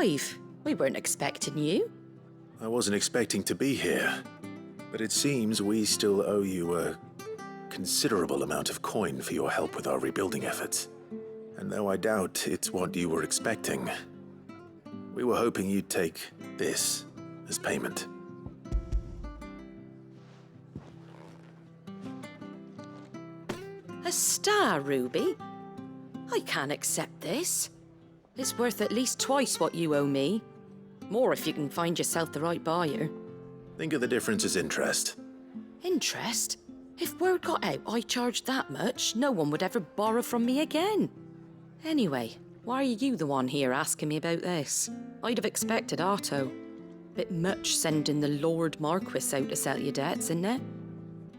Clive, we weren't expecting you. I wasn't expecting to be here, but it seems we still owe you a considerable amount of coin for your help with our rebuilding efforts. And though I doubt it's what you were expecting, we were hoping you'd take this as payment. A star ruby? I can't accept this. It's worth at least twice what you owe me. More if you can find yourself the right buyer. Think of the difference as interest. Interest? If word got out I charged that much, no one would ever borrow from me again. Anyway, why are you the one here asking me about this? I'd have expected Otto. Bit much sending the Lord Marquis out to settle your debts, isn't it?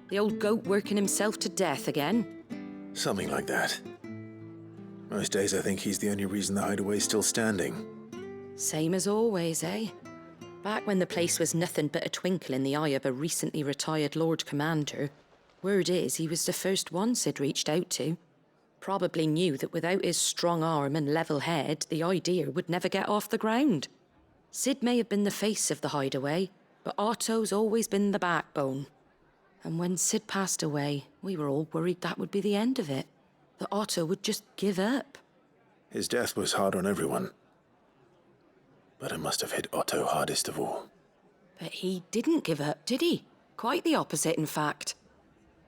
The old goat working himself to death again? Something like that. Most days I think he's the only reason the hideaway's still standing. Same as always, eh? Back when the place was nothing but a twinkle in the eye of a recently retired Lord Commander, word is he was the first one Sid reached out to. Probably knew that without his strong arm and level head, the idea would never get off the ground. Sid may have been the face of the hideaway, but Otto's always been the backbone. And when Sid passed away, we were all worried that would be the end of it. That Otto would just give up. His death was hard on everyone. But it must have hit Otto hardest of all. But he didn't give up, did he? Quite the opposite, in fact.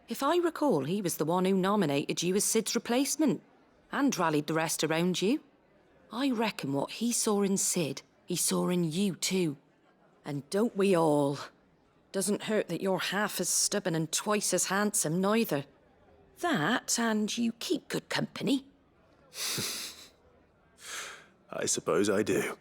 If I recall, he was the one who nominated you as Sid's replacement, and rallied the rest around you. I reckon what he saw in Sid, he saw in you too. And don't we all? Doesn't hurt that you're half as stubborn and twice as handsome, neither. That, and you keep good company. I suppose I do.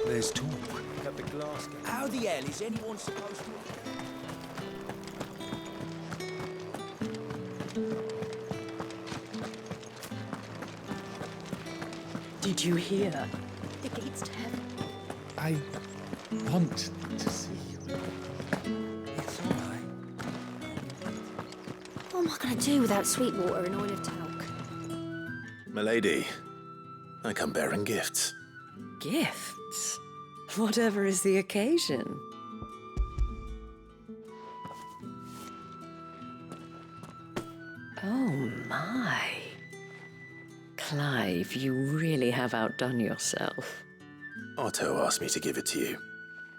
There's talk. Got the glass. How the hell is anyone supposed to... Did you hear? The gates to heaven. I want to see you. It's all right. What am I going to do without sweet water and oil of talc? Milady, I come bearing gifts. Gifts? Whatever is the occasion. Oh my. Clive, you really have outdone yourself. Otto asked me to give it to you.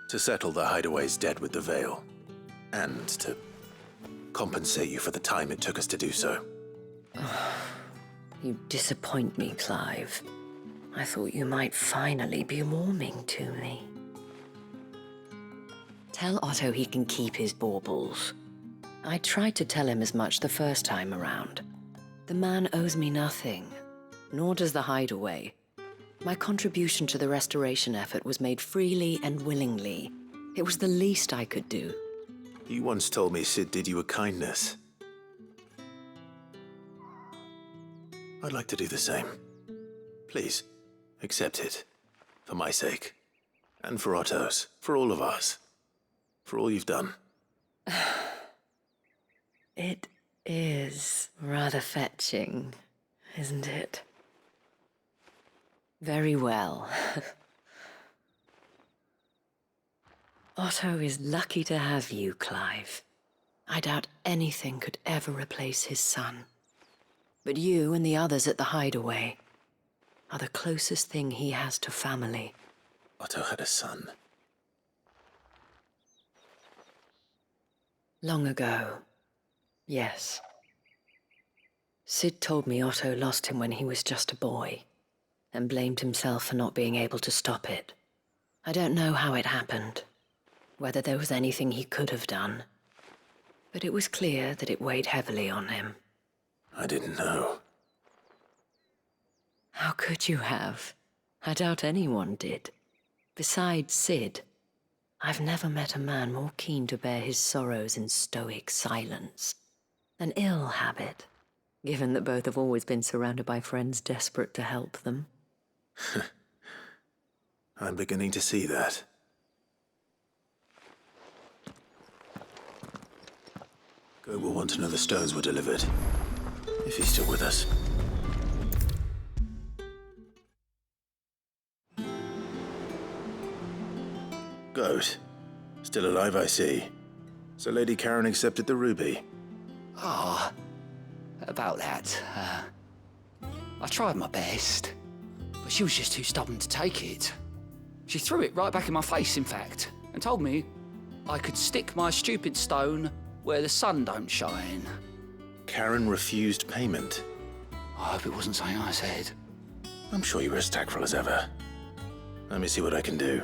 To settle the hideaway's debt with the Veil. And to compensate you for the time it took us to do so. You disappoint me, Clive. I thought you might finally be warming to me. Tell Otto he can keep his baubles. I tried to tell him as much the first time around. The man owes me nothing, nor does the hideaway. My contribution to the restoration effort was made freely and willingly. It was the least I could do. You once told me Sid did you a kindness. I'd like to do the same. Please, accept it. For my sake. And for Otto's. For all of us. For all you've done. It is rather fetching, isn't it? Very well. Otto is lucky to have you, Clive. I doubt anything could ever replace his son. But you and the others at the hideaway are the closest thing he has to family. Otto had a son. Long ago, yes. Sid told me Otto lost him when he was just a boy, and blamed himself for not being able to stop it. I don't know how it happened, whether there was anything he could have done, but it was clear that it weighed heavily on him. I didn't know. How could you have? I doubt anyone did. Besides Sid, I've never met a man more keen to bear his sorrows in stoic silence. An ill habit, given that both have always been surrounded by friends desperate to help them. I'm beginning to see that. Go will want to know the stones were delivered, if he's still with us. Goat. Still alive, I see. So Lady Karen accepted the ruby. Ah, about that. I tried my best, but she was just too stubborn to take it. She threw it right back in my face, in fact, and told me I could stick my stupid stone where the sun don't shine. Karen refused payment. I hope it wasn't something I said. I'm sure you were as tactful as ever. Let me see what I can do.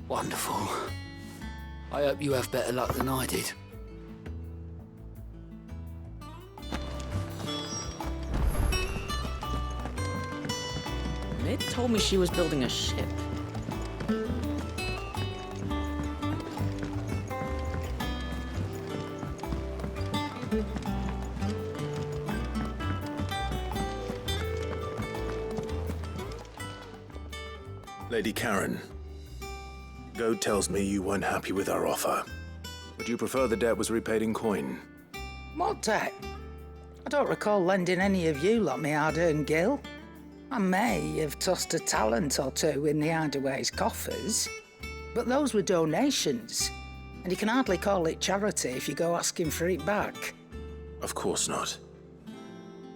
Wonderful. I hope you have better luck than I did. Mid told me she was building a ship. Lady Karen, Goat tells me you weren't happy with our offer. Would you prefer the debt was repaid in coin? What debt? I don't recall lending any of you lot me hard-earned gil. I may have tossed a talent or two in the Hideaway's coffers, but those were donations, and you can hardly call it charity if you go asking for it back. Of course not.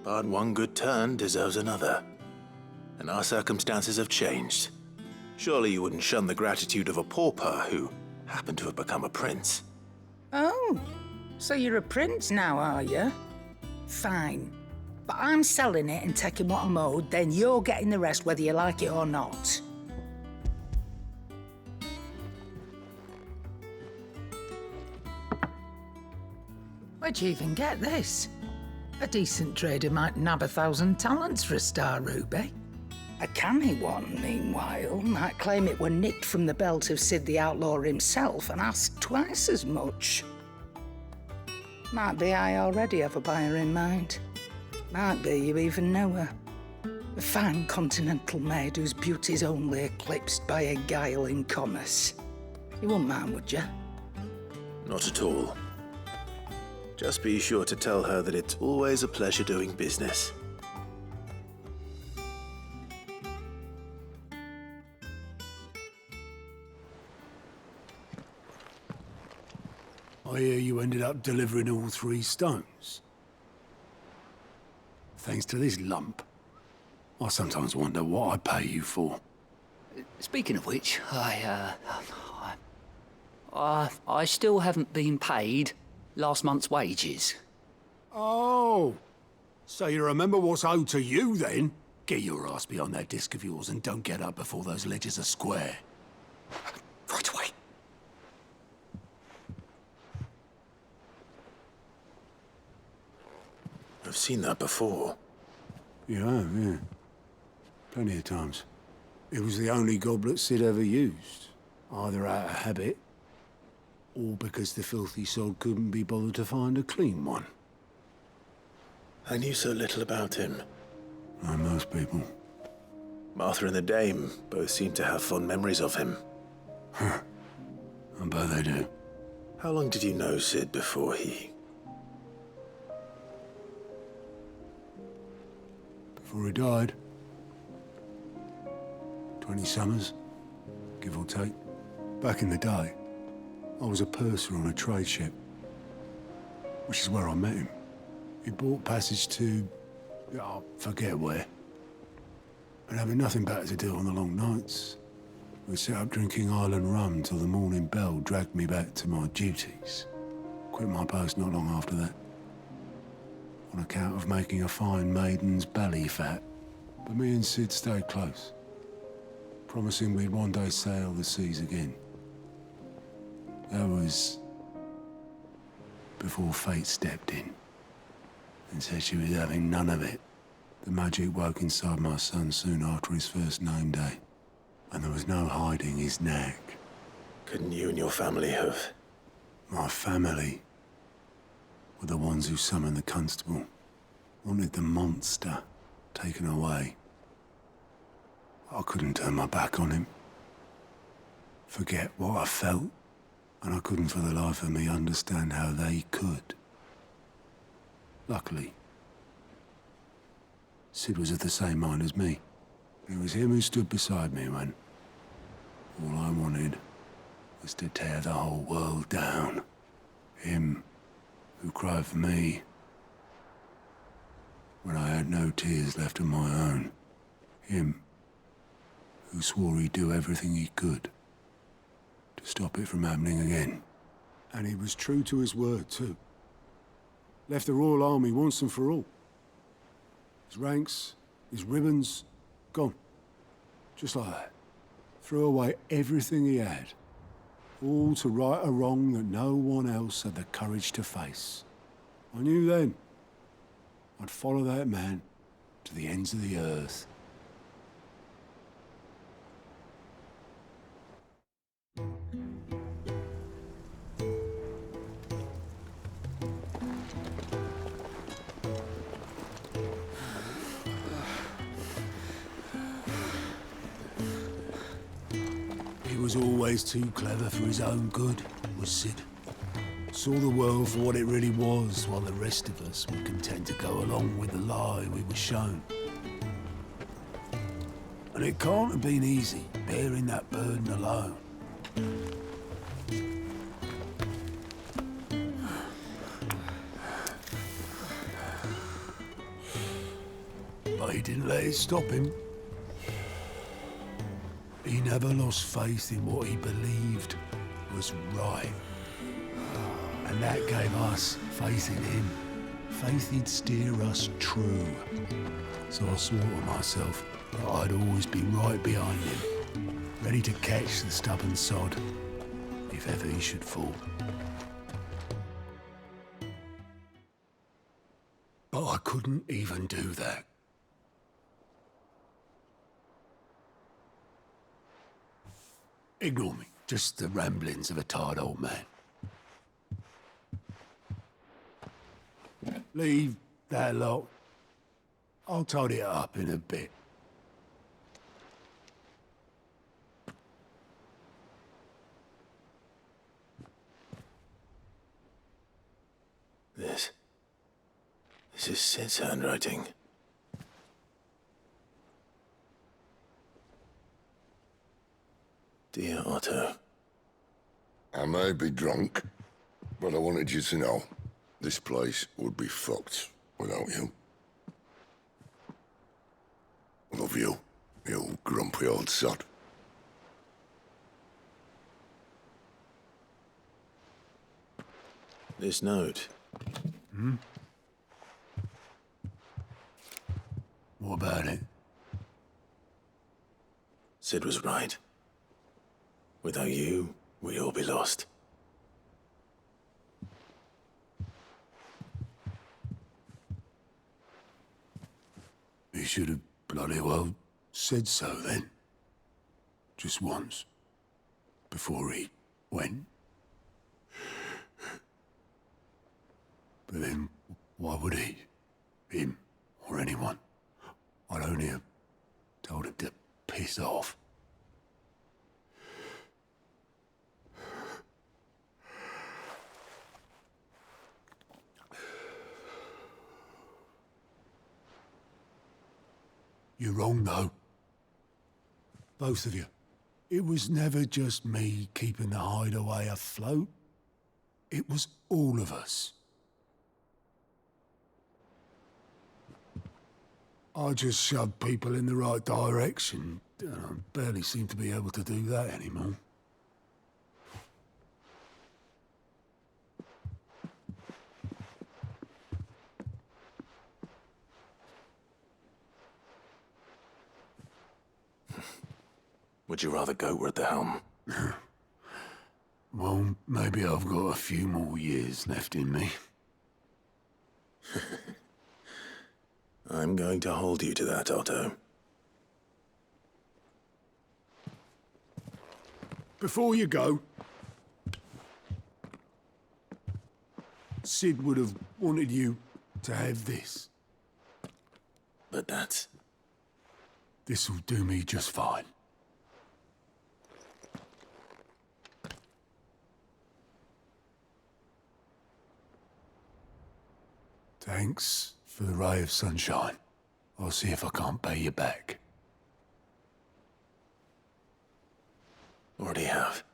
But one good turn deserves another. And our circumstances have changed. Surely you wouldn't shun the gratitude of a pauper who happened to have become a prince. Oh, so you're a prince now, are you? Fine. But I'm selling it and taking what I'm owed, then you're getting the rest whether you like it or not. Where'd you even get this? A decent trader might nab 1,000 talents for a star ruby. A canny one, meanwhile, might claim it were nicked from the belt of Sid the Outlaw himself and ask twice as much. Might be I already have a buyer in mind. Might be you even know her. A fine continental maid whose beauty's only eclipsed by a guile in commerce. You wouldn't mind, would you? Not at all. Just be sure to tell her that it's always a pleasure doing business. I hear you ended up delivering all 3 stones. Thanks to this lump. I sometimes wonder what I pay you for. Speaking of which, I still haven't been paid last month's wages. Oh, so you remember what's owed to you then? Get your ass behind that disc of yours and don't get up before those ledgers are square. Right away. I've seen that before. You have, yeah. Plenty of times. It was the only goblet Sid ever used. Either out of habit, or because the filthy sod couldn't be bothered to find a clean one. I knew so little about him. Like most people. Martha and the Dame both seem to have fond memories of him. I bet they do. How long did you know Sid before he... Before he died. 20 summers, give or take. Back in the day, I was a purser on a trade ship, which is where I met him. He bought passage to... I forget where. But having nothing better to do on the long nights, we set up drinking island rum till the morning bell dragged me back to my duties. Quit my post not long after that. On account of making a fine maiden's belly fat. But me and Sid stayed close, promising we'd one day sail the seas again. That was before fate stepped in and said she was having none of it. The magic woke inside my son soon after his first name day, and there was no hiding his knack. Couldn't you and your family have... My family were the ones who summoned the constable, wanted the monster taken away. I couldn't turn my back on him. Forget what I felt, and I couldn't for the life of me understand how they could. Luckily, Sid was of the same mind as me. It was him who stood beside me when all I wanted was to tear the whole world down. Him who cried for me when I had no tears left of my own. Him who swore he'd do everything he could to stop it from happening again. And he was true to his word, too. Left the Royal Army once and for all. His ranks, his ribbons, gone. Just like that. Threw away everything he had. All to right a wrong that no one else had the courage to face. I knew then I'd follow that man to the ends of the earth. He was always too clever for his own good, was Sid. Saw the world for what it really was, while the rest of us were content to go along with the lie we were shown. And it can't have been easy, bearing that burden alone. But he didn't let it stop him. He never lost faith in what he believed was right. And that gave us faith in him. Faith he'd steer us true. So I swore to myself that I'd always be right behind him, ready to catch the stubborn sod if ever he should fall. But I couldn't even do that. Ignore me. Just the ramblings of a tired old man. Leave that lot. I'll tidy it up in a bit. This is Sid's handwriting. Dear Otto. I may be drunk, but I wanted you to know this place would be fucked without you. Love you, you grumpy old sod. This note. What about it? Sid was right. Without you, we'd all be lost. He should have bloody well said so then. Just once. Before he went. But then, why would he? Him, or anyone? I'd only have told him to piss off. You're wrong, though. Both of you. It was never just me keeping the hideaway afloat. It was all of us. I just shoved people in the right direction. I barely seem to be able to do that anymore. Would you rather goat were at the helm? Well, maybe I've got a few more years left in me. I'm going to hold you to that, Otto. Before you go, Sid would have wanted you to have this. But that's This'll do me just fine. Thanks for the ray of sunshine. I'll see if I can't pay you back. Already have.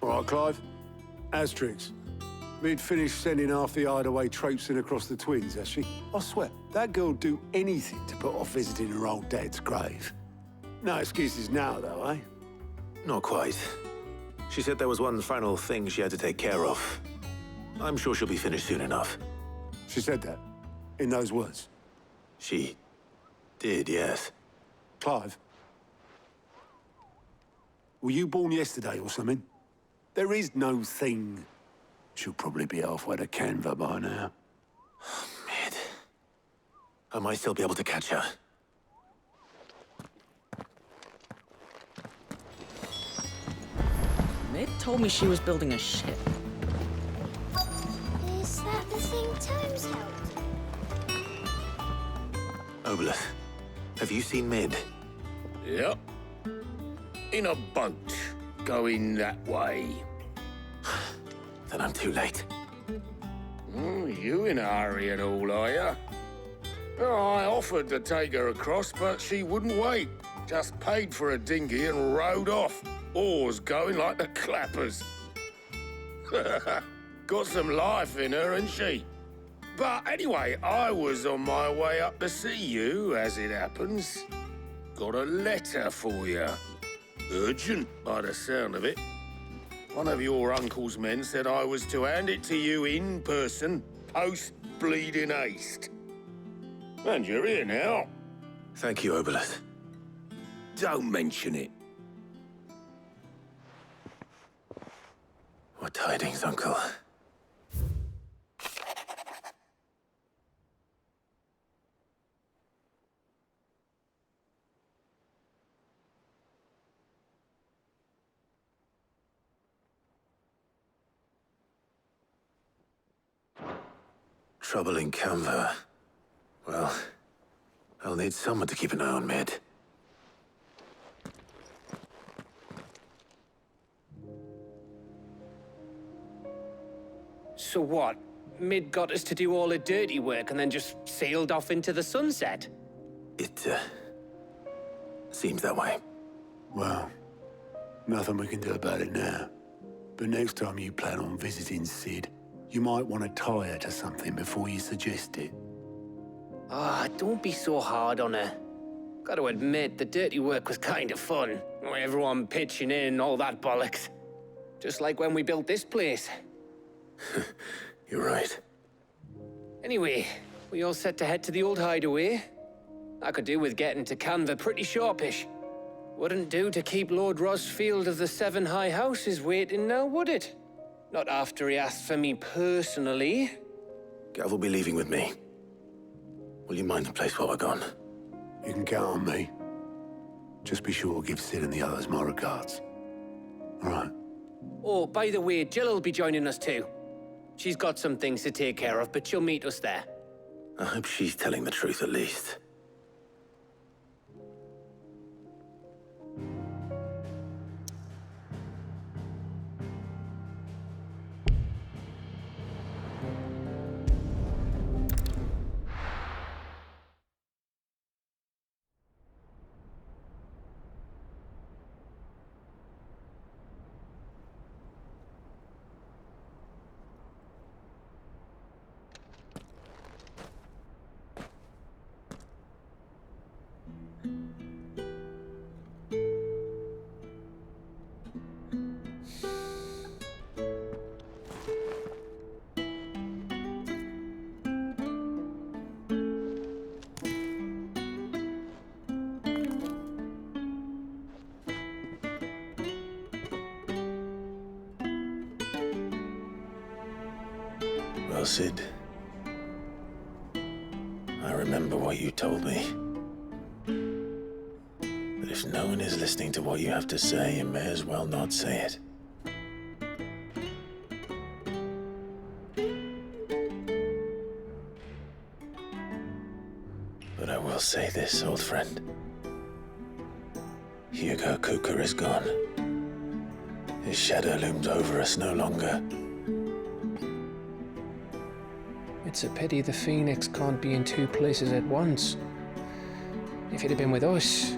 All right, Clive. Astrix. We'd finished sending half the hideaway traipsing across the twins, has she? I swear, that girl'd do anything to put off visiting her old dad's grave. No excuses now, though, eh? Not quite. She said there was one final thing she had to take care of. I'm sure she'll be finished soon enough. She said that? In those words? She did, yes. Clive? Were you born yesterday or something? There is no thing. She'll probably be halfway to Canva by now. Mid. I might still be able to catch her. Mid told me she was building a ship. Is that the thing Times held? Obolus, have you seen Mid? Yep. In a boat, going that way. Then I'm too late. Oh, you in a hurry and all, are ya? Oh, I offered to take her across, but she wouldn't wait. Just paid for a dinghy and rowed off. Oars going like the clappers. Got some life in her, ain't she? But anyway, I was on my way up to see you, as it happens. Got a letter for you. Urgent, by the sound of it. One of your uncle's men said I was to hand it to you in person, post-bleeding haste. And you're here now. Thank you, Obolus. Don't mention it. What tidings, Uncle? Trouble in Canva. Well, I'll need someone to keep an eye on Mid. So what? Mid got us to do all the dirty work and then just sailed off into the sunset? It, seems that way. Well, nothing we can do about it now. But next time you plan on visiting Sid, you might want to tie her to something before you suggest it. Ah, don't be so hard on her. Gotta admit, the dirty work was kind of fun. Everyone pitching in, all that bollocks. Just like when we built this place. You're right. Anyway, we all set to head to the old hideaway. I could do with getting to Canva pretty sharpish. Wouldn't do to keep Lord Rosfield of the Seven High Houses waiting now, would it? Not after he asked for me personally. Gav will be leaving with me. Will you mind the place while we're gone? You can count on me. Just be sure to give Sid and the others my regards. All right. Oh, by the way, Jill will be joining us too. She's got some things to take care of, but she'll meet us there. I hope she's telling the truth at least. Cid. I remember what you told me. But if no one is listening to what you have to say, you may as well not say it. But I will say this, old friend. Hugo Kuka is gone. His shadow looms over us no longer. It's a pity the Phoenix can't be in two places at once. If he'd have been with us,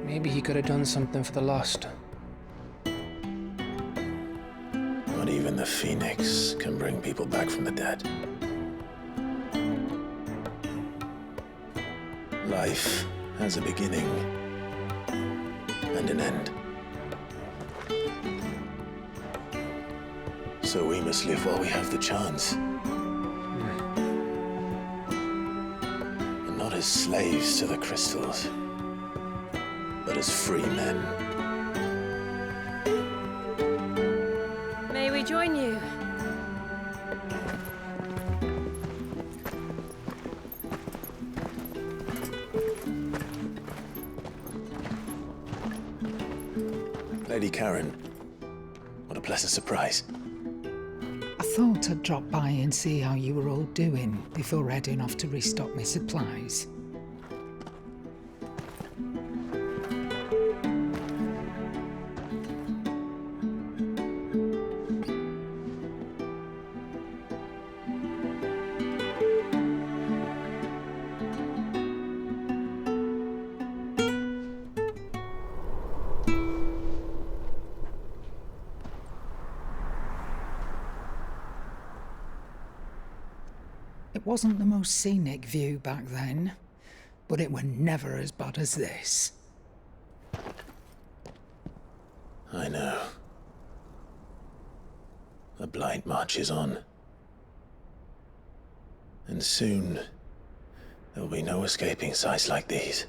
maybe he could have done something for the lost. Not even the Phoenix can bring people back from the dead. Life has a beginning and an end. So we must live while we have the chance. And not as slaves to the crystals, but as free men. May we join you? Lady Karen, what a pleasant surprise. I thought I'd drop by and see how you were all doing before heading off to restock my supplies. It wasn't the most scenic view back then, but it were never as bad as this. I know. The Blight marches on. And soon, there will be no escaping sights like these.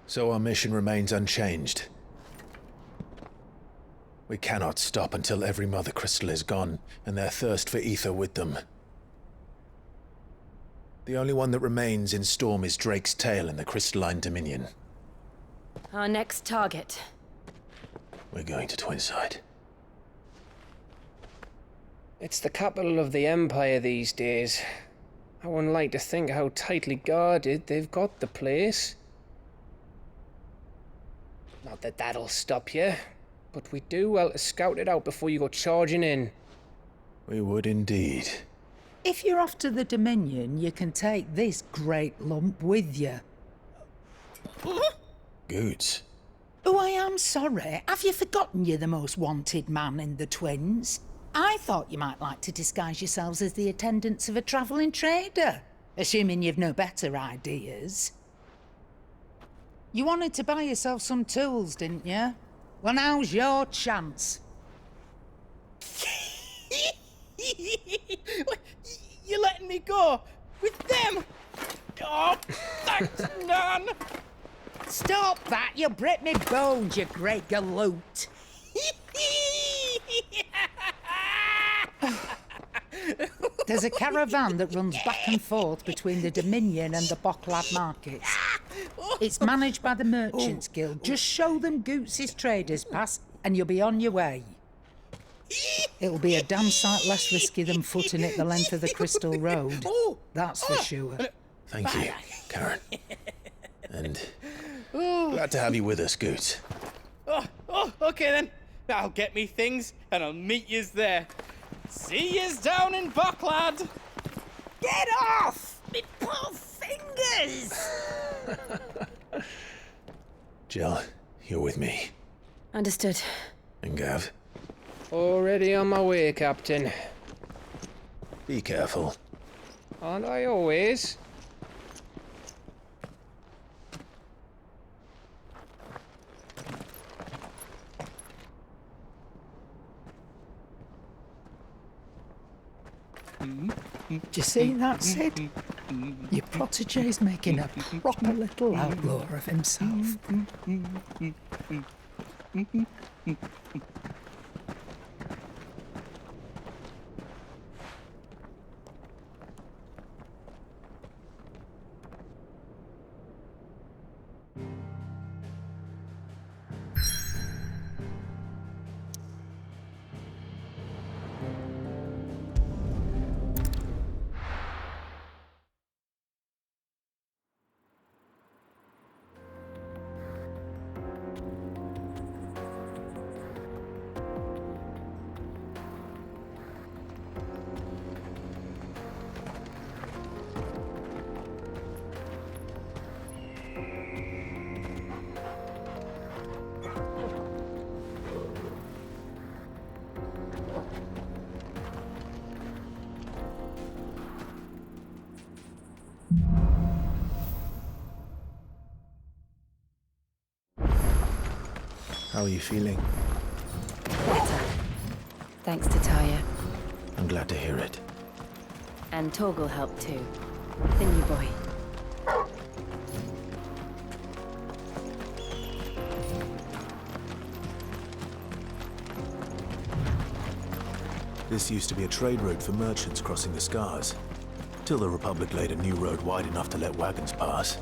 So our mission remains unchanged. We cannot stop until every Mother Crystal is gone, and their thirst for ether with them. The only one that remains in Storm is Drake's Tail in the Crystalline Dominion. Our next target. We're going to Twinside. It's the capital of the Empire these days. I wouldn't like to think how tightly guarded they've got the place. Not that that'll stop you, but we do well to scout it out before you go charging in. We would indeed. If you're off to the Dominion, you can take this great lump with you. Goods. Oh, I am sorry. Have you forgotten you're the most wanted man in the Twins? I thought you might like to disguise yourselves as the attendants of a travelling trader, assuming you've no better ideas. You wanted to buy yourself some tools, didn't you? Well, now's your chance. You're letting me go with them? Oh, thanks, Nan. Stop that! You'll break me bones, you great galoot. There's a caravan that runs back and forth between the Dominion and the Bocklad markets. It's managed by the Merchants Guild. Just show them Goots' traders pass and you'll be on your way. It'll be a damn sight less risky than footing it the length of the Crystal Road. That's for sure. Thank you, Karen. And glad to have you with us, Goots. Oh, okay then. I'll get me things and I'll meet yous there. See yous down in Bocklad. Get off! Me poor fingers! Jill, you're with me. Understood. And Gav, Already on my way, Captain. be careful. Aren't I always? Do you see that, Sid? Your protege's making a proper little outlaw of himself. How are you feeling? Better. Thanks to Taya. I'm glad to hear it. And Torgal helped too. The new boy. This used to be a trade route for merchants crossing the Scars, till the Republic laid a new road wide enough to let wagons pass,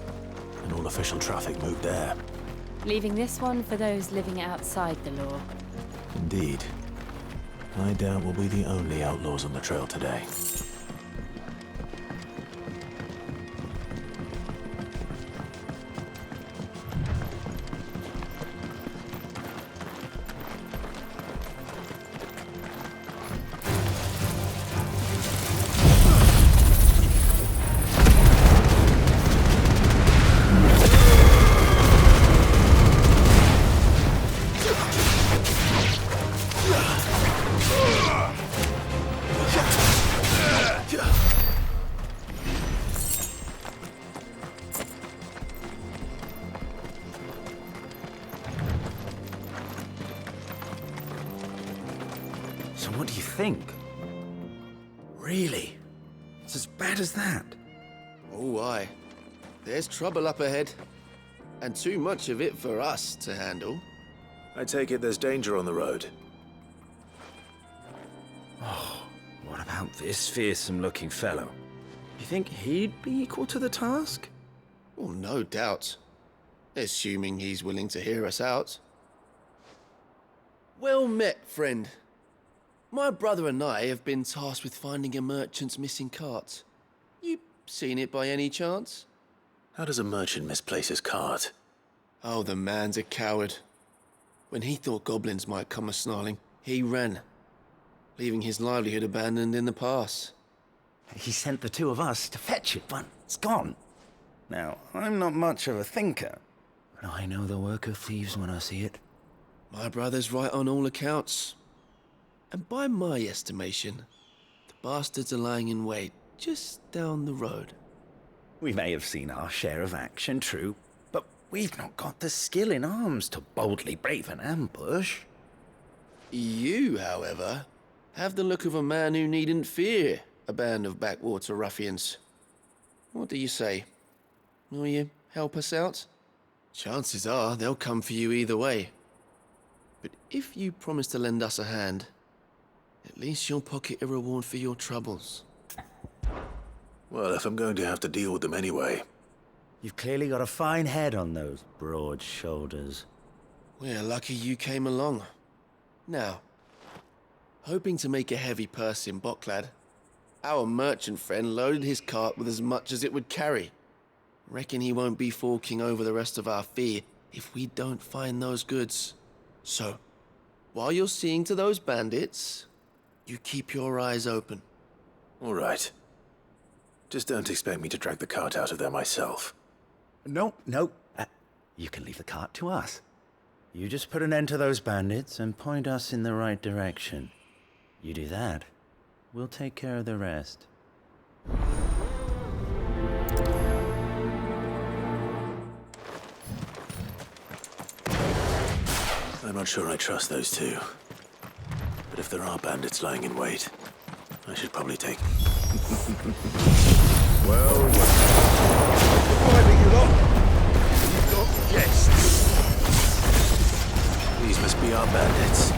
and all official traffic moved there. Leaving this one for those living outside the law. Indeed. I doubt we'll be the only outlaws on the trail today. So what do you think? Really? It's as bad as that? Oh, aye. There's trouble up ahead. And too much of it for us to handle. I take it there's danger on the road. Oh, what about this fearsome-looking fellow? You think he'd be equal to the task? Well, no doubt. Assuming he's willing to hear us out. Well met, friend. My brother and I have been tasked with finding a merchant's missing cart. You seen it by any chance? How does a merchant misplace his cart? Oh, the man's a coward. When he thought goblins might come a-snarling, he ran, leaving his livelihood abandoned in the pass. He sent the two of us to fetch it, but it's gone. Now, I'm not much of a thinker, but I know the work of thieves when I see it. My brother's right on all accounts. And by my estimation, the bastards are lying in wait just down the road. We may have seen our share of action, true, but we've not got the skill in arms to boldly brave an ambush. You, however, have the look of a man who needn't fear a band of backwater ruffians. What do you say? Will you help us out? Chances are they'll come for you either way. But if you promise to lend us a hand, at least you'll pocket a reward for your troubles. Well, if I'm going to have to deal with them anyway. You've clearly got a fine head on those broad shoulders. We're lucky you came along. Now, hoping to make a heavy purse in Boklad, our merchant friend loaded his cart with as much as it would carry. Reckon he won't be forking over the rest of our fee if we don't find those goods. So, while you're seeing to those bandits, you keep your eyes open. All right. Just don't expect me to drag the cart out of there myself. No. You can leave the cart to us. You just put an end to those bandits and point us in the right direction. You do that, we'll take care of the rest. I'm not sure I trust those two. But if there are bandits lying in wait, I should probably take... Well, you lot. You've got guests. These must be our bandits.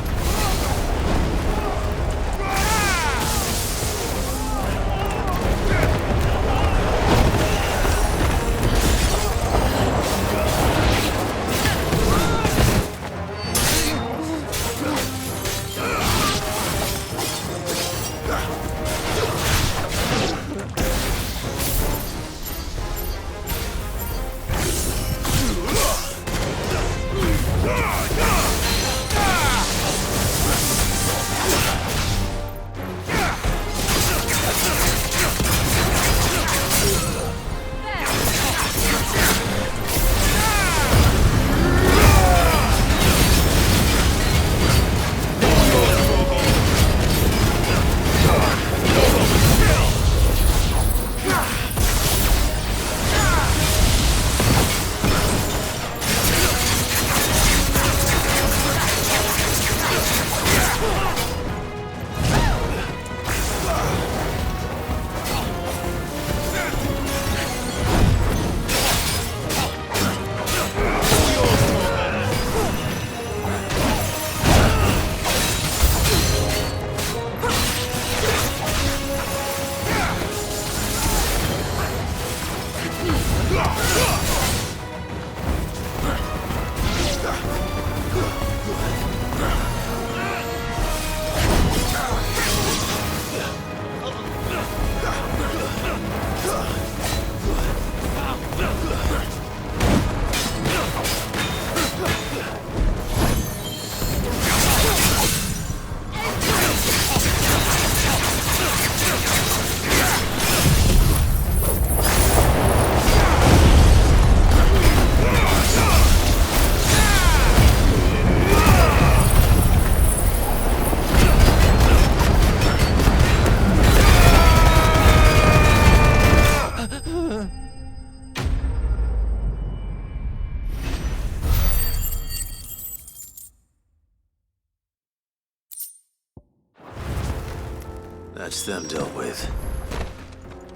That's them dealt with.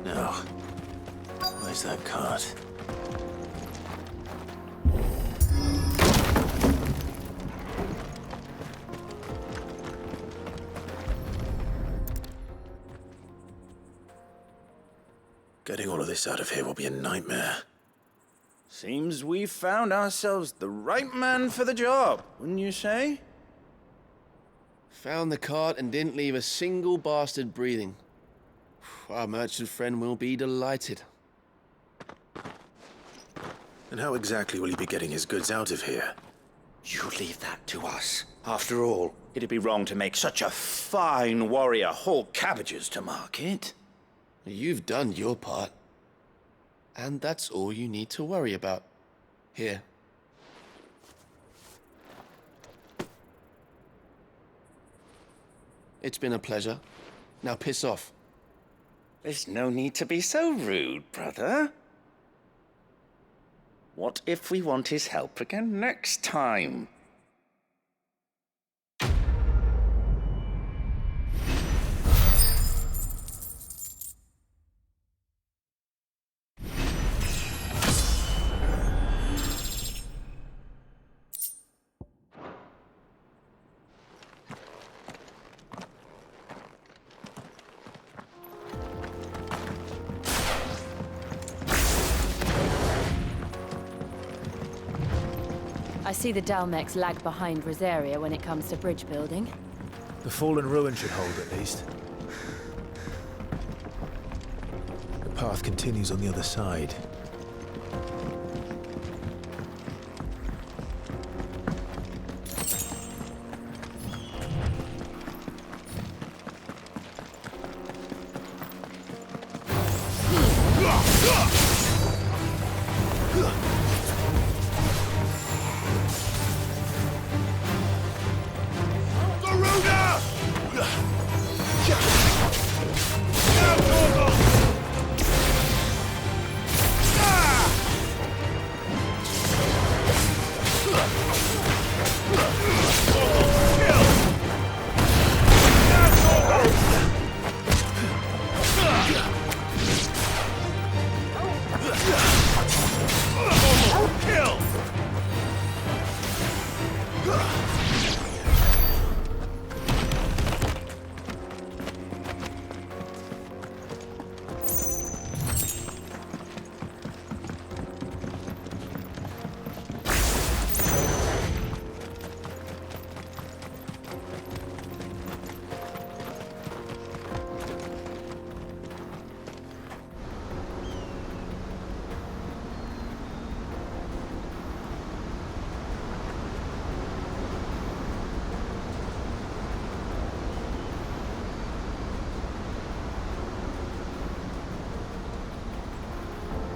Now, where's that cart? Getting all of this out of here will be a nightmare. Seems we've found ourselves the right man for the job, wouldn't you say? Found the cart and didn't leave a single bastard breathing. Our merchant friend will be delighted. And how exactly will he be getting his goods out of here? You leave that to us. After all, it'd be wrong to make such a fine warrior haul cabbages to market. You've done your part. And that's all you need to worry about. Here. It's been a pleasure. Now piss off. There's no need to be so rude, brother. What if we want his help again next time? I see the Dalmex lag behind Rosaria when it comes to bridge building. The fallen ruin should hold, at least. The path continues on the other side.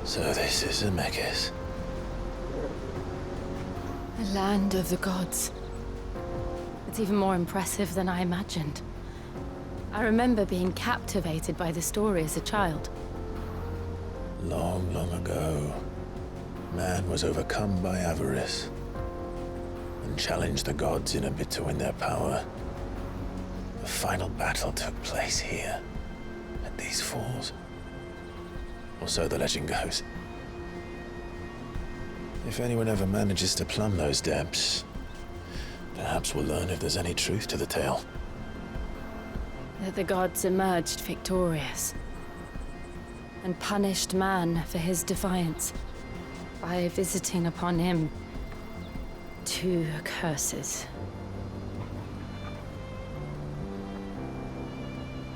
So this is Zemeckis. The land of the gods. It's even more impressive than I imagined. I remember being captivated by the story as a child. Long, long ago, man was overcome by avarice and challenged the gods in a bid to win their power. The final battle took place here, at these falls. Or so the legend goes. If anyone ever manages to plumb those depths, perhaps we'll learn if there's any truth to the tale. That the gods emerged victorious and punished man for his defiance by visiting upon him 2 curses.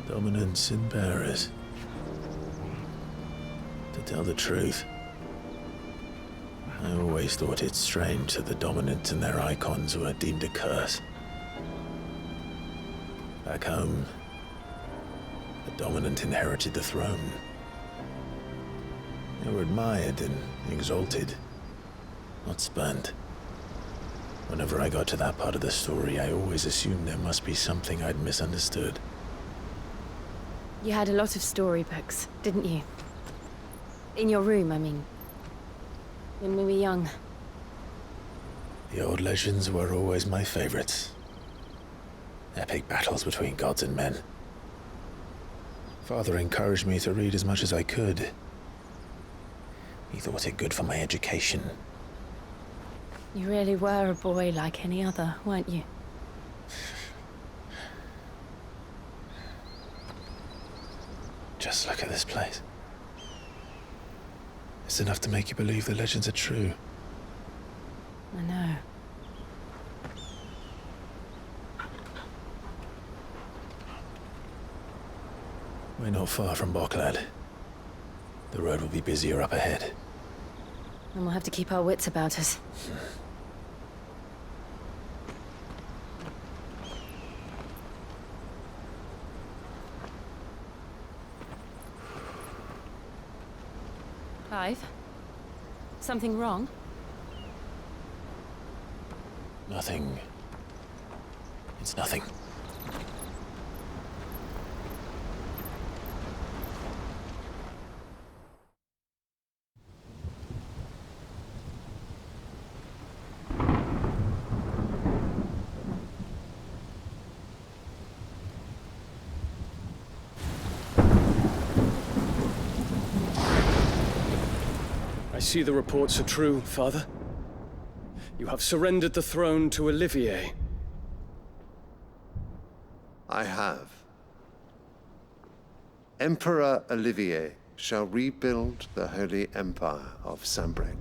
Dominance and bearers. To tell the truth, I always thought it strange that the dominant and their icons were deemed a curse. Back home, the dominant inherited the throne. They were admired and exalted, not spurned. Whenever I got to that part of the story, I always assumed there must be something I'd misunderstood. You had a lot of storybooks, didn't you? In your room, I mean. When we were young. The old legends were always my favorites. Epic battles between gods and men. Father encouraged me to read as much as I could. He thought it good for my education. You really were a boy like any other, weren't you? Just look at this place. It's enough to make you believe the legends are true. I know. We're not far from Boklad. The road will be busier up ahead. And we'll have to keep our wits about us. Clive? Something wrong? Nothing. It's nothing. I see the reports are true, Father. You have surrendered the throne to Olivier. I have. Emperor Olivier shall rebuild the Holy Empire of Sanbreque.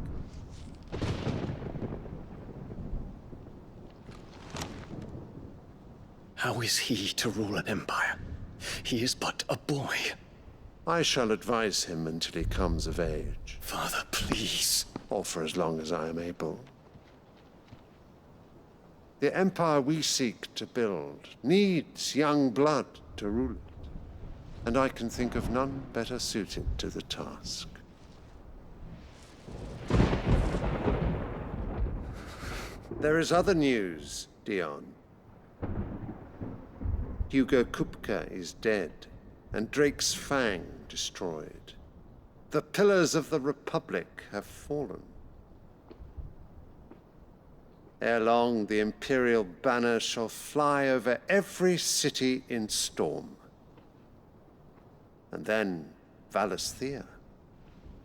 How is he to rule an empire? He is but a boy. I shall advise him until he comes of age. Father, please. Or for as long as I am able. The empire we seek to build needs young blood to rule it, and I can think of none better suited to the task. There is other news, Dion. Hugo Kupka is dead, and Drake's Fang destroyed. The pillars of the Republic have fallen. Ere long, the Imperial banner shall fly over every city in Storm. And then Valisthea.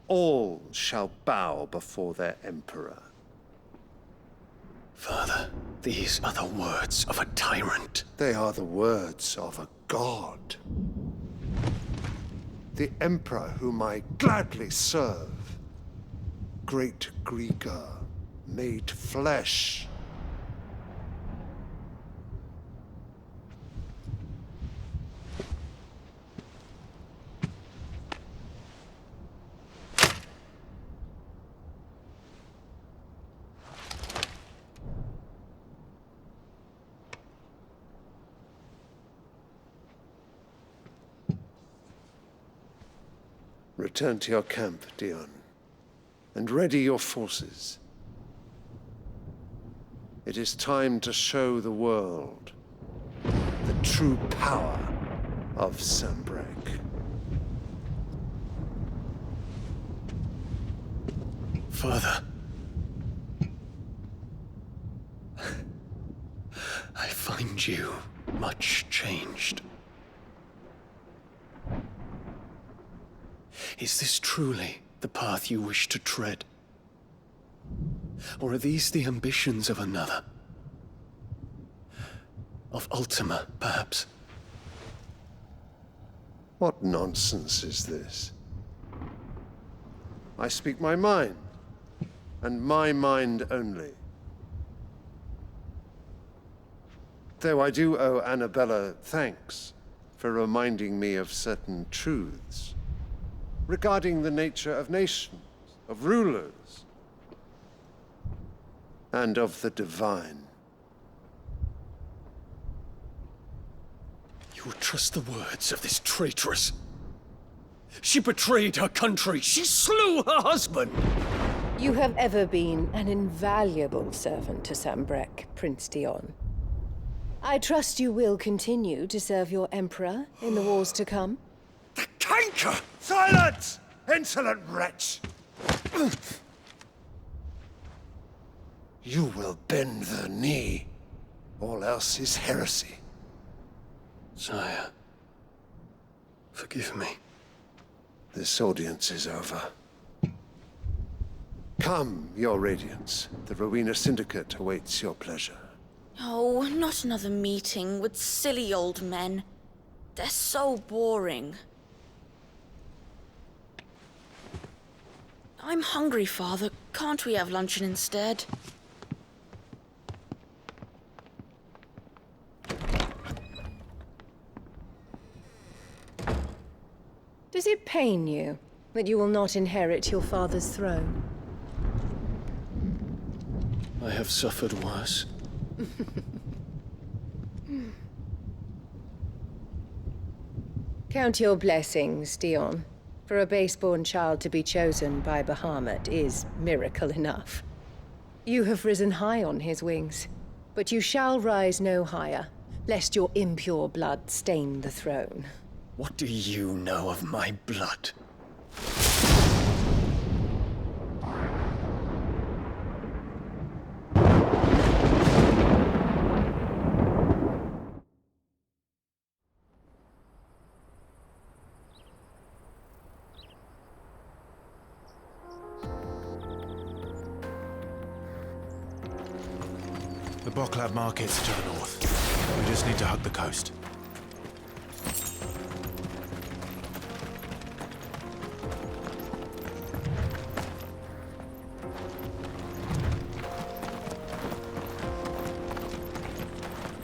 All shall bow before their Emperor. Father, these are the words of a tyrant. They are the words of a god. The Emperor whom I gladly serve. Great Grieger, made flesh. Return to your camp, Dion, and ready your forces. It is time to show the world the true power of Sanbreque. Father. I find you much changed. Is this truly the path you wish to tread? Or are these the ambitions of another? Of Ultima, perhaps? What nonsense is this? I speak my mind, and my mind only. Though I do owe Annabella thanks for reminding me of certain truths regarding the nature of nations, of rulers, and of the divine. You would trust the words of this traitress? She betrayed her country. She slew her husband. You have ever been an invaluable servant to Sanbreque, Prince Dion. I trust you will continue to serve your Emperor in the wars to come. The canker! Silence! Insolent wretch! You will bend the knee. All else is heresy. Sire, Forgive me. This audience is over. Come, Your Radiance. The Rowena Syndicate awaits your pleasure. Oh, not another meeting with silly old men. They're so boring. I'm hungry, Father. Can't we have luncheon instead? Does it pain you that you will not inherit your father's throne? I have suffered worse. Count your blessings, Dion. For a base-born child to be chosen by Bahamut is miracle enough. You have risen high on his wings, but you shall rise no higher, lest your impure blood stain the throne. What do you know of my blood? The Boklab market's to the north. We just need to hug the coast.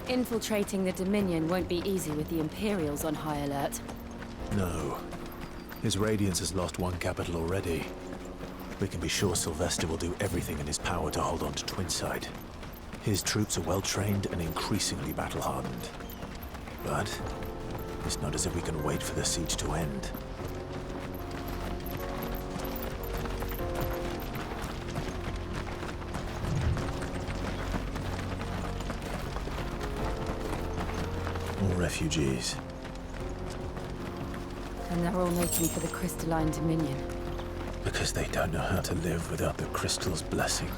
Infiltrating the Dominion won't be easy with the Imperials on high alert. No. His Radiance has lost one capital already. We can be sure Sylvester will do everything in his power to hold on to Twinside. His troops are well-trained and increasingly battle-hardened. But it's not as if we can wait for the siege to end. More refugees. And they're all making for the Crystalline Dominion. Because they don't know how to live without the Crystal's blessing.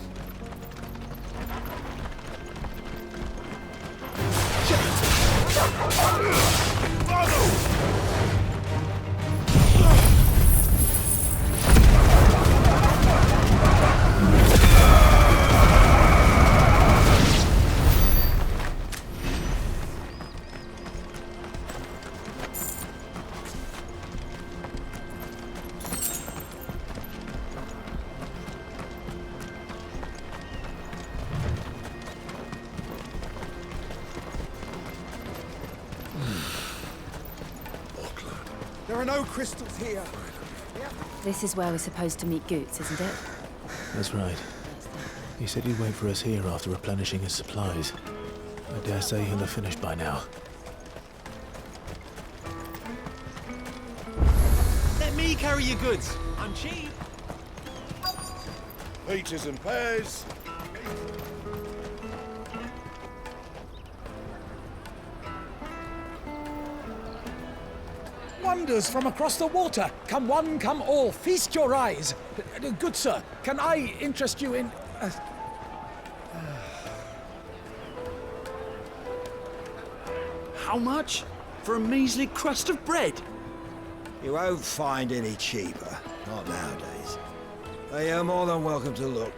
There are no crystals here. This is where we're supposed to meet Goots, isn't it? That's right. He said he'd wait for us here after replenishing his supplies. I dare say he'll have finished by now. Let me carry your goods. I'm cheap. Peaches and pears. Wonders from across the water. Come one, come all. Feast your eyes. Good sir, can I interest you in... How much? For a measly crust of bread? You won't find any cheaper. Not nowadays. But you're more than welcome to look.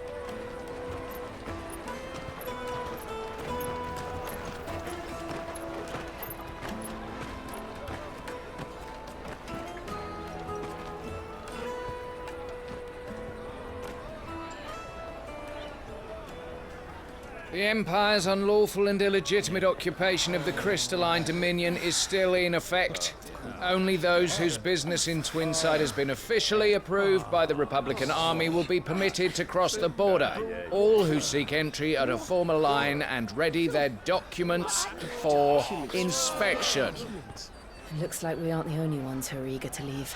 The Empire's unlawful and illegitimate occupation of the Crystalline Dominion is still in effect. Only those whose business in Twinside has been officially approved by the Republican Army will be permitted to cross the border. All who seek entry are to form a line and ready their documents for inspection. It looks like we aren't the only ones who are eager to leave.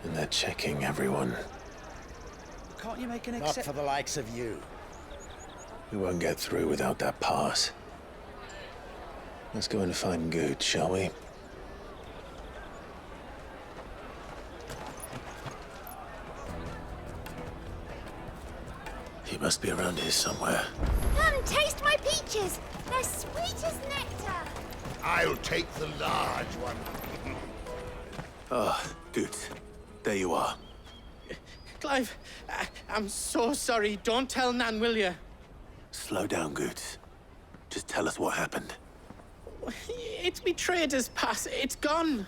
And they're checking everyone. Can't you make an exception? Not for the likes of you. We won't get through without that pass. Let's go and find Goot, shall we? He must be around here somewhere. Come, taste my peaches. They're sweet as nectar. I'll take the large one. Ah, good. There you are. Clive, I'm so sorry. Don't tell Nan, will you? Slow down, Goots. Just tell us what happened. It's me trader's pass. It's gone.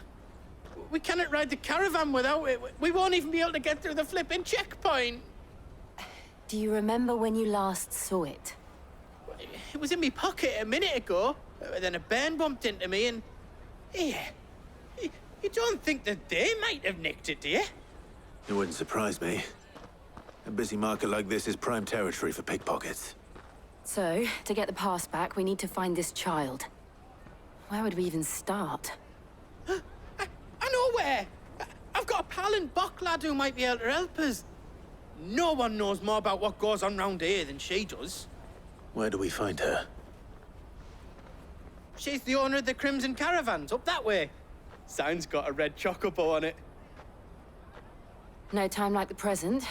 We cannot ride the caravan without it. We won't even be able to get through the flipping checkpoint. Do you remember when you last saw it? It was in my pocket a minute ago. Then a bairn bumped into me and... Yeah. You don't think that they might have nicked it, do you? It wouldn't surprise me. A busy market like this is prime territory for pickpockets. So, to get the pass back, we need to find this child. Where would we even start? I know where! I've got a pal in Bocklad who might be able to help us. No one knows more about what goes on round here than she does. Where do we find her? She's the owner of the Crimson Caravans, up that way. Sign's got a red chocobo on it. No time like the present.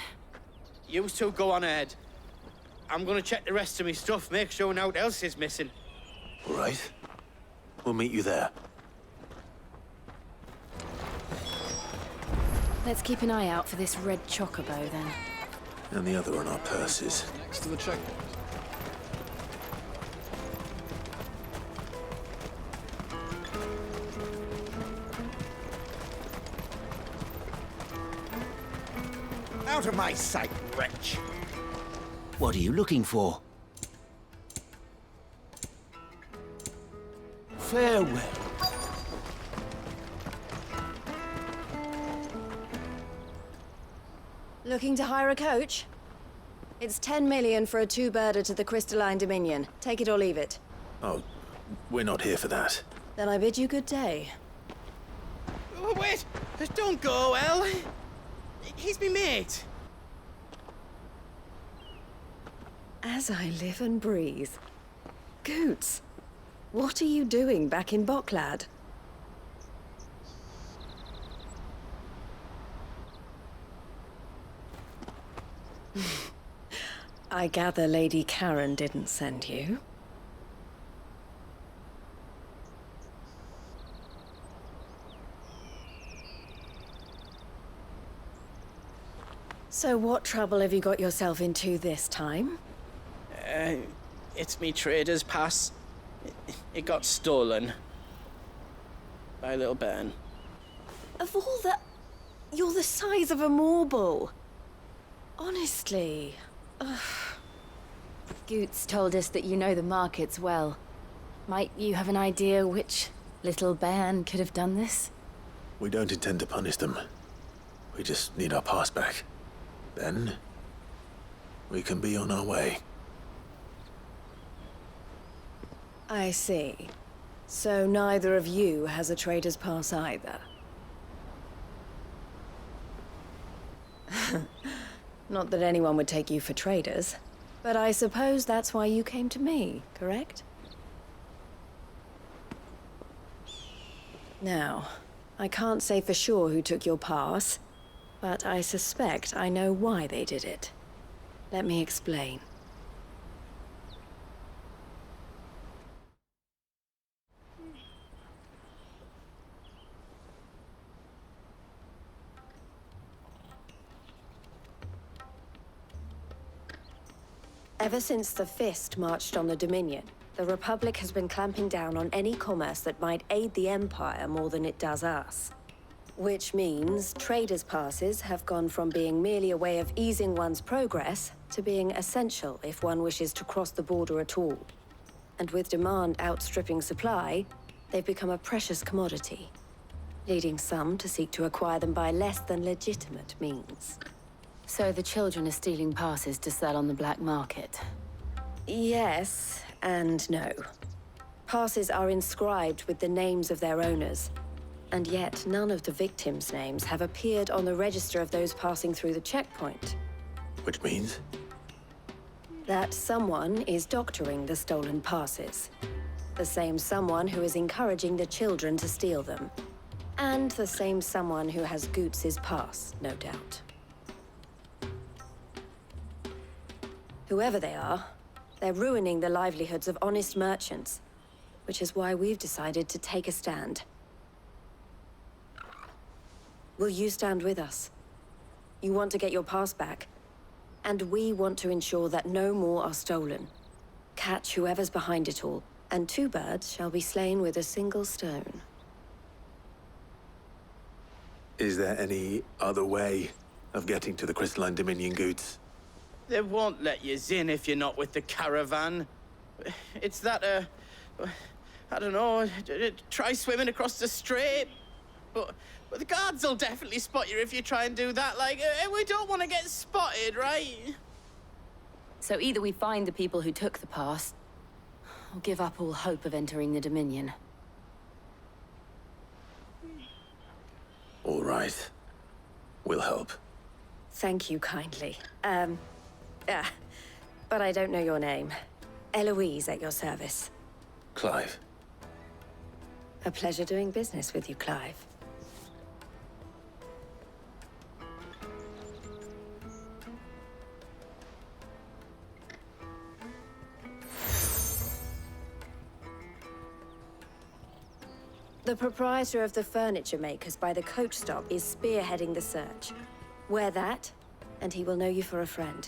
You two go on ahead. I'm gonna check the rest of my stuff, make sure naught else is missing. All right. We'll meet you there. Let's keep an eye out for this red chocobo, then. And the other on our purses. Next to the checkpoint. Out of my sight, wretch! What are you looking for? Farewell. Looking to hire a coach? It's 10 million for a two-birder to the Crystalline Dominion. Take it or leave it. Oh, we're not here for that. Then I bid you good day. Oh, wait! Don't go, El! He's me mate. As I live and breathe. Goots, what are you doing back in Bocklad? I gather Lady Karen didn't send you. So what trouble have you got yourself into this time? It's me trader's pass. It got stolen. By a little bairn. Of all the... You're the size of a marble. Honestly. Ugh. Goots told us that you know the markets well. Might you have an idea which little bairn could have done this? We don't intend to punish them. We just need our pass back. Then, we can be on our way. I see. So neither of you has a trader's pass either. Not that anyone would take you for traders, but I suppose that's why you came to me, correct? Now, I can't say for sure who took your pass, but I suspect I know why they did it. Let me explain. Ever since the Fist marched on the Dominion, the Republic has been clamping down on any commerce that might aid the Empire more than it does us. Which means traders' passes have gone from being merely a way of easing one's progress to being essential if one wishes to cross the border at all. And with demand outstripping supply, they've become a precious commodity, leading some to seek to acquire them by less than legitimate means. So the children are stealing passes to sell on the black market? Yes and no. Passes are inscribed with the names of their owners, and yet none of the victims' names have appeared on the register of those passing through the checkpoint. Which means? That someone is doctoring the stolen passes. The same someone who is encouraging the children to steal them. And the same someone who has Goots' pass, no doubt. Whoever they are, they're ruining the livelihoods of honest merchants, which is why we've decided to take a stand. Will you stand with us? You want to get your past back, and we want to ensure that no more are stolen. Catch whoever's behind it all, and 2 birds shall be slain with a single stone. Is there any other way of getting to the Crystalline Dominion goods? They won't let you in if you're not with the caravan. It's that, I don't know, try swimming across the strait. But the guards will definitely spot you if you try and do that. Like, we don't want to get spotted, right? So either we find the people who took the pass, or give up all hope of entering the Dominion. All right. We'll help. Thank you kindly. But I don't know your name. Eloise at your service. Clive. A pleasure doing business with you, Clive. The proprietor of the furniture makers by the coach stop is spearheading the search. Wear that, and he will know you for a friend.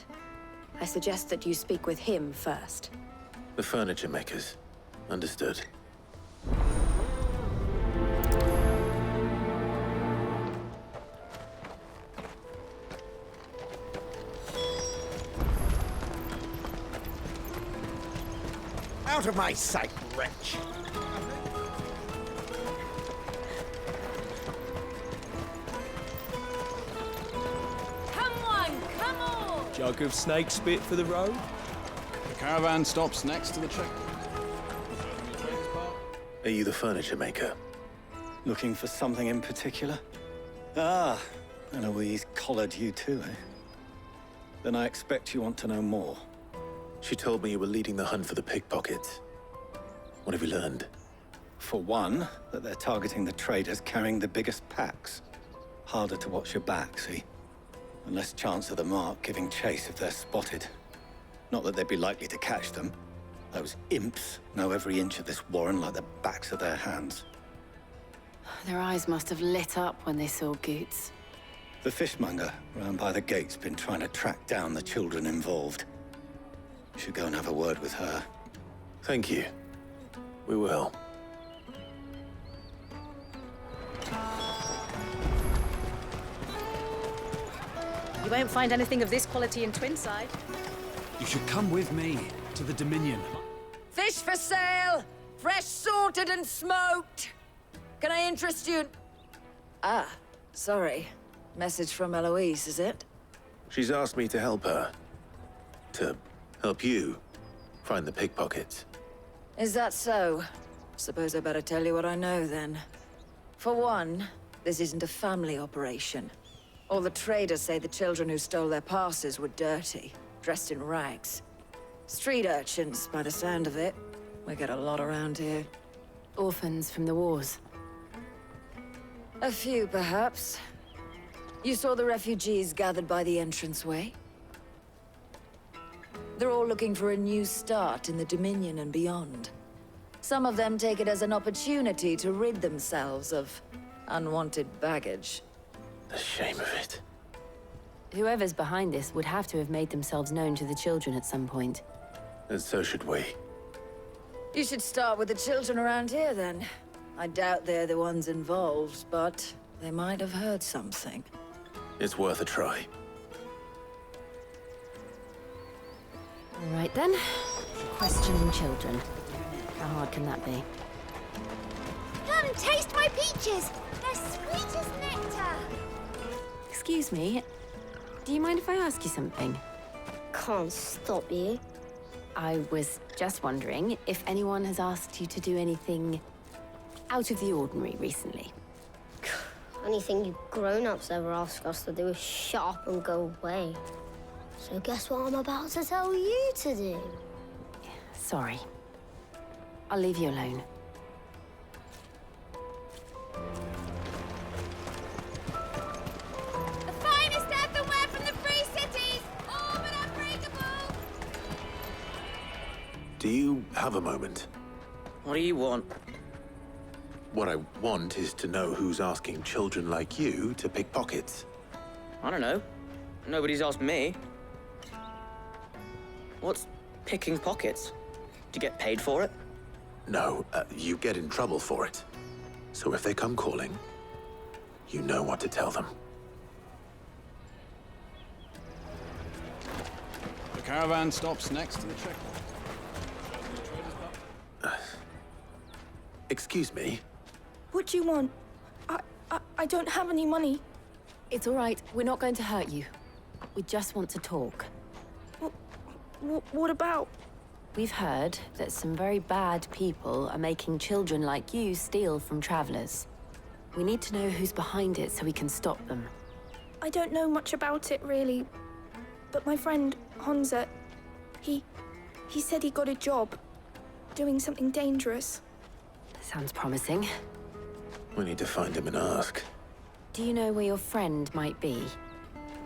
I suggest that you speak with him first. The furniture makers. Understood. Out of my sight, wretch! Jug of snake spit for the road? The caravan stops next to the check. Are you the furniture maker? Looking for something in particular? Ah, Eloise collared you too, eh? Then I expect you want to know more. She told me you were leading the hunt for the pickpockets. What have you learned? For one, that they're targeting the traders carrying the biggest packs. Harder to watch your back, see? And less chance of the mark giving chase if they're spotted. Not that they'd be likely to catch them. Those imps know every inch of this warren like the backs of their hands. Their eyes must have lit up when they saw Goots. The fishmonger round by the gate's been trying to track down the children involved. You should go and have a word with her. Thank you. We will. You won't find anything of this quality in Twinside. You should come with me to the Dominion. Fish for sale! Fresh sorted and smoked! Can I interest you in... Ah, sorry. Message from Eloise, is it? She's asked me to help her. To help you find the pickpockets. Is that so? Suppose I better tell you what I know, then. For one, this isn't a family operation. All the traders say the children who stole their passes were dirty, dressed in rags. Street urchins, by the sound of it. We get a lot around here. Orphans from the wars. A few, perhaps. You saw the refugees gathered by the entranceway? They're all looking for a new start in the Dominion and beyond. Some of them take it as an opportunity to rid themselves of unwanted baggage. The shame of it. Whoever's behind this would have to have made themselves known to the children at some point. And so should we. You should start with the children around here, then. I doubt they're the ones involved, but they might have heard something. It's worth a try. All right, then. Questioning children. How hard can that be? Come, taste my peaches! They're sweet as nectar! Excuse me. Do you mind if I ask you something? Can't stop you. I was just wondering if anyone has asked you to do anything out of the ordinary recently. Anything you grown-ups ever ask us to do is shut up and go away. So guess what I'm about to tell you to do? Sorry. I'll leave you alone. The finest earthenware from the Free Cities! All but unbreakable! Do you have a moment? What do you want? What I want is to know who's asking children like you to pick pockets. I don't know. Nobody's asked me. What's picking pockets? Do you get paid for it? No, you get in trouble for it. So if they come calling, you know what to tell them. The caravan stops next to the checkpoint. Excuse me? What do you want? I don't have any money. It's all right. We're not going to hurt you. We just want to talk. What about? We've heard that some very bad people are making children like you steal from travelers. We need to know who's behind it so we can stop them. I don't know much about it, really. But my friend, Honza, he said he got a job doing something dangerous. Sounds promising. We need to find him and ask. Do you know where your friend might be?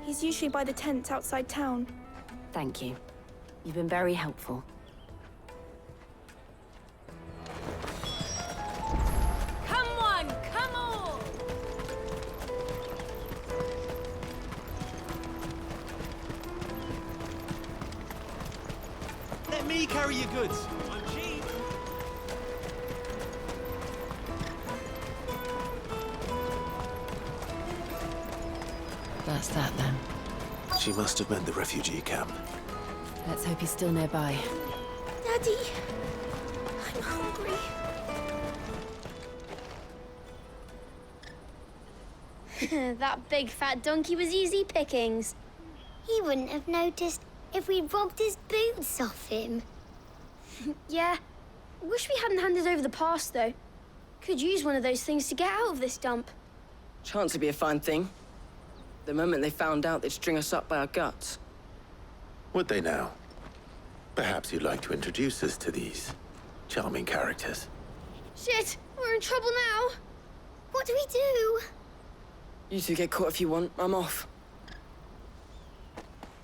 He's usually by the tents outside town. Thank you. You've been very helpful. Come on, come on! Let me carry your goods. I'm cheap. That's that then. She must have meant the refugee camp. Let's hope he's still nearby. Daddy, I'm hungry. That big fat donkey was easy pickings. He wouldn't have noticed if we'd robbed his boots off him. Yeah. Wish we hadn't handed over the pass, though. Could use one of those things to get out of this dump. Chance would be a fine thing. The moment they found out, they'd string us up by our guts. Would they now? Perhaps you'd like to introduce us to these charming characters. Shit, we're in trouble now. What do we do? You two get caught if you want. I'm off.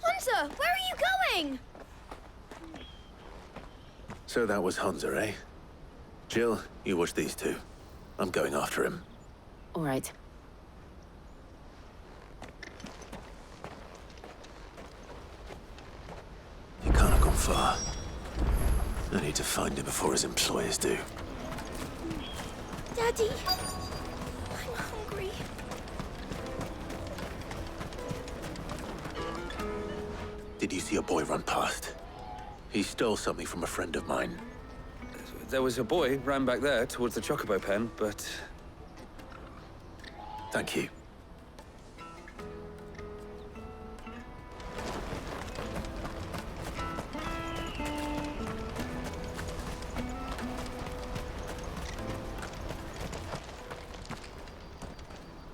Hunter, where are you going? So that was Hunza, eh? Jill, you watch these two. I'm going after him. All right. He can't have gone far. I need to find him before his employers do. Daddy, I'm hungry. Did you see a boy run past? He stole something from a friend of mine. There was a boy ran back there towards the Chocobo pen, but... Thank you.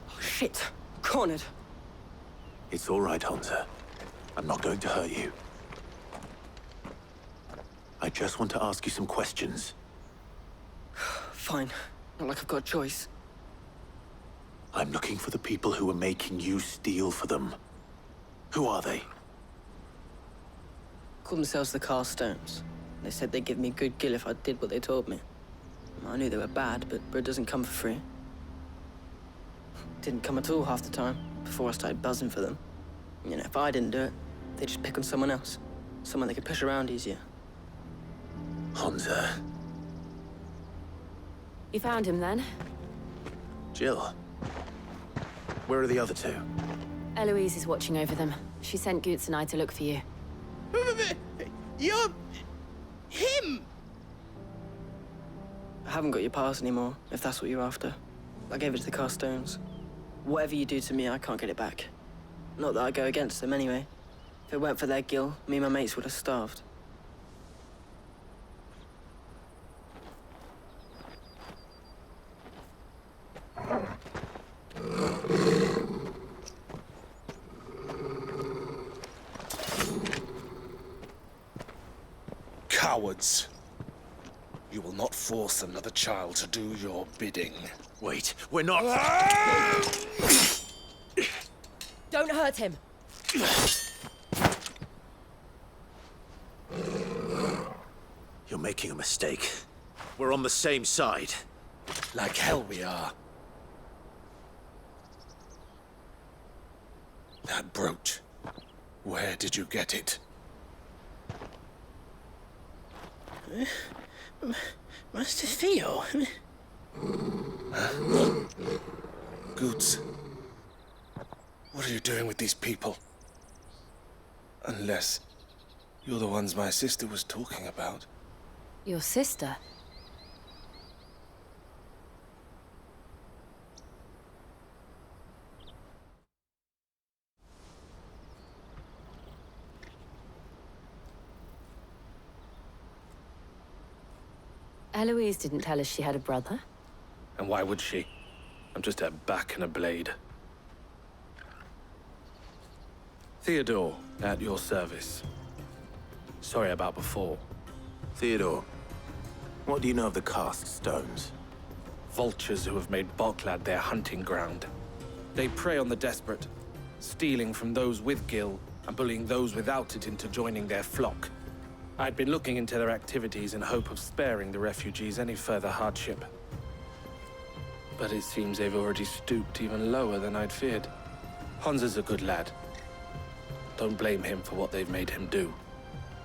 Oh, shit. Cornered. It's all right, Hunter. I'm not going to hurt you. I just want to ask you some questions. Fine. Not like I've got a choice. I'm looking for the people who are making you steal for them. Who are they? Called themselves the Carstones. They said they'd give me a good gill if I did what they told me. I knew they were bad, but bread doesn't come for free. Didn't come at all half the time, before I started buzzing for them. You know, if I didn't do it, they'd just pick on someone else. Someone they could push around easier. Hunza. You found him then? Jill. Where are the other two? Eloise is watching over them. She sent Goots and I to look for you. You're... him! I haven't got your pass anymore, if that's what you're after. I gave it to the Carstones. Whatever you do to me, I can't get it back. Not that I go against them anyway. If it weren't for their gill, me and my mates would have starved. Cowards. You will not force another child to do your bidding. Wait, we're not... Don't hurt him. You're making a mistake. We're on the same side. Like hell we are. That brooch. Where did you get it? Master Theo? Goots. What are you doing with these people? Unless you're the ones my sister was talking about. Your sister? Eloise didn't tell us she had a brother. And why would she? I'm just her back and a blade. Theodore, at your service. Sorry about before. Theodore, what do you know of the cast stones? Vultures who have made Boklad their hunting ground. They prey on the desperate, stealing from those with Gil and bullying those without it into joining their flock. I'd been looking into their activities in hope of sparing the refugees any further hardship. But it seems they've already stooped even lower than I'd feared. Honza's a good lad. Don't blame him for what they've made him do.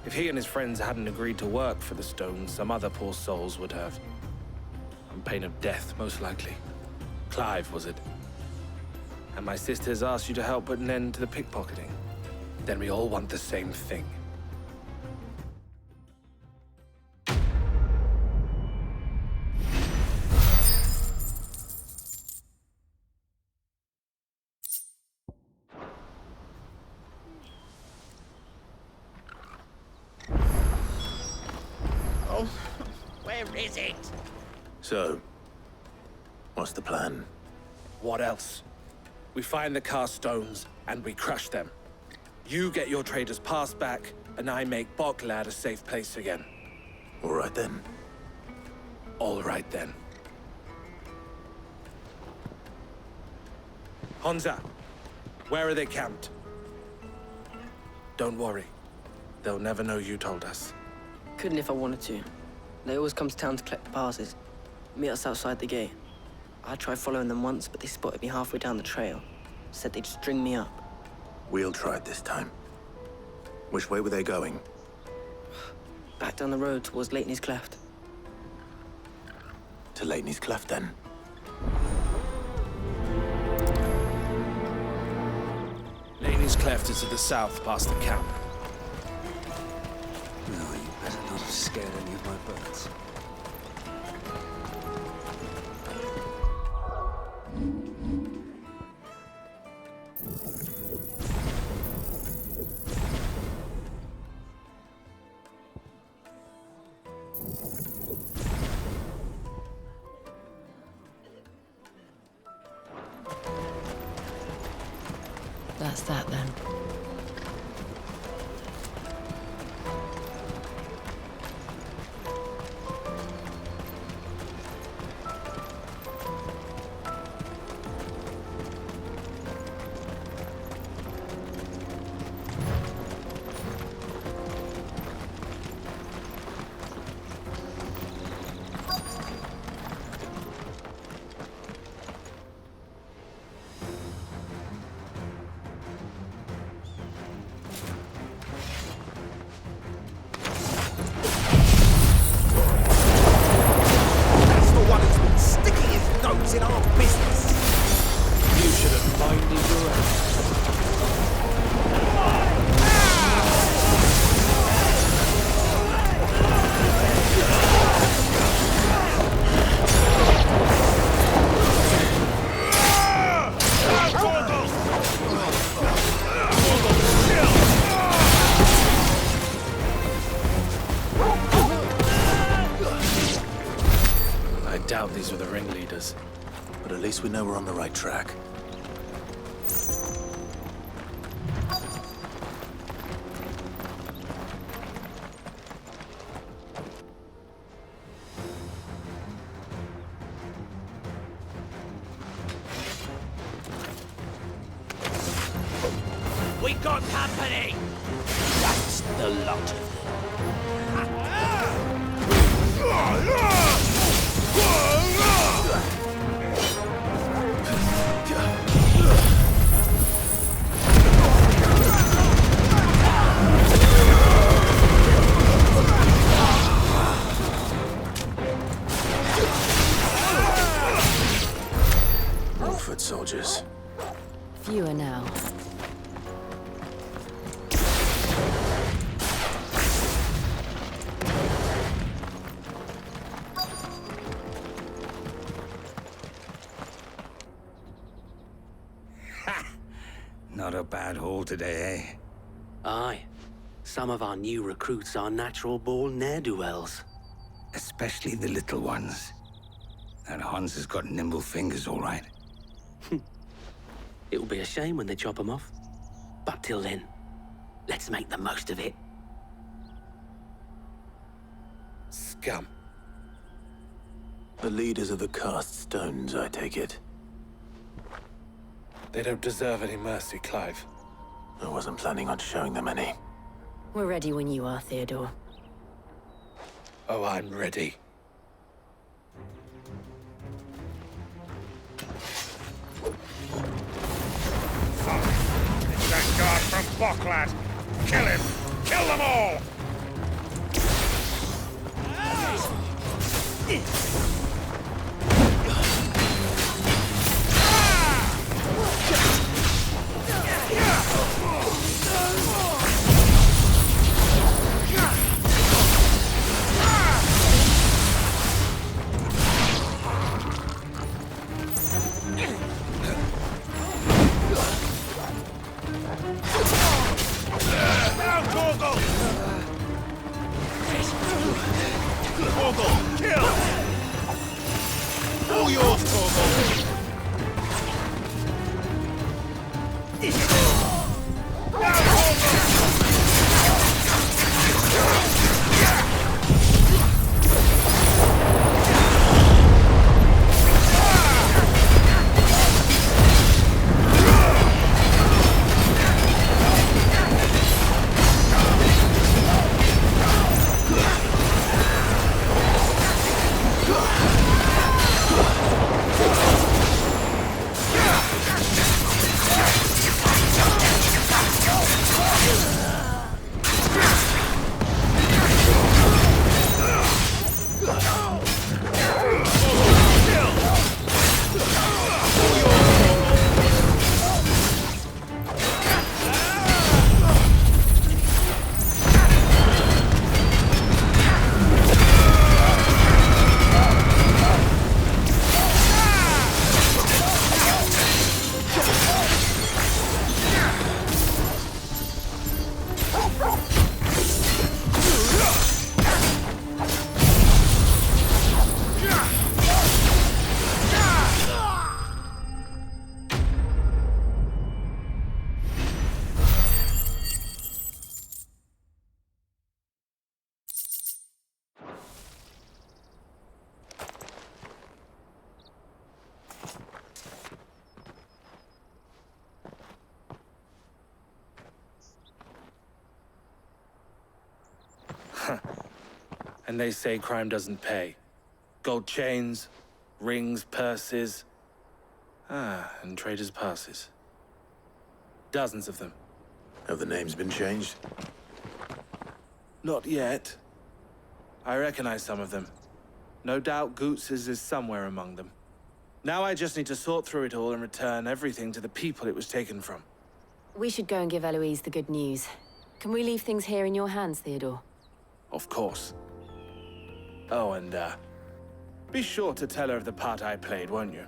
If he and his friends hadn't agreed to work for the stones, some other poor souls would have. On pain of death, most likely. Clive, was it? And my sisters asked you to help put an end to the pickpocketing. Then we all want the same thing. Where is it? So, what's the plan? What else? We find the cast stones, and we crush them. You get your traders' pass back, and I make Boklad a safe place again. All right then. All right then. Honza, where are they camped? Don't worry. They'll never know you told us. Couldn't if I wanted to. They always come to town to collect the passes. Meet us outside the gate. I tried following them once, but they spotted me halfway down the trail. Said they'd string me up. We'll try it this time. Which way were they going? Back down the road towards Leitney's Cleft. To Leitney's Cleft, then. Leitney's Cleft is to the south, past the camp. No, you better not have scared any of my birds. That's that then. In our business. You should have minded your own. I doubt these were the ringleaders. But at least we know we're on the right track. We got company! That's the lot of them. secure now. Not a bad haul today, eh? Aye. Some of our new recruits are natural-born ne'er-do-wells. Especially the little ones. That Hans has got nimble fingers, all right. It'll be a shame when they chop them off. But till then, let's make the most of it. Scum. The leaders of the cast stones, I take it. They don't deserve any mercy, Clive. I wasn't planning on showing them any. We're ready when you are, Theodore. Oh, I'm ready. It's that guard from Boklad! Kill him! Kill them all! Torgal, kill! All yours, Torgal! And they say crime doesn't pay. Gold chains, rings, purses. And traders' passes. Dozens of them. Have the names been changed? Not yet. I recognize some of them. No doubt Goots's is somewhere among them. Now I just need to sort through it all and return everything to the people it was taken from. We should go and give Eloise the good news. Can we leave things here in your hands, Theodore? Of course. Oh, and, be sure to tell her of the part I played, won't you?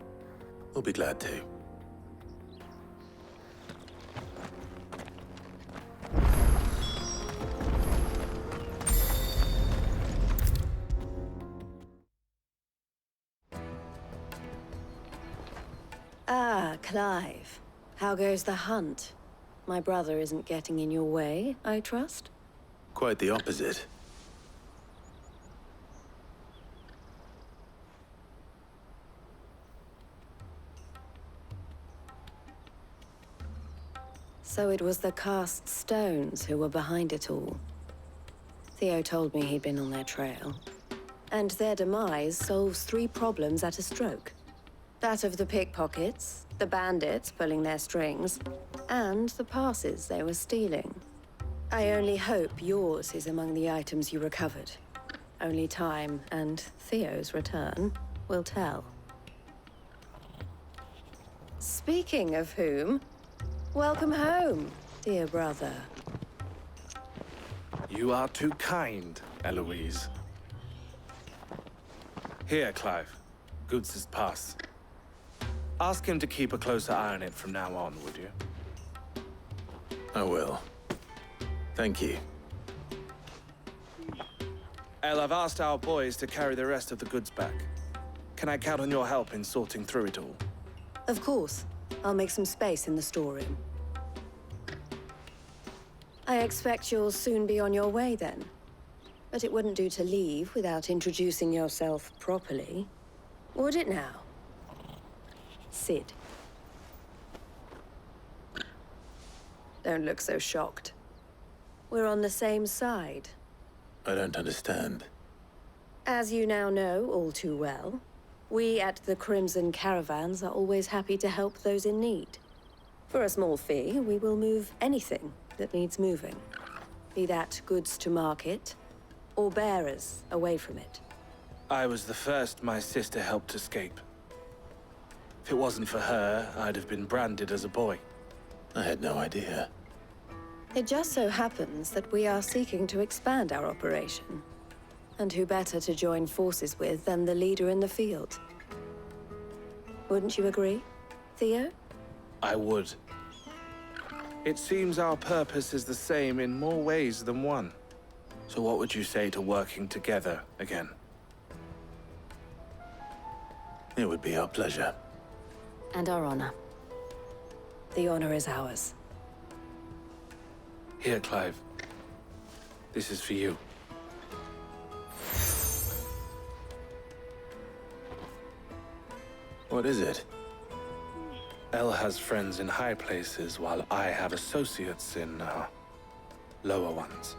We'll be glad to. Ah, Clive. How goes the hunt? My brother isn't getting in your way, I trust? Quite the opposite. So it was the cast stones who were behind it all. Theo told me he'd been on their trail. And their demise solves 3 problems at a stroke. That of the pickpockets, the bandits pulling their strings, and the passes they were stealing. I only hope yours is among the items you recovered. Only time and Theo's return will tell. Speaking of whom, Welcome home, dear brother. You are too kind, Eloise. Here, Clive. Goots' pass. Ask him to keep a closer eye on it from now on, would you? I will. Thank you. El, I've asked our boys to carry the rest of the goods back. Can I count on your help in sorting through it all? Of course. I'll make some space in the storeroom. I expect you'll soon be on your way then. But it wouldn't do to leave without introducing yourself properly. Would it now? Cid. Don't look so shocked. We're on the same side. I don't understand. As you now know all too well, we at the Crimson Caravans are always happy to help those in need. For a small fee, we will move anything that needs moving. Be that goods to market, or bearers away from it. I was the first my sister helped escape. If it wasn't for her, I'd have been branded as a boy. I had no idea. It just so happens that we are seeking to expand our operation. And who better to join forces with than the leader in the field? Wouldn't you agree, Theo? I would. It seems our purpose is the same in more ways than one. So what would you say to working together again? It would be our pleasure. And our honor. The honor is ours. Here, Clive. This is for you. What is it? El has friends in high places, while I have associates in, lower ones.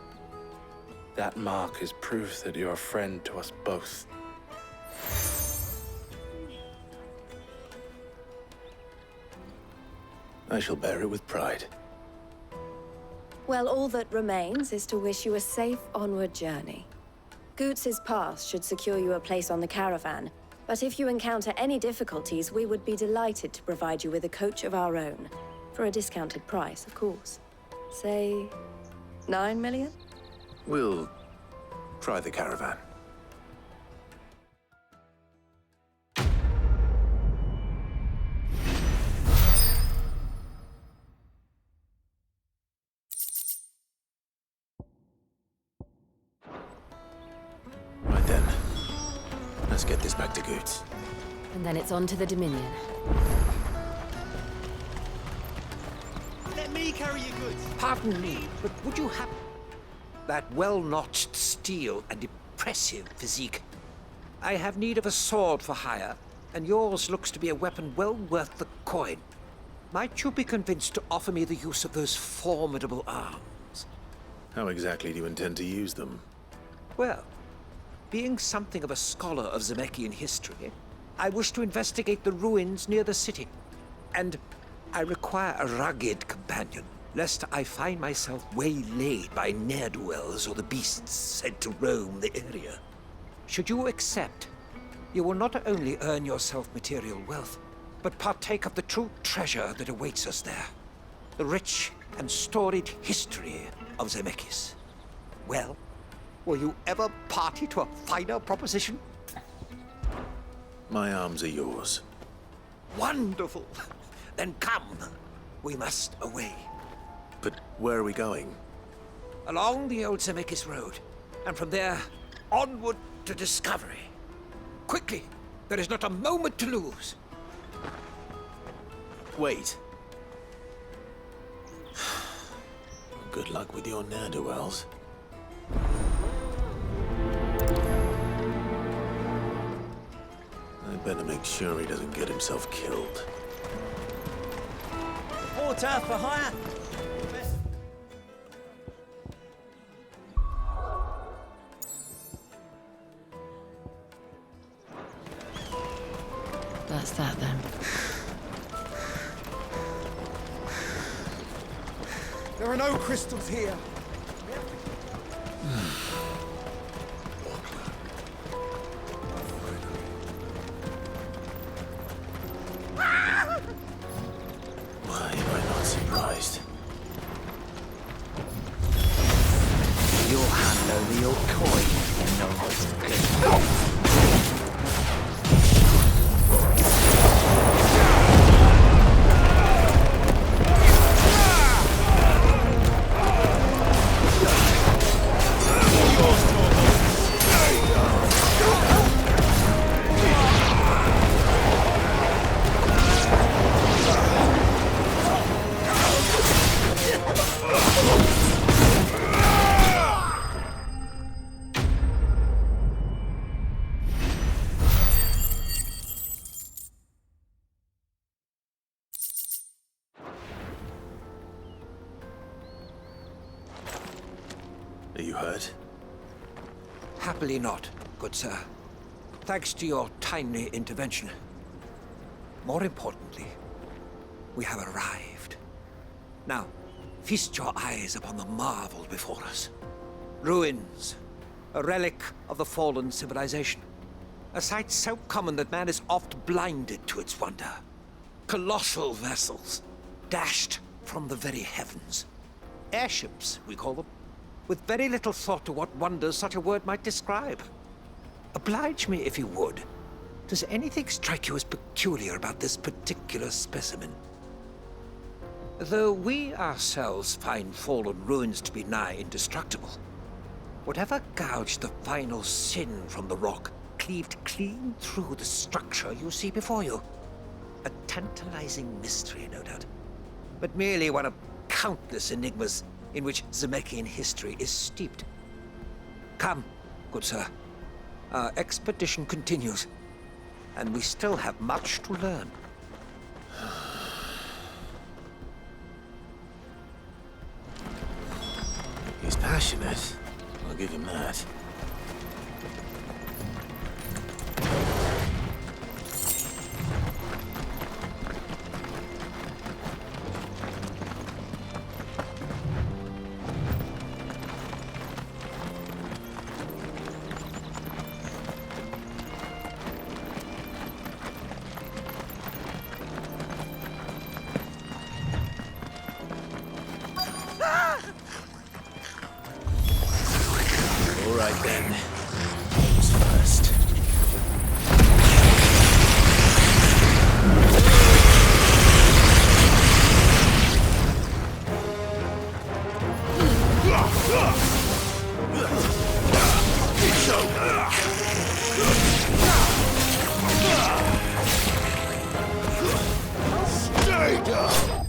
That mark is proof that you're a friend to us both. I shall bear it with pride. Well, all that remains is to wish you a safe onward journey. Goots' pass should secure you a place on the caravan, but if you encounter any difficulties, we would be delighted to provide you with a coach of our own. For a discounted price, of course. Say, 9 million? We'll try the caravan. Right then. Let's get this back to Goots. And then it's on to the Dominion. Let me carry your goods. Pardon me, but would you have that well-notched steel and impressive physique? I have need of a sword for hire, and yours looks to be a weapon well worth the coin. Might you be convinced to offer me the use of those formidable arms? How exactly do you intend to use them? Well, being something of a scholar of Zemeckis history, I wish to investigate the ruins near the city. And I require a rugged companion, lest I find myself waylaid by ne'er-do-wells or the beasts sent to roam the area. Should you accept, you will not only earn yourself material wealth, but partake of the true treasure that awaits us there. The rich and storied history of Zemeckis. Well, will you ever party to a finer proposition? My arms are yours. Wonderful! Then come. We must away. But where are we going? Along the old Zemeckis Road, and from there, onward to discovery. Quickly! There is not a moment to lose. Wait. Good luck with your ne'er-do-wells. I better make sure he doesn't get himself killed. Porter for hire. That's that then. There are no crystals here. Why am I not surprised? you hurt? Happily not, good sir. Thanks to your timely intervention. More importantly, we have arrived. Now, feast your eyes upon the marvel before us. Ruins, a relic of the fallen civilization. A sight so common that man is oft blinded to its wonder. Colossal vessels, dashed from the very heavens. Airships, we call them, with very little thought to what wonders such a word might describe. Oblige me, if you would. Does anything strike you as peculiar about this particular specimen? Though we ourselves find fallen ruins to be nigh indestructible, whatever gouged the final sin from the rock cleaved clean through the structure you see before you. A tantalizing mystery, no doubt, but merely one of countless enigmas in which Zemeckis history is steeped. Come, good sir. Our expedition continues, and we still have much to learn. He's passionate. I'll give him that. All right then. Who's first? Stay down!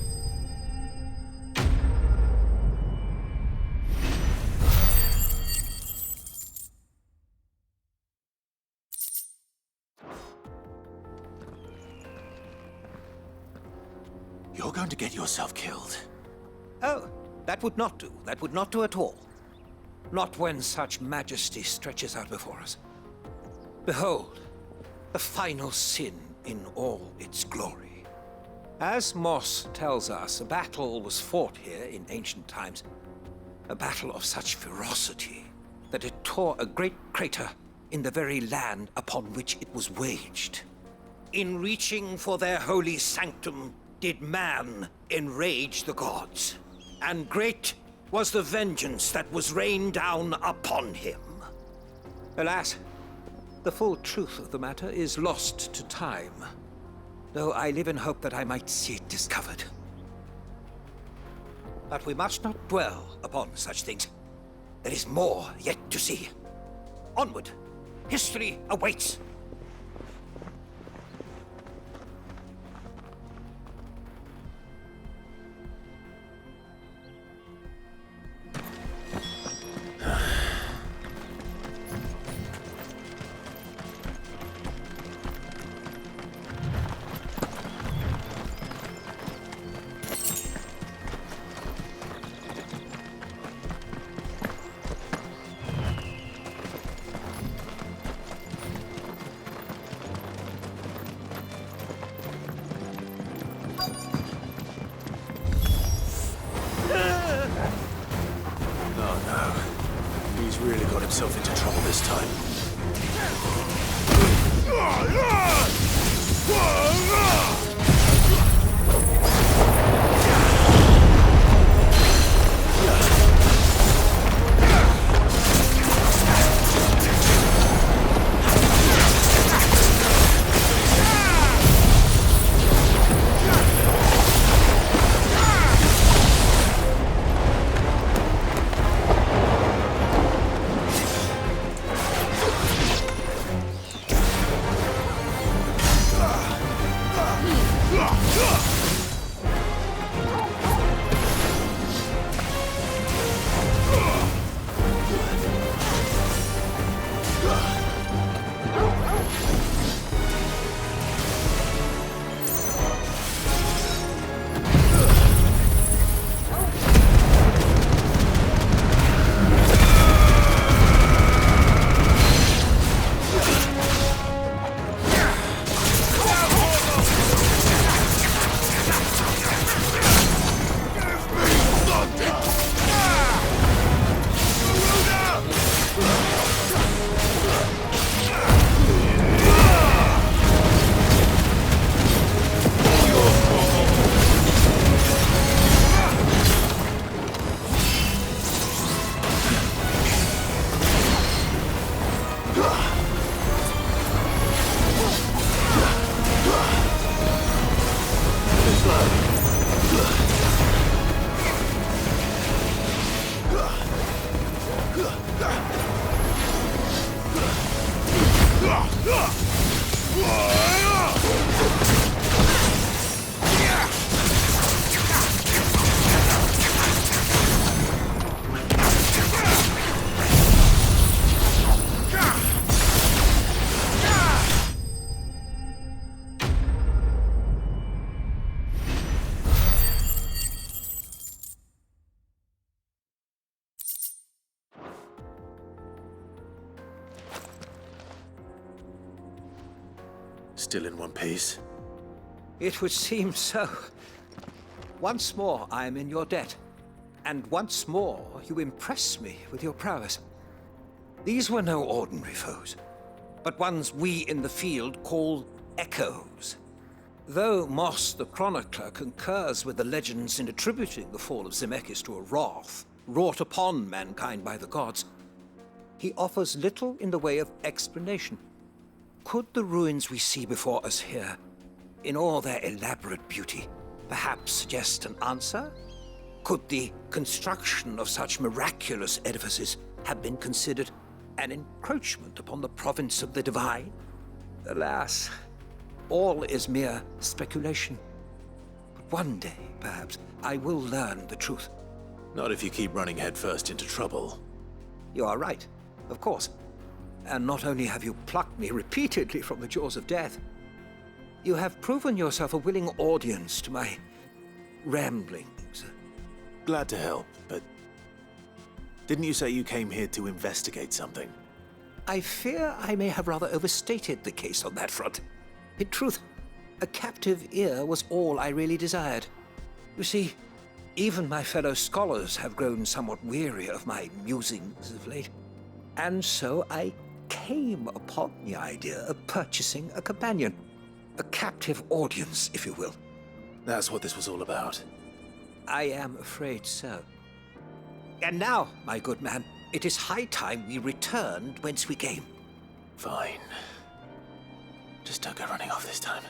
You're going to get yourself killed. Oh, that would not do. That would not do at all. Not when such majesty stretches out before us. Behold, the final sin in all its glory. As Moss tells us, a battle was fought here in ancient times. A battle of such ferocity that it tore a great crater in the very land upon which it was waged. In reaching for their holy sanctum, did man enrage the gods, and great was the vengeance that was rained down upon him. Alas, the full truth of the matter is lost to time, though I live in hope that I might see it discovered. But we must not dwell upon such things. There is more yet to see. Onward! History awaits! Still in one piece? It would seem so. Once more I am in your debt. And once more you impress me with your prowess. These were no ordinary foes, but ones we in the field call echoes. Though Moss the Chronicler concurs with the legends in attributing the fall of Zemeckis to a wrath wrought upon mankind by the gods, he offers little in the way of explanation. Could the ruins we see before us here, in all their elaborate beauty, perhaps suggest an answer? Could the construction of such miraculous edifices have been considered an encroachment upon the province of the divine? Alas, all is mere speculation. But one day, perhaps, I will learn the truth. Not if you keep running headfirst into trouble. You are right, of course. And not only have you plucked me repeatedly from the jaws of death, you have proven yourself a willing audience to my ramblings. Glad to help, but didn't you say you came here to investigate something? I fear I may have rather overstated the case on that front. In truth, a captive ear was all I really desired. You see, even my fellow scholars have grown somewhat weary of my musings of late. And so I came upon the idea of purchasing a companion. A captive audience, if you will. That's what this was all about. I am afraid so. And now, my good man, it is high time we returned whence we came. Fine. Just don't go running off this time.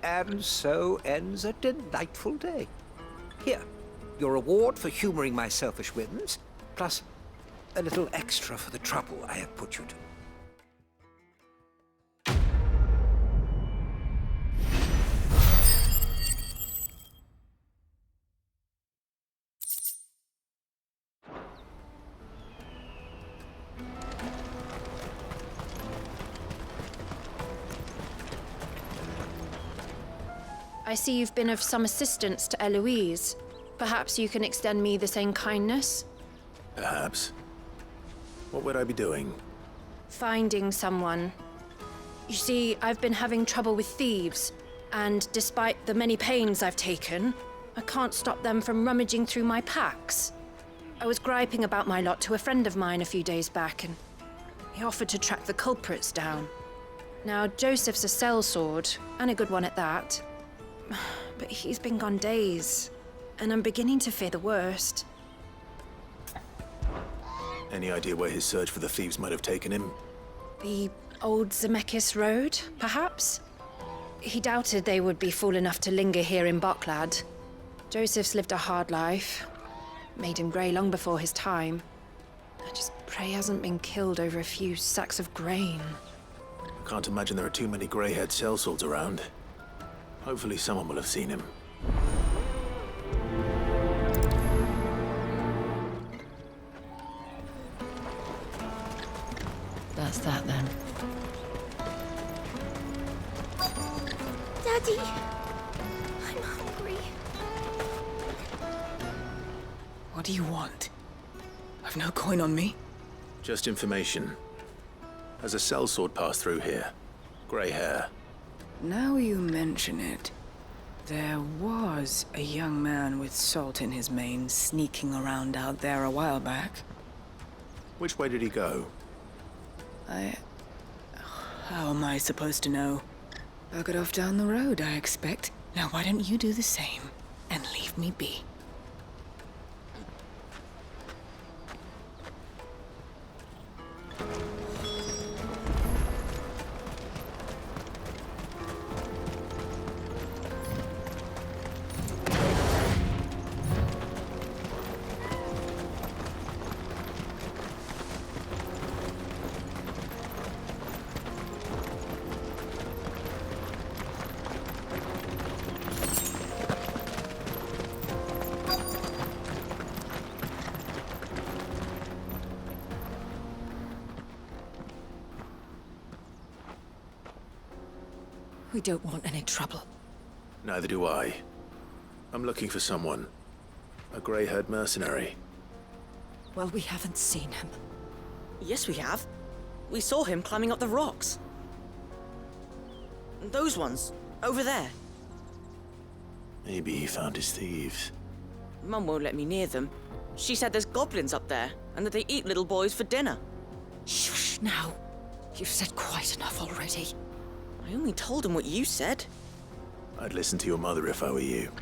And so ends a delightful day. Here, your reward for humoring my selfish whims, plus a little extra for the trouble I have put you to. I see you've been of some assistance to Eloise. Perhaps you can extend me the same kindness? Perhaps. What would I be doing? Finding someone. You see, I've been having trouble with thieves, and despite the many pains I've taken, I can't stop them from rummaging through my packs. I was griping about my lot to a friend of mine a few days back, and he offered to track the culprits down. Now, Joseph's a sellsword, and a good one at that. But he's been gone days, and I'm beginning to fear the worst. Any idea where his search for the thieves might have taken him? The old Zemeckis Road, perhaps? He doubted they would be fool enough to linger here in Boklad. Joseph's lived a hard life. Made him grey long before his time. I just pray he hasn't been killed over a few sacks of grain. I can't imagine there are too many grey-haired sellswords around. Hopefully someone will have seen him. That's that then. Daddy, I'm hungry. What do you want? I've no coin on me. Just information. Has a sellsword passed through here? Grey hair. Now you mention it, there was a young man with salt in his mane sneaking around out there a while back. Which way did he go? How am I supposed to know? Buggered off down the road, I expect. Now why don't you do the same and leave me be? We don't want any trouble. Neither do I. I'm looking for someone. A grey-haired mercenary. Well, we haven't seen him. Yes, we have. We saw him climbing up the rocks. Those ones, over there. Maybe he found his thieves. Mum won't let me near them. She said there's goblins up there, and that they eat little boys for dinner. Shush now. You've said quite enough already. I only told him what you said. I'd listen to your mother if I were you.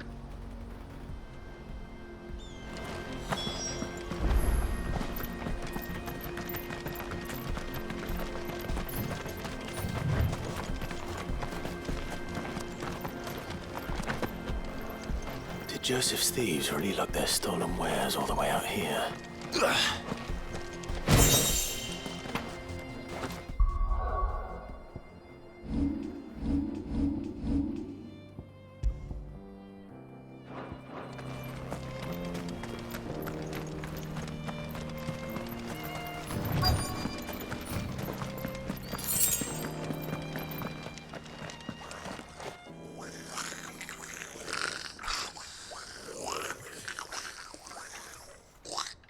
Did Joseph's thieves really lug their stolen wares all the way out here?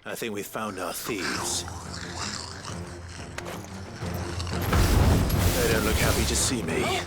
I think we've found our thieves. They don't look happy to see me.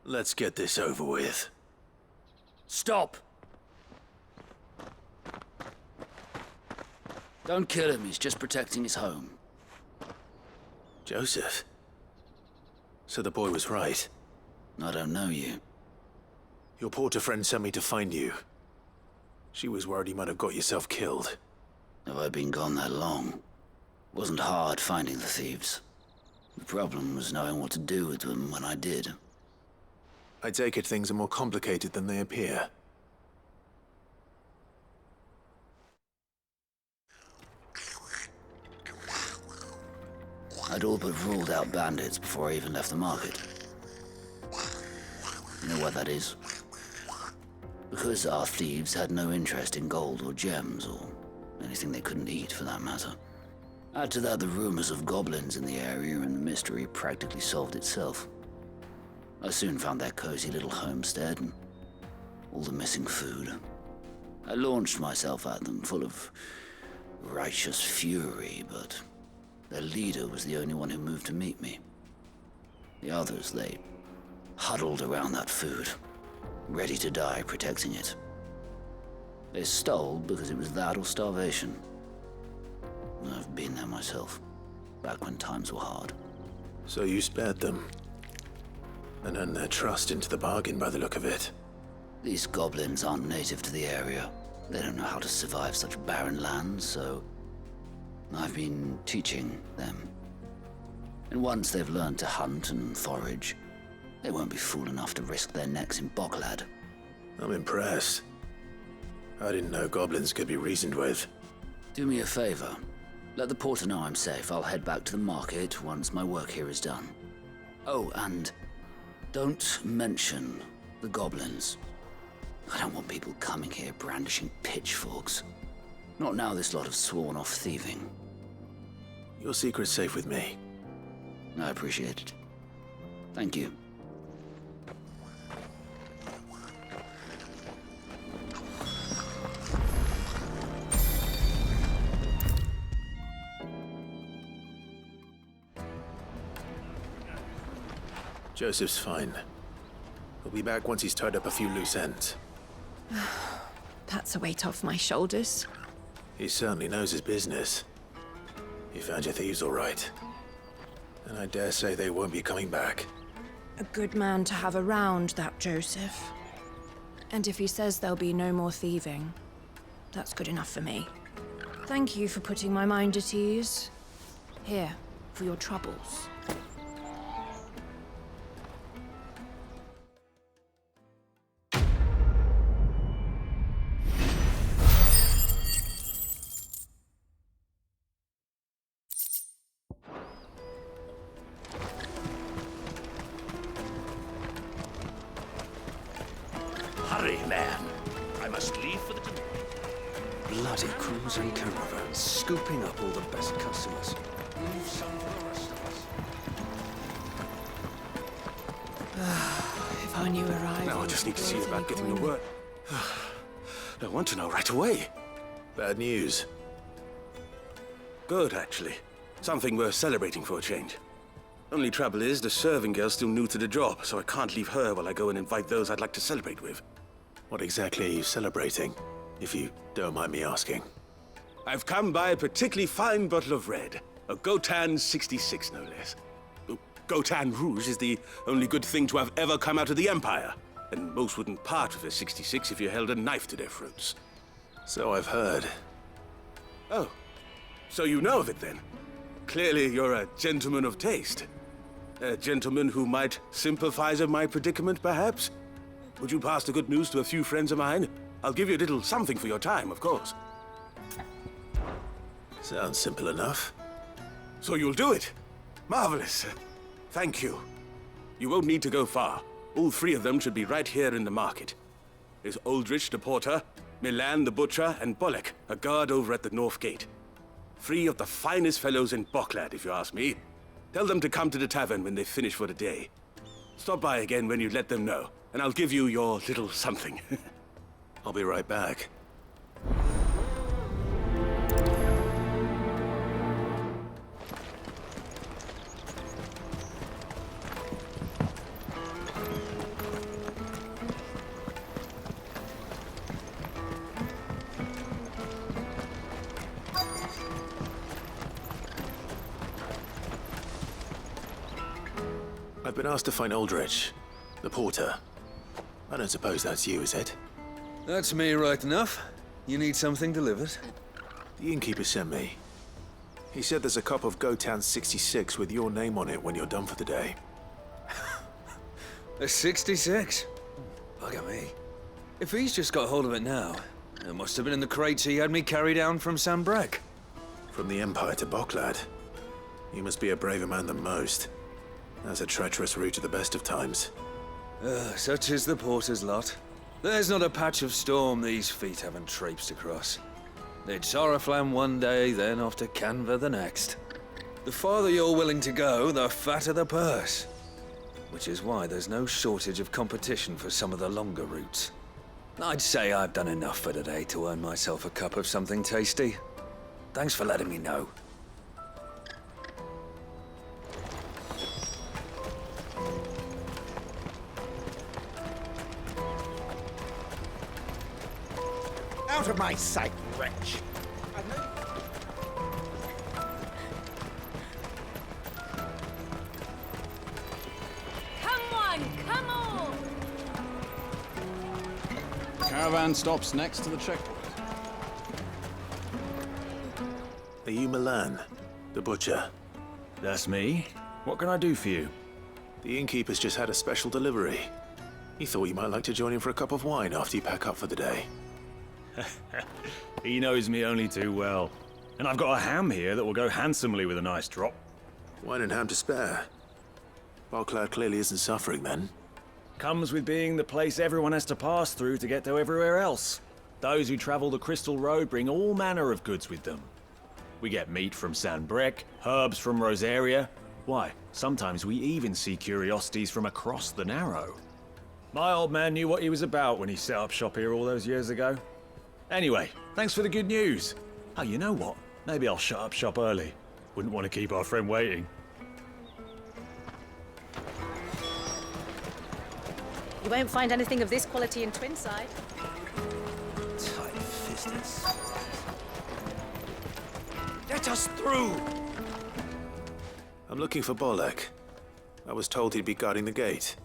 Let's get this over with. Stop! Don't kill him, he's just protecting his home. Joseph? So the boy was right. I don't know you. Your porter friend sent me to find you. She was worried you might have got yourself killed. Have I been gone that long? Wasn't hard finding the thieves. The problem was knowing what to do with them when I did. I take it things are more complicated than they appear. I'd all but ruled out bandits before I even left the market. You know what that is? Because our thieves had no interest in gold or gems or anything they couldn't eat for that matter. Add to that the rumors of goblins in the area and the mystery practically solved itself. I soon found their cozy little homestead and all the missing food. I launched myself at them full of righteous fury, but their leader was the only one who moved to meet me. The others, they huddled around that food, ready to die protecting it. They stole because it was that or starvation. I've been there myself, back when times were hard. So you spared them, and earned their trust into the bargain by the look of it. These goblins aren't native to the area. They don't know how to survive such barren lands, so I've been teaching them. And once they've learned to hunt and forage, they won't be fool enough to risk their necks in Boklad. I'm impressed. I didn't know goblins could be reasoned with. Do me a favor. Let the porter know I'm safe. I'll head back to the market once my work here is done. Oh, and don't mention the goblins. I don't want people coming here brandishing pitchforks. Not now this lot have sworn off thieving. Your secret's safe with me. I appreciate it. Thank you. Joseph's fine. He'll be back once he's tied up a few loose ends. That's a weight off my shoulders. He certainly knows his business. He found your thieves all right. And I dare say they won't be coming back. A good man to have around, that Joseph. And if he says there'll be no more thieving, that's good enough for me. Thank you for putting my mind at ease. Here, for your troubles. Hurry, man. I must leave for the... Bloody crews and caravans, scooping up all the best customers. Leave some for the rest of us. If I knew arrival... Now I just need to see about getting the work. I want to know right away. Bad news. Good, actually. Something worth celebrating for a change. Only trouble is, the serving girl's still new to the job, so I can't leave her while I go and invite those I'd like to celebrate with. What exactly are you celebrating, if you don't mind me asking? I've come by a particularly fine bottle of red. A Gotan 66, no less. Gotan Rouge is the only good thing to have ever come out of the Empire. And most wouldn't part with a 66 if you held a knife to their throats. So I've heard. Oh, so you know of it then? Clearly you're a gentleman of taste. A gentleman who might sympathize with my predicament, perhaps? Would you pass the good news to a few friends of mine? I'll give you a little something for your time, of course. Sounds simple enough. So you'll do it? Marvelous. Thank you. You won't need to go far. All three of them should be right here in the market. There's Aldrich the porter, Milan the butcher, and Bolek, a guard over at the north gate. Three of the finest fellows in Boklad, if you ask me. Tell them to come to the tavern when they finish for the day. Stop by again when you let them know, and I'll give you your little something. I'll be right back. I've been asked to find Aldrich, the porter. I don't suppose that's you, is it? That's me right enough. You need something delivered? The innkeeper sent me. He said there's a cup of Gotan 66 with your name on it when you're done for the day. A 66? Bugger me. If he's just got hold of it now, it must have been in the crates he had me carry down from Sambrek. From the Empire to Boklad. You must be a braver man than most. That's a treacherous route at the best of times. Such is the porter's lot. There's not a patch of storm these feet haven't traipsed across. It's Oriflamme one day, then off to Canva the next. The farther you're willing to go, the fatter the purse. Which is why there's no shortage of competition for some of the longer routes. I'd say I've done enough for today to earn myself a cup of something tasty. Thanks for letting me know. Out of my sight, wretch! Come on, come on! Caravan stops next to the checkpoint. Are you Milan, the butcher? That's me. What can I do for you? The innkeeper's just had a special delivery. He thought you might like to join him for a cup of wine after you pack up for the day. He knows me only too well. And I've got a ham here that will go handsomely with a nice drop. Wine and ham to spare. Bocklad clearly isn't suffering then. Comes with being the place everyone has to pass through to get to everywhere else. Those who travel the Crystal Road bring all manner of goods with them. We get meat from San Brec, herbs from Rosaria. Why, sometimes we even see curiosities from across the Narrow. My old man knew what he was about when he set up shop here all those years ago. Anyway, thanks for the good news. Oh, you know what? Maybe I'll shut up shop early. Wouldn't want to keep our friend waiting. You won't find anything of this quality in Twinside. Tight-fisted. Let us through! I'm looking for Bolek. I was told he'd be guarding the gate.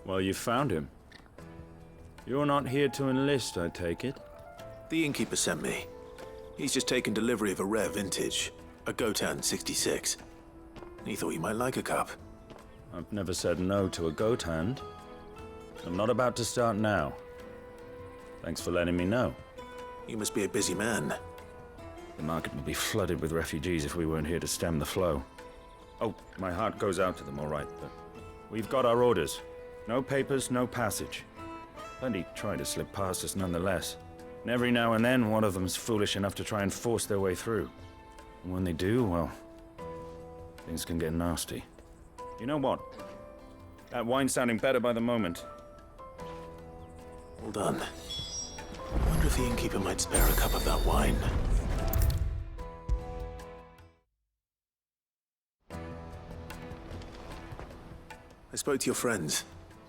Well, you found him. You're not here to enlist, I take it? The innkeeper sent me. He's just taken delivery of a rare vintage, a Gotan 66. He thought you might like a cup. I've never said no to a goat hand. I'm not about to start now. Thanks for letting me know. You must be a busy man. The market would be flooded with refugees if we weren't here to stem the flow. Oh, my heart goes out to them, all right, but we've got our orders. No papers, no passage. Plenty try to slip past us nonetheless. And every now and then, one of them's foolish enough to try and force their way through. And when they do, well, things can get nasty. You know what? That wine's sounding better by the moment. Hold on. I wonder if the innkeeper might spare a cup of that wine. I spoke to your friends.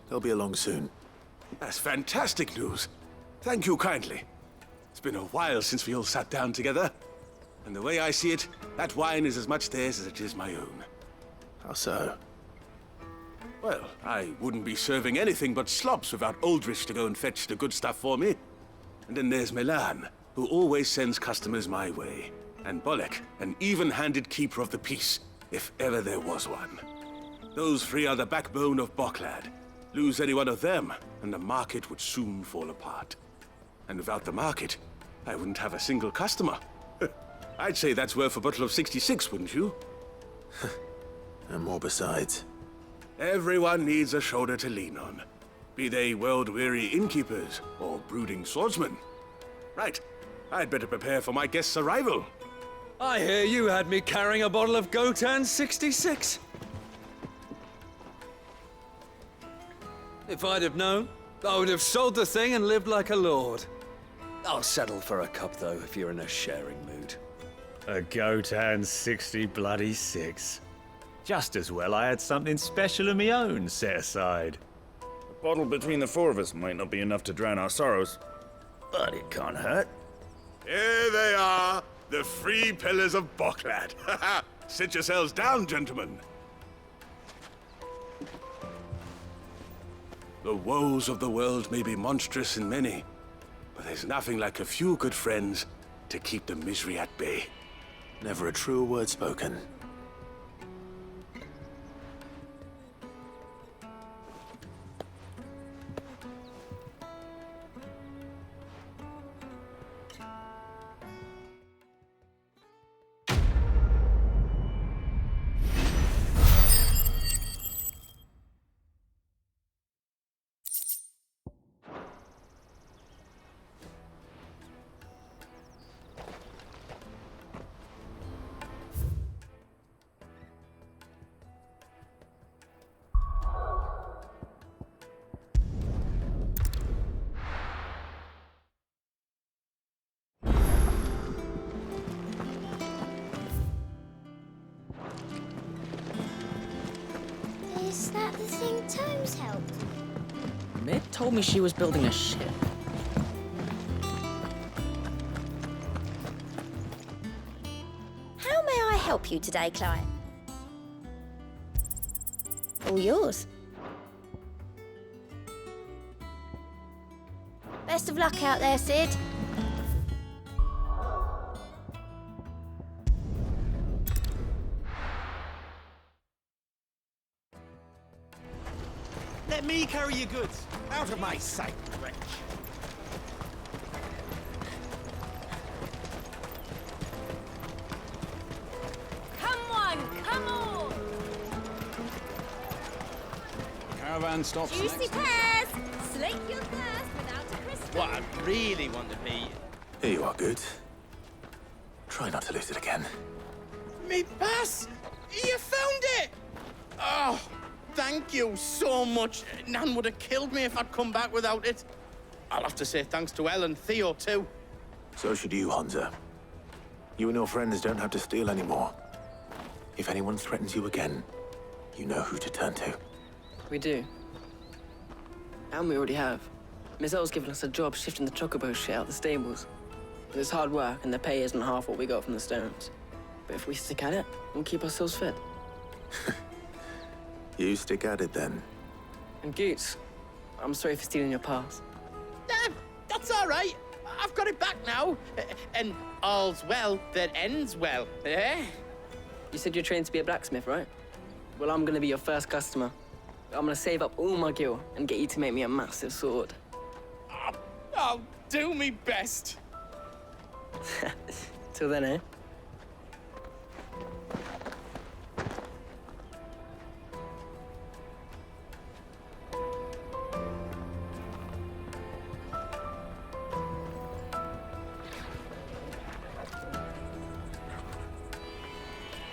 They'll be along soon. That's fantastic news. Thank you kindly. It's been a while since we all sat down together. And the way I see it, that wine is as much theirs as it is my own. How so? Well, I wouldn't be serving anything but slops without Aldrich to go and fetch the good stuff for me. And then there's Milan, who always sends customers my way. And Bolek, an even-handed keeper of the peace, if ever there was one. Those three are the backbone of Bocklad. Lose any one of them, and the market would soon fall apart. And without the market, I wouldn't have a single customer. I'd say that's worth a bottle of 66, wouldn't you? And more besides. Everyone needs a shoulder to lean on. Be they world-weary innkeepers or brooding swordsmen. Right, I'd better prepare for my guest's arrival. I hear you had me carrying a bottle of Gotan 66. If I'd have known, I would have sold the thing and lived like a lord. I'll settle for a cup, though, if you're in a sharing mood. A Gotan 66. Just as well I had something special of my own set aside. A bottle between the four of us might not be enough to drown our sorrows, but it can't hurt. Here they are, the three pillars of Bocklad. Sit yourselves down, gentlemen. The woes of the world may be monstrous in many, but there's nothing like a few good friends to keep the misery at bay. Never a truer word spoken. Is that the thing Tomes helped? Mid told me she was building a ship. How may I help you today, Clive? All yours. Best of luck out there, Sid. Let me carry your goods. Out of my sight, wretch. Come one, come all! Caravan stops Juicy next. pears! Slake your thirst without a crystal. What I really want to be... Here you are, Goods. Try not to lose it again. Me pass! You found it! Oh, thank you so much. Nan would have killed me if I'd come back without it. I'll have to say thanks to Elle and Theo, too. So should you, Hansa. You and your friends don't have to steal anymore. If anyone threatens you again, you know who to turn to. We do. And we already have. Miss L's given us a job shifting the chocobo shit out the stables. It's hard work, and the pay isn't half what we got from the Stones. But if we stick at it, we'll keep ourselves fit. You stick at it, then. And Goots, I'm sorry for stealing your pass. That's all right. I've got it back now. And all's well that ends well, eh? You said you're trained to be a blacksmith, right? Well, I'm gonna be your first customer. I'm gonna save up all my gil and get you to make me a massive sword. I'll do me best. Till then, eh?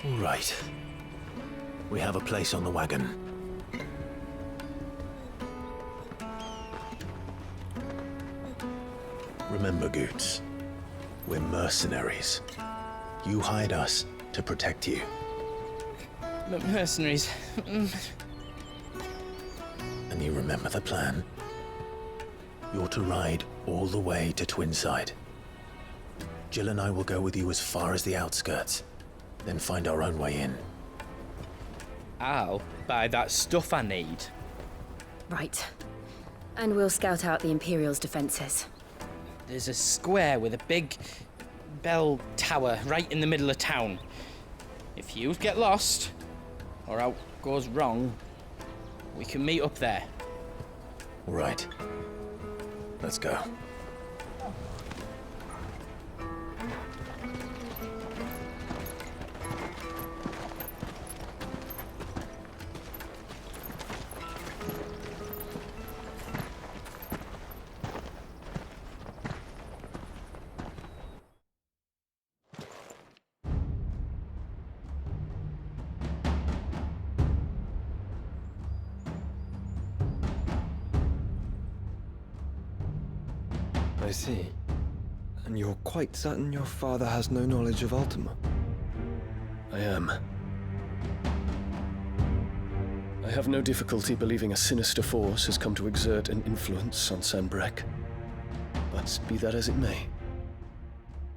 All right. We have a place on the wagon. Remember, Goots, we're mercenaries. You hired us to protect you. Mercenaries. And you remember the plan? You're to ride all the way to Twinside. Jill and I will go with you as far as the outskirts, then find our own way in. I'll buy that stuff I need. Right. And we'll scout out the Imperial's defenses. There's a square with a big bell tower right in the middle of town. If you get lost, or out goes wrong, we can meet up there. All right. Let's go. I see. And you're quite certain your father has no knowledge of Ultima? I am. I have no difficulty believing a sinister force has come to exert an influence on Sanbreque. But be that as it may,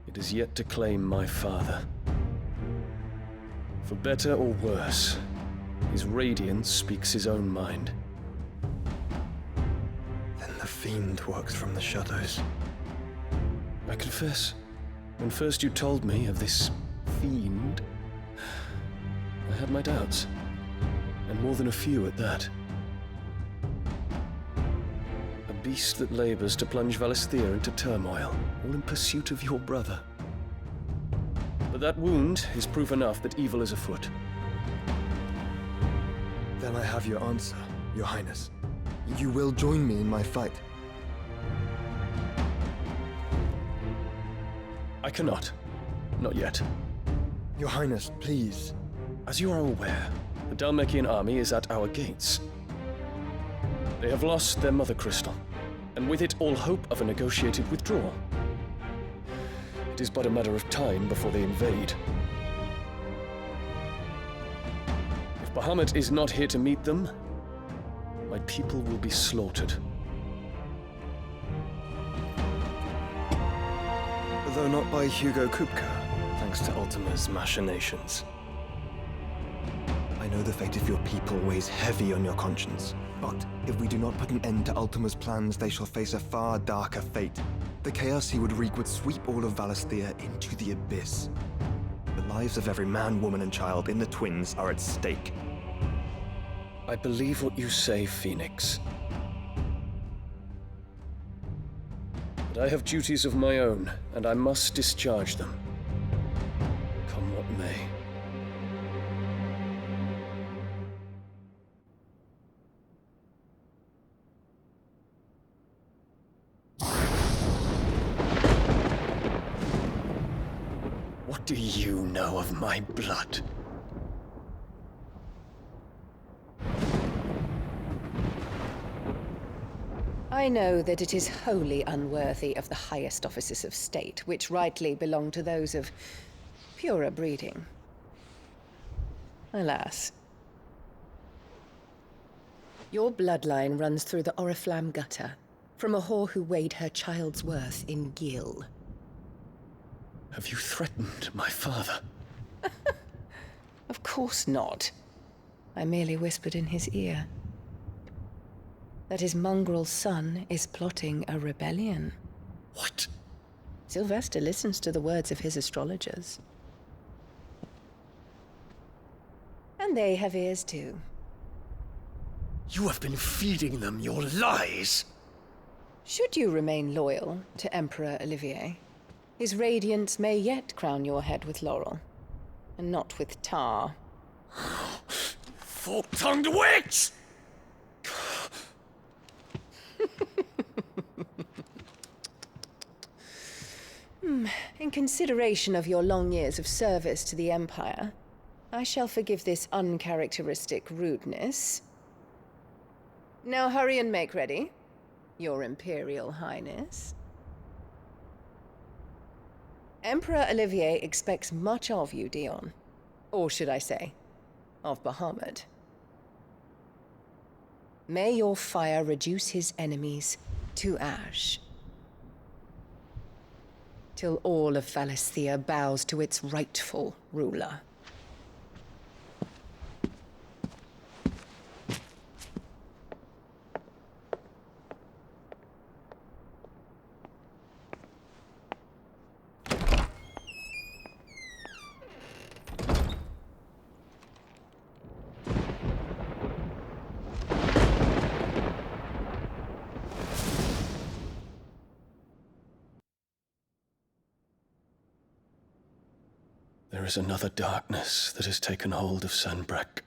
it is yet to claim my father. For better or worse, his radiance speaks his own mind. Then the Fiend works from the shadows. I confess, when first you told me of this fiend, I had my doubts, and more than a few at that. A beast that labors to plunge Valisthea into turmoil, all in pursuit of your brother. But that wound is proof enough that evil is afoot. Then I have your answer, Your Highness. You will join me in my fight. I cannot. Not yet. Your Highness, please. As you are aware, the Dhalmekian army is at our gates. They have lost their mother crystal, and with it all hope of a negotiated withdrawal. It is but a matter of time before they invade. If Bahamut is not here to meet them, my people will be slaughtered. Though not by Hugo Kupka, thanks to Ultima's machinations. I know the fate of your people weighs heavy on your conscience, but if we do not put an end to Ultima's plans, they shall face a far darker fate. The chaos he would wreak would sweep all of Valisthea into the abyss. The lives of every man, woman, and child in the Twins are at stake. I believe what you say, Phoenix. But I have duties of my own, and I must discharge them. Come what may. What do you know of my blood? I know that it is wholly unworthy of the highest offices of state, which rightly belong to those of purer breeding. Alas. Your bloodline runs through the Oriflamme gutter, from a whore who weighed her child's worth in gil. Have you threatened my father? Of course not. I merely whispered in his ear that his mongrel son is plotting a rebellion. What? Sylvester listens to the words of his astrologers. And they have ears too. You have been feeding them your lies! Should you remain loyal to Emperor Olivier, his radiance may yet crown your head with laurel, and not with tar. Fork-tongued witch! In consideration of your long years of service to the Empire, I shall forgive this uncharacteristic rudeness. Now hurry and make ready, Your Imperial Highness. Emperor Olivier expects much of you, Dion. Or should I say, of Bahamut. May your fire reduce his enemies to ash, till all of Valisthea bows to its rightful ruler. There is another darkness that has taken hold of Sanbreque.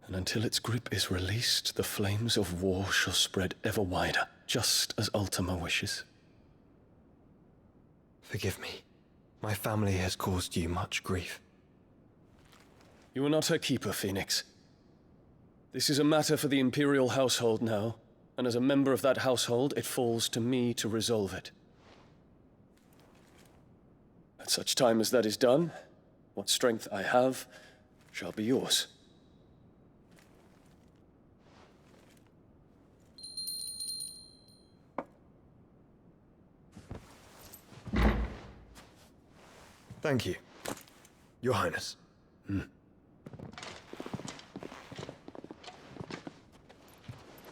And until its grip is released, the flames of war shall spread ever wider, just as Ultima wishes. Forgive me. My family has caused you much grief. You are not her keeper, Phoenix. This is a matter for the Imperial household now, and as a member of that household, it falls to me to resolve it. At such time as that is done, what strength I have shall be yours. Thank you, Your Highness.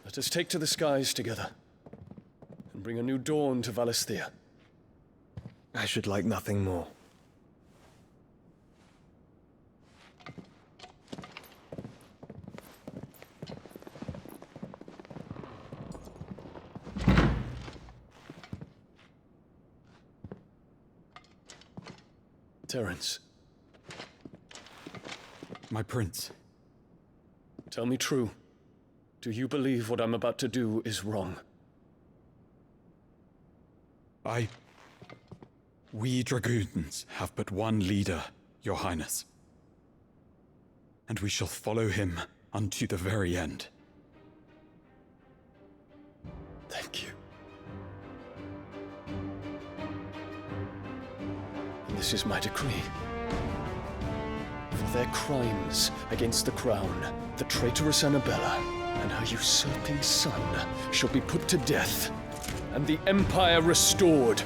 Let us take to the skies together, and bring a new dawn to Valisthea. I should like nothing more. Terence. My prince. Tell me true. Do you believe what I'm about to do is wrong? We dragoons have but one leader, Your Highness. And we shall follow him unto the very end. Thank you. And this is my decree. For of their crimes against the crown, the traitorous Annabella and her usurping son shall be put to death, and the Empire restored.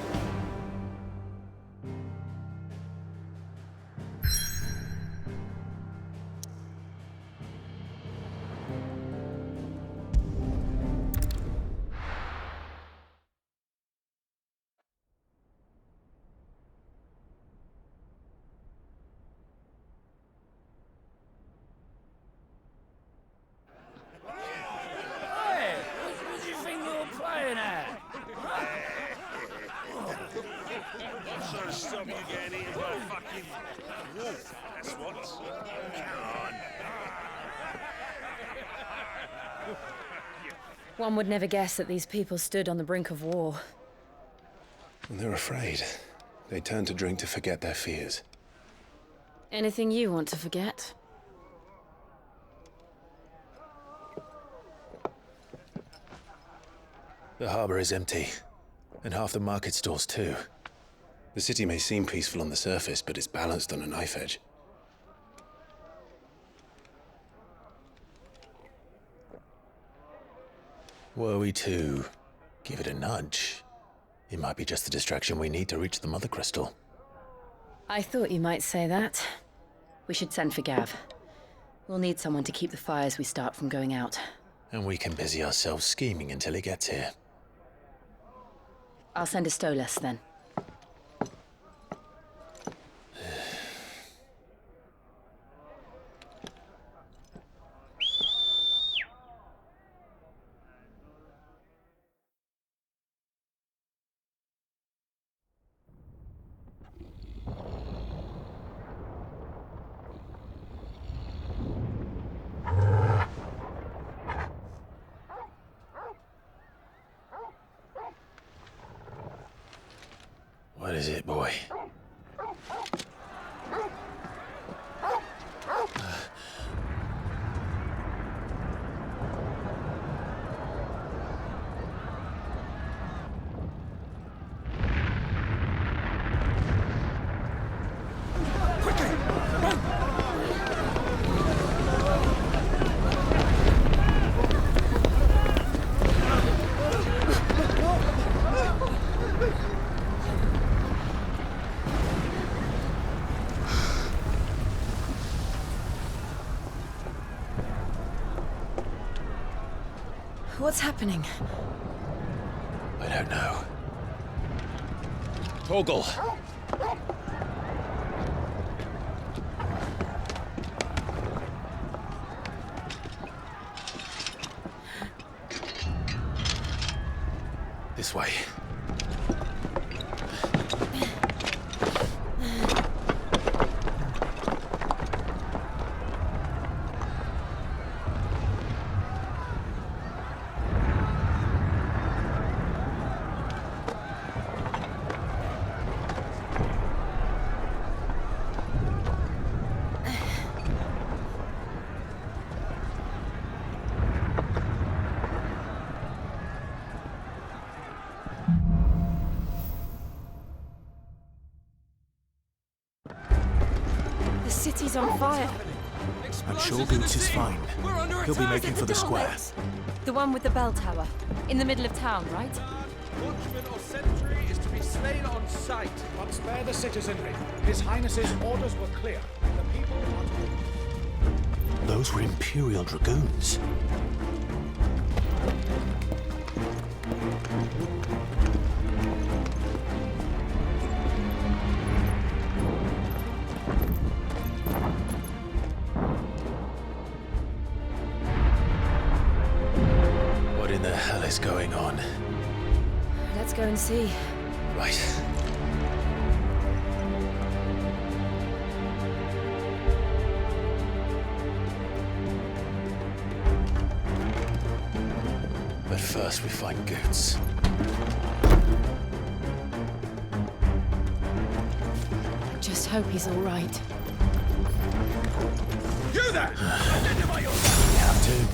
Stop you getting eaten by fucking wolf. That's what. Come on. One would never guess that these people stood on the brink of war. They're afraid. They turn to drink to forget their fears. Anything you want to forget? The harbor is empty, and half the market stalls too. The city may seem peaceful on the surface, but it's balanced on a knife edge. Were we to give it a nudge, it might be just the distraction we need to reach the Mother Crystal. I thought you might say that. We should send for Gav. We'll need someone to keep the fires we start from going out. And we can busy ourselves scheming until he gets here. I'll send a Stolas then. What is it, boy? What's happening? I don't know. Torgal! This way. The city's on fire. I'm sure Boots is fine. He'll be making for the square. The one with the bell tower. In the middle of town, right? Watchman or sentry is to be slain on sight. But spare the citizenry. His Highness's orders were clear. The people are... Those were Imperial Dragoons. What in the hell is going on? Let's go and see. Right. But first we find Goots. Just hope he's all right. You there! We have to.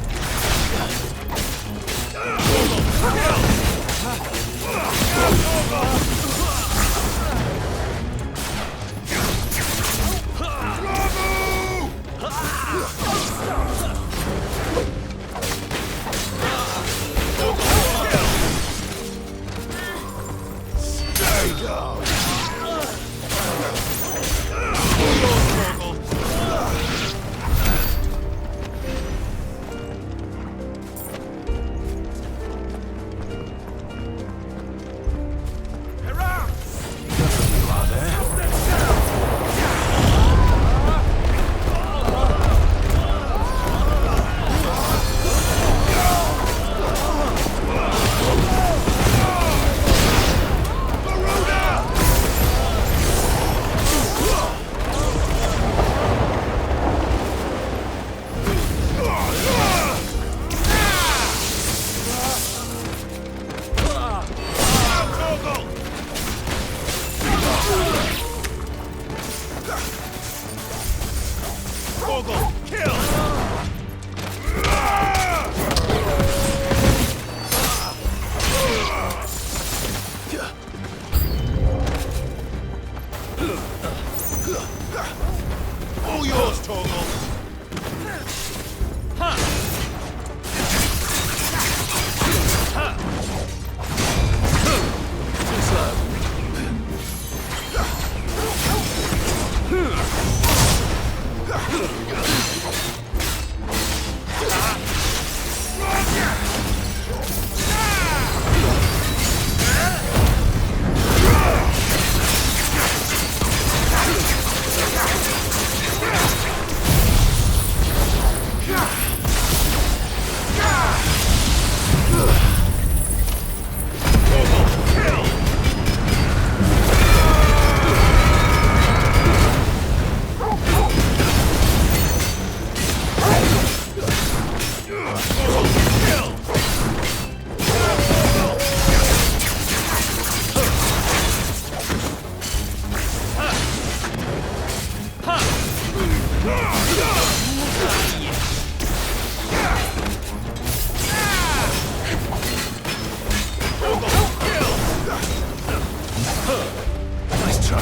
Torgal, kill! All yours, Torgal! Too slow. Nice try.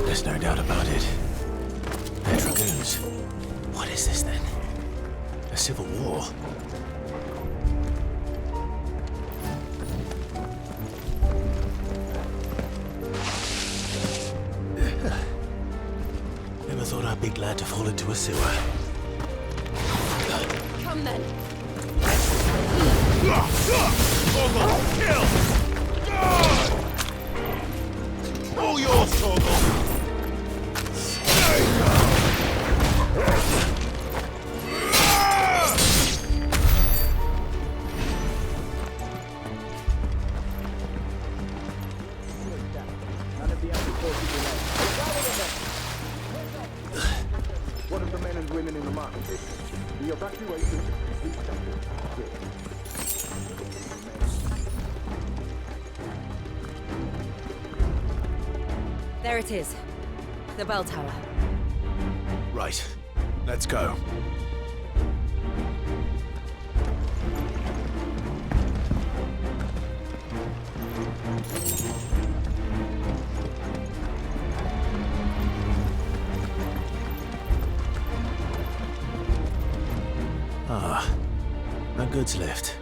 There's no doubt about it. They're dragoons. What is this then? A civil war? Never thought I'd be glad to fall into a sewer. Come then. Torgal, kill! All yours, Torgal! What of the men and women in the market district? The evacuation is There it is. The bell tower. Right. Let's go. Ah, a goods lift.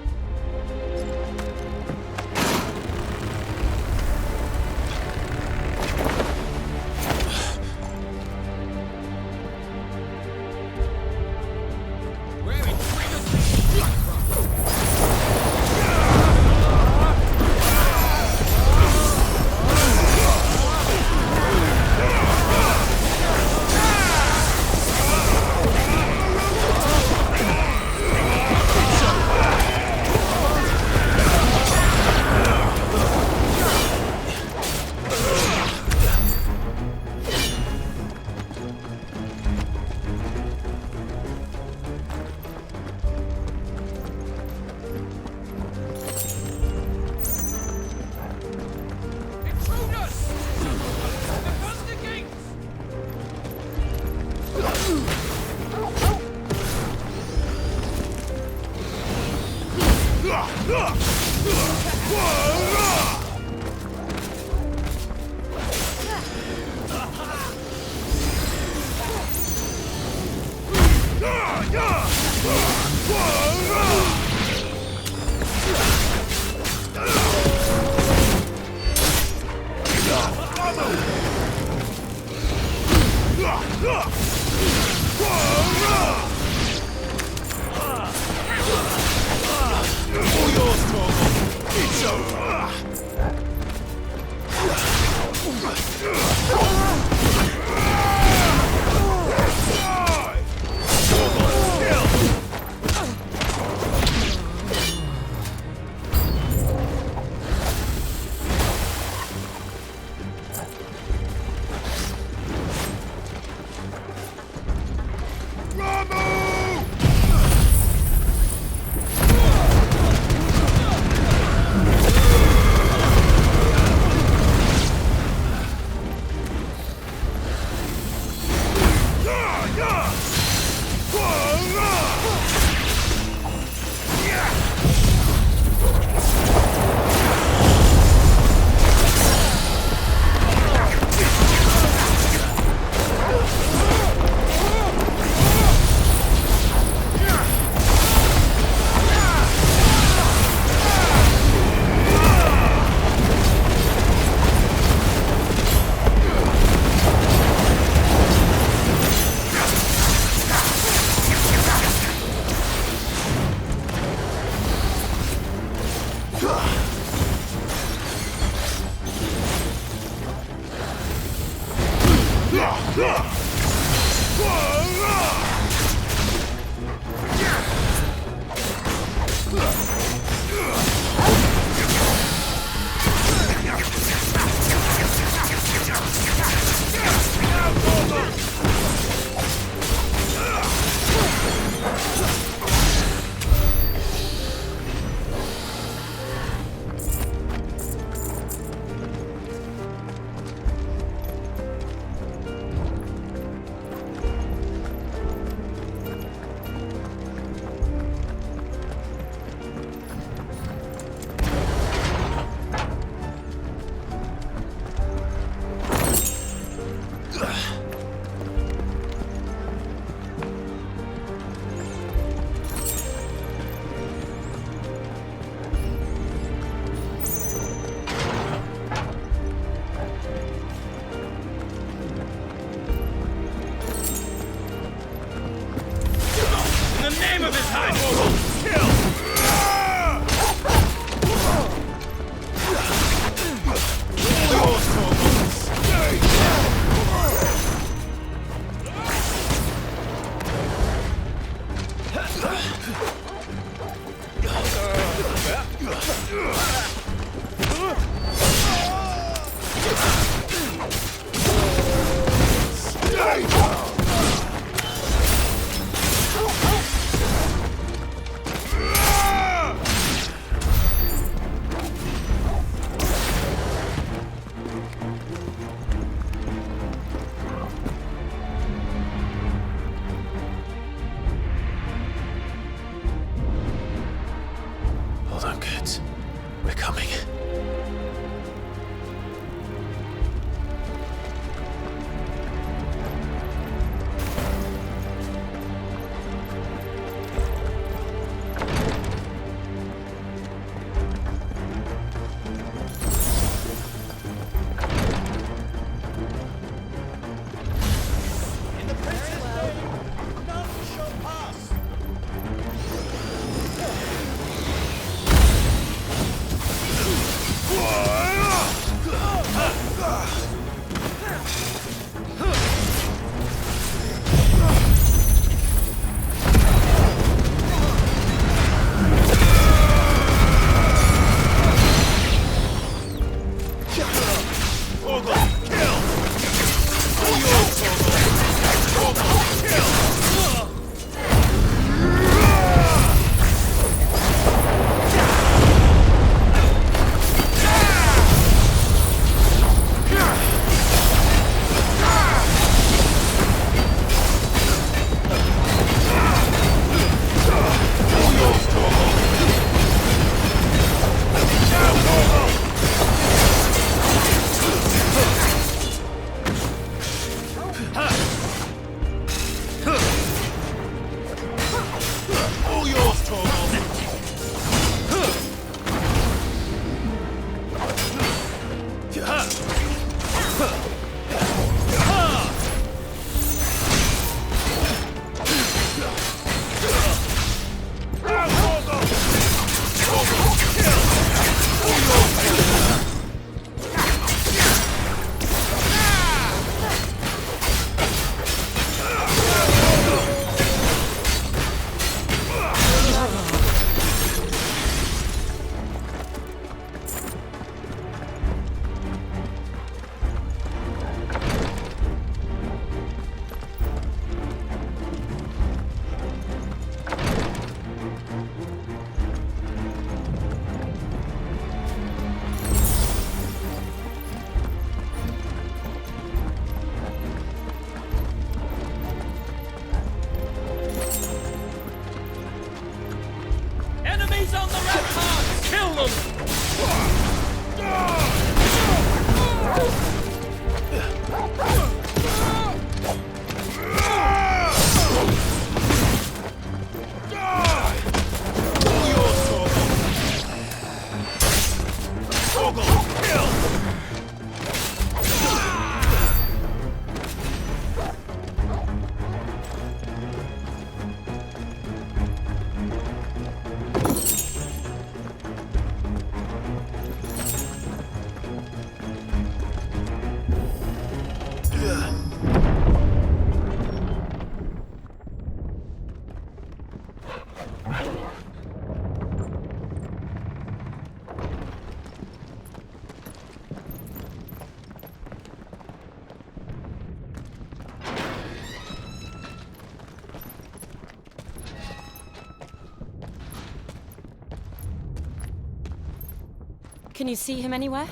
Can you see him anywhere?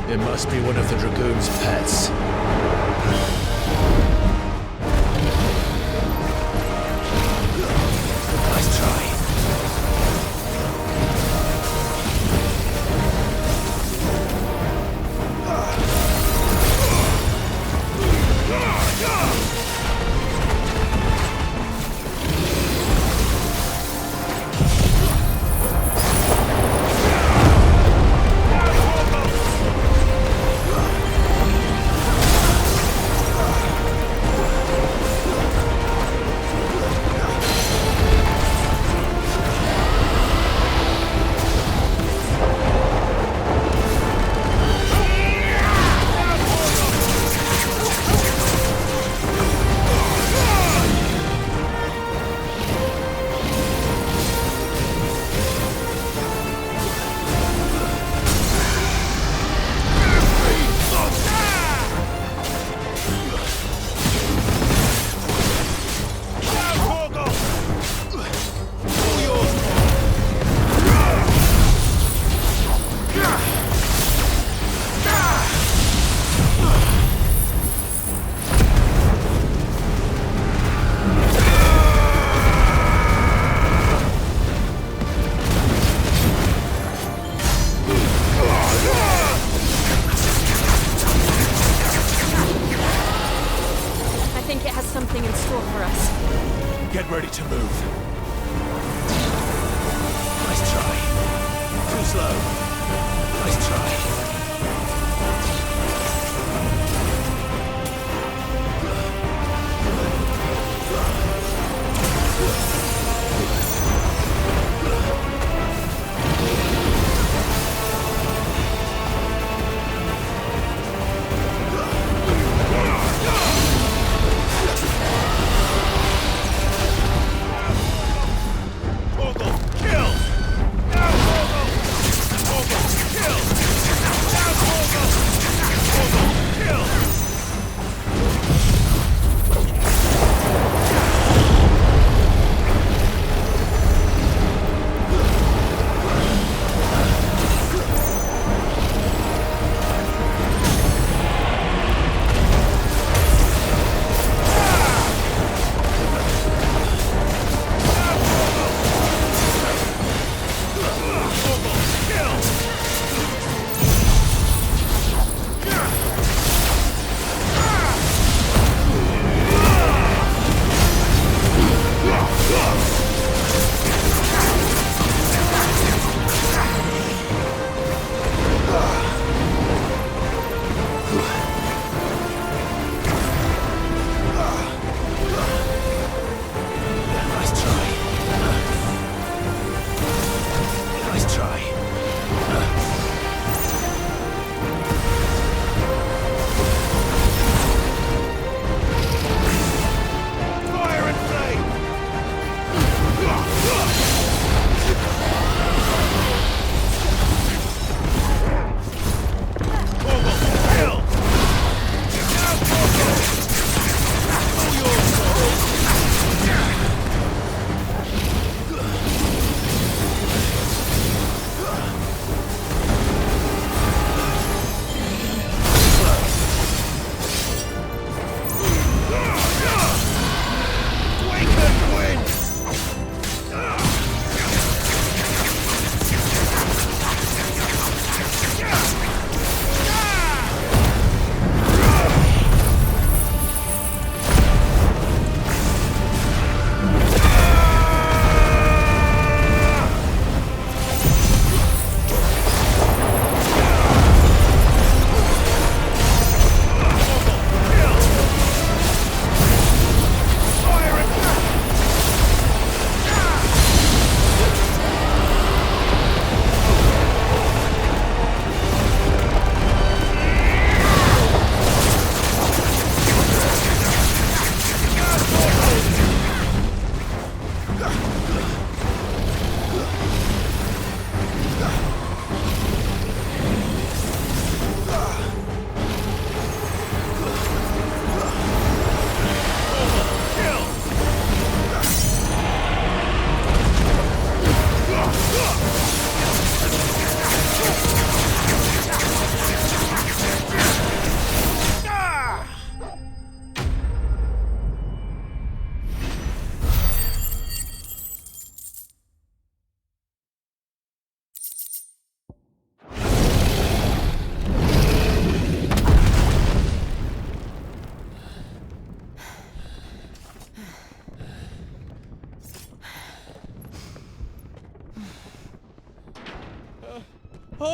It must be one of the Dragoon's pets. Nice try. Something in store for us. Get ready to move. Nice try. Too slow. Nice try. Kill!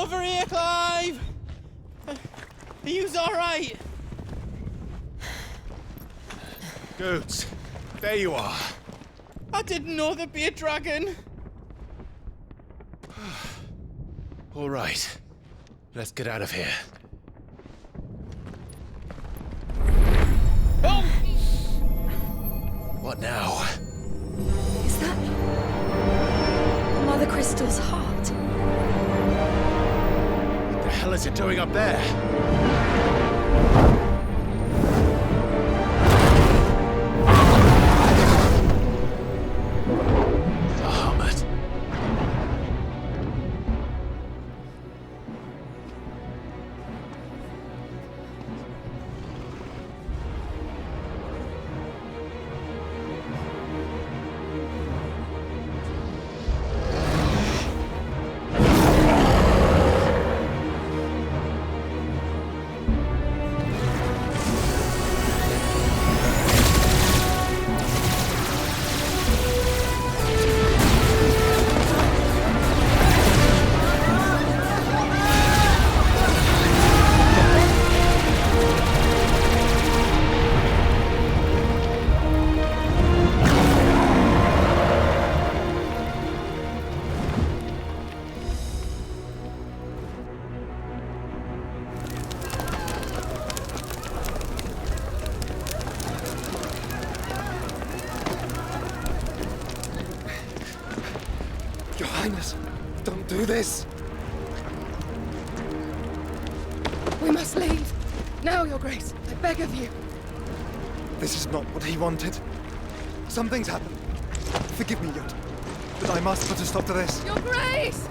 Over here, Clive! Are yous alright? Goots, there you are. I didn't know there'd be a dragon. All right, let's get out of here. Oh! What now? Is that Mother Crystal's heart? What the hell is it doing up there? Bahamut. Your Highness, don't do this. We must leave. Now, Your Grace. I beg of you. This is not what he wanted. Something's happened. Forgive me, Yut, but I must put a stop to this. Your Grace!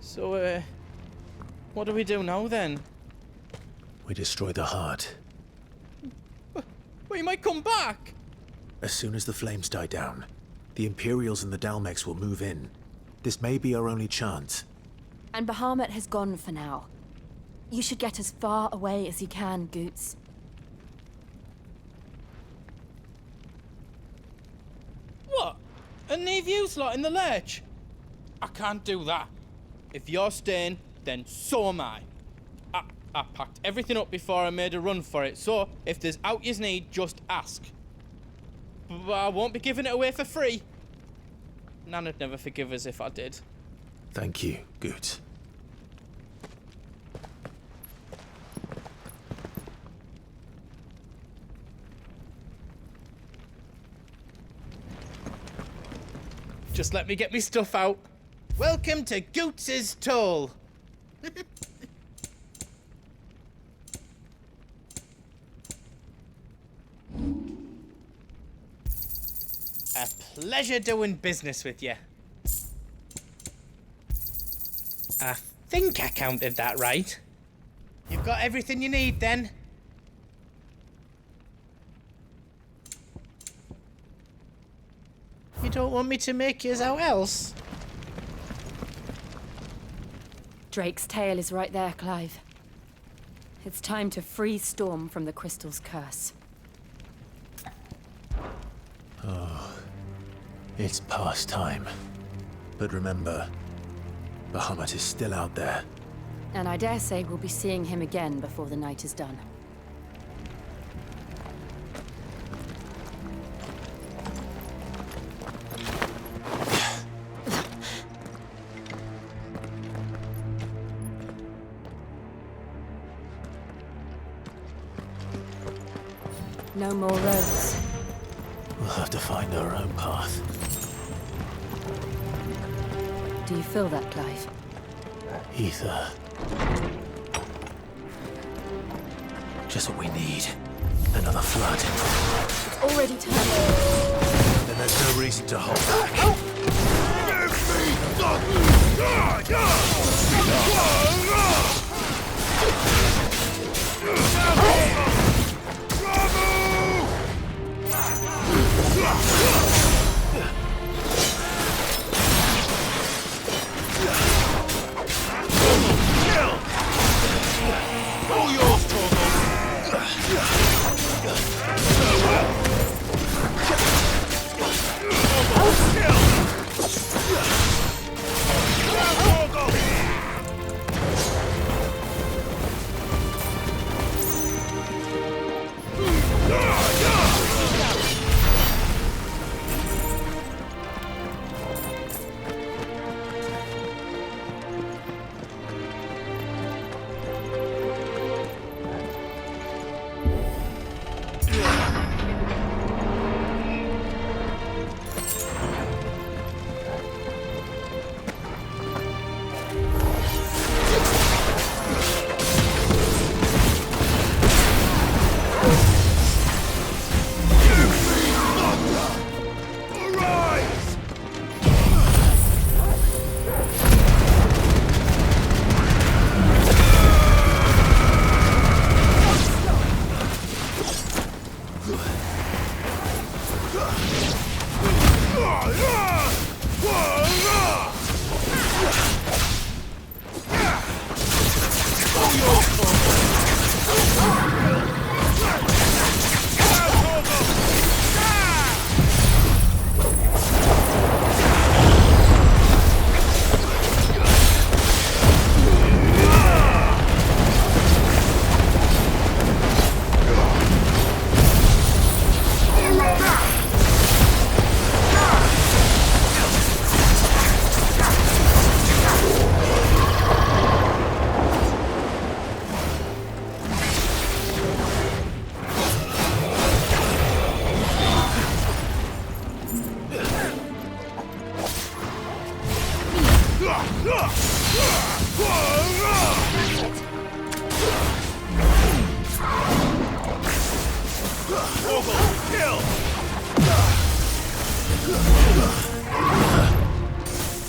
So, what do we do now then? We destroy the heart. We might come back! As soon as the flames die down, the Imperials and the Dalmex will move in. This may be our only chance. And Bahamut has gone for now. You should get as far away as you can, Goots. What? And leave you lot in the lurch? I can't do that. If you're staying, then so am I. I packed everything up before I made a run for it, so if there's out yous need, just ask. But I won't be giving it away for free. Nan'd never forgive us if I did. Thank you, Goots. Just let me get me stuff out. Welcome to Goots's Toll. A pleasure doing business with you. I think I counted that right. You've got everything you need then? don't want me to make yours out else? Drake's tail is right there, Clive. It's time to free Storm from the Crystal's curse. Oh, it's past time. But remember, Bahamut is still out there. And I dare say we'll be seeing him again before the night is done. No more roads. We'll have to find our own path. Do you feel that, Clive? Ether. Just what we need. Another flood. It's already turned. Then there's no reason to hold back.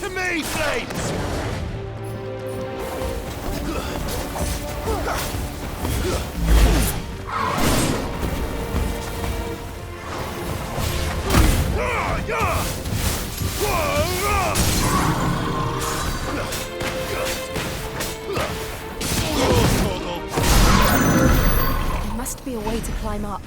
To me, Flames! There must be a way to climb up.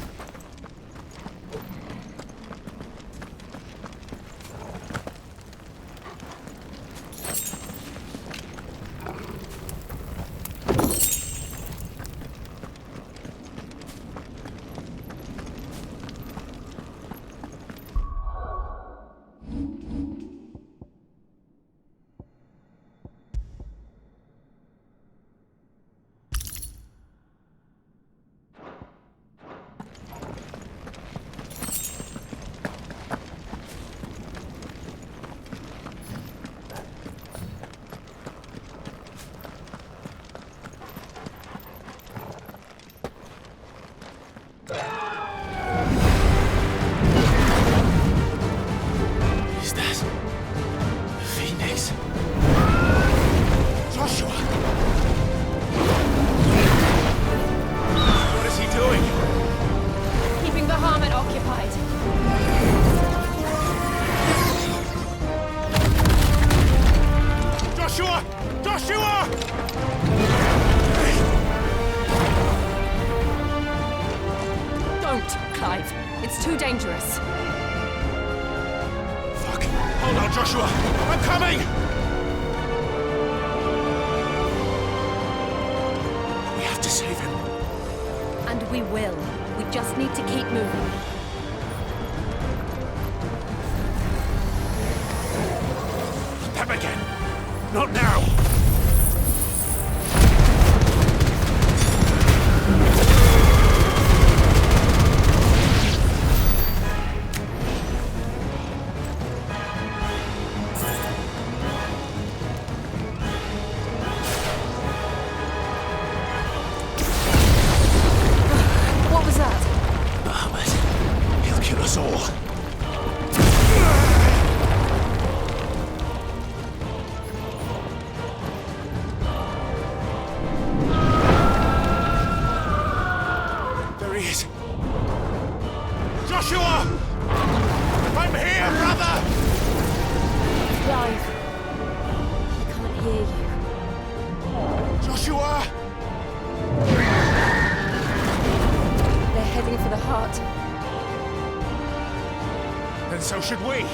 Lord Joshua, I'm coming! We have to save him. And we will. We just need to keep moving. Them again! Not now! What was that? Bahamut. He'll kill us all. There he is. Joshua! I'm here, brother! Clive. I can't hear you. Joshua! They're heading for the heart. Then so should we.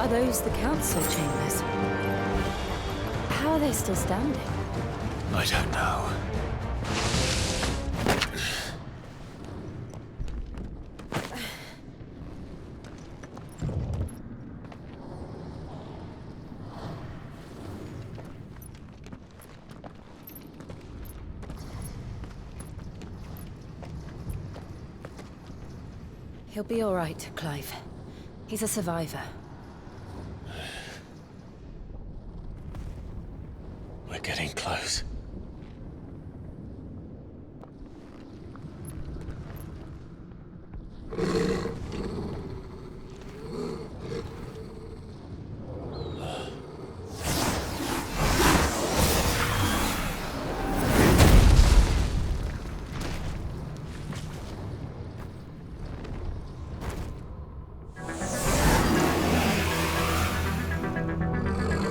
Are those the council chambers? How are they still standing? I don't know. He'll be all right, Clive. He's a survivor. We're getting close.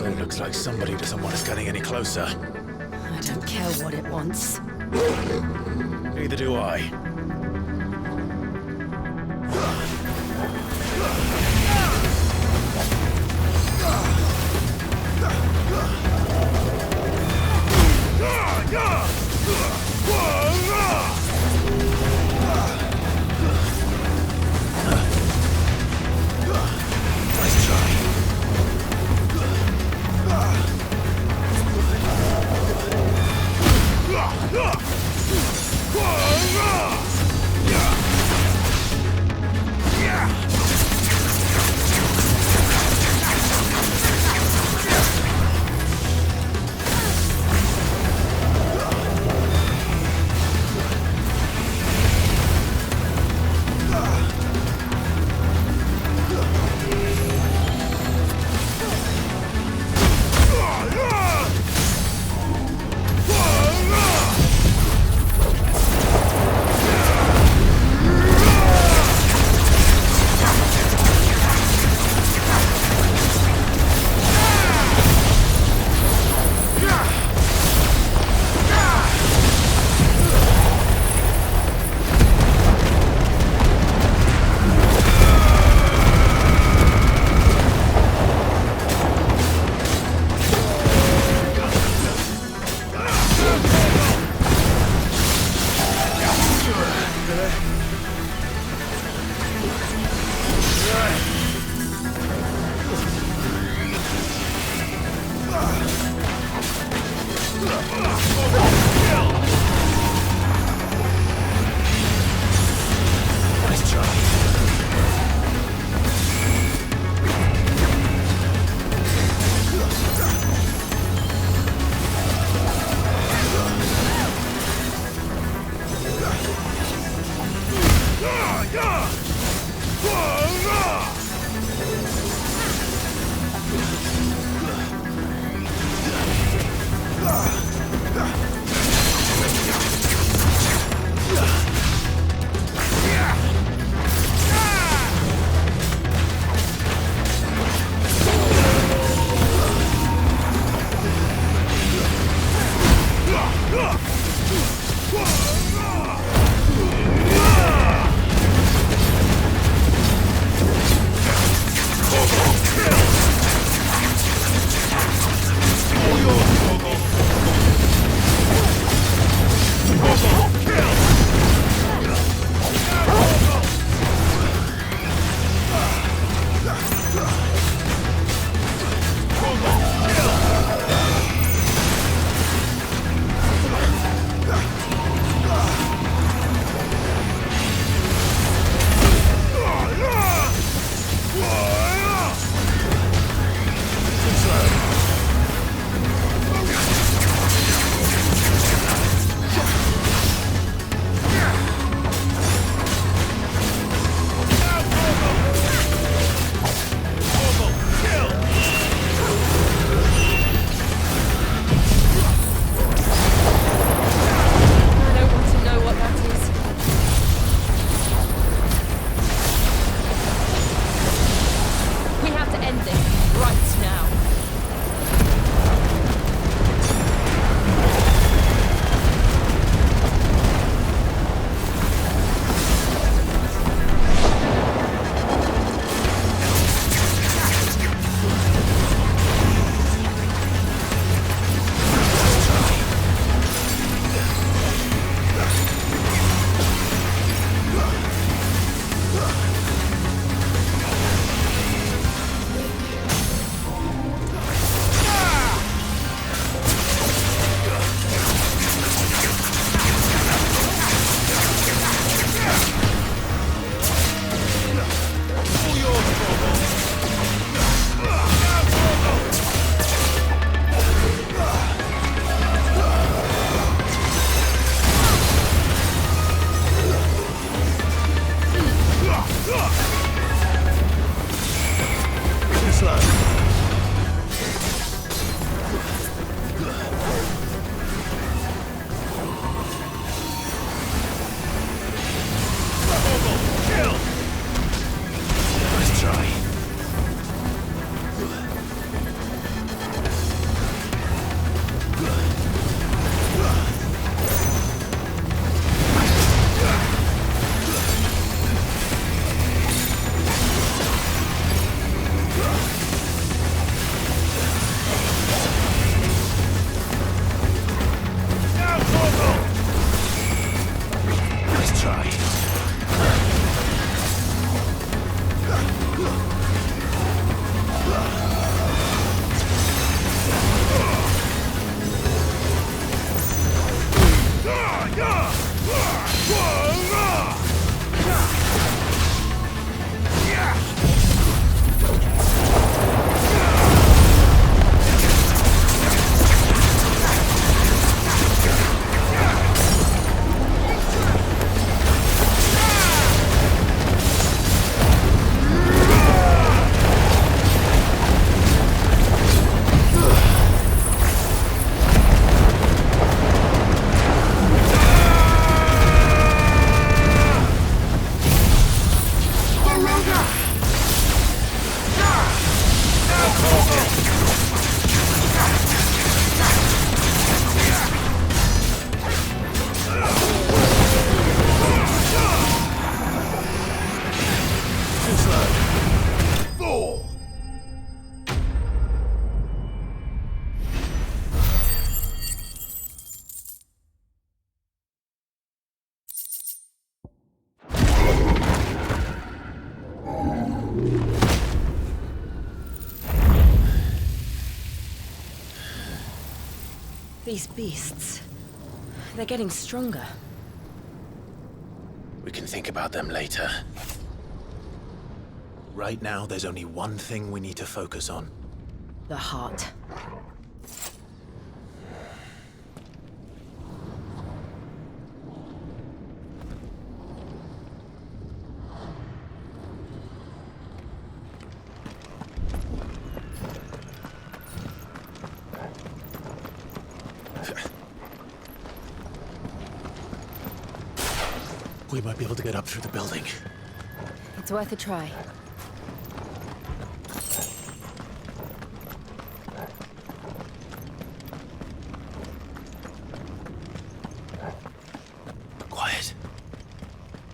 It looks like somebody doesn't want us getting any closer. I don't care what it wants. Neither do I. Nice try. Whoa! fool! These beasts, they're getting stronger. We can think about them later. Right now, there's only one thing we need to focus on. The heart. We might be able to get up through the building. It's worth a try. Quiet.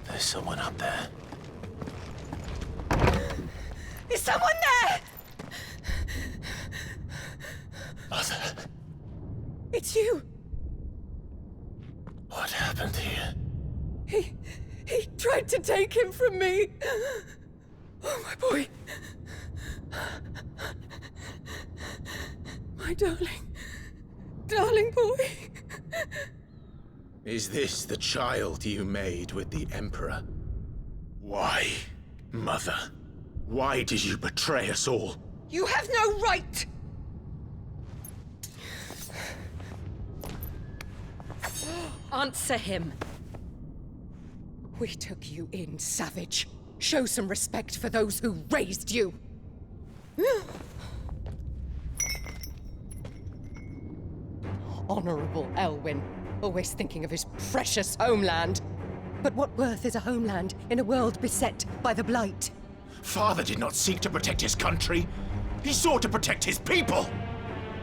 There's someone up there. Is someone there? Mother. It's you. What happened here? He tried to take him from me. Oh, my boy. My darling boy. Is this the child you made with the Emperor? Why, Mother? Why did you betray us all? You have no right! Answer him. We took you in, savage. Show some respect for those who raised you. Honorable Elwyn, always thinking of his precious homeland. But what worth is a homeland in a world beset by the Blight? Father did not seek to protect his country. He sought to protect his people.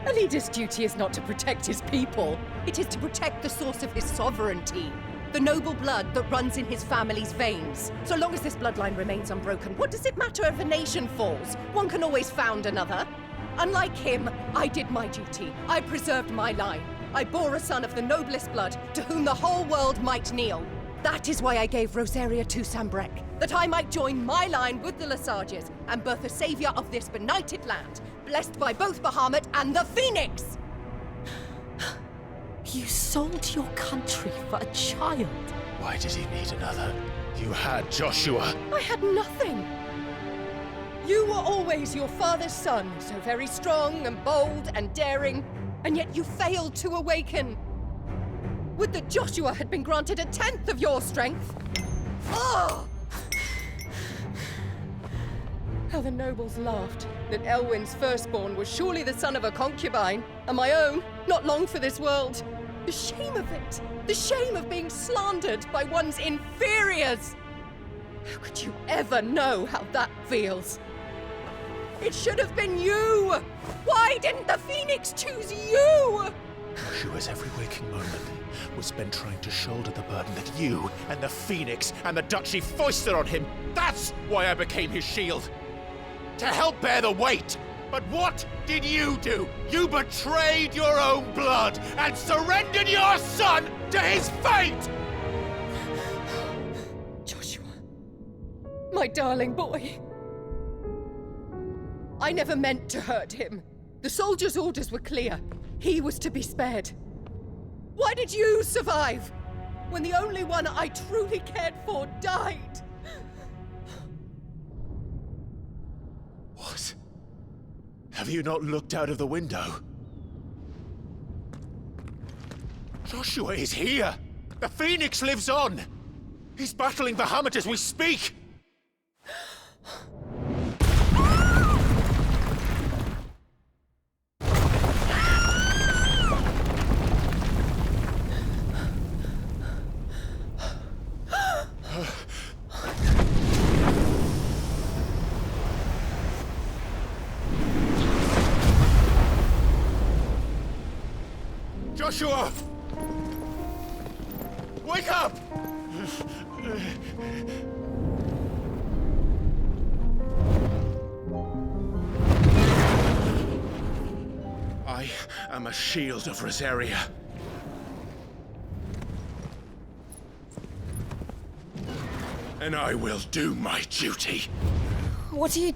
A leader's duty is not to protect his people. It is to protect the source of his sovereignty. The noble blood that runs in his family's veins. So long as this bloodline remains unbroken, what does it matter if a nation falls? One can always found another. Unlike him, I did my duty. I preserved my line. I bore a son of the noblest blood, to whom the whole world might kneel. That is why I gave Rosaria to Sanbreque, that I might join my line with the Lesages and birth a savior of this benighted land, blessed by both Bahamut and the Phoenix! You sold your country for a child. Why did he need another? You had Joshua. I had nothing. You were always your father's son, so very strong and bold and daring, and yet you failed to awaken. Would that Joshua had been granted 1/10 of your strength? Oh! How the nobles laughed that Elwyn's firstborn was surely the son of a concubine, and my own, not long for this world. The shame of it! The shame of being slandered by one's inferiors! How could you ever know how that feels? It should have been you! Why didn't the Phoenix choose you? Joshua's every waking moment was spent trying to shoulder the burden that you and the Phoenix and the Duchy foisted on him. That's why I became his shield. To help bear the weight. But what did you do? You betrayed your own blood and surrendered your son to his fate! Joshua, my darling boy. I never meant to hurt him. The soldiers' orders were clear. He was to be spared. Why did you survive when the only one I truly cared for died? What? Have you not looked out of the window? Joshua is here! The Phoenix lives on! He's battling Bahamut as we speak! Joshua! Wake up! I am a shield of Rosaria. And I will do my duty. What are you...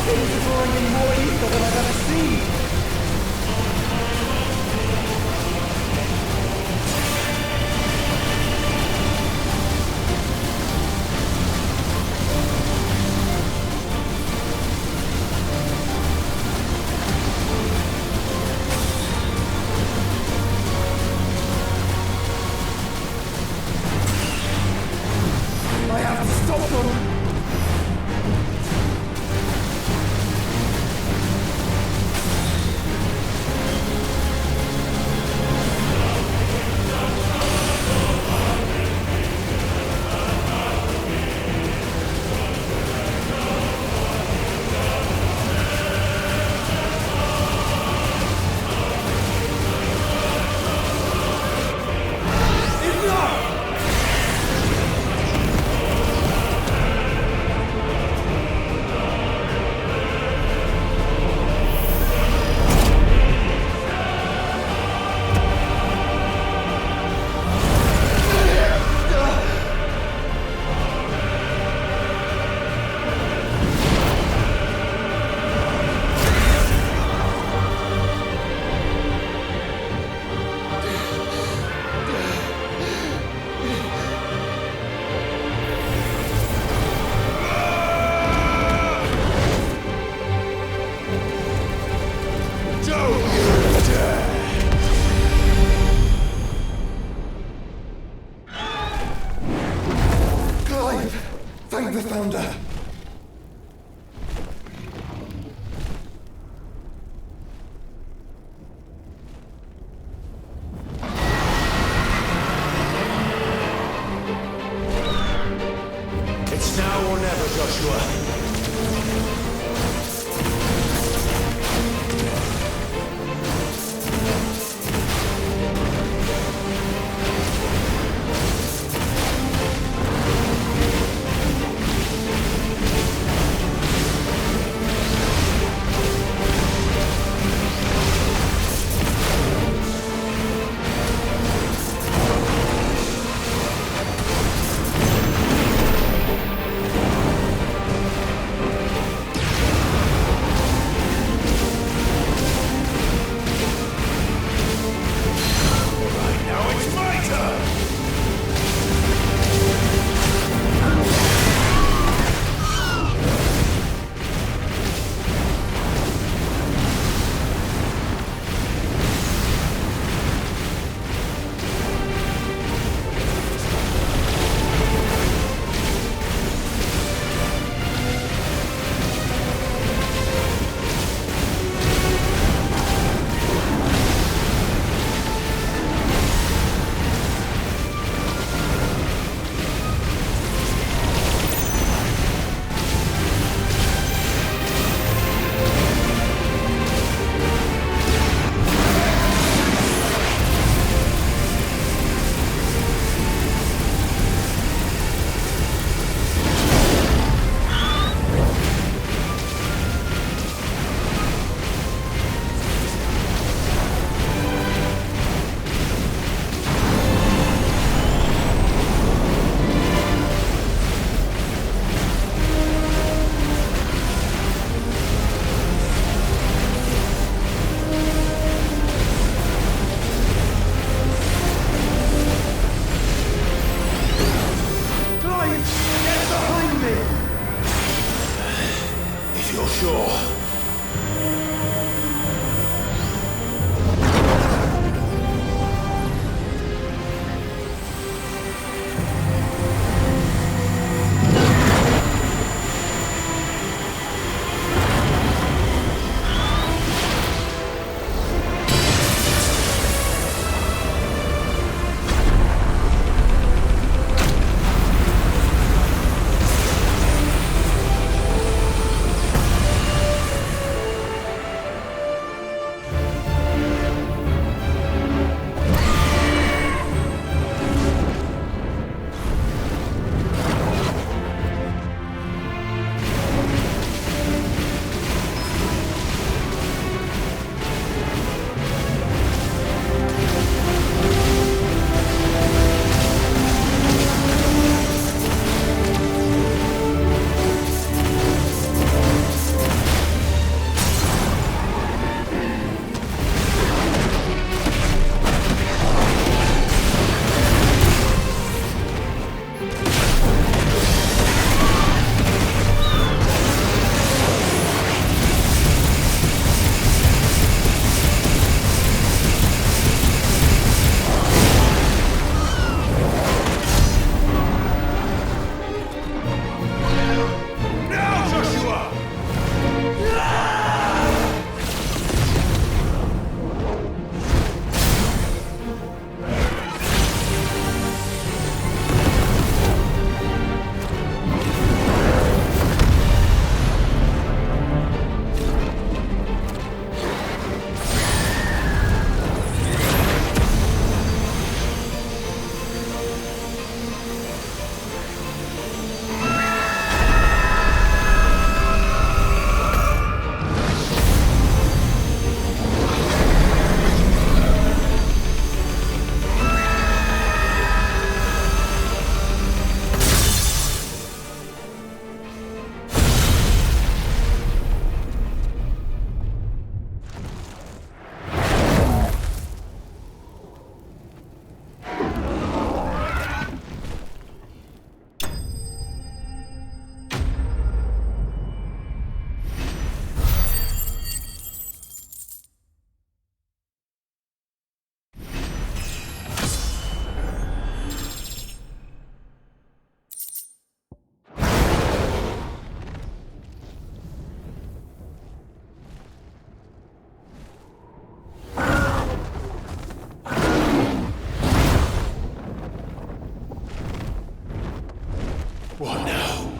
Things are drawing in more ether than I've ever seen. I have to stop them! Thank the Founder! It's now or never, Joshua. What now?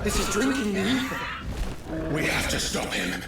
This is drinking the ether. We have to stop him.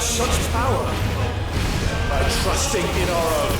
Such power by trusting in our own.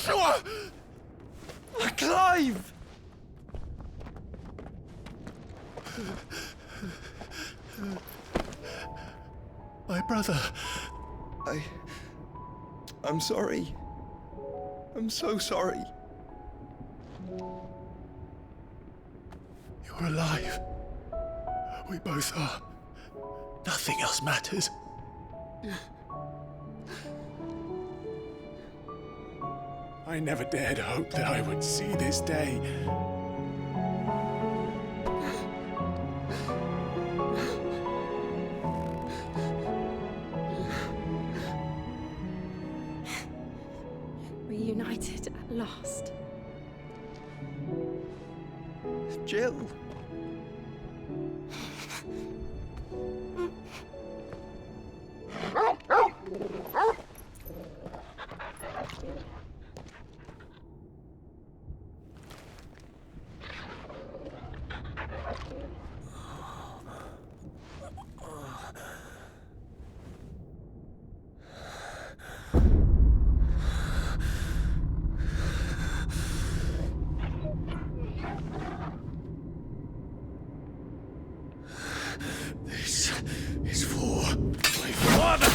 Joshua! Clive! My brother. I'm sorry. I'm so sorry. You're alive. We both are. Nothing else matters. I never dared hope that I would see this day. Reunited at last. Jill. This is for my father!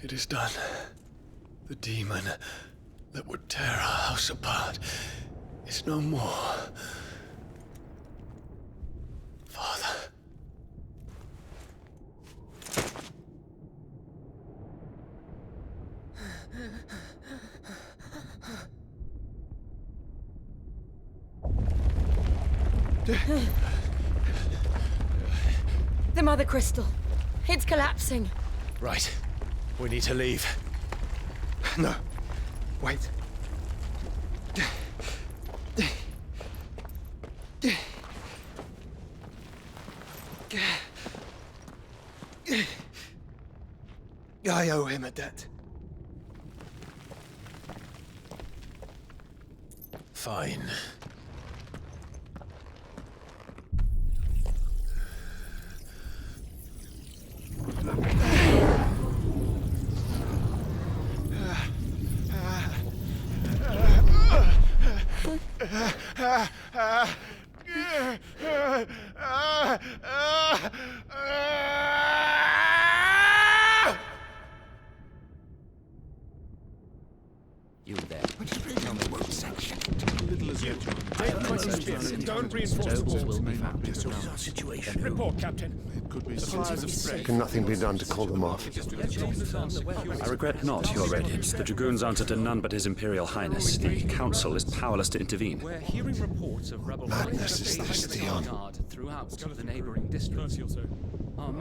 It is done. The demon that would tear our house apart is no more. Father. The Mother Crystal. It's collapsing. Right. We need to leave. No. Wait. I owe him a debt. Fine. You there. Tell me what section. Little as yet, John. Don't reinforce the walls. Will be found. This is our situation. Report, Captain. It could be supplies of spray. Can nothing be done to call them off? I regret not, Your Radiance. The Dragoons answer to none but His Imperial Highness. The Council is powerless to intervene. We're hearing reports of rebel Madness is this, Theon. throughout the neighboring districts.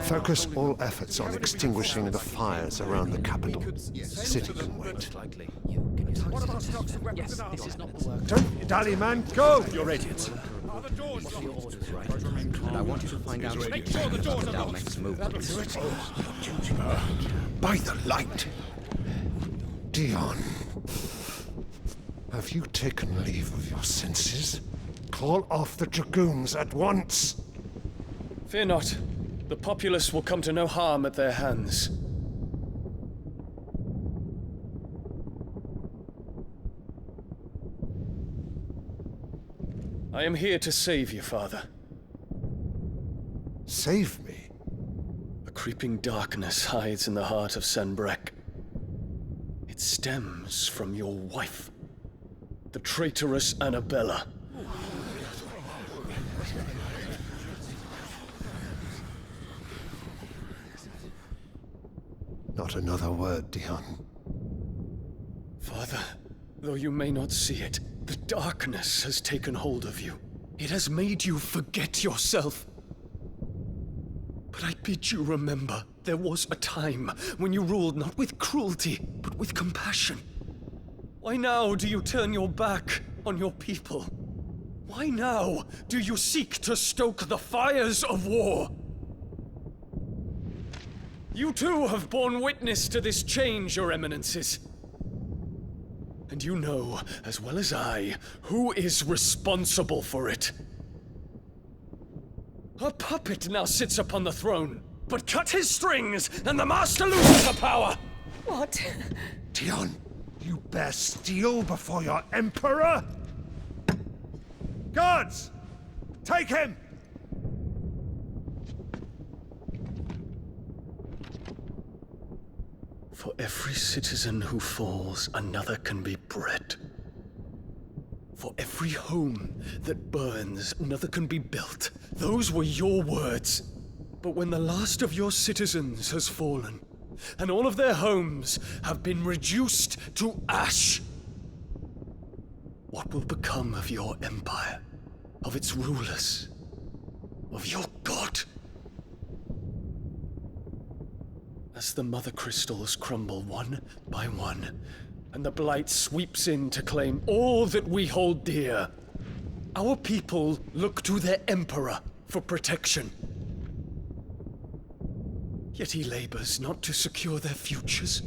Focus all efforts on extinguishing the fires around the capital. City can wait. What about stocks of weapons and armor? This is not the work. Don't dally, man. Go! Your Radiance. Are the doors locked? Your orders, right? And I want you to find out Make sure the doors are locked. Dalmek's movements. By the light. Dion. Have you taken leave of your senses? Call off the Dragoons at once. Fear not. The populace will come to no harm at their hands. I am here to save you, Father. Save me? A creeping darkness hides in the heart of Sanbreque. It stems from your wife, the traitorous Annabella. Not another word, Dion. Father, Though you may not see it, the darkness has taken hold of you. It has made you forget yourself. But I bid you remember, there was a time when you ruled not with cruelty, but with compassion. Why now do you turn your back on your people? Why now do you seek to stoke the fires of war? You too have borne witness to this change, Your Eminences. And you know, as well as I, who is responsible for it. A puppet now sits upon the throne, but cut his strings, and the master loses the power! What? Dion, you bear steel before your emperor? Guards! Take him! For every citizen who falls, another can be bred. For every home that burns, another can be built. Those were your words. But when the last of your citizens has fallen, and all of their homes have been reduced to ash, what will become of your empire, of its rulers, of your god? As the Mother Crystals crumble one by one, and the Blight sweeps in to claim all that we hold dear, our people look to their Emperor for protection. Yet he labors not to secure their futures,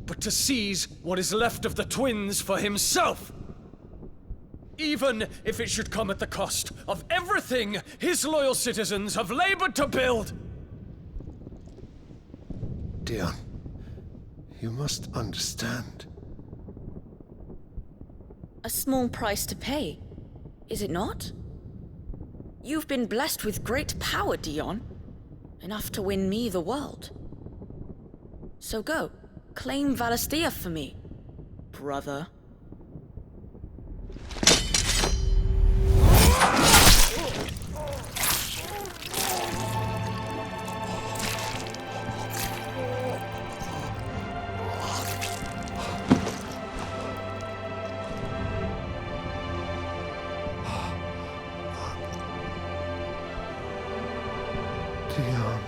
but to seize what is left of the twins for himself! Even if it should come at the cost of everything his loyal citizens have labored to build! Dion, you must understand. A small price to pay, is it not? You've been blessed with great power, Dion. Enough to win me the world. So go, claim Valisthea for me, brother. Dion.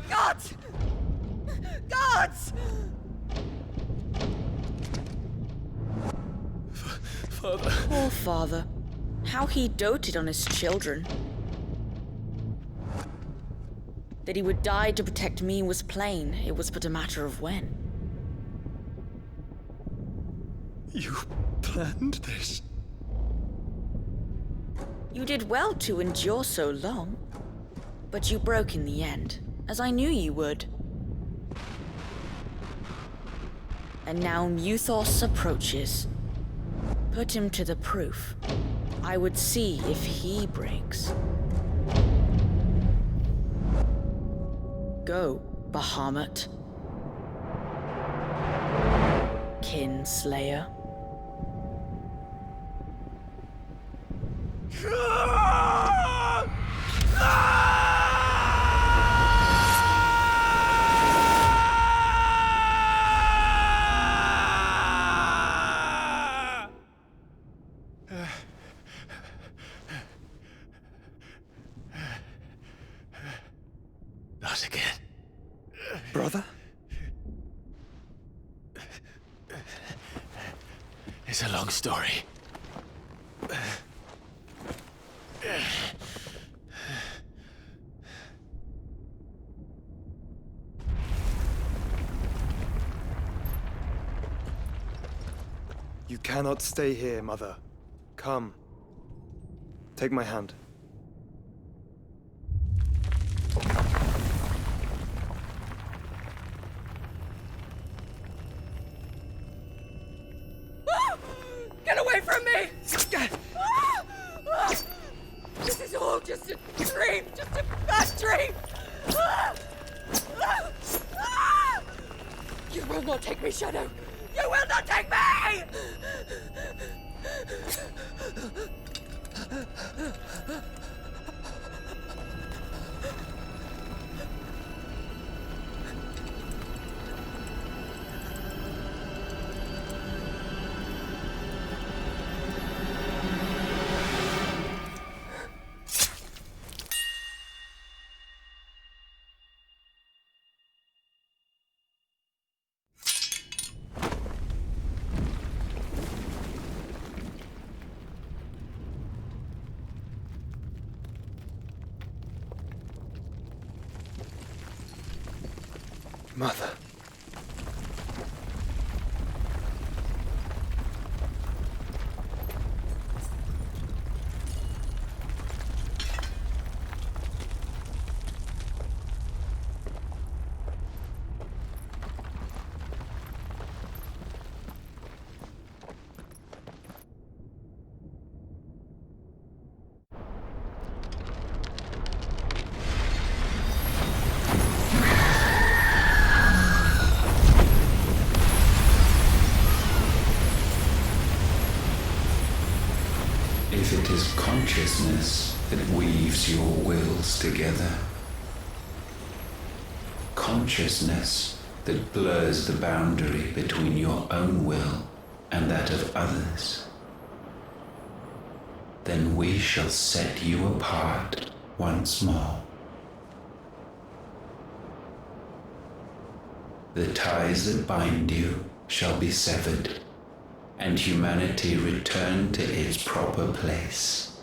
Guards! Guards! Father. Poor father. How he doted on his children. That he would die to protect me was plain. It was but a matter of when. You planned this? You did well to endure so long. But you broke in the end, as I knew you would. And now Muthos approaches. Put him to the proof. I would see if he breaks. Go, Bahamut. Kinslayer. Not again. Brother? It's a long story. You cannot stay here, Mother. Come. Take my hand. Get away from me! This is all just a dream, just a bad dream! You will not take me, Shadow! You will not take me! Mother. If it is consciousness that weaves your wills together, consciousness that blurs the boundary between your own will and that of others, then we shall set you apart once more. The ties that bind you shall be severed, and humanity return to its proper place.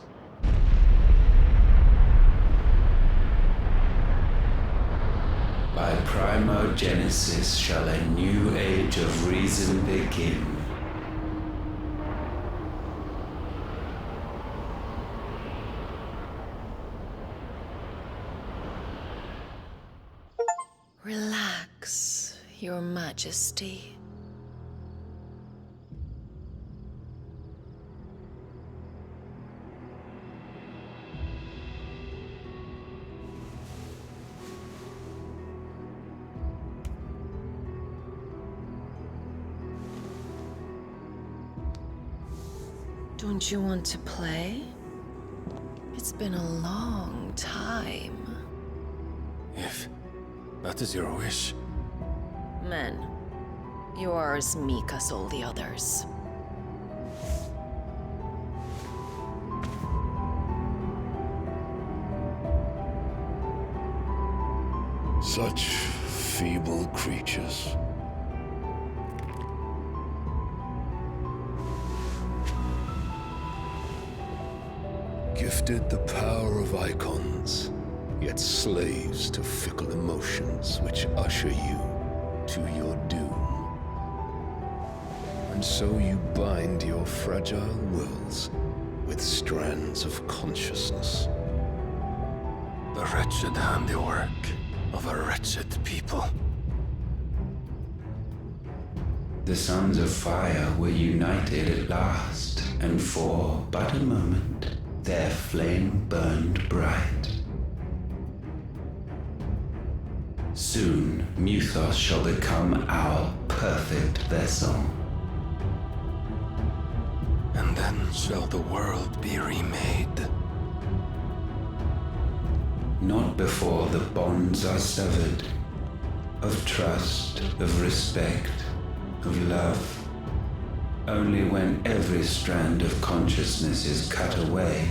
By primogenesis shall a new age of reason begin. Relax, Your Majesty. Don't you want to play? It's been a long time. If that is your wish. Men, you are as meek as all the others. Such feeble creatures. Gifted the power of icons, yet slaves to fickle emotions which usher you to your doom. And so you bind your fragile wills with strands of consciousness. The wretched handiwork of a wretched people. The sons of fire were united at last, and for but a moment their flame burned bright. Soon Muthos shall become our perfect vessel. And then shall the world be remade. Not before the bonds are severed, of trust, of respect, of love. Only when every strand of consciousness is cut away,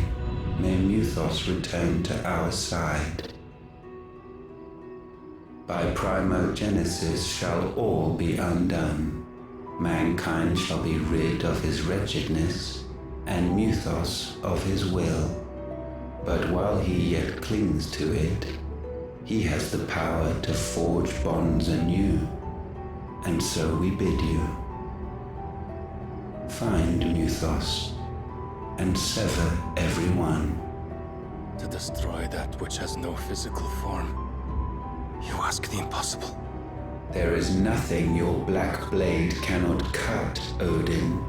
may Muthos return to our side. By primogenesis shall all be undone. Mankind shall be rid of his wretchedness, and Muthos of his will. But while he yet clings to it, he has the power to forge bonds anew. And so we bid you, find Muthos, and sever every one. To destroy that which has no physical form, you ask the impossible. There is nothing your black blade cannot cut, Odin.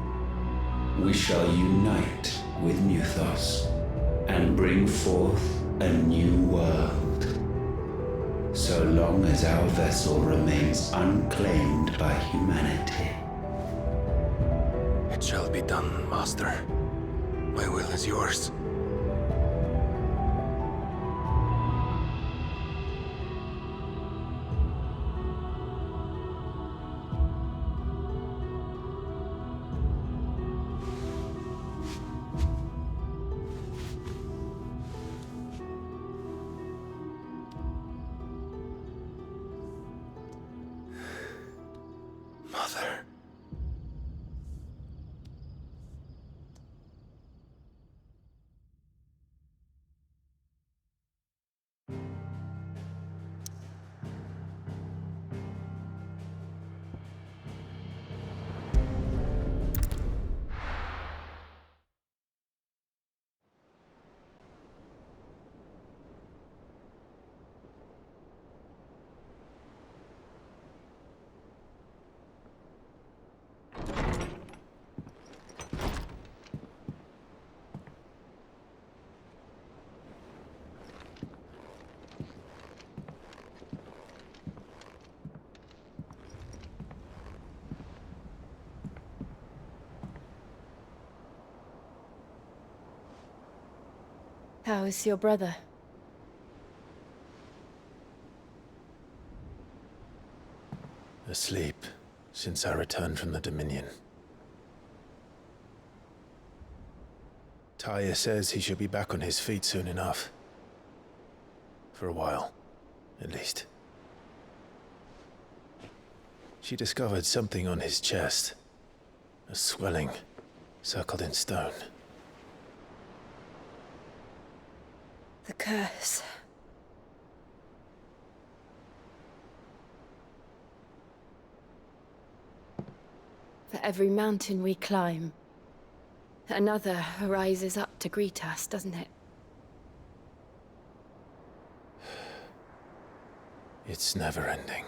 We shall unite with Muthos, and bring forth a new world. So long as our vessel remains unclaimed by humanity. It shall be done, Master. My will is yours. Mother. How is your brother? Asleep since I returned from the Dominion. Taya says he should be back on his feet soon enough. For a while, at least. She discovered something on his chest. A swelling, circled in stone. The curse. For every mountain we climb, another rises up to greet us, doesn't it? It's never ending.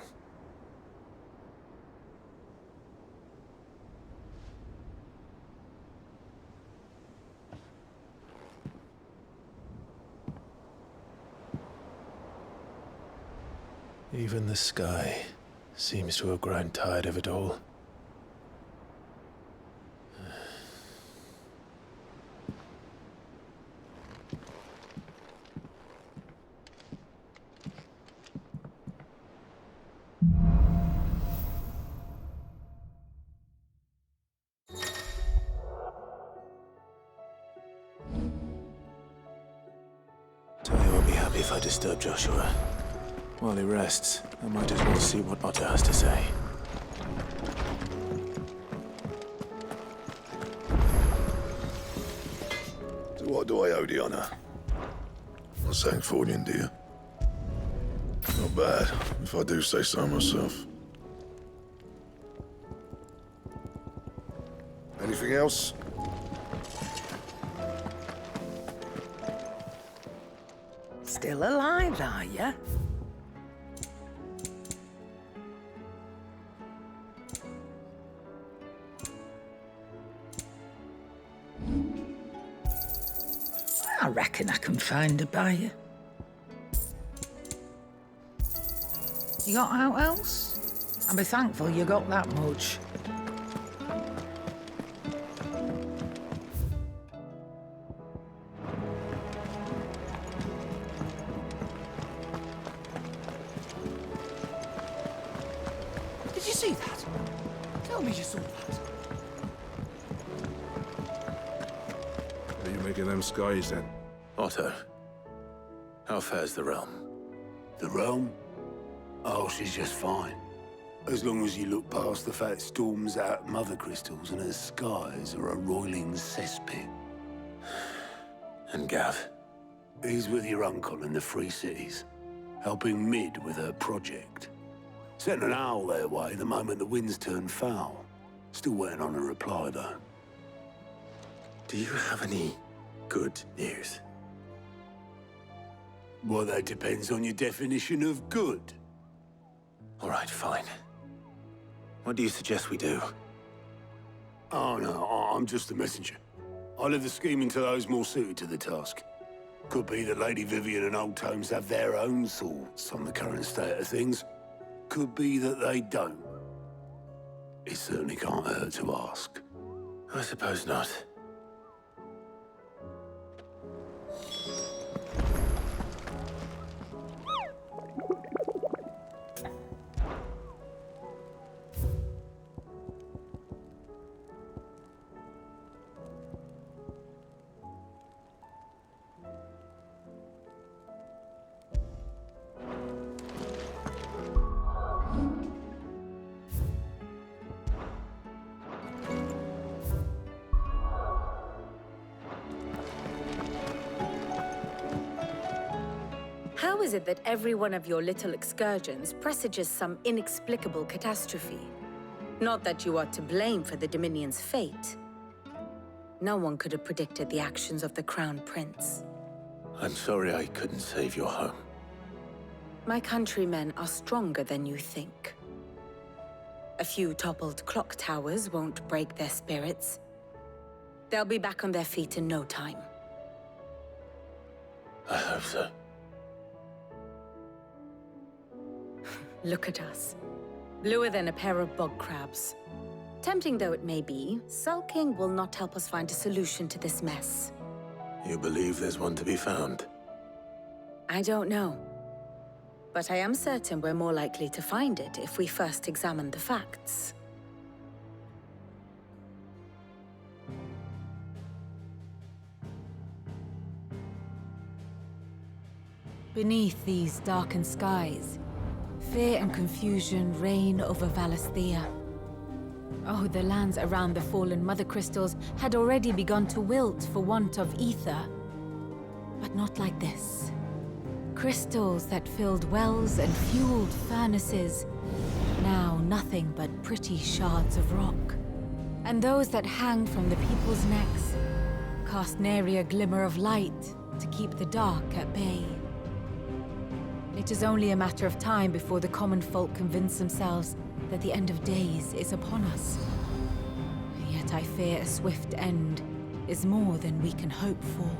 Even the sky seems to have grown tired of it all. Taya will be happy if I disturb Joshua. While he rests, I might as well see what Otter has to say. So what do I owe the honor? Not Sancfordian, do you? Not bad, if I do say so myself. Anything else? Still alive, are ya? I reckon I can find a buyer. You got out else? I'll be thankful you got that much. Did you see that? Tell me you saw that. Are you making them skies then? Otto, how fares the realm? The realm? Oh, she's just fine. As long as you look past the fat storms out mother crystals and her skies are a roiling cesspit. And Gav? He's with your uncle in the Free Cities, helping Mid with her project. Sent an owl their way the moment the winds turned foul. Still waiting on a reply, though. Do you have any good news? Well, that depends on your definition of good. All right, fine. What do you suggest we do? Oh, no, I'm just a messenger. I leave the scheming to those more suited to the task. Could be that Lady Vivian and Old Tomes have their own thoughts on the current state of things. Could be that they don't. It certainly can't hurt to ask. I suppose not. How is it that every one of your little excursions presages some inexplicable catastrophe? Not that you are to blame for the Dominion's fate. No one could have predicted the actions of the Crown Prince. I'm sorry I couldn't save your home. My countrymen are stronger than you think. A few toppled clock towers won't break their spirits. They'll be back on their feet in no time. I hope so. Look at us. Bluer than a pair of bog crabs. Tempting though it may be, sulking will not help us find a solution to this mess. You believe there's one to be found? I don't know. But I am certain we're more likely to find it if we first examine the facts. Beneath these darkened skies, fear and confusion reign over Valisthea. Oh, the lands around the fallen Mother Crystals had already begun to wilt for want of ether. But not like this. Crystals that filled wells and fueled furnaces, now nothing but pretty shards of rock. And those that hang from the people's necks cast nary a glimmer of light to keep the dark at bay. It is only a matter of time before the common folk convince themselves that the end of days is upon us. Yet I fear a swift end is more than we can hope for.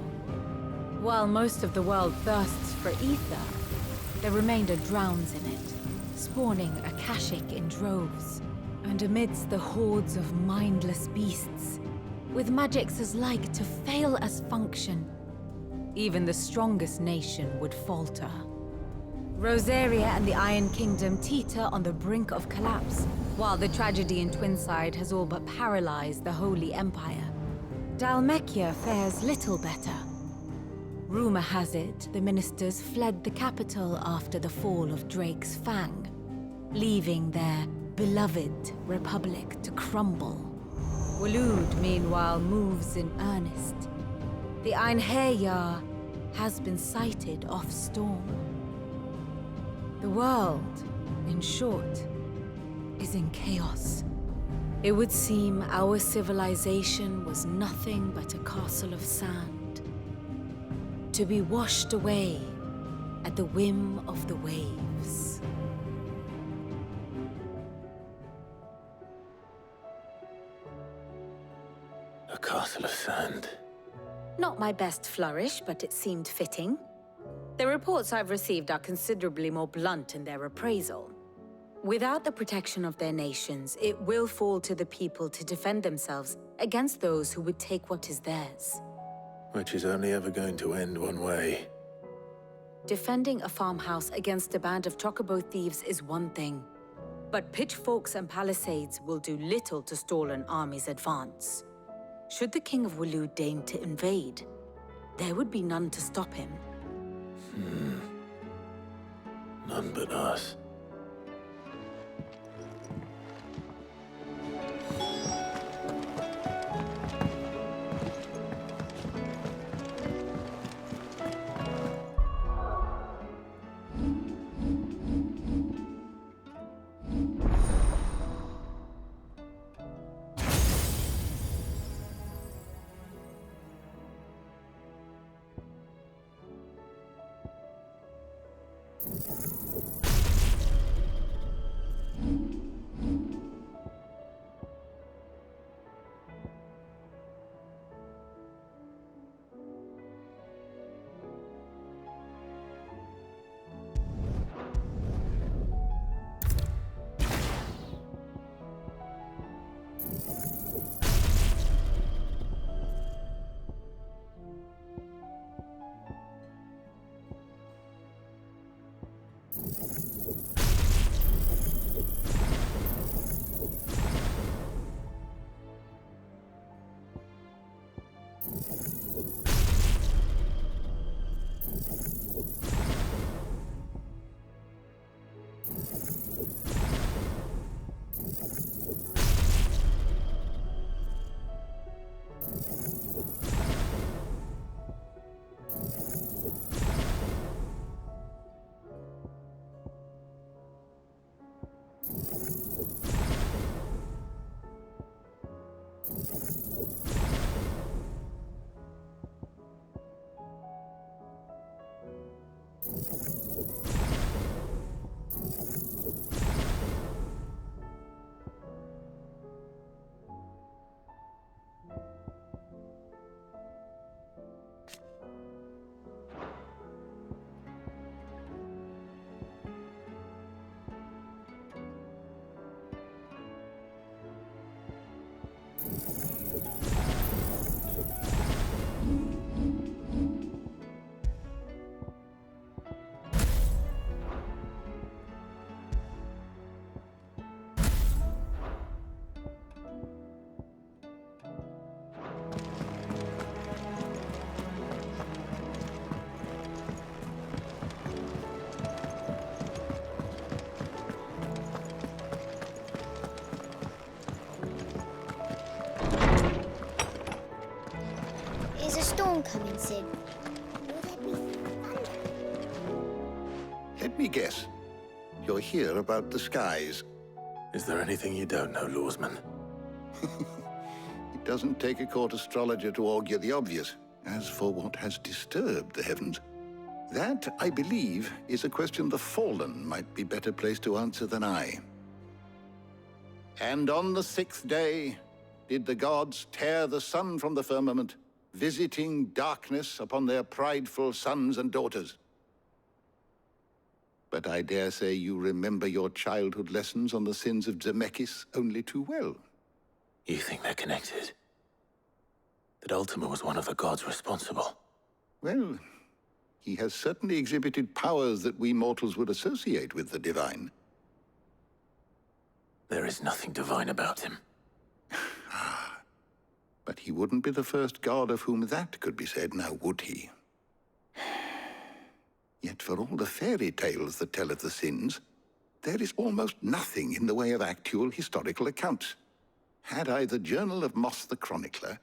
While most of the world thirsts for ether, the remainder drowns in it, spawning Akashic in droves. And amidst the hordes of mindless beasts, with magics as like to fail as function, even the strongest nation would falter. Rosaria and the Iron Kingdom teeter on the brink of collapse, while the tragedy in Twinside has all but paralyzed the Holy Empire. Dhalmekia fares little better. Rumor has it the ministers fled the capital after the fall of Drake's Fang, leaving their beloved republic to crumble. Waloed, meanwhile, moves in earnest. The Einherjar has been sighted off Storm. The world, in short, is in chaos. It would seem our civilization was nothing but a castle of sand, to be washed away at the whim of the waves. A castle of sand. Not my best flourish, but it seemed fitting. The reports I've received are considerably more blunt in their appraisal. Without the protection of their nations, it will fall to the people to defend themselves against those who would take what is theirs. Which is only ever going to end one way. Defending a farmhouse against a band of chocobo thieves is one thing, but pitchforks and palisades will do little to stall an army's advance. Should the King of Waloed deign to invade, there would be none to stop him. None but us. storm coming soon? Will there be thunder? Let me guess. You're here about the skies. Is there anything you don't know, Lawsman? It doesn't take a court astrologer to augur the obvious. As for what has disturbed the heavens, that, I believe, is a question the Fallen might be better placed to answer than I. And on the 6th day did the gods tear the sun from the firmament, visiting darkness upon their prideful sons and daughters. But I dare say you remember your childhood lessons on the sins of Zemeckis only too well. You think they're connected? That Ultima was one of the gods responsible? Well, he has certainly exhibited powers that we mortals would associate with the divine. There is nothing divine about him. But he wouldn't be the first god of whom that could be said, now would he? Yet for all the fairy tales that tell of the sins, there is almost nothing in the way of actual historical accounts. Had I the Journal of Moss the Chronicler,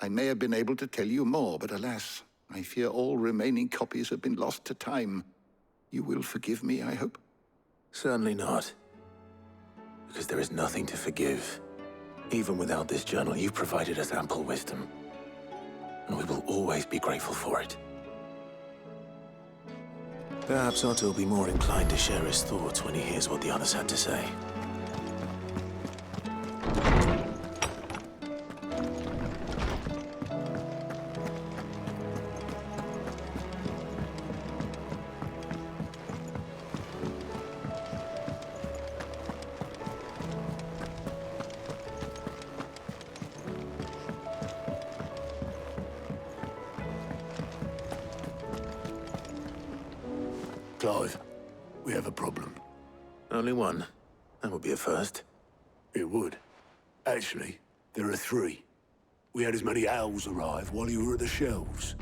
I may have been able to tell you more, but alas, I fear all remaining copies have been lost to time. You will forgive me, I hope? Certainly not. Because there is nothing to forgive. Even without this journal, you've provided us ample wisdom. And we will always be grateful for it. Perhaps Otto will be more inclined to share his thoughts when he hears what the others had to say. Clive, we have a problem. Only one. That would be a first. It would. Actually, there are 3. We had as many owls arrive while you were at the shelves.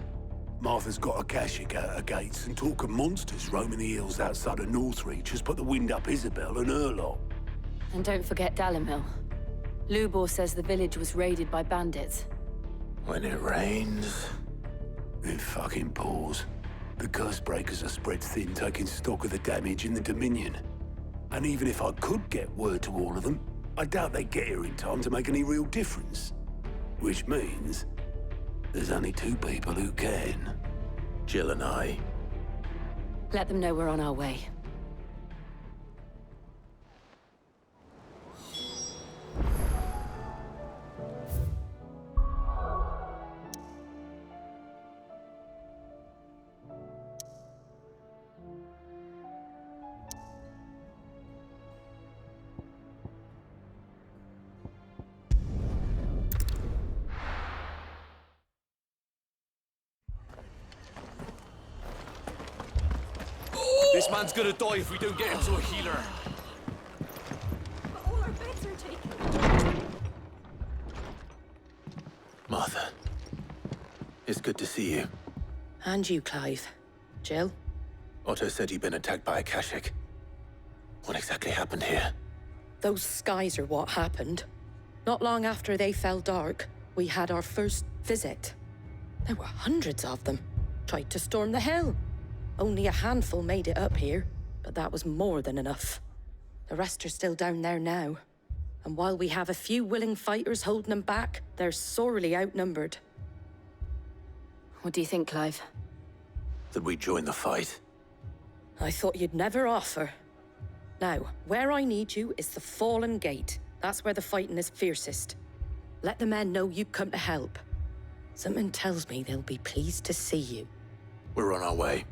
Martha's got a Akashic out her gates, and talk of monsters roaming the hills outside of Northreach has put the wind up Isabel and her lot. And don't forget Dalimil. Lubor says the village was raided by bandits. When it rains... It fucking pours. The Cursebreakers are spread thin, taking stock of the damage in the Dominion. And even if I could get word to all of them, I doubt they'd get here in time to make any real difference. Which means there's only 2 people who can. Jill and I. Let them know we're on our way. This man's gonna die if we don't get him to a healer. But all our beds are taken. Martha. It's good to see you. And you, Clive. Jill? Otto said you'd been attacked by Akashic. What exactly happened here? Those skies are what happened. Not long after they fell dark, we had our first visit. There were hundreds of them. Tried to storm the hill. Only a handful made it up here, but that was more than enough. The rest are still down there now. And while we have a few willing fighters holding them back, they're sorely outnumbered. What do you think, Clive? That we join the fight? I thought you'd never offer. Now, where I need you is the Fallen Gate. That's where the fighting is fiercest. Let the men know you've come to help. Something tells me they'll be pleased to see you. We're on our way.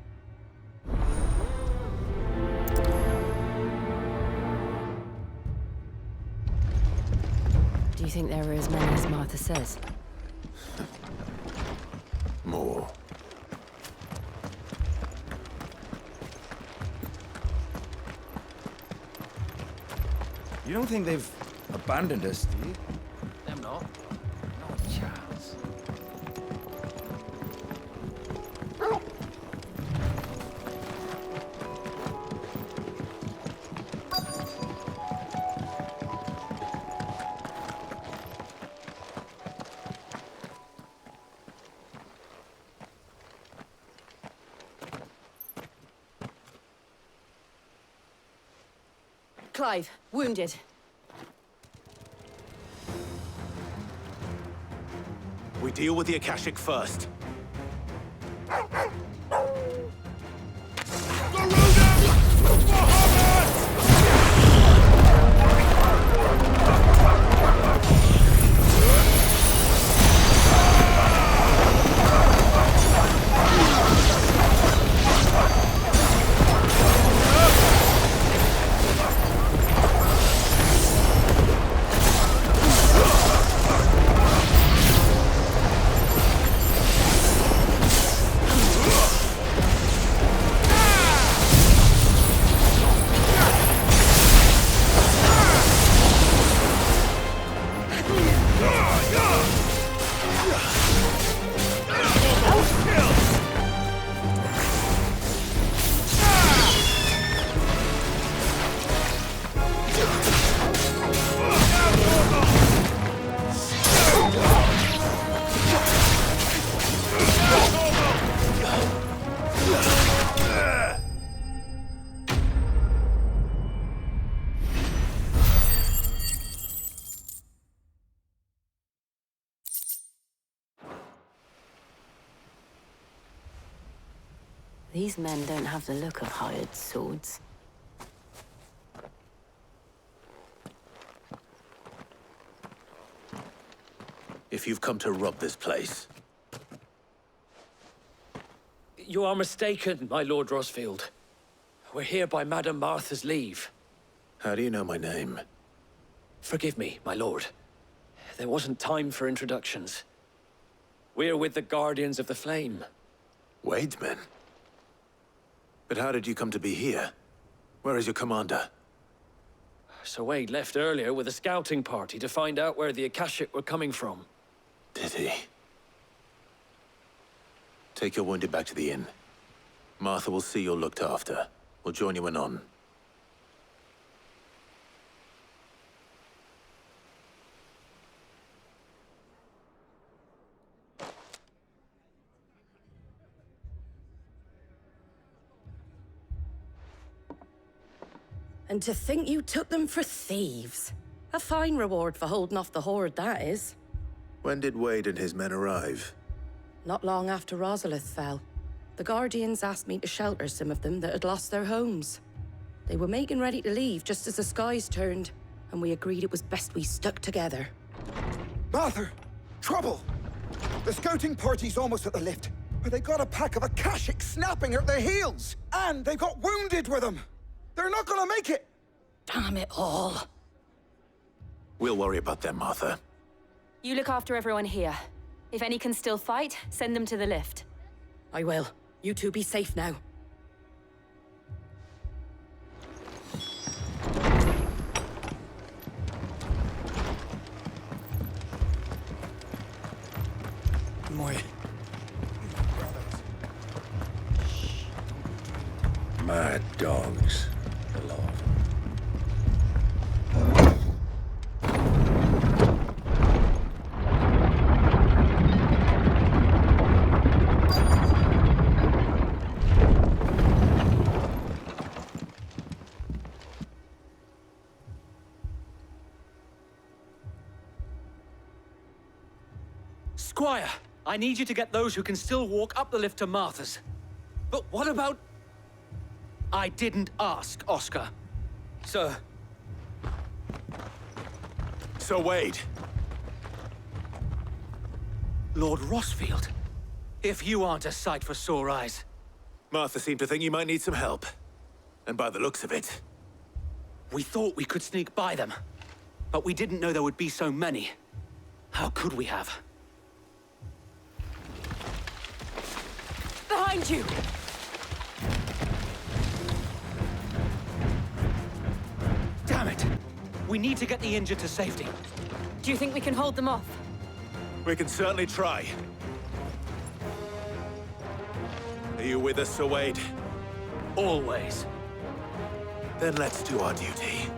Do you think there are as many as Martha says? More. You don't think they've abandoned us, do you? Them not. No chance. Clive, wounded. We deal with the Akashic first. These men don't have the look of hired swords. If you've come to rob this place, You are mistaken, my Lord Rosfield. We're here by Madame Martha's leave. how do you know my name? Forgive me, my lord. There wasn't time for introductions. We're with the Guardians of the Flame. Wade's men? But how did you come to be here? Where is your commander? Sir Wade left earlier with a scouting party to find out where the Akashic were coming from. Did he? Take your wounded back to the inn. Martha will see you're looked after. We'll join you anon. And to think you took them for thieves. A fine reward for holding off the horde, that is. When did Wade and his men arrive? Not long after Rosalith fell. The Guardians asked me to shelter some of them that had lost their homes. They were making ready to leave just as the skies turned, and we agreed it was best we stuck together. Martha! Trouble! The scouting party's almost at the lift, but they got a pack of Akashic snapping at their heels! And they got wounded with them! They're not gonna make it! Damn it all. We'll worry about them, Martha. You look after everyone here. If any can still fight, send them to the lift. I will. You two be safe now. Moy. Mad dogs. Squire, I need you to get those who can still walk up the lift to Martha's. But what about... I didn't ask, Oscar. Sir. Sir Wade. Lord Rosfield. If you aren't a sight for sore eyes. Martha seemed to think you might need some help. And by the looks of it... We thought we could sneak by them. But we didn't know there would be so many. How could we have? Behind you! Damn it! We need to get the injured to safety. Do you think we can hold them off? We can certainly try. Are you with us, Sir Wade? Always. Then let's do our duty.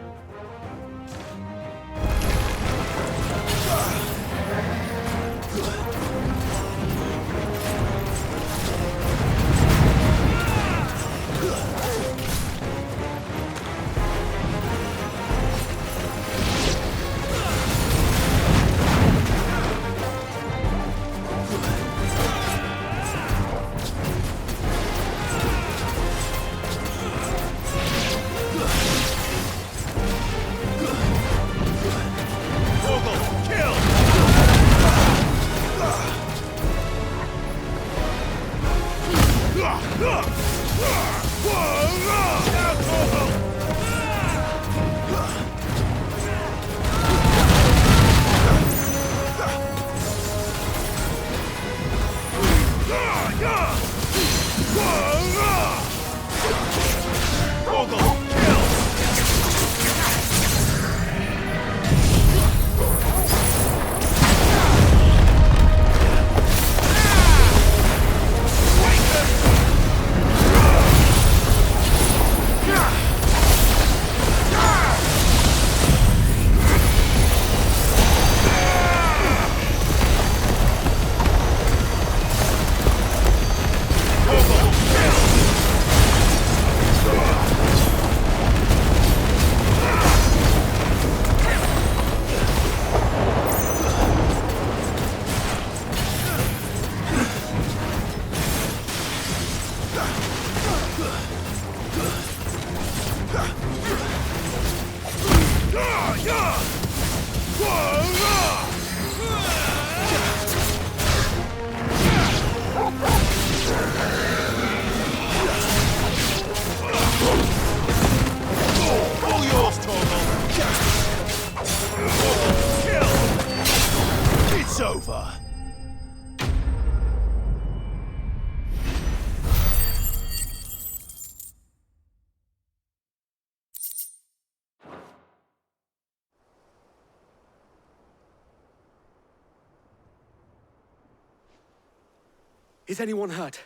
Is anyone hurt?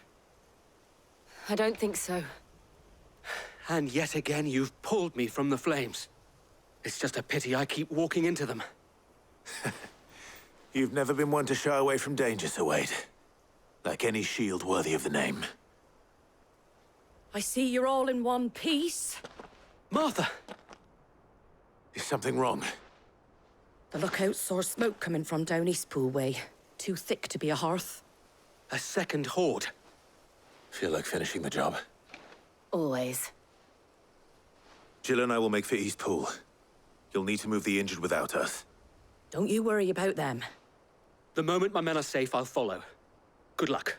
I don't think so. And yet again, you've pulled me from the flames. It's just a pity I keep walking into them. You've never been one to shy away from danger, Sir Wade. Like any shield worthy of the name. I see you're all in one piece. Martha! Is something wrong? The lookout saw smoke coming from down Eastpool way. Too thick to be a hearth. A second horde. Feel like finishing the job? Always. Jill and I will make for Eastpool. You'll need to move the injured without us. Don't you worry about them. The moment my men are safe, I'll follow. Good luck.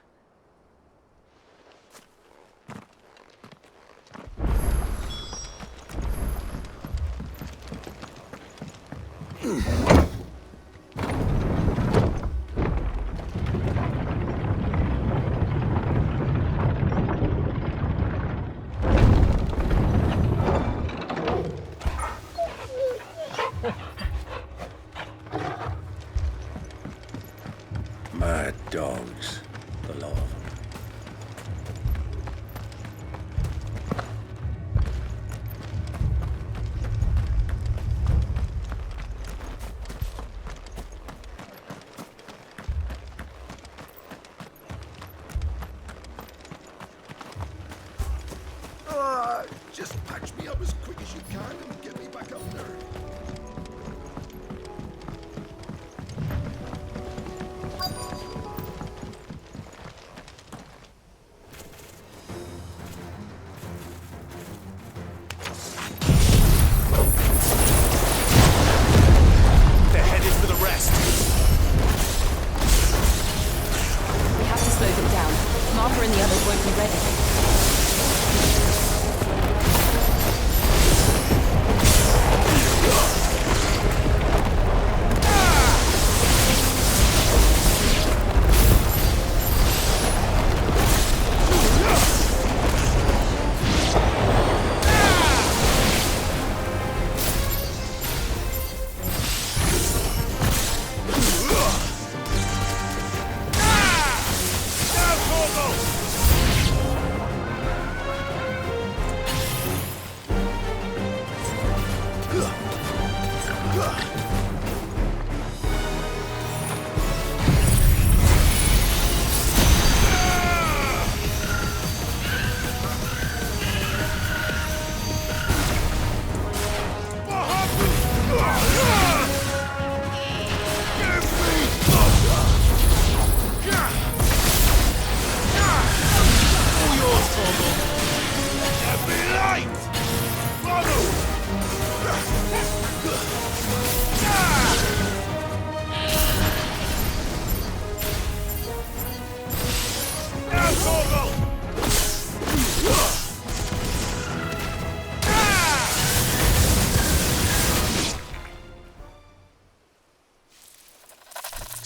Mad dogs, the lot of them. Just patch me up as quick as you can and get me back up there. They're headed for the rest. We have to slow them down. Martha and the others won't be ready.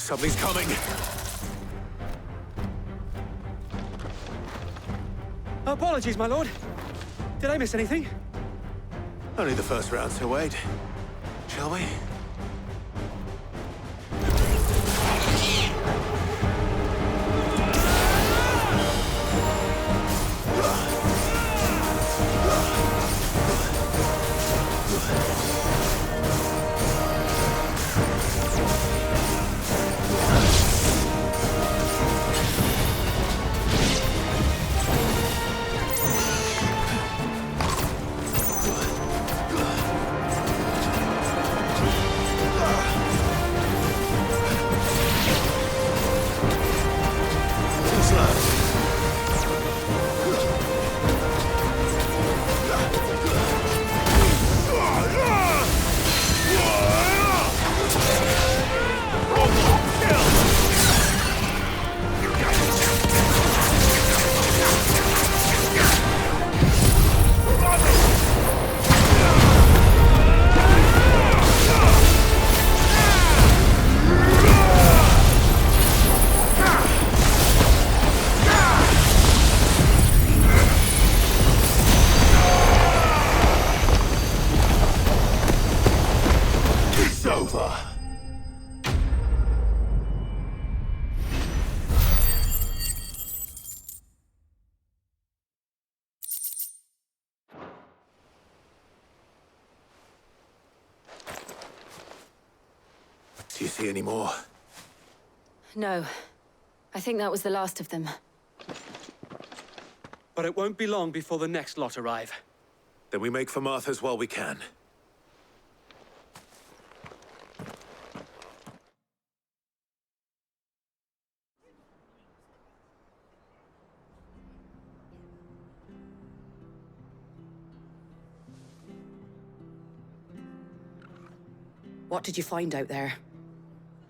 Something's coming. Apologies, my lord. Did I miss anything? Only the first round, Sir Wade. Shall we? see any more? No. I think that was the last of them. But it won't be long before the next lot arrive. Then we make for Martha's while we can. What did you find out there?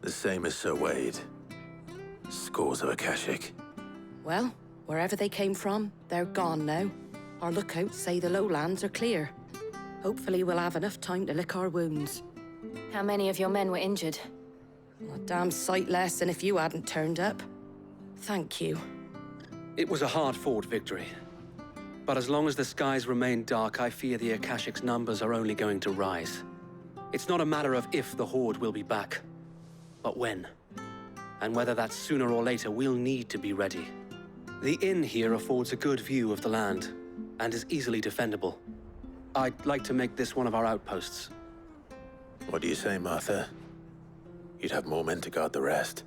The same as Sir Wade. Scores of Akashic. Well, wherever they came from, they're gone now. Our lookouts say the lowlands are clear. Hopefully we'll have enough time to lick our wounds. How many of your men were injured? A damn sight less than if you hadn't turned up. Thank you. It was a hard-fought victory. But as long as the skies remain dark, I fear the Akashic's numbers are only going to rise. It's not a matter of if the Horde will be back, but when. And whether that's sooner or later, we'll need to be ready. The inn here affords a good view of the land, and is easily defendable. I'd like to make this one of our outposts. What do you say, Martha? You'd have more men to guard the rest.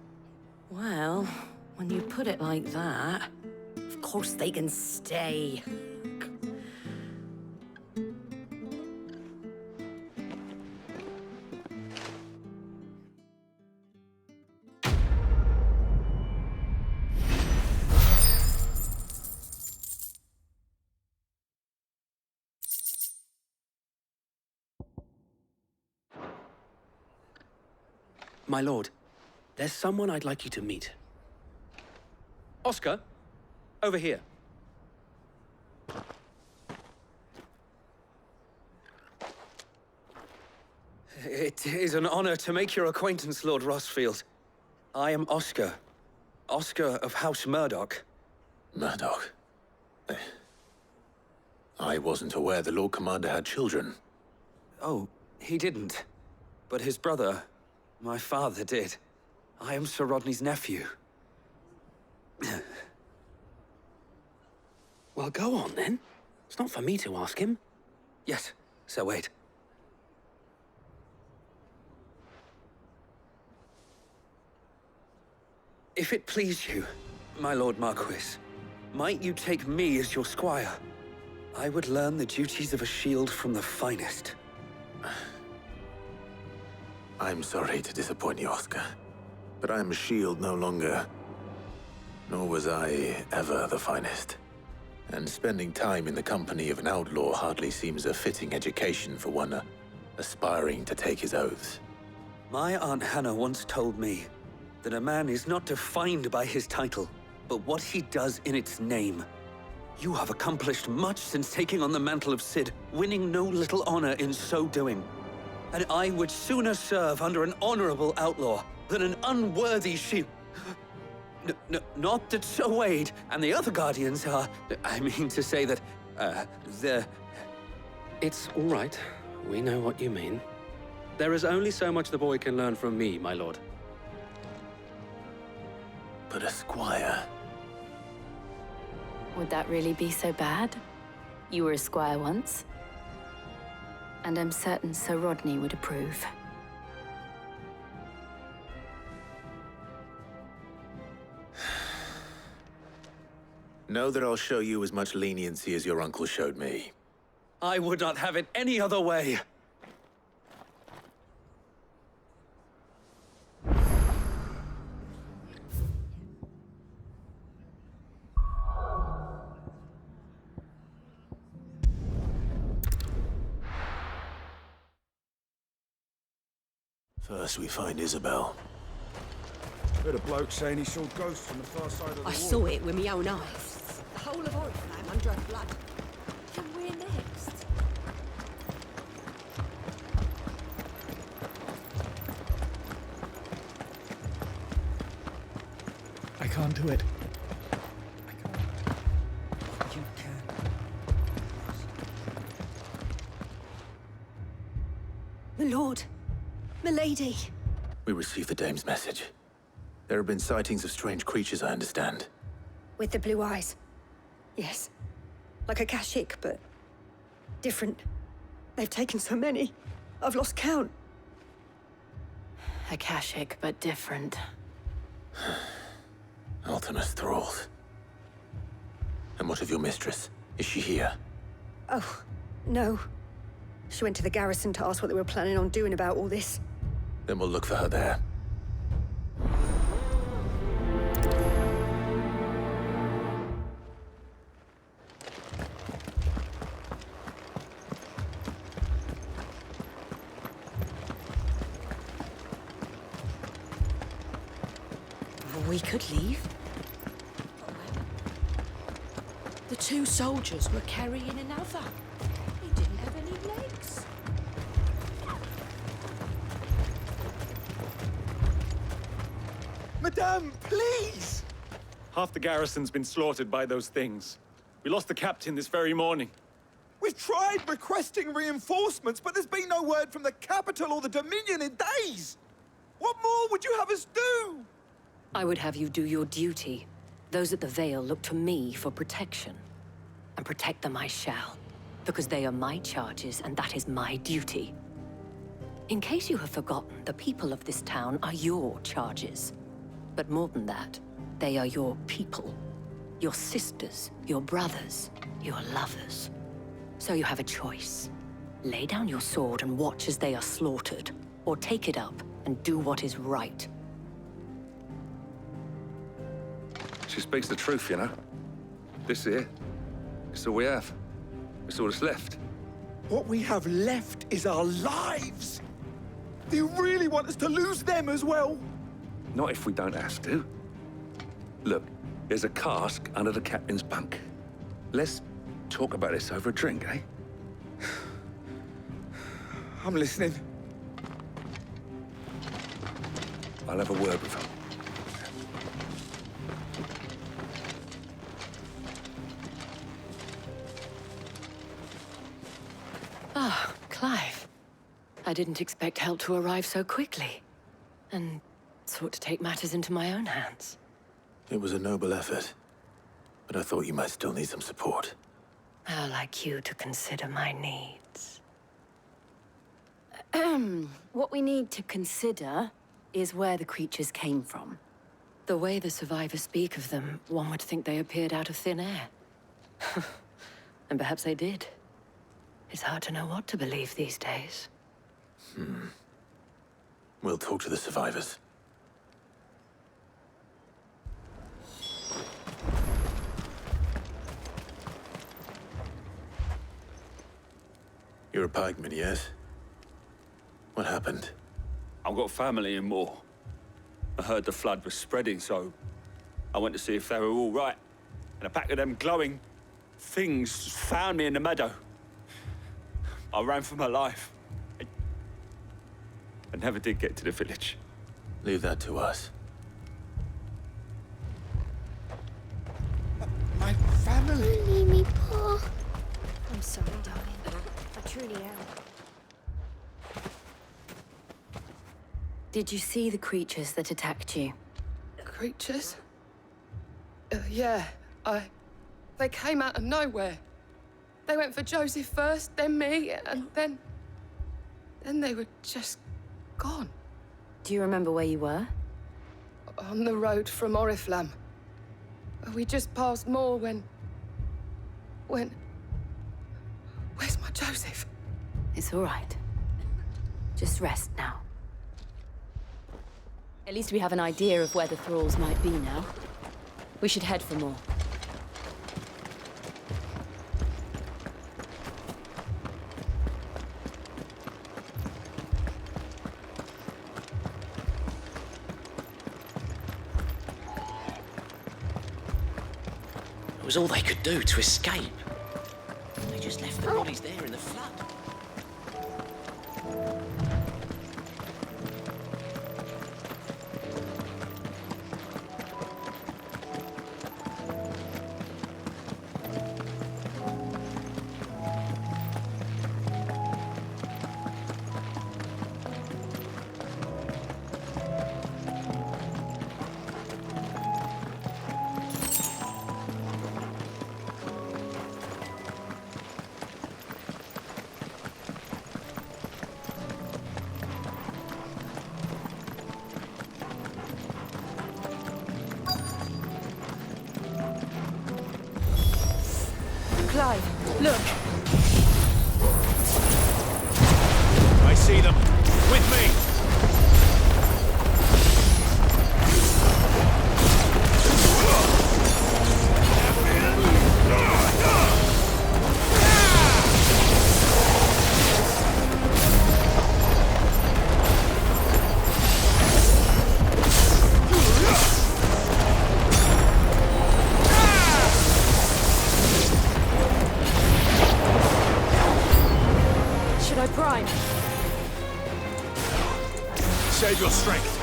Well, when you put it like that, of course they can stay. My lord, there's someone I'd like you to meet. Oscar, over here. It is an honor to make your acquaintance, Lord Rossfield. I am Oscar. Oscar of House Murdoch. Murdoch? I wasn't aware the Lord Commander had children. Oh, he didn't. But his brother, my father, did. I am Sir Rodney's nephew. Well, go on then. It's not for me to ask him. Yes, Sir Wade. If it please you, my Lord Marquis, might you take me as your squire? I would learn the duties of a shield from the finest. I'm sorry to disappoint you, Oscar, but I'm a shield no longer. Nor was I ever the finest. And spending time in the company of an outlaw hardly seems a fitting education for one aspiring to take his oaths. My Aunt Hannah once told me that a man is not defined by his title, but what he does in its name. You have accomplished much since taking on the mantle of Cid, winning no little honor in so doing. And I would sooner serve under an honorable outlaw than an unworthy shield. Not that Sir Wade and the other Guardians are... I mean to say that, they're... It's all right. We know what you mean. There is only so much the boy can learn from me, my lord. But a squire... Would that really be so bad? You were a squire once. And I'm certain Sir Rodney would approve. Know that I'll show you as much leniency as your uncle showed me. I would not have it any other way. First we find Isabel. Heard a bloke saying he saw ghosts from the far side of the wall. I saw it with my own eyes. The whole of Oriflamme under blood. And we're next. I can't do it. You can. My lord. Milady. We received the dame's message. There have been sightings of strange creatures, I understand. With the blue eyes. Yes. Like a Akashic, but different. They've taken so many. I've lost count. Akashic, but different. Ultimus thralls. And what of your mistress? Is she here? Oh, no. She went to the garrison to ask what they were planning on doing about all this. Then we'll look for her there. We could leave. The two soldiers were carrying another. He didn't have any legs. Madame, please! Half the garrison's been slaughtered by those things. We lost the captain this very morning. We've tried requesting reinforcements, but there's been no word from the capital or the Dominion in days! What more would you have us do? I would have you do your duty. Those at the Vale look to me for protection. And protect them I shall. Because they are my charges, and that is my duty. In case you have forgotten, the people of this town are your charges. But more than that, they are your people. Your sisters, your brothers, your lovers. So you have a choice. Lay down your sword and watch as they are slaughtered, or take it up and do what is right. She speaks the truth, you know. This here, it's all we have. It's all that's left. What we have left is our lives! Do you really want us to lose them as well? Not if we don't have to. Look, there's a cask under the captain's bunk. Let's talk about this over a drink, eh? I'm listening. I'll have a word with him. Ah, Clive. I didn't expect help to arrive so quickly. And sought to take matters into my own hands. It was a noble effort. But I thought you might still need some support. How like you to consider my needs. What we need to consider is where the creatures came from. The way the survivors speak of them, one would think they appeared out of thin air. And perhaps they did. It's hard to know what to believe these days. We'll talk to the survivors. You're a pikeman, yes? What happened? I've got family in Moor. I heard the flood was spreading, so I went to see if they were all right. And a pack of them glowing things found me in the meadow. I ran for my life. I never did get to the village. Leave that to us. My family! Don't leave me, Paul. I'm sorry, darling. I truly am. Did you see the creatures that attacked you? Creatures? Yeah, They came out of nowhere. They went for Joseph first, then me, and then they were just gone. Do you remember where you were? On the road from Oriflamme. We just passed Moor when... Where's my Joseph? It's all right. Just rest now. At least we have an idea of where the thralls might be now. We should head for more. It was all they could do to escape. They just left the bodies there in the flood. Clive, look. I see them. With me! Should I prime? Save your strength.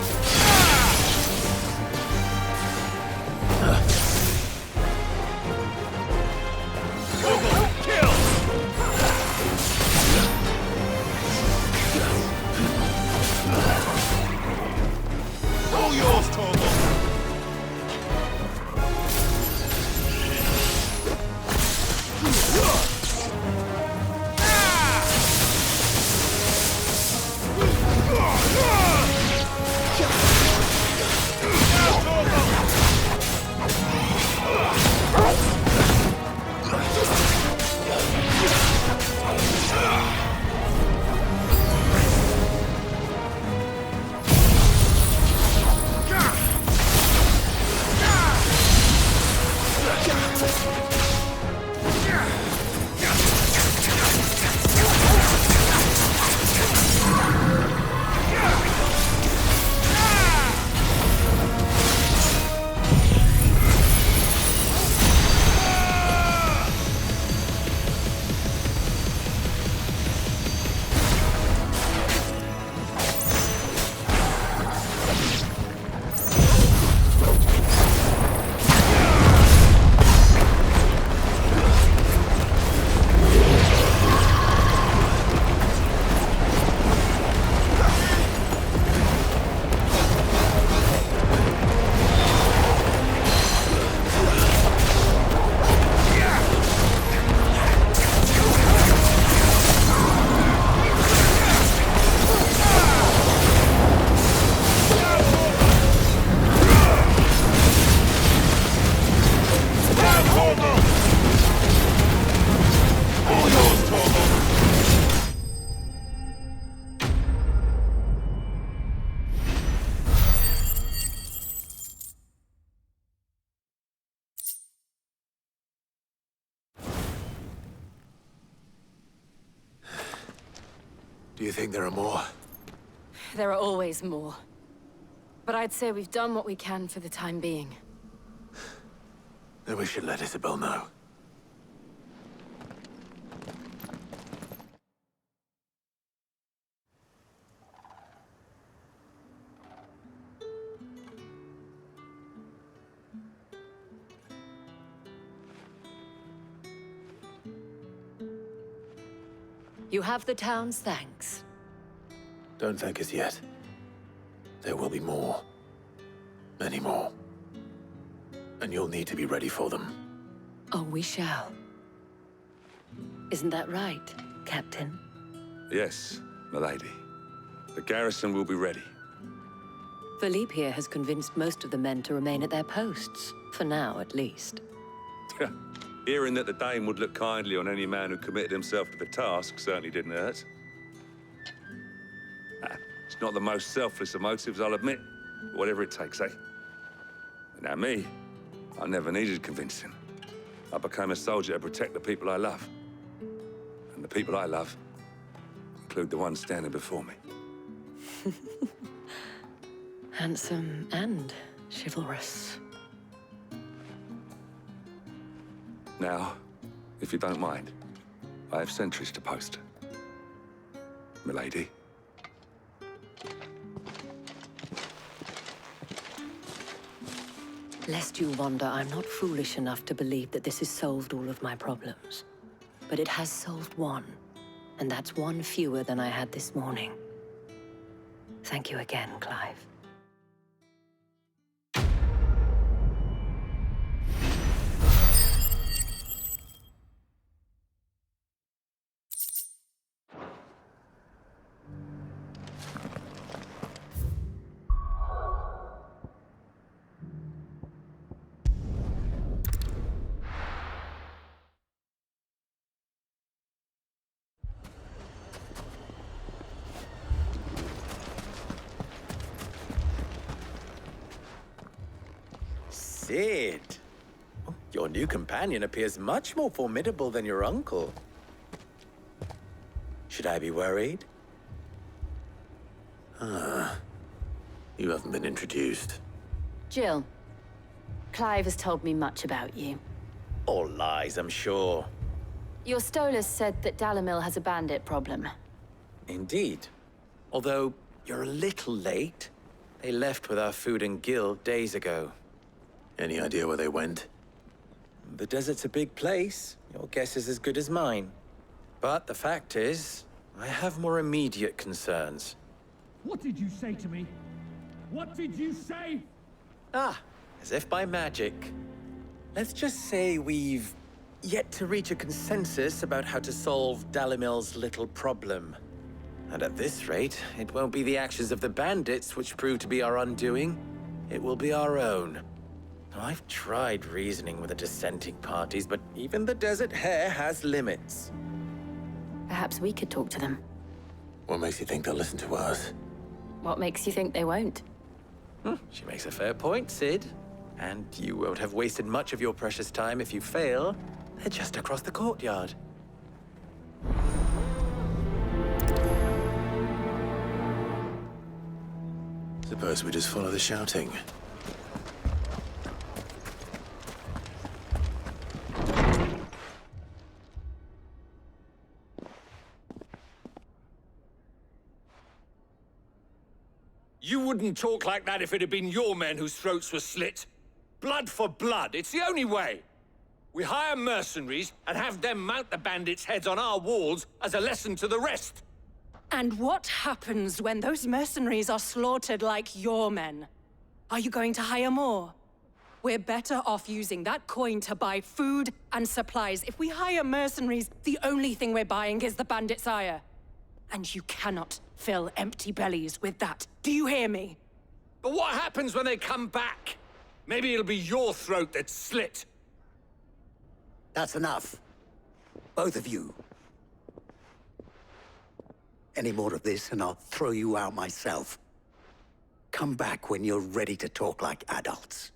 Torgal, kill! All yours, Torgal! Do you think there are more? There are always more. But I'd say we've done what we can for the time being. Then we should let Isabel know. You have the town's thanks. Don't thank us yet. There will be more. Many more. And you'll need to be ready for them. Oh, we shall. Isn't that right, Captain? Yes, milady. The garrison will be ready. Philippe here has convinced most of the men to remain at their posts. For now, at least. Hearing that the Dane would look kindly on any man who committed himself to the task certainly didn't hurt. It's not the most selfless of motives, I'll admit. But whatever it takes, eh? And now me, I never needed convincing. I became a soldier to protect the people I love. And the people I love include the ones standing before me. Handsome and chivalrous. Now, if you don't mind, I have sentries to post. Milady. Lest you wonder, I'm not foolish enough to believe that this has solved all of my problems. But it has solved one, and that's one fewer than I had this morning. Thank you again, Clive. Cid. Your new companion appears much more formidable than your uncle. Should I be worried? You haven't been introduced. Jill, Clive has told me much about you. All lies, I'm sure. Your Stolas said that Dalimil has a bandit problem. Indeed. Although, you're a little late. They left with our food and guild days ago. Any idea where they went? The desert's a big place. Your guess is as good as mine. But the fact is, I have more immediate concerns. What did you say to me? What did you say? Ah, as if by magic. Let's just say we've yet to reach a consensus about how to solve Dalimil's little problem. And at this rate, it won't be the actions of the bandits which prove to be our undoing. It will be our own. Now, I've tried reasoning with the dissenting parties, but even the Desert Hare has limits. Perhaps we could talk to them. What makes you think they'll listen to us? What makes you think they won't? She makes a fair point, Cid. And you won't have wasted much of your precious time if you fail. They're just across the courtyard. Suppose we just follow the shouting. You wouldn't talk like that if it had been your men whose throats were slit. Blood for blood, it's the only way. We hire mercenaries and have them mount the bandits' heads on our walls as a lesson to the rest. And what happens when those mercenaries are slaughtered like your men? Are you going to hire more? We're better off using that coin to buy food and supplies. If we hire mercenaries, the only thing we're buying is the bandit's ire. And you cannot fill empty bellies with that. Do you hear me? But what happens when they come back? Maybe it'll be your throat that's slit. That's enough. Both of you. Any more of this and I'll throw you out myself. Come back when you're ready to talk like adults.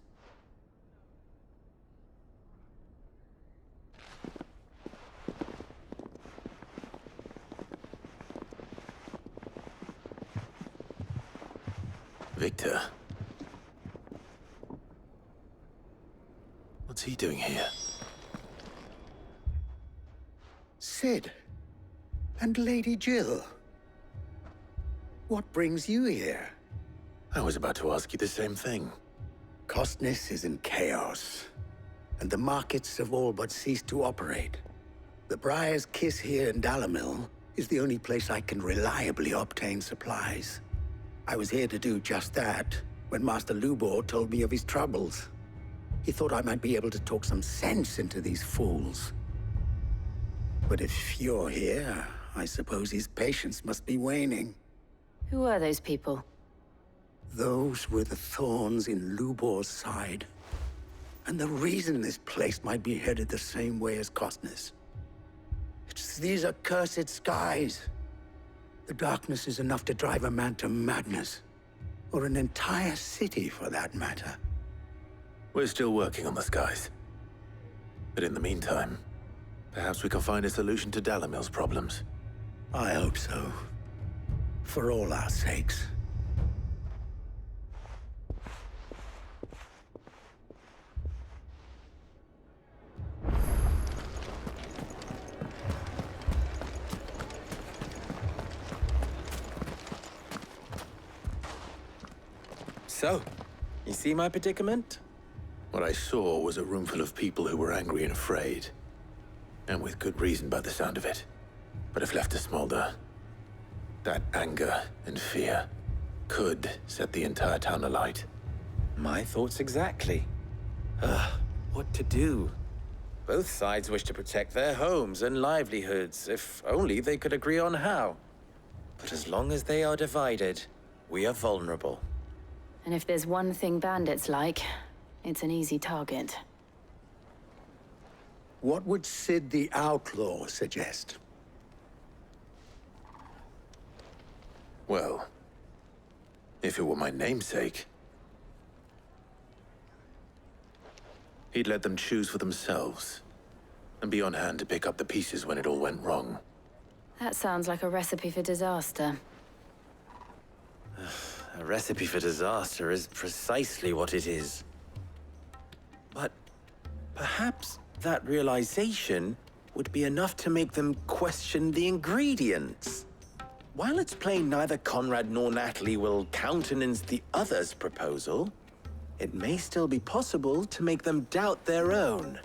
Victor. What's he doing here? Cid. And Lady Jill. What brings you here? I was about to ask you the same thing. Costness is in chaos, and the markets have all but ceased to operate. The Briar's Kiss here in Dalimil is the only place I can reliably obtain supplies. I was here to do just that when Master Lubor told me of his troubles. He thought I might be able to talk some sense into these fools. But if you're here, I suppose his patience must be waning. Who are those people? Those were the thorns in Lubor's side. And the reason this place might be headed the same way as Costness. It's these accursed skies. The darkness is enough to drive a man to madness. Or an entire city, for that matter. We're still working on the skies. But in the meantime, perhaps we can find a solution to Dalimil's problems. I hope so. For all our sakes. So, you see my predicament? What I saw was a room full of people who were angry and afraid. And with good reason by the sound of it. But if left to smolder, that anger and fear could set the entire town alight. My thoughts exactly. What to do? Both sides wish to protect their homes and livelihoods, if only they could agree on how. But as long as they are divided, we are vulnerable. And if there's one thing bandits like, it's an easy target. What would Cid the Outlaw suggest? Well, if it were my namesake, He'd let them choose for themselves, and be on hand to pick up the pieces when it all went wrong. That sounds like a recipe for disaster. A recipe for disaster is precisely what it is. But perhaps that realization would be enough to make them question the ingredients. While it's plain neither Conrad nor Natalie will countenance the other's proposal, it may still be possible to make them doubt their own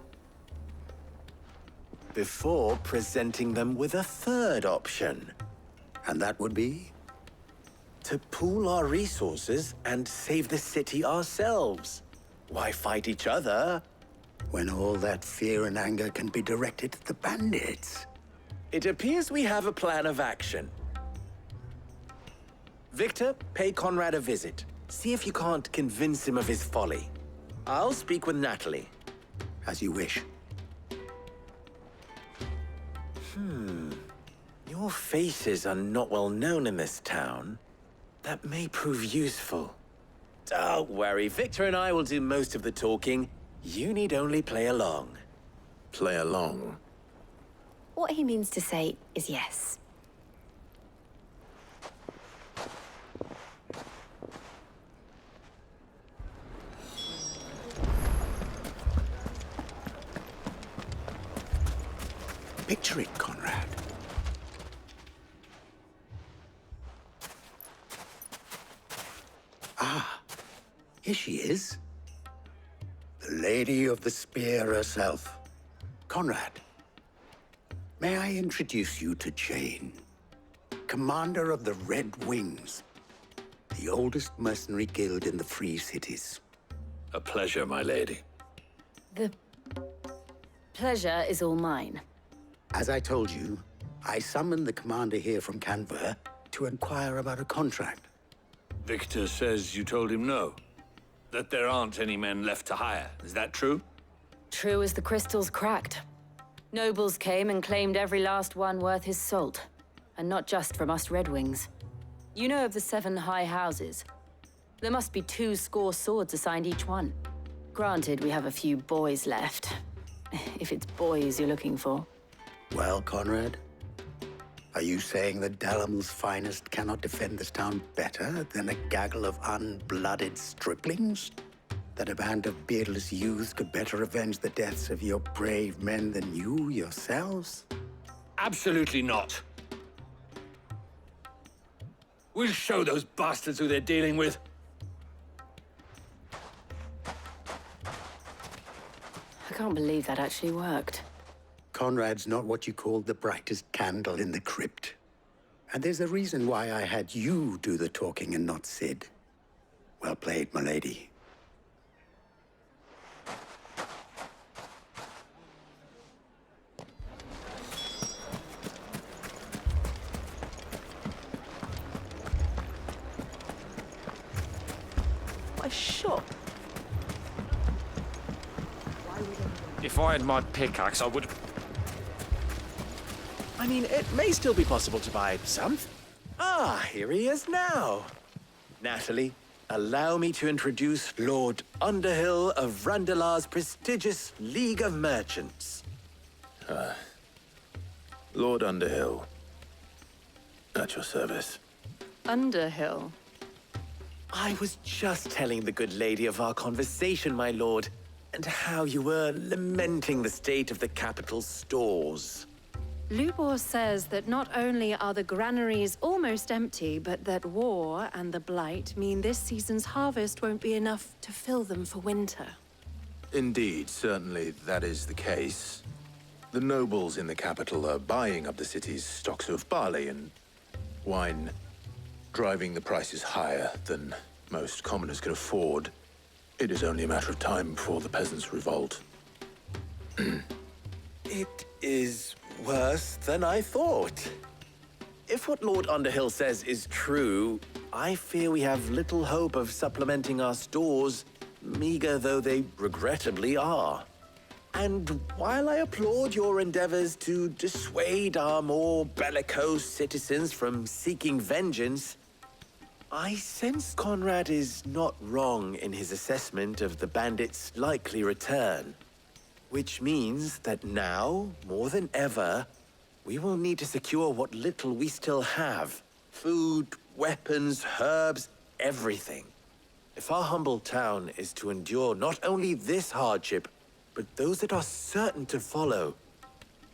before presenting them with a third option. And that would be? To pool our resources and save the city ourselves. Why fight each other when all that fear and anger can be directed at the bandits? It appears we have a plan of action. Victor, pay Conrad a visit. See if you can't convince him of his folly. I'll speak with Natalie. As you wish. Your faces are not well known in this town. That may prove useful. Don't worry, Victor and I will do most of the talking. You need only play along. Play along? What he means to say is yes. Picture it, Conrad. Ah, here she is. The Lady of the Spear herself. Conrad, may I introduce you to Jane, commander of the Red Wings, the oldest mercenary guild in the Free Cities. A pleasure, my lady. The pleasure is all mine. As I told you, I summoned the commander here from Canver to inquire about a contract. Victor says you told him no. That there aren't any men left to hire. Is that true? True as the crystals cracked. Nobles came and claimed every last one worth his salt. And not just from us Red Wings. You know of the 7 high houses. There must be 2 swords assigned each one. Granted, we have a few boys left. If it's boys you're looking for. Well, Conrad, are you saying that Dalamel's finest cannot defend this town better than a gaggle of unblooded striplings? That a band of beardless youths could better avenge the deaths of your brave men than you yourselves? Absolutely not. We'll show those bastards who they're dealing with. I can't believe that actually worked. Conrad's not what you call the brightest candle in the crypt. And there's a reason why I had you do the talking and not Sid. Well played, my lady. What a shot. If I had my pickaxe, I would... I mean, it may still be possible to buy some. Ah, here he is now. Natalie, allow me to introduce Lord Underhill of Randalar's prestigious League of Merchants. Lord Underhill. At your service. Underhill? I was just telling the good lady of our conversation, my lord, and how you were lamenting the state of the capital's stores. Lubor says that not only are the granaries almost empty, but that war and the Blight mean this season's harvest won't be enough to fill them for winter. Indeed, certainly that is the case. The nobles in the capital are buying up the city's stocks of barley and wine, driving the prices higher than most commoners can afford. It is only a matter of time before the peasants revolt. It is worse than I thought. If what Lord Underhill says is true, I fear we have little hope of supplementing our stores, meager though they regrettably are. And while I applaud your endeavors to dissuade our more bellicose citizens from seeking vengeance, I sense Conrad is not wrong in his assessment of the bandits' likely return. Which means that now, more than ever, we will need to secure what little we still have. Food, weapons, herbs, everything. If our humble town is to endure not only this hardship, but those that are certain to follow,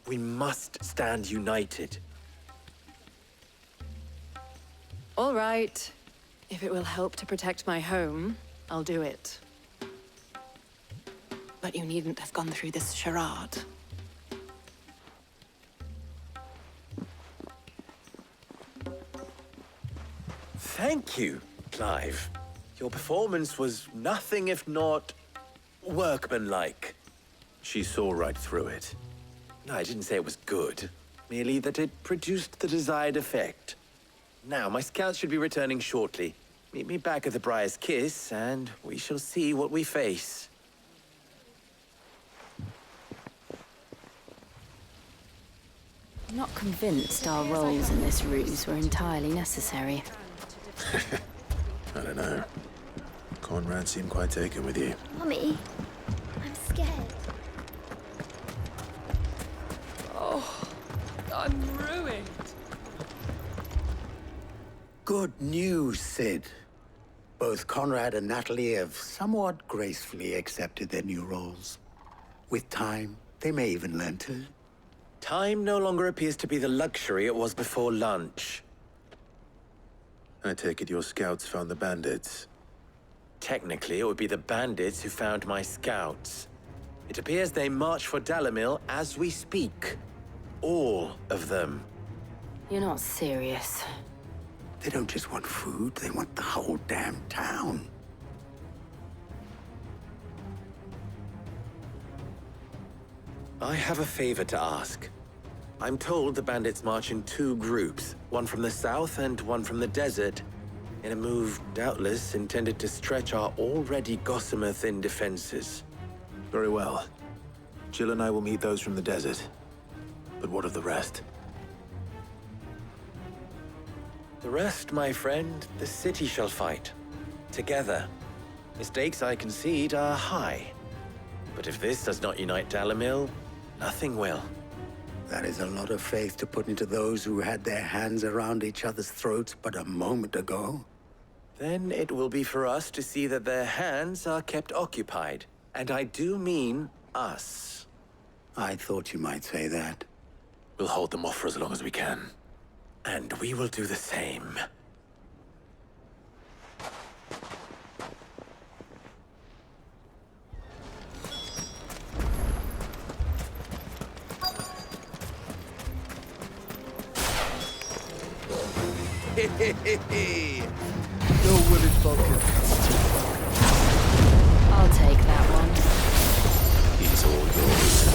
we must stand united. All right. If it will help to protect my home, I'll do it. But you needn't have gone through this charade. Thank you, Clive. Your performance was nothing if not workmanlike. She saw right through it. No, I didn't say it was good. Merely that it produced the desired effect. Now, my scouts should be returning shortly. Meet me back at the Briar's Kiss, and we shall see what we face. I'm not convinced our roles in this ruse were entirely necessary. I don't know. Conrad seemed quite taken with you. Mummy, I'm scared. Oh, I'm ruined. Good news, Sid. Both Conrad and Natalie have somewhat gracefully accepted their new roles. With time, they may even learn to. Time no longer appears to be the luxury it was before lunch. I take it your scouts found the bandits. Technically, it would be the bandits who found my scouts. It appears they march for Dalimil as we speak. All of them. You're not serious. They don't just want food, they want the whole damn town. I have a favor to ask. I'm told the bandits march in two groups, one from the south and one from the desert, in a move doubtless intended to stretch our already gossamer-thin defenses. Very well. Jill and I will meet those from the desert. But what of the rest? The rest, my friend, the city shall fight. Together. The stakes, I concede, are high. But if this does not unite Dalimil, nothing will. That is a lot of faith to put into those who had their hands around each other's throats but a moment ago. Then it will be for us to see that their hands are kept occupied. And I do mean us. I thought you might say that. We'll hold them off for as long as we can. And we will do the same. No Willis bucket. I'll take that one. He's all yours.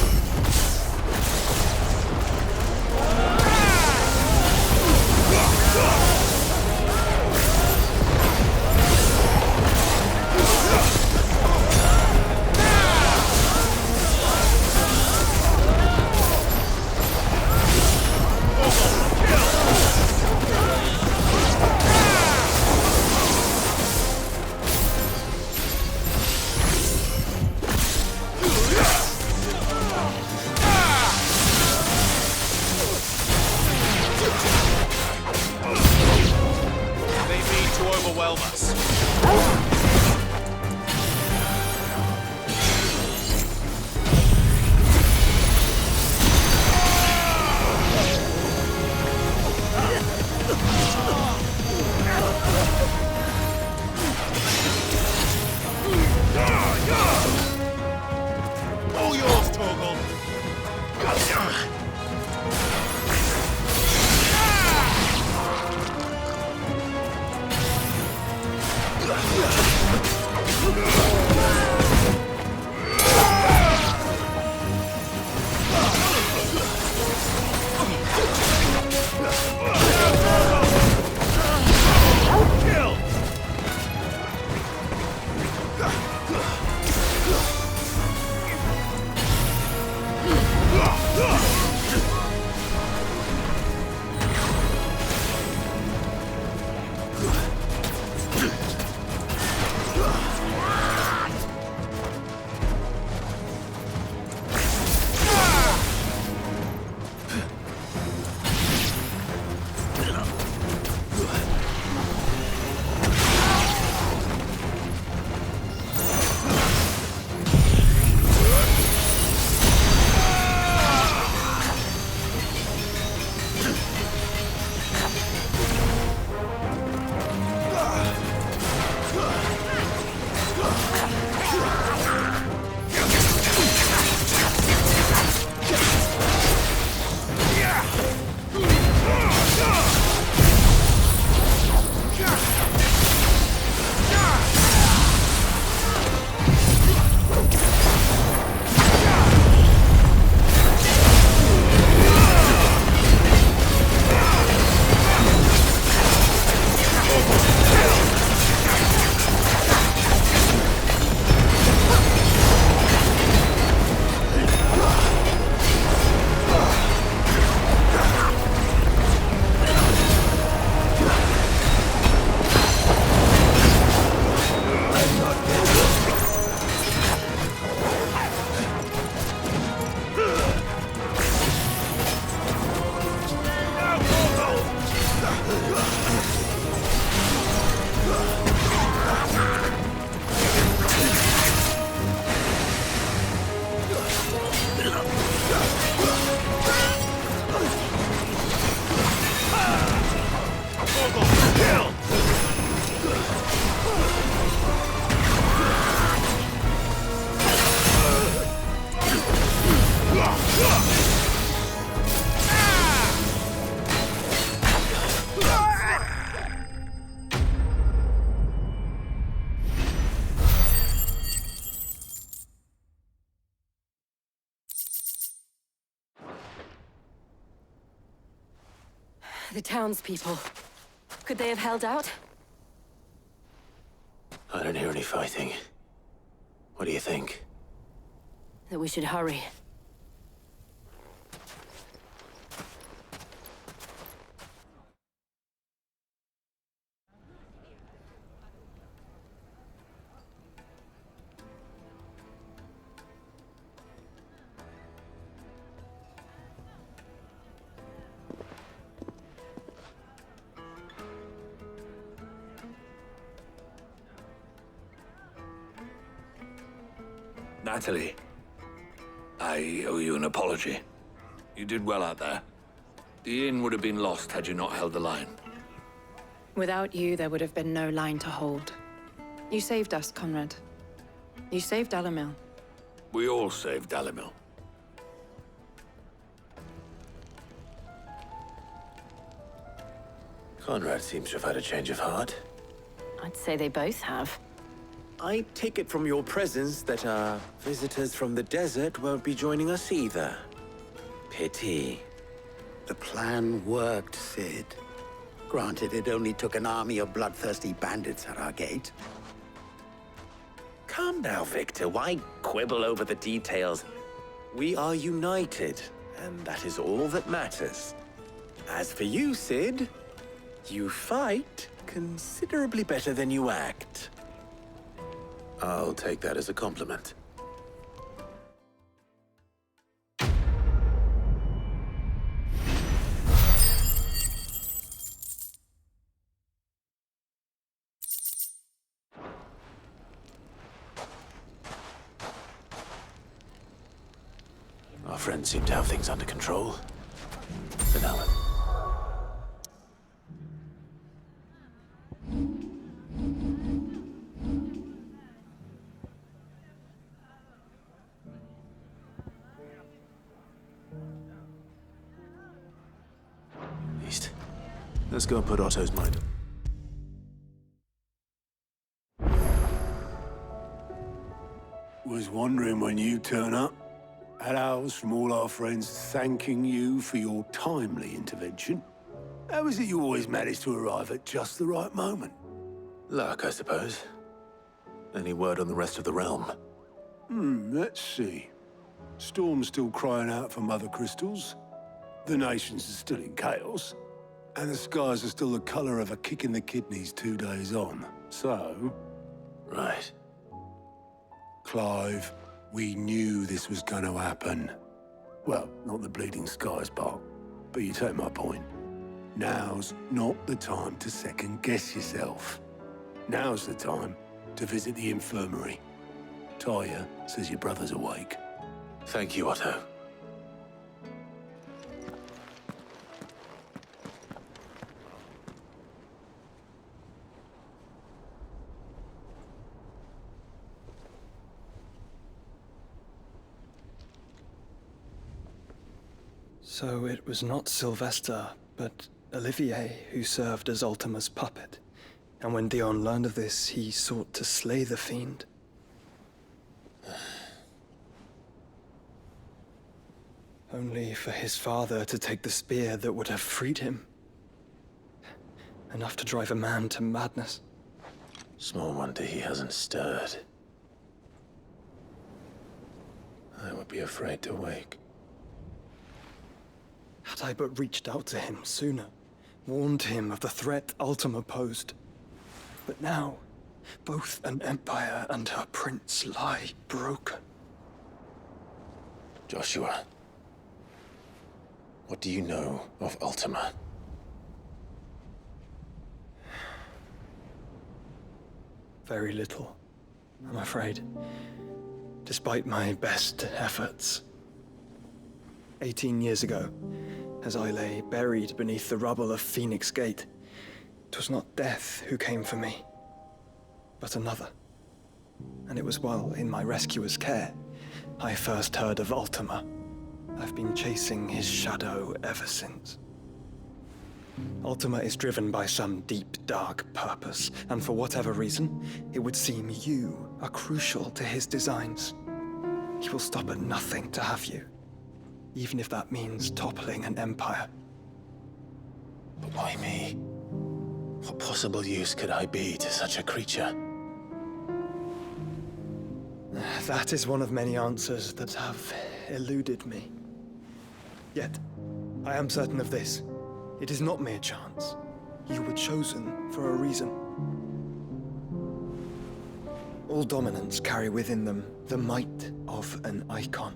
The townspeople. Could they have held out? I don't hear any fighting. What do you think? That we should hurry. Natalie, I owe you an apology. You did well out there. The inn would have been lost had you not held the line. Without you, there would have been no line to hold. You saved us, Conrad. You saved Dalimil. We all saved Dalimil. Conrad seems to have had a change of heart. I'd say they both have. I take it from your presence that our visitors from the desert won't be joining us either. Pity. The plan worked, Cid. Granted, it only took an army of bloodthirsty bandits at our gate. Calm now, Victor. Why quibble over the details? We are united, and that is all that matters. As for you, Cid, you fight considerably better than you act. I'll take that as a compliment. Our friends seem to have things under control. For now. East. Let's go and put Otto's mind. Was wondering when you turn up. Had ours from all our friends thanking you for your timely intervention. How is it you always manage to arrive at just the right moment? Luck, I suppose. Any word on the rest of the realm? Let's see. Storm's still crying out for Mother Crystals. The nations are still in chaos. And the skies are still the color of a kick in the kidneys 2 days on. So... Right. Clive, we knew this was going to happen. Well, not the bleeding skies part, but you take my point. Now's not the time to second-guess yourself. Now's the time to visit the infirmary. Talia says your brother's awake. Thank you, Otto. So it was not Sylvester, but Olivier who served as Ultima's puppet. And when Dion learned of this, he sought to slay the fiend. Only for his father to take the spear that would have freed him. Enough to drive a man to madness. Small wonder he hasn't stirred. I would be afraid to wake. Had I but reached out to him sooner, warned him of the threat Ultima posed. But now, both an empire and her prince lie broken. Joshua, what do you know of Ultima? Very little, I'm afraid. Despite my best efforts. 18 years ago, as I lay buried beneath the rubble of Phoenix Gate, 'twas not death who came for me, but another. And it was while in my rescuer's care, I first heard of Ultima. I've been chasing his shadow ever since. Ultima is driven by some deep, dark purpose, and for whatever reason, it would seem you are crucial to his designs. He will stop at nothing to have you, even if that means toppling an empire. But why me? What possible use could I be to such a creature? That is one of many answers that have eluded me. Yet, I am certain of this. It is not mere chance. You were chosen for a reason. All dominants carry within them the might of an icon.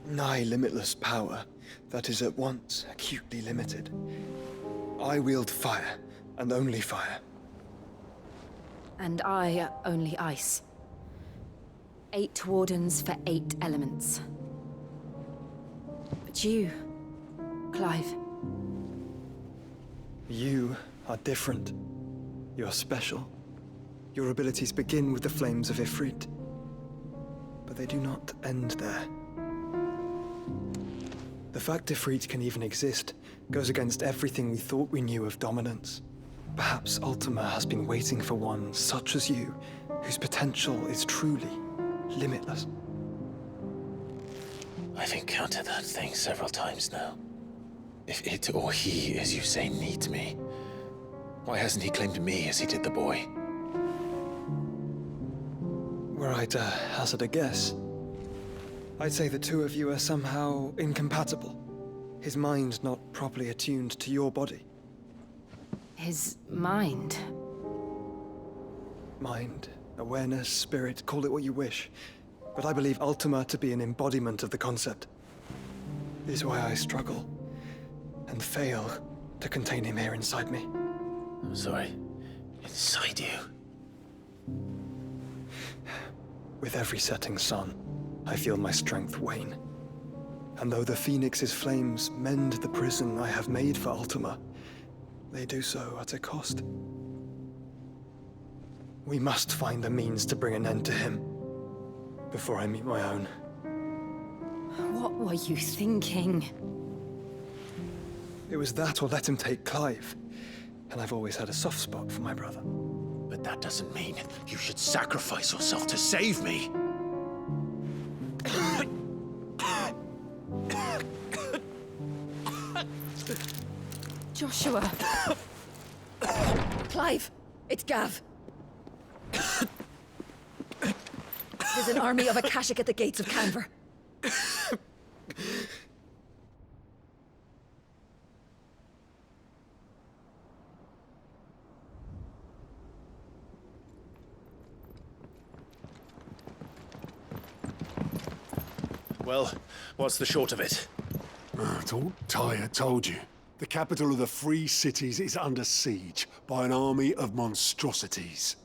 Nigh limitless power that is at once acutely limited. I wield fire, and only fire. And I only ice. 8 wardens for 8 elements. But you, Clive. You are different. You're special. Your abilities begin with the flames of Ifrit. But they do not end there. The fact Ifrit can even exist goes against everything we thought we knew of dominance. Perhaps Ultima has been waiting for one such as you, whose potential is truly limitless. I've encountered that thing several times now. If it or he, as you say, needs me, why hasn't he claimed me as he did the boy? Were I to hazard a guess, I'd say the two of you are somehow incompatible. His mind not properly attuned to your body. His mind? Mind, awareness, spirit, call it what you wish. But I believe Ultima to be an embodiment of the concept. It is why I struggle and fail to contain him here inside me. I'm sorry. Inside you? With every setting sun, I feel my strength wane. And though the Phoenix's flames mend the prison I have made for Ultima, they do so at a cost. We must find a means to bring an end to him before I meet my own. What were you thinking? It was that or let him take Clive. And I've always had a soft spot for my brother. But that doesn't mean you should sacrifice yourself to save me. Joshua! Clive! It's Gav! There's an army of Akashic at the gates of Canver. Well, what's the short of it? Tyre told you. The capital of the Free Cities is under siege by an army of monstrosities.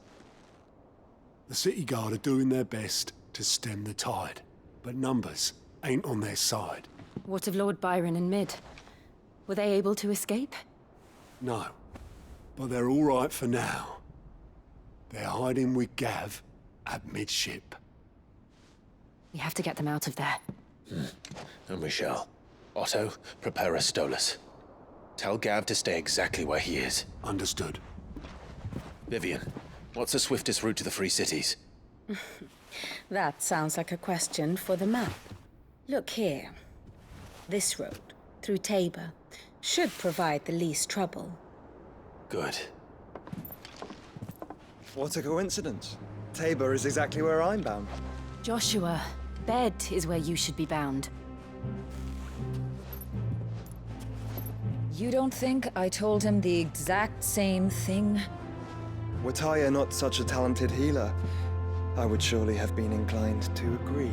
The City Guard are doing their best to stem the tide, but numbers ain't on their side. What of Lord Byron and Mid? Were they able to escape? No, but they're all right for now. They're hiding with Gav at midship. We have to get them out of there. And we shall. Otto, prepare a Stolas. Tell Gav to stay exactly where he is. Understood. Vivian, what's the swiftest route to the Free Cities? That sounds like a question for the map. Look here. This road, through Tabor, should provide the least trouble. Good. What a coincidence. Tabor is exactly where I'm bound. Joshua, bed is where you should be bound. You don't think I told him the exact same thing? Were Tyre not such a talented healer, I would surely have been inclined to agree.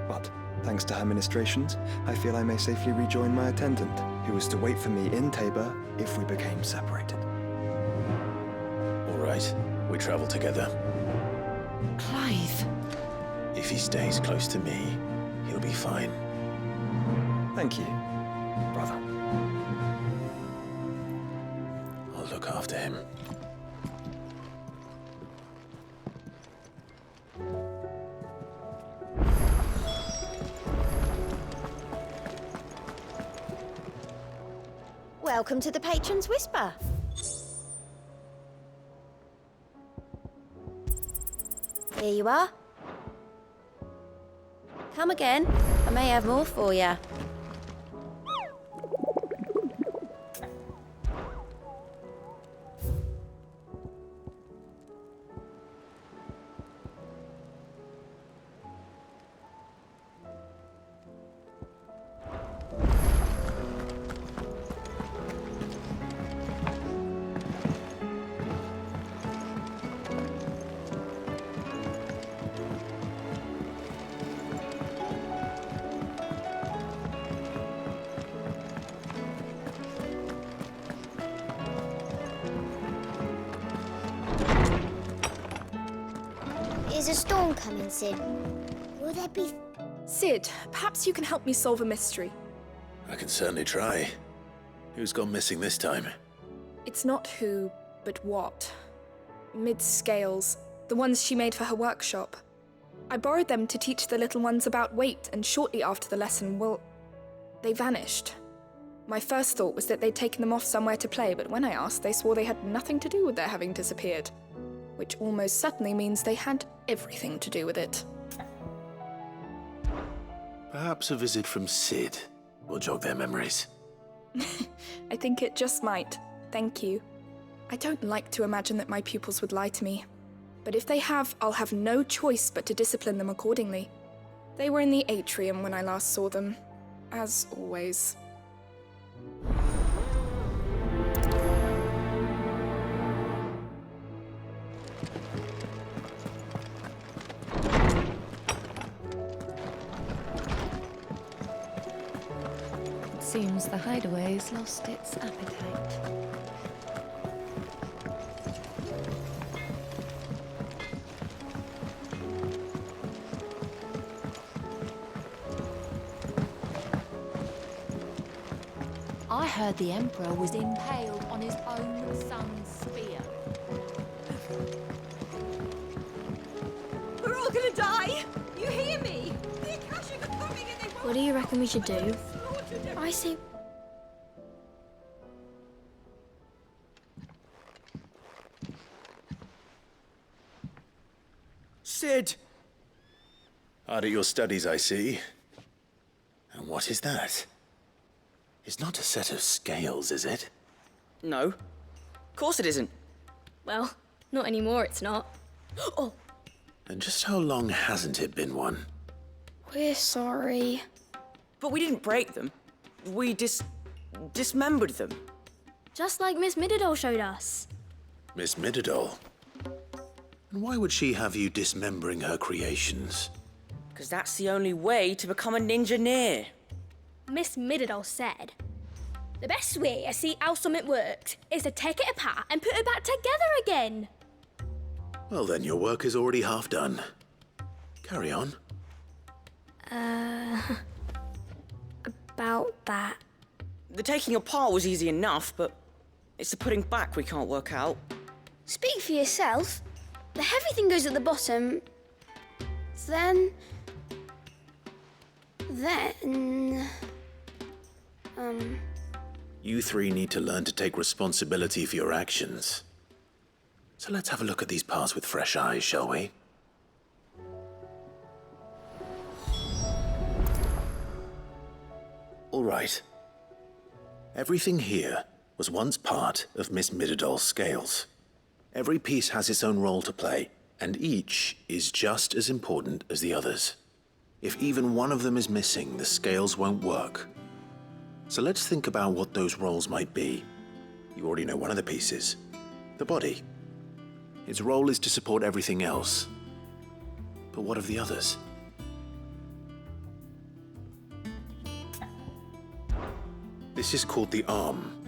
But, thanks to her ministrations, I feel I may safely rejoin my attendant, who was to wait for me in Tabor if we became separated. All right, we travel together. Clive! If he stays close to me, he'll be fine. Thank you, brother. I'll look after him. Welcome to the Patron's Whisper. Here you are. Come again. I may have more for you. Is a storm coming, Sid? Will there be... Sid, perhaps you can help me solve a mystery. I can certainly try. Who's gone missing this time? It's not who, but what. Mid's scales, the ones she made for her workshop. I borrowed them to teach the little ones about weight, and shortly after the lesson, well, they vanished. My first thought was that they'd taken them off somewhere to play, but when I asked, they swore they had nothing to do with their having disappeared. Which almost certainly means they had everything to do with it. Perhaps a visit from Sid will jog their memories. I think it just might. Thank you. I don't like to imagine that my pupils would lie to me. But if they have, I'll have no choice but to discipline them accordingly. They were in the atrium when I last saw them, as always. It seems the hideaway's lost its appetite. I heard the Emperor was impaled on his own son's spear. We're all gonna die! You hear me? The Akashic are coming and they won't... What do you reckon we should do? I say... Sid! Hard at your studies, I see. And what is that? It's not a set of scales, is it? No. Of course it isn't. Well, not anymore, it's not. Oh! And just how long hasn't it been one? We're sorry. But we didn't break them. We dismembered them. Just like Miss Mididol showed us. Miss Mididol? And why would she have you dismembering her creations? Because that's the only way to become a ninja-neer. Miss Mididol said, the best way to see how something works is to take it apart and put it back together again. Well, then your work is already half done. Carry on. About that. The taking apart was easy enough, but it's the putting back we can't work out. Speak for yourself. The heavy thing goes at the bottom. Then... You three need to learn to take responsibility for your actions. So let's have a look at these parts with fresh eyes, shall we? All right. Everything here was once part of Miss Mididol's scales. Every piece has its own role to play, and each is just as important as the others. If even one of them is missing, the scales won't work. So let's think about what those roles might be. You already know one of the pieces, the body. Its role is to support everything else. But what of the others? This is called the arm.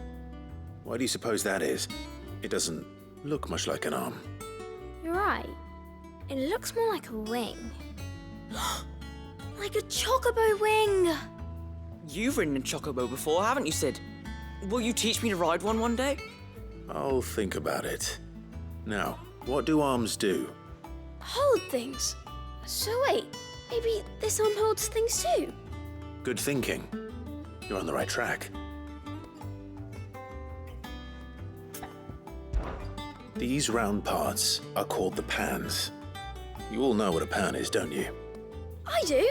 Why do you suppose that is? It doesn't look much like an arm. You're right. It looks more like a wing. Like a chocobo wing! You've ridden a chocobo before, haven't you, Sid? Will you teach me to ride one day? I'll think about it. Now, what do arms do? Hold things. So wait, maybe this arm holds things too? Good thinking. You're on the right track. These round parts are called the pans. You all know what a pan is, don't you? I do.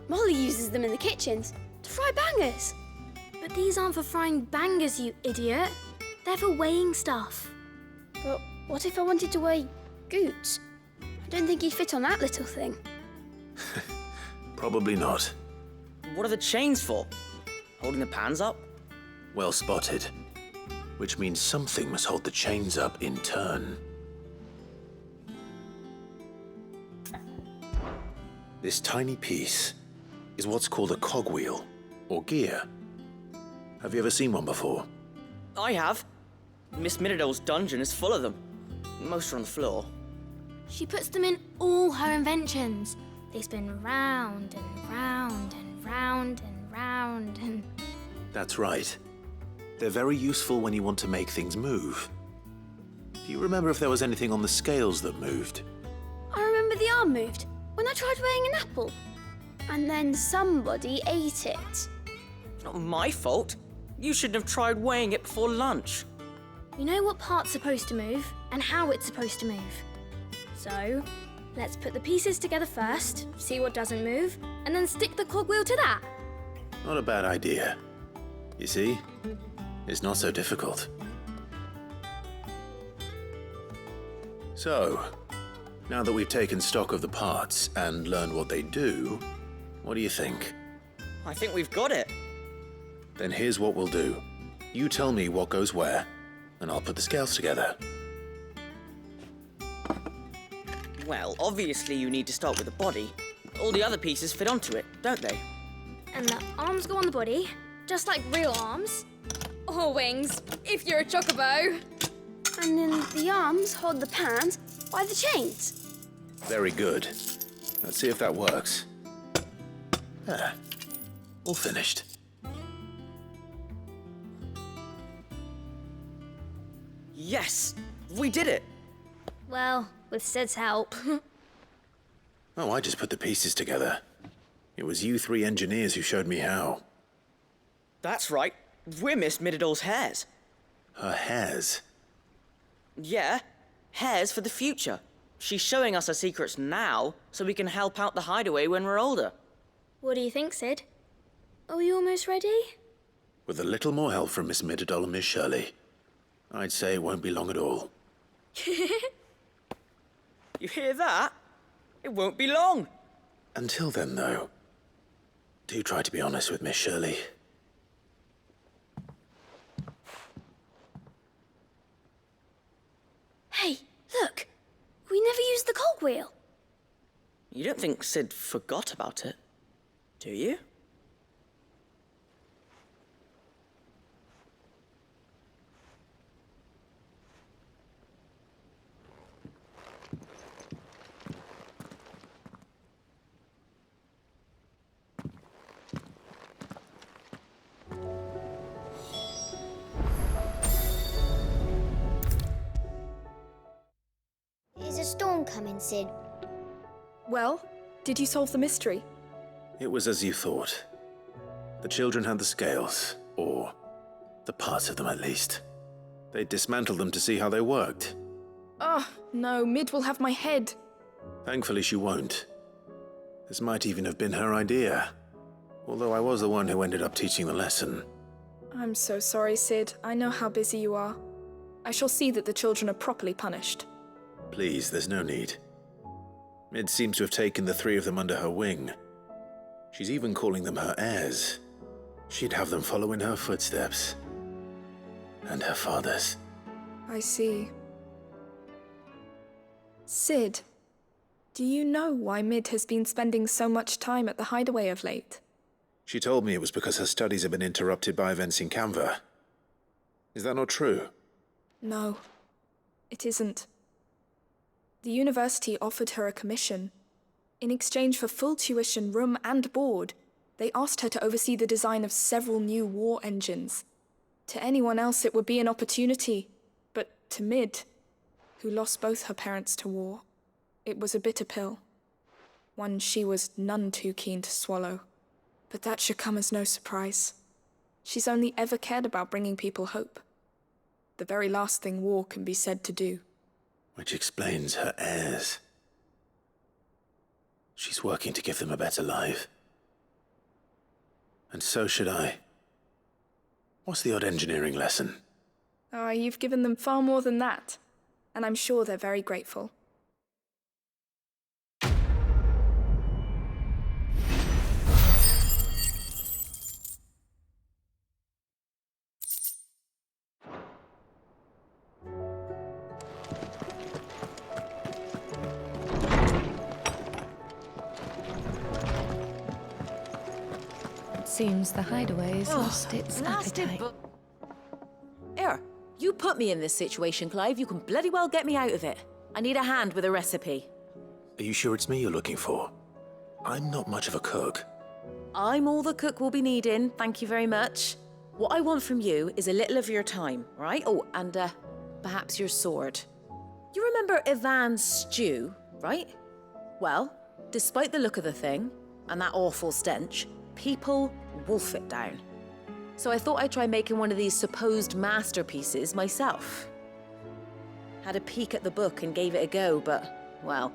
Molly uses them in the kitchens to fry bangers. But these aren't for frying bangers, you idiot. They're for weighing stuff. But what if I wanted to weigh Goots? I don't think he'd fit on that little thing. Probably not. What are the chains for? Holding the pans up? Well spotted. Which means something must hold the chains up in turn. This tiny piece is what's called a cogwheel, or gear. Have you ever seen one before? I have. Miss Mididol's dungeon is full of them. Most are on the floor. She puts them in all her inventions. They spin round and round and round and round and... That's right. They're very useful when you want to make things move. Do you remember if there was anything on the scales that moved? I remember the arm moved when I tried weighing an apple. And then somebody ate it. It's not my fault. You shouldn't have tried weighing it before lunch. We know what part's supposed to move and how it's supposed to move. So, let's put the pieces together first, see what doesn't move, and then stick the cogwheel to that. Not a bad idea. You see, it's not so difficult. So, now that we've taken stock of the parts and learned what they do, what do you think? I think we've got it. Then here's what we'll do. You tell me what goes where, and I'll put the scales together. Well, obviously you need to start with the body. All the other pieces fit onto it, don't they? And the arms go on the body, just like real arms. Or wings, if you're a chocobo. And then the arms hold the pans by the chains. Very good. Let's see if that works. Ah, all finished. Yes! We did it! Well, with Sid's help. Oh, I just put the pieces together. It was you three engineers who showed me how. That's right. We're Miss Mididol's hairs. Her hairs? Yeah, hairs for the future. She's showing us her secrets now, so we can help out the hideaway when we're older. What do you think, Sid? Are we almost ready? With a little more help from Miss Mididol and Miss Shirley, I'd say it won't be long at all. You hear that? It won't be long. Until then, though, do try to be honest with Miss Shirley. Hey, look! We never used the cogwheel. You don't think Sid forgot about it, do you? Is a storm coming, Sid? Well, did you solve the mystery? It was as you thought. The children had the scales, or the parts of them at least. They dismantled them to see how they worked. Oh, no, Mid will have my head. Thankfully, she won't. This might even have been her idea, although I was the one who ended up teaching the lesson. I'm so sorry, Sid. I know how busy you are. I shall see that the children are properly punished. Please, there's no need. Mid seems to have taken the three of them under her wing. She's even calling them her heirs. She'd have them follow in her footsteps. And her father's. I see. Sid, do you know why Mid has been spending so much time at the hideaway of late? She told me it was because her studies have been interrupted by events in Canva. Is that not true? No, it isn't. The university offered her a commission. In exchange for full tuition, room and board, they asked her to oversee the design of several new war engines. To anyone else it would be an opportunity, but to Mid, who lost both her parents to war, it was a bitter pill. One she was none too keen to swallow. But that should come as no surprise. She's only ever cared about bringing people hope. The very last thing war can be said to do. Which explains her heirs. She's working to give them a better life. And so should I. What's the odd engineering lesson? Ah, you've given them far more than that. And I'm sure they're very grateful. Seems the hideaway's lost its appetite. Here, you put me in this situation, Clive. You can bloody well get me out of it. I need a hand with a recipe. Are you sure it's me you're looking for? I'm not much of a cook. I'm all the cook will be needing, thank you very much. What I want from you is a little of your time, right? Oh, and perhaps your sword. You remember Ivan's stew, right? Well, despite the look of the thing, and that awful stench, people wolf it down. So I thought I'd try making one of these supposed masterpieces myself. Had a peek at the book and gave it a go, but, well...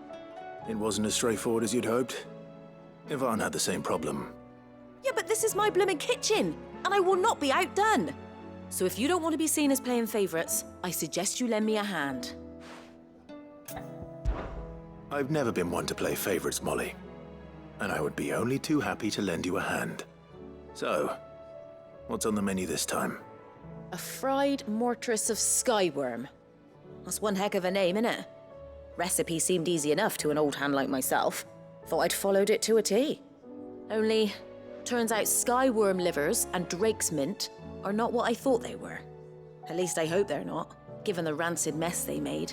It wasn't as straightforward as you'd hoped. Ivan had the same problem. Yeah, but this is my blooming kitchen, and I will not be outdone. So if you don't want to be seen as playing favourites, I suggest you lend me a hand. I've never been one to play favorites, Molly. And I would be only too happy to lend you a hand. So, what's on the menu this time? A fried mortress of skyworm. That's one heck of a name, innit? Recipe seemed easy enough to an old hand like myself. Thought I'd followed it to a T. Only, turns out skyworm livers and drake's mint are not what I thought they were. At least I hope they're not, given the rancid mess they made.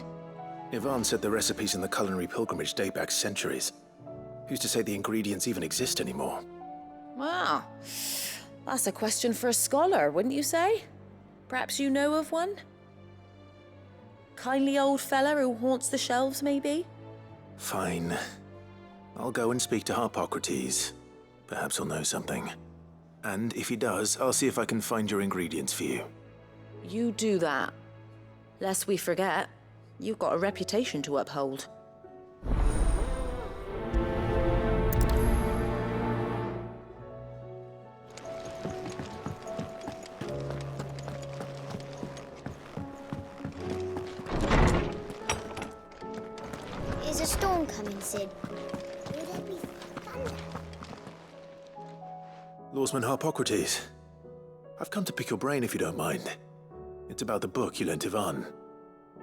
Ivan said the recipes in the culinary pilgrimage date back centuries. Who's to say the ingredients even exist anymore? Wow. That's a question for a scholar, wouldn't you say? Perhaps you know of one? Kindly old fella who haunts the shelves, maybe? Fine. I'll go and speak to Harpocrates. Perhaps he'll know something. And if he does, I'll see if I can find your ingredients for you. You do that. Lest we forget, you've got a reputation to uphold. Is a storm coming, Sid? Will there be thunder? Lawsman Harpocrates. I've come to pick your brain if you don't mind. It's about the book you lent Ivan.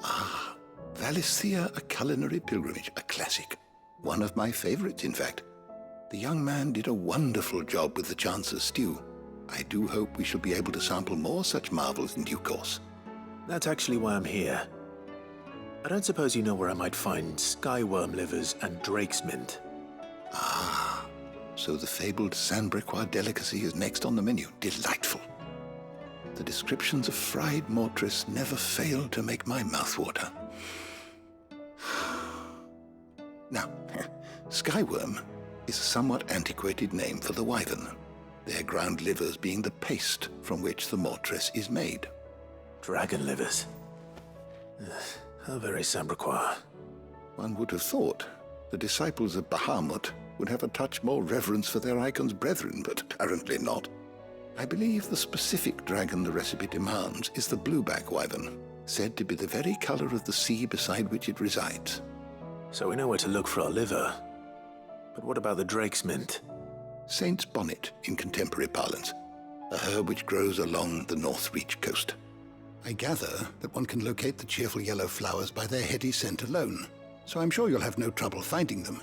Ah, Valisthea, A Culinary Pilgrimage, a classic. One of my favorites, in fact. The young man did a wonderful job with the Chance's stew. I do hope we shall be able to sample more such marvels in due course. That's actually why I'm here. I don't suppose you know where I might find skyworm livers and drake's mint. Ah, so the fabled Sanbriquois delicacy is next on the menu. Delightful. The descriptions of fried mortress never fail to make my mouth water. Now, skyworm is a somewhat antiquated name for the wyvern, their ground livers being the paste from which the mortress is made. Dragon livers. How very Sambriquois. One would have thought the disciples of Bahamut would have a touch more reverence for their icon's brethren, but apparently not. I believe the specific dragon the recipe demands is the blueback wyvern, said to be the very color of the sea beside which it resides. So we know where to look for our liver. But what about the drake's mint? Saint's bonnet in contemporary parlance, a herb which grows along the North Reach coast. I gather that one can locate the cheerful yellow flowers by their heady scent alone, so I'm sure you'll have no trouble finding them.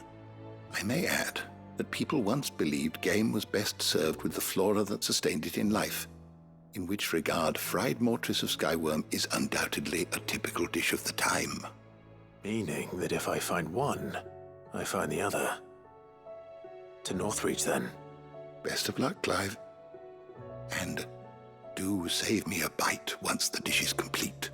I may add that people once believed game was best served with the flora that sustained it in life, in which regard fried mortress of skyworm is undoubtedly a typical dish of the time. Meaning that if I find one, I find the other. To Northreach, then. Best of luck, Clive. And do save me a bite once the dish is complete.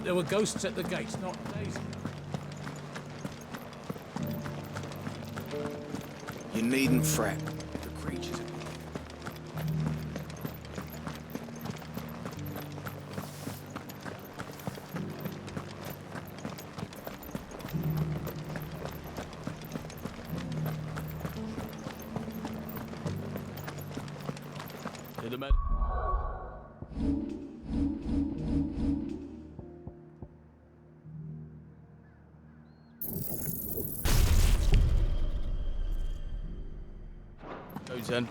There were ghosts at the gates not days ago. You needn't fret. The creatures. To the Goes in.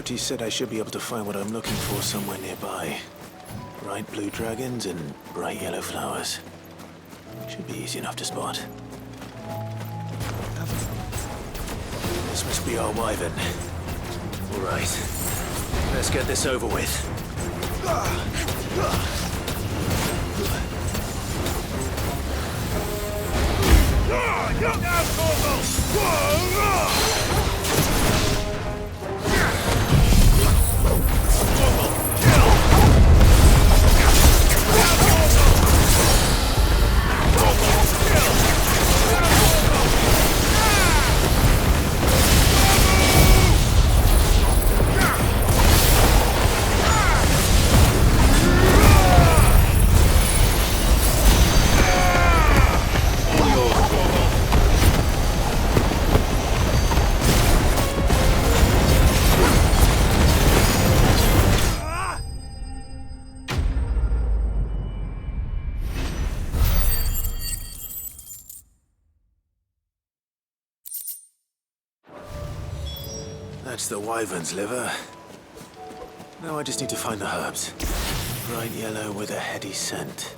Hippocrates said I should be able to find what I'm looking for somewhere nearby. Bright blue dragons and bright yellow flowers. Should be easy enough to spot. This must be our wyvern. All right. Let's get this over with. That's the wyvern's liver. Now I just need to find the herbs. Bright yellow with a heady scent.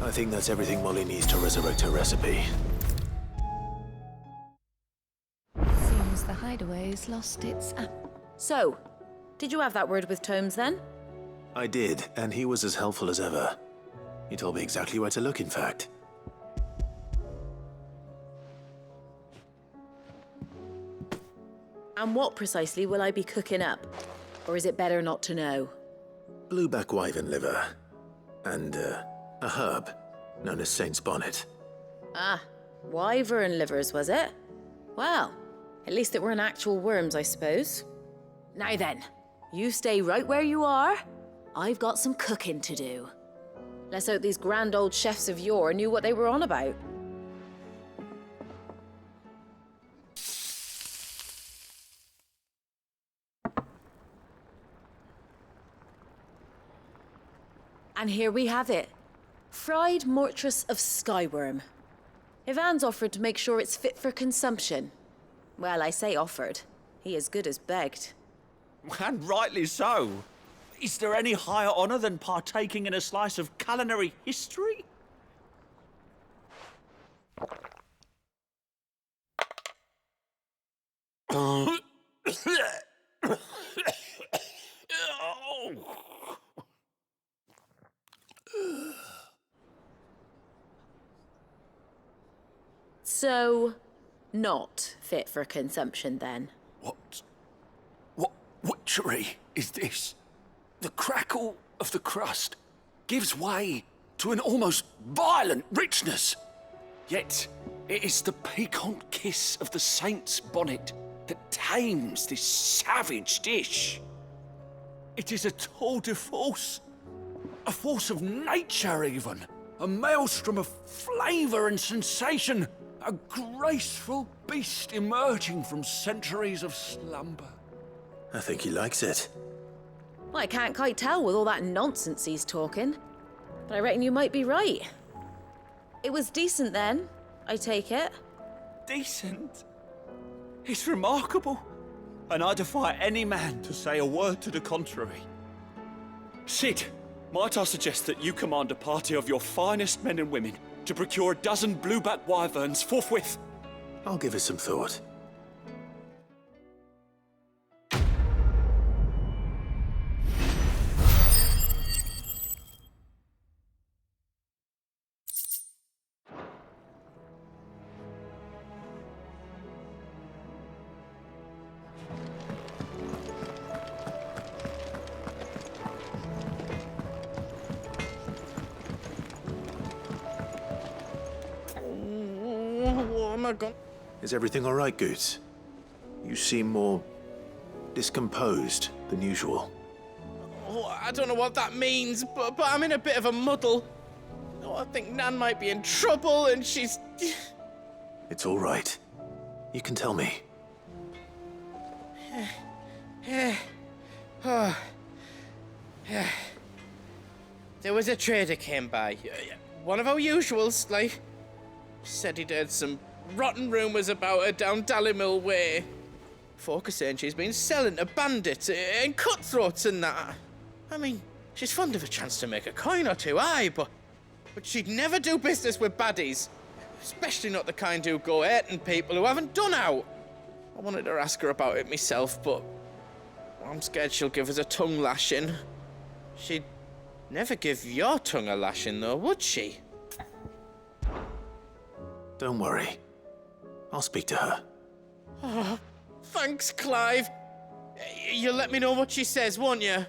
I think that's everything Molly needs to resurrect her recipe. Seems the hideaway's lost its So, did you have that word with Tomes then? I did, and he was as helpful as ever. He told me exactly where to look, in fact. And what precisely will I be cooking up? Or is it better not to know? Blueback wyvern liver. And, a herb known as Saint's Bonnet. Ah, wyvern livers, was it? Well, at least it weren't actual worms, I suppose. Now then, you stay right where you are. I've got some cooking to do. Let's hope these grand old chefs of yore knew what they were on about. And here we have it. Fried mortress of skyworm. Ivan's offered to make sure it's fit for consumption. Well, I say offered. He as good as begged. And rightly so. Is there any higher honor than partaking in a slice of culinary history? So, not fit for consumption then? What witchery is this? The crackle of the crust gives way to an almost violent richness. Yet, it is the piquant kiss of the saint's bonnet that tames this savage dish. It is a tour de force, a force of nature even, a maelstrom of flavour and sensation, a graceful beast emerging from centuries of slumber. I think he likes it. Well, I can't quite tell with all that nonsense he's talking, but I reckon you might be right. It was decent then, I take it. Decent? It's remarkable, and I defy any man to say a word to the contrary. Cid, might I suggest that you command a party of your finest men and women to procure a dozen blueback wyverns forthwith? I'll give it some thought. Is everything all right, Goetz? You seem more discomposed than usual. Oh, I don't know what that means, but I'm in a bit of a muddle. Oh, I think Nan might be in trouble and she's... It's all right. You can tell me. There was a trader came by. One of our usuals, like... Said he'd heard some rotten rumours about her down Dalimil Way. Folk are saying she's been selling to bandits and cutthroats and that. I mean, she's fond of a chance to make a coin or two, aye, but she'd never do business with baddies. Especially not the kind who go hurting people who haven't done out. I wanted to ask her about it myself, but I'm scared she'll give us a tongue lashing. She'd never give your tongue a lashing, though, would she? Don't worry. I'll speak to her. Oh, thanks, Clive. You'll let me know what she says, won't you?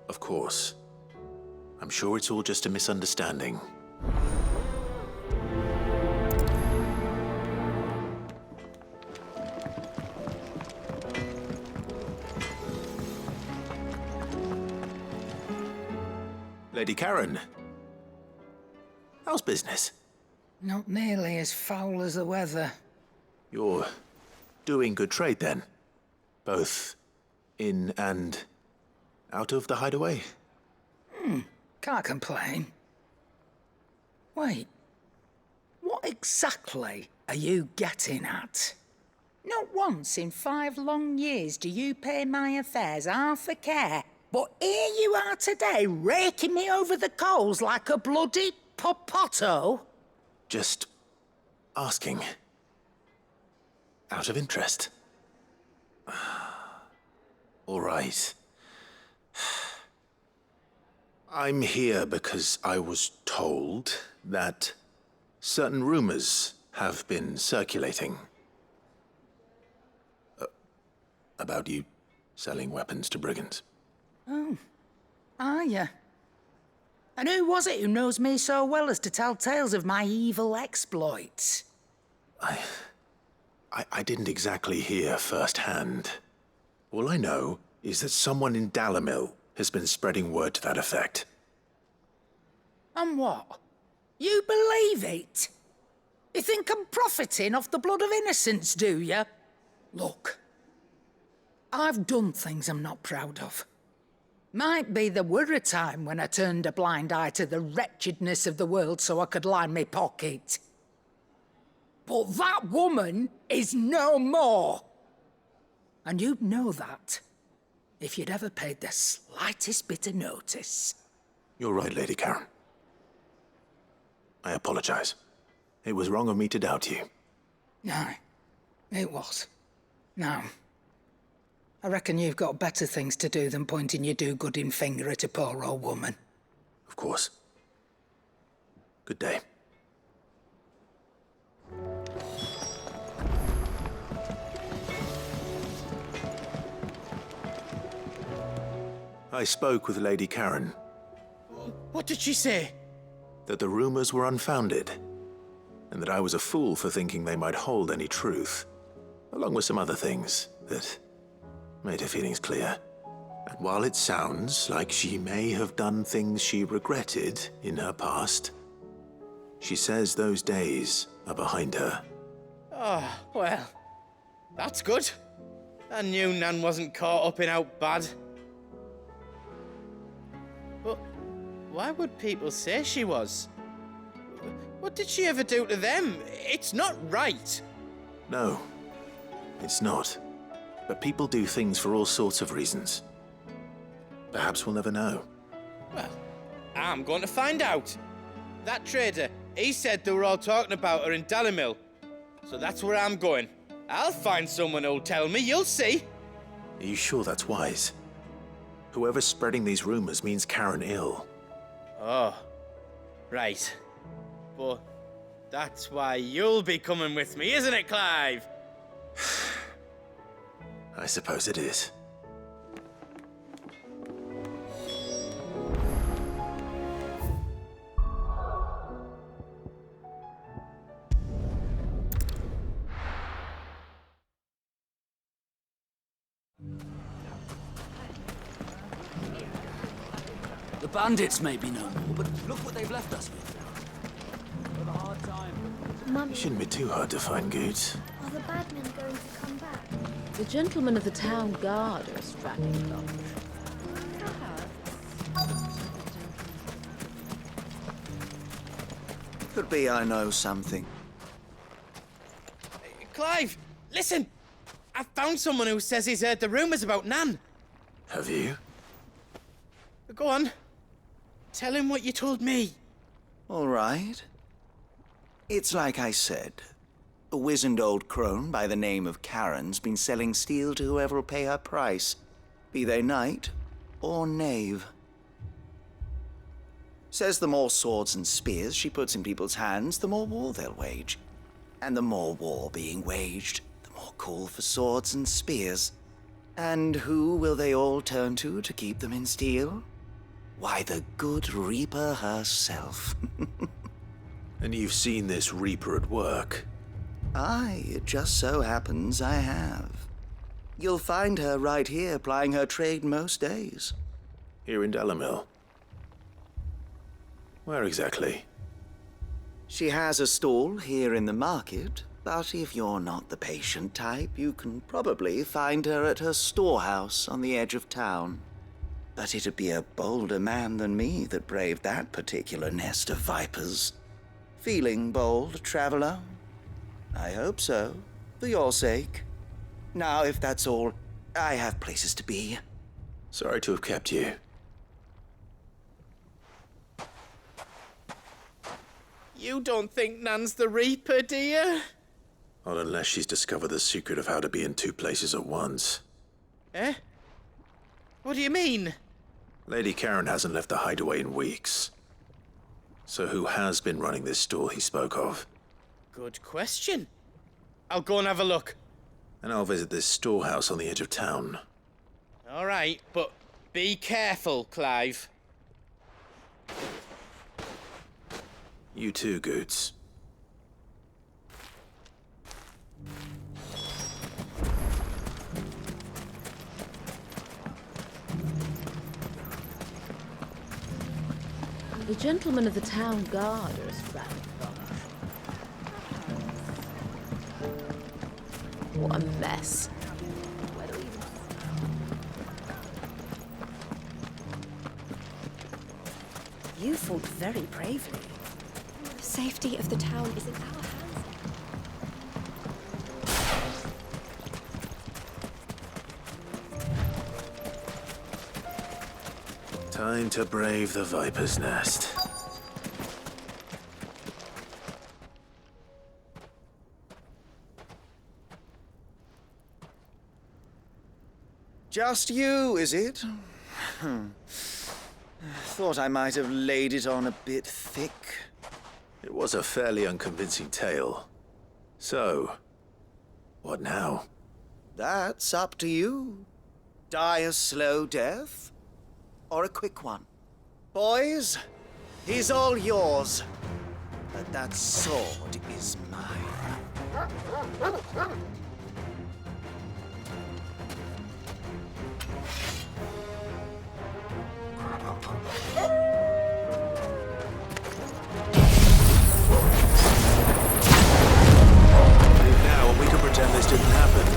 Of course. I'm sure it's all just a misunderstanding. Lady Karen. How's business? Not nearly as foul as the weather. You're doing good trade, then? Both in and out of the hideaway? Can't complain. Wait. What exactly are you getting at? Not once in 5 long years do you pay my affairs half a care, but here you are today, raking me over the coals like a bloody popoto? Just asking. Out of interest. All right. I'm here because I was told that certain rumors have been circulating. About you selling weapons to brigands. Oh, are you? And who was it who knows me so well as to tell tales of my evil exploits? I didn't exactly hear firsthand. All I know is that someone in Dalimil has been spreading word to that effect. And what? You believe it? You think I'm profiting off the blood of innocents, do you? Look, I've done things I'm not proud of. Might be there were a time when I turned a blind eye to the wretchedness of the world so I could line my pocket. But that woman is no more. And you'd know that if you'd ever paid the slightest bit of notice. You're right, Lady Karen. I apologize. It was wrong of me to doubt you. No, it was. Now, I reckon you've got better things to do than pointing your do-gooding finger at a poor old woman. Of course. Good day. I spoke with Lady Karen. What did she say? that the rumors were unfounded, and that I was a fool for thinking they might hold any truth, along with some other things that made her feelings clear. And while it sounds like she may have done things she regretted in her past, she says those days are behind her. Oh, well, that's good. I knew Nan wasn't caught up in out bad. But why would people say she was? What did she ever do to them? It's not right. No, it's not. But people do things for all sorts of reasons. Perhaps we'll never know. Well, I'm going to find out. That trader, he said they were all talking about her in Dalimil. So that's where I'm going. I'll find someone who'll tell me, you'll see. Are you sure that's wise? Whoever's spreading these rumors means Karen ill. Oh, right. But that's why you'll be coming with me, isn't it, Clive? I suppose it is. The bandits may be no more, but look what they've left us with. It shouldn't be too hard to find Goots. Are the bad men going to come back? The gentlemen of the town guard are strapping them. Could be I know something. Clive, listen! I found someone who says he's heard the rumors about Nan. Have you? Go on. Tell him what you told me. All right. It's like I said. A wizened old crone by the name of Karen's been selling steel to whoever'll pay her price, be they knight or knave. Says the more swords and spears she puts in people's hands, the more war they'll wage. And the more war being waged, the more call for swords and spears. And who will they all turn to keep them in steel? Why, the good Reaper herself. And you've seen this Reaper at work? Aye, it just so happens I have. You'll find her right here plying her trade most days. Here in Dalimil? Where exactly? She has a stall here in the market, but if you're not the patient type, you can probably find her at her storehouse on the edge of town. But it'd be a bolder man than me that braved that particular nest of vipers. Feeling bold, traveler? I hope so, for your sake. Now, if that's all, I have places to be. Sorry to have kept you. You don't think Nan's the Reaper, do you? Not unless she's discovered the secret of how to be in two places at once. Eh? What do you mean? Lady Karen hasn't left the hideaway in weeks. So who has been running this stall he spoke of? Good question. I'll go and have a look. And I'll visit this storehouse on the edge of town. All right, but be careful, Clive. You too, Goots. The gentlemen of the town guard are strapping them. What a mess. You fought very bravely. The safety of the town is in our hands. Time to brave the Viper's Nest. Just you, is it? Thought I might have laid it on a bit thick. It was a fairly unconvincing tale. So, what now? That's up to you. Die a slow death, or a quick one. Boys, He's all yours. But that sword is mine. Leave now, and we can pretend this didn't happen.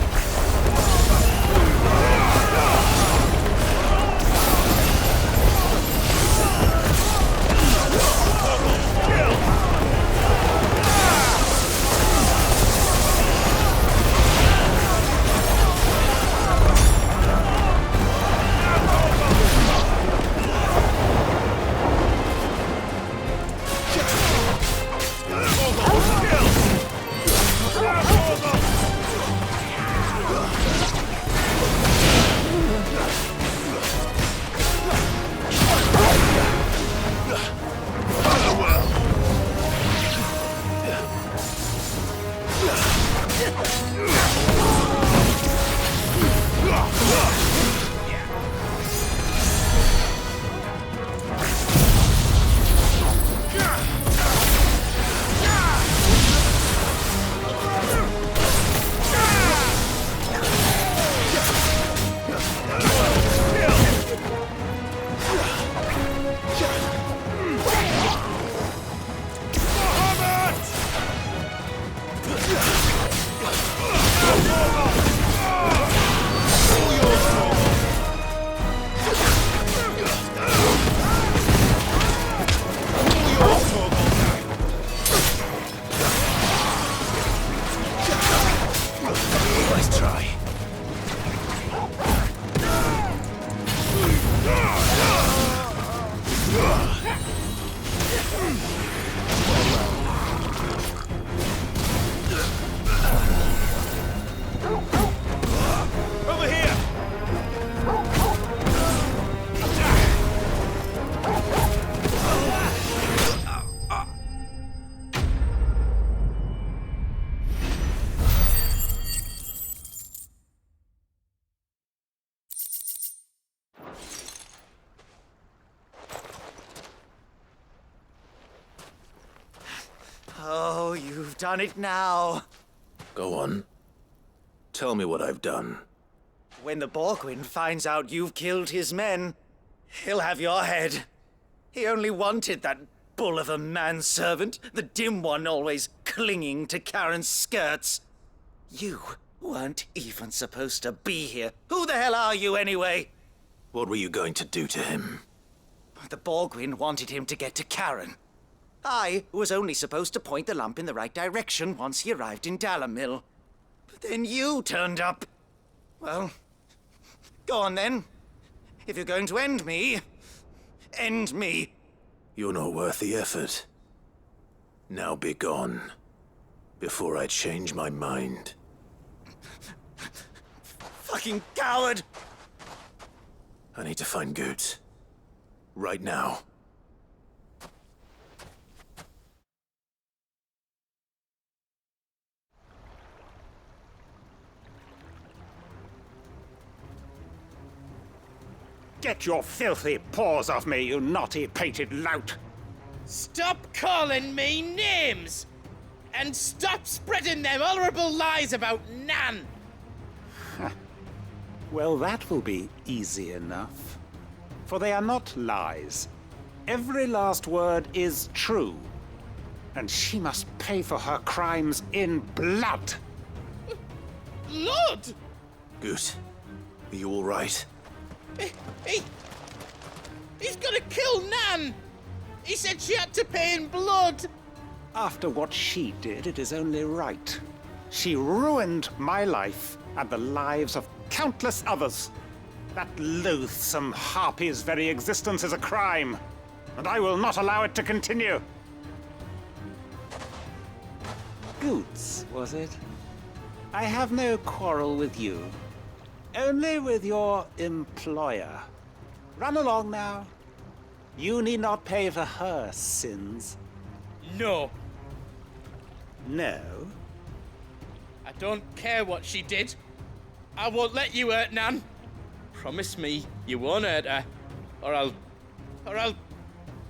Nice try. Over here! Oh, you've done it now. Go on. Tell me what I've done. When the Borgwyn finds out you've killed his men, he'll have your head. He only wanted that bull of a manservant, the dim one always clinging to Karen's skirts. You weren't even supposed to be here. Who the hell are you anyway? What were you going to do to him? The Borgwyn wanted him to get to Karen. I was only supposed to point the lamp in the right direction once he arrived in Dalimil. But then you turned up. Well, go on then. If you're going to end me, end me. You're not worth the effort. Now be gone, before I change my mind. Fucking coward! I need to find Goetz. Right now. Get your filthy paws off me, you naughty-pated lout! Stop calling me names! And stop spreading them horrible lies about Nan! Well, that will be easy enough. For they are not lies. Every last word is true. And she must pay for her crimes in blood. Blood? Goetz, are you all right? He's gonna kill Nan! He said she had to pay in blood! After what she did, it is only right. She ruined my life and the lives of countless others. That loathsome harpy's very existence is a crime, and I will not allow it to continue. Goetz, was it? I have no quarrel with you. Only with your employer. Run along now. You need not pay for her sins. No. No? I don't care what she did. I won't let you hurt Nan. Promise me you won't hurt her, or I'll...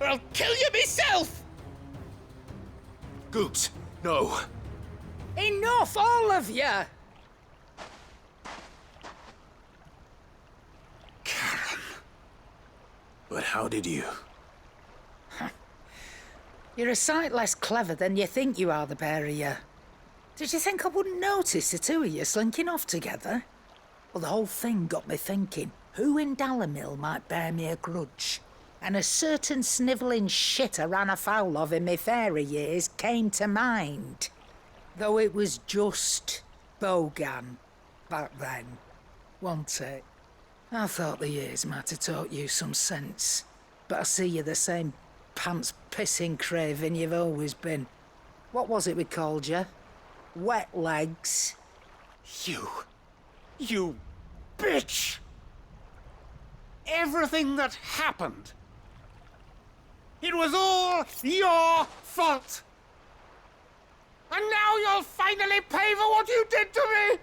or I'll kill you myself! Goops, no. Enough, all of you! But how did you? You're a sight less clever than you think you are, the pair of you. Did you think I wouldn't notice the two of you slinking off together? Well, the whole thing got me thinking, who in Dalimil might bear me a grudge? And a certain snivelling shit I ran afoul of in my fairy years came to mind. Though it was just Bogan back then, wasn't it? I thought the years might have taught you some sense, but I see you're the same pants-pissing craven you've always been. What was it we called you? Wet legs? You bitch! Everything that happened, it was all your fault! And now you'll finally pay for what you did to me!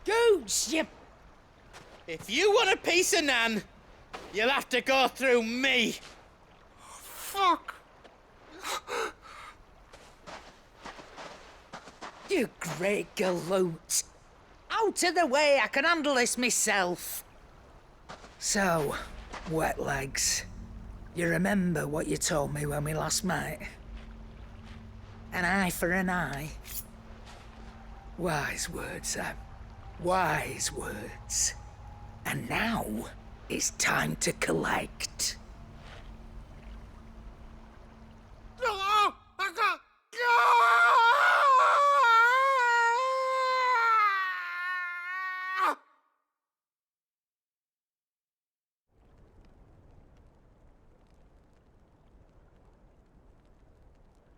Goots, you... If you want a piece of Nan, you'll have to go through me. Fuck! You great galoot! Out of the way, I can handle this myself. So, wet legs, you remember what you told me when we last met? An eye for an eye. Wise words, Sam. Wise words. And now, it's time to collect.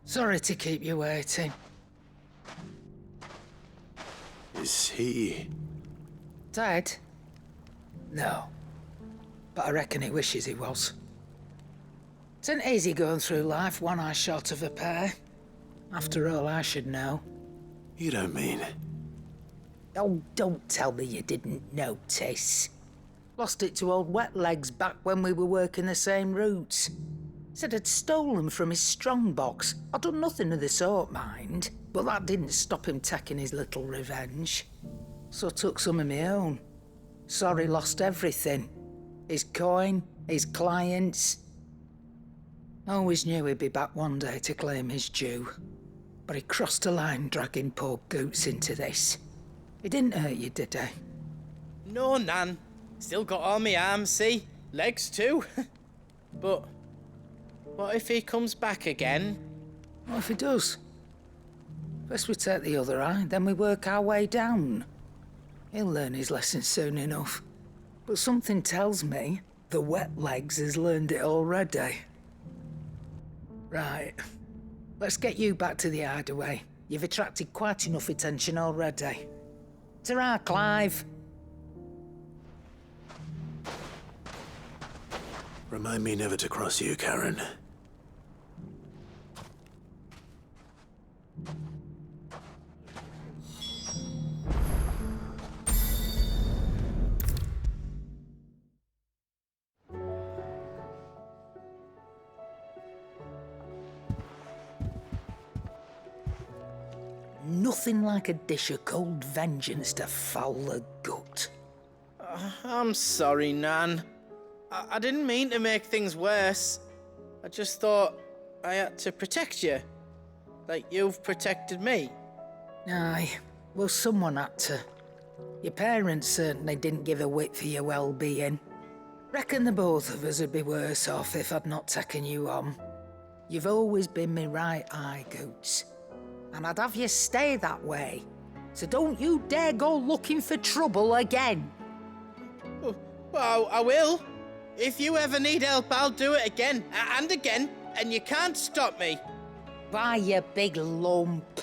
Sorry to keep you waiting. Is he... Dead? No. But I reckon he wishes he was. It's not easy going through life one eye short of a pair. After all, I should know. You don't mean... Oh, don't tell me you didn't notice. Lost it to old Wet Legs back when we were working the same routes. Said I'd stolen from his strongbox. I'd done nothing of the sort, mind. But that didn't stop him taking his little revenge. So I took some of my own. Sorry, lost everything. His coin, his clients. Always knew he'd be back one day to claim his due. But he crossed a line dragging poor Goots into this. He didn't hurt you, did he? No, Nan. Still got all my arms, see? Legs too. But what if he comes back again? What if he does? First we take the other eye, then we work our way down. He'll learn his lesson soon enough. But something tells me the Wet Legs has learned it already. Right. Let's get you back to the hideaway. You've attracted quite enough attention already. Ta-ra, Clive. Remind me never to cross you, Karen. Nothing like a dish of cold vengeance to foul the gut. I'm sorry, Nan. I didn't mean to make things worse. I just thought I had to protect you. Like you've protected me. Aye, well, someone had to. Your parents certainly didn't give a whit for your well-being. Reckon the both of us would be worse off if I'd not taken you on. You've always been me right eye, Goots. And I'd have you stay that way. So don't you dare go looking for trouble again. Well, I will. If you ever need help, I'll do it again and again, and you can't stop me. Why, you big lump.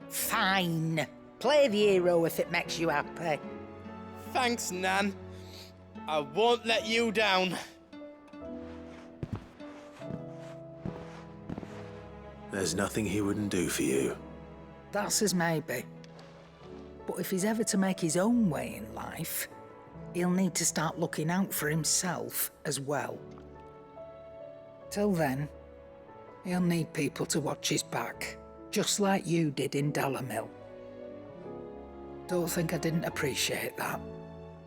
Fine. Play the hero if it makes you happy. Thanks, Nan. I won't let you down. There's nothing he wouldn't do for you. That's as maybe. But if he's ever to make his own way in life, he'll need to start looking out for himself as well. Till then, he'll need people to watch his back, just like you did in Dalimil. Don't think I didn't appreciate that.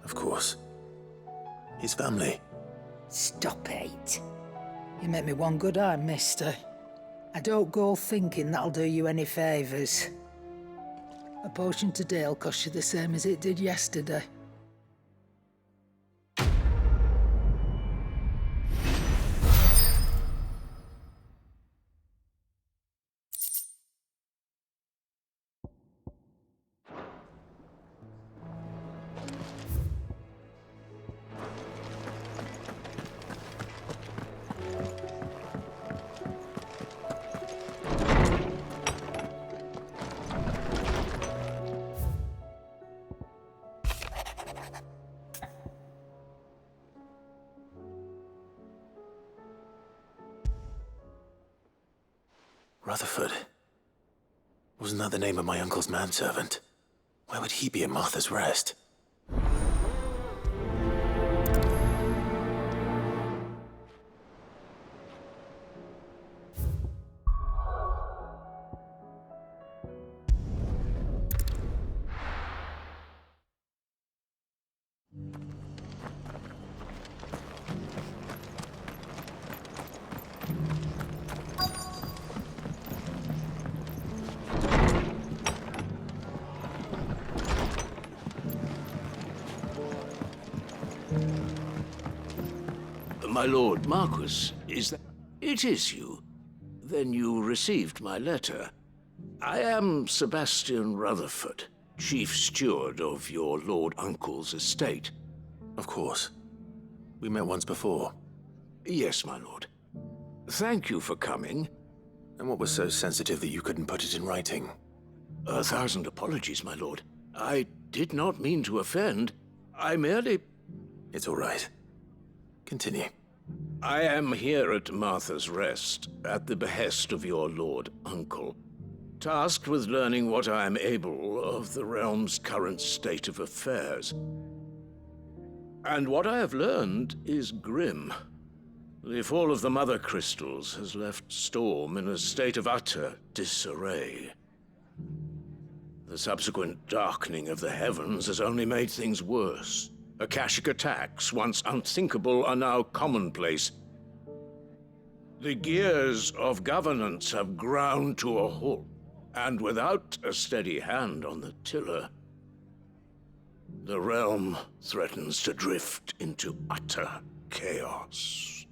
Of course. His family. Stop it. You make me one good eye, mister. I don't go thinking that'll do you any favours. A potion today'll cost you the same as it did yesterday. Rutherford. Wasn't that the name of my uncle's manservant? Why would he be at Martha's Rest? My lord Marquis, is that... It is you. Then you received my letter. I am Sebastian Rutherford, chief steward of your lord uncle's estate. Of course. We met once before. Yes, my lord. Thank you for coming. And what was so sensitive that you couldn't put it in writing? 1,000 apologies, my lord. I did not mean to offend. I merely... It's all right. Continue. I am here at Martha's Rest, at the behest of your lord uncle, tasked with learning what I am able of the realm's current state of affairs. And what I have learned is grim. The fall of the Mother Crystals has left Storm in a state of utter disarray. The subsequent darkening of the heavens has only made things worse. Akashic attacks, once unthinkable, are now commonplace. The gears of governance have ground to a halt, and without a steady hand on the tiller, the realm threatens to drift into utter chaos.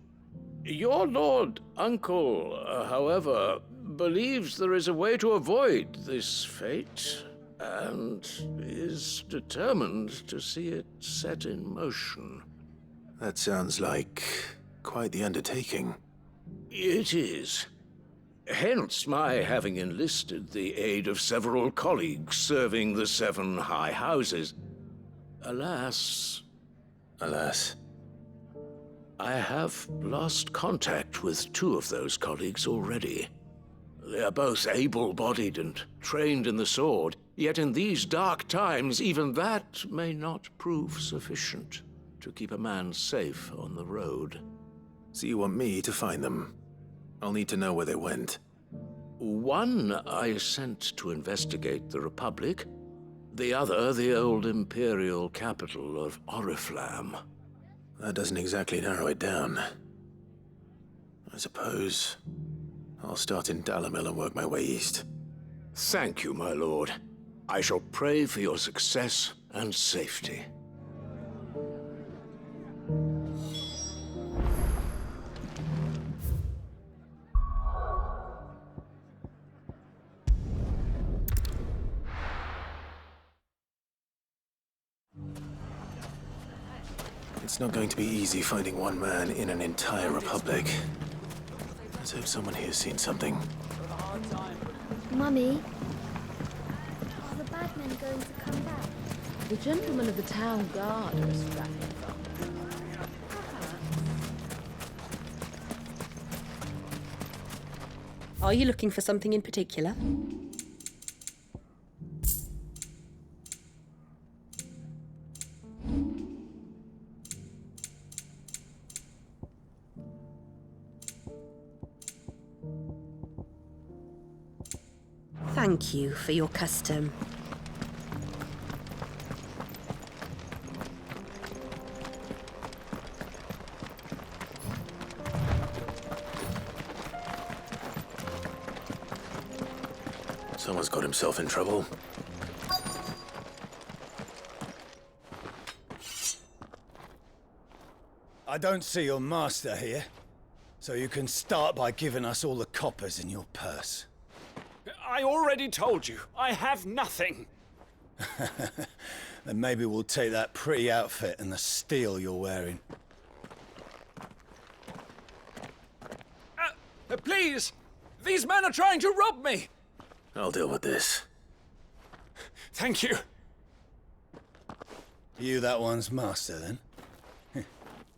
Your lord uncle, however, believes there is a way to avoid this fate, and is determined to see it set in motion. That sounds like quite the undertaking. It is. Hence my having enlisted the aid of several colleagues serving the 7 high houses. Alas... Alas? I have lost contact with 2 of those colleagues already. They are both able-bodied and trained in the sword, yet in these dark times, even that may not prove sufficient to keep a man safe on the road. So you want me to find them? I'll need to know where they went. One I sent to investigate the Republic, the other the old Imperial capital of Oriflamme. That doesn't exactly narrow it down. I suppose I'll start in Dalimil and work my way east. Thank you, my lord. I shall pray for your success and safety. It's not going to be easy finding one man in an entire republic. Let's hope someone here's seen something. Mummy, are the bad men going to come back? The gentlemen of the town guard are strapping from. Are you looking for something in particular? thank you for your custom. Someone's got himself in trouble. I don't see your master here, so you can start by giving us all the coppers in your purse. I already told you, I have nothing. Then maybe we'll take that pretty outfit and the steel you're wearing. Please! These men are trying to rob me! I'll deal with this. Thank you. You that one's master, then?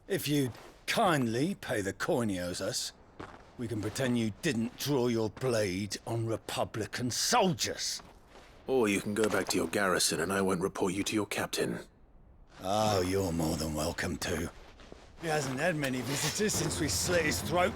If you'd kindly pay the coin he owes us, we can pretend you didn't draw your blade on Republican soldiers. Or you can go back to your garrison and I won't report you to your captain. Oh, you're more than welcome to. He hasn't had many visitors since we slit his throat.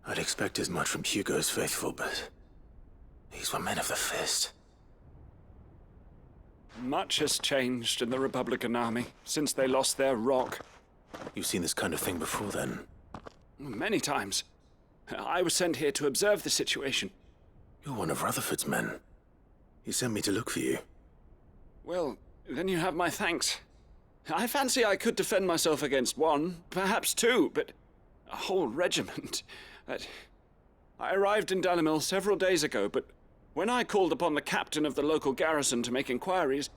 I'd expect as much from Hugo's faithful, but these were men of the fist. Much has changed in the Republican army since they lost their rock. You've seen this kind of thing before, then? Many times. I was sent here to observe the situation. You're one of Rutherford's men. He sent me to look for you. Well, then you have my thanks. I fancy I could defend myself against one, perhaps two, but a whole regiment. I arrived in Dalimil several days ago, but when I called upon the captain of the local garrison to make inquiries,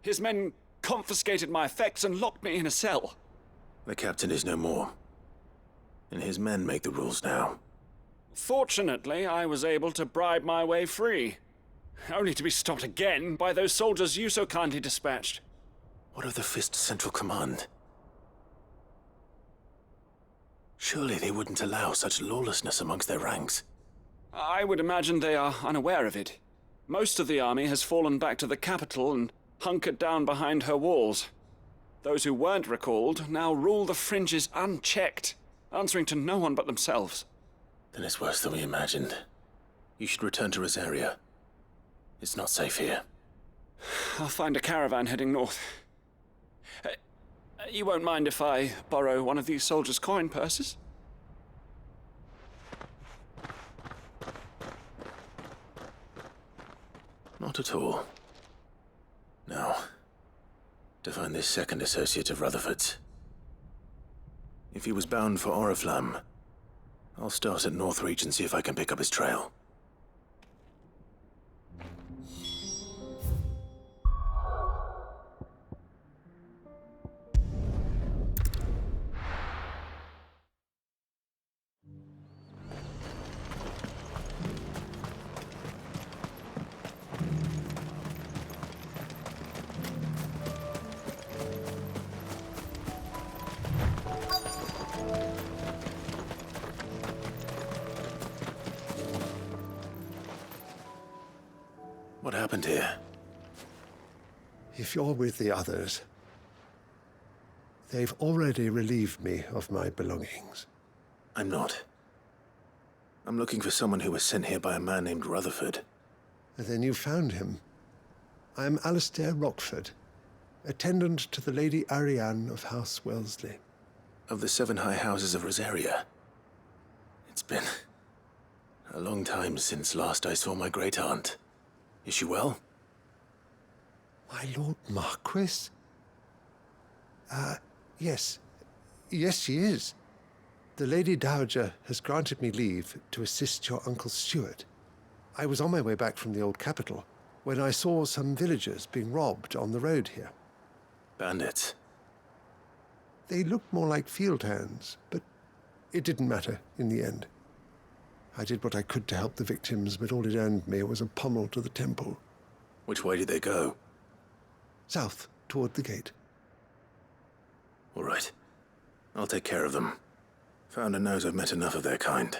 his men confiscated my effects and locked me in a cell. The captain is no more, and his men make the rules now. Fortunately, I was able to bribe my way free, only to be stopped again by those soldiers you so kindly dispatched. What of the Fist Central Command? Surely they wouldn't allow such lawlessness amongst their ranks. I would imagine they are unaware of it. Most of the army has fallen back to the capital and hunkered down behind her walls. Those who weren't recalled now rule the fringes unchecked, answering to no one but themselves. Then it's worse than we imagined. You should return to Rosaria. It's not safe here. I'll find a caravan heading north. You won't mind if I borrow one of these soldiers' coin purses? Not at all. Now, to find this second associate of Rutherford's. If he was bound for Oriflamme, I'll start at Northreach and see if I can pick up his trail. What happened here? If you're with the others, they've already relieved me of my belongings. I'm not. I'm looking for someone who was sent here by a man named Rutherford. And then you found him. I'm Alistair Rockford, attendant to the Lady Ariane of House Wellesley. Of the 7 high houses of Rosaria. It's been A long time since last I saw my great-aunt. Is she well? My Lord Marquis? Yes. Yes, she is. The Lady Dowager has granted me leave to assist your Uncle Stuart. I was on my way back from the old capital when I saw some villagers being robbed on the road here. Bandits? They looked more like field hands, but it didn't matter in the end. I did what I could to help the victims, but all it earned me was a pommel to the temple. Which way did they go? South, toward the gate. All right. I'll take care of them. Founder knows I've met enough of their kind.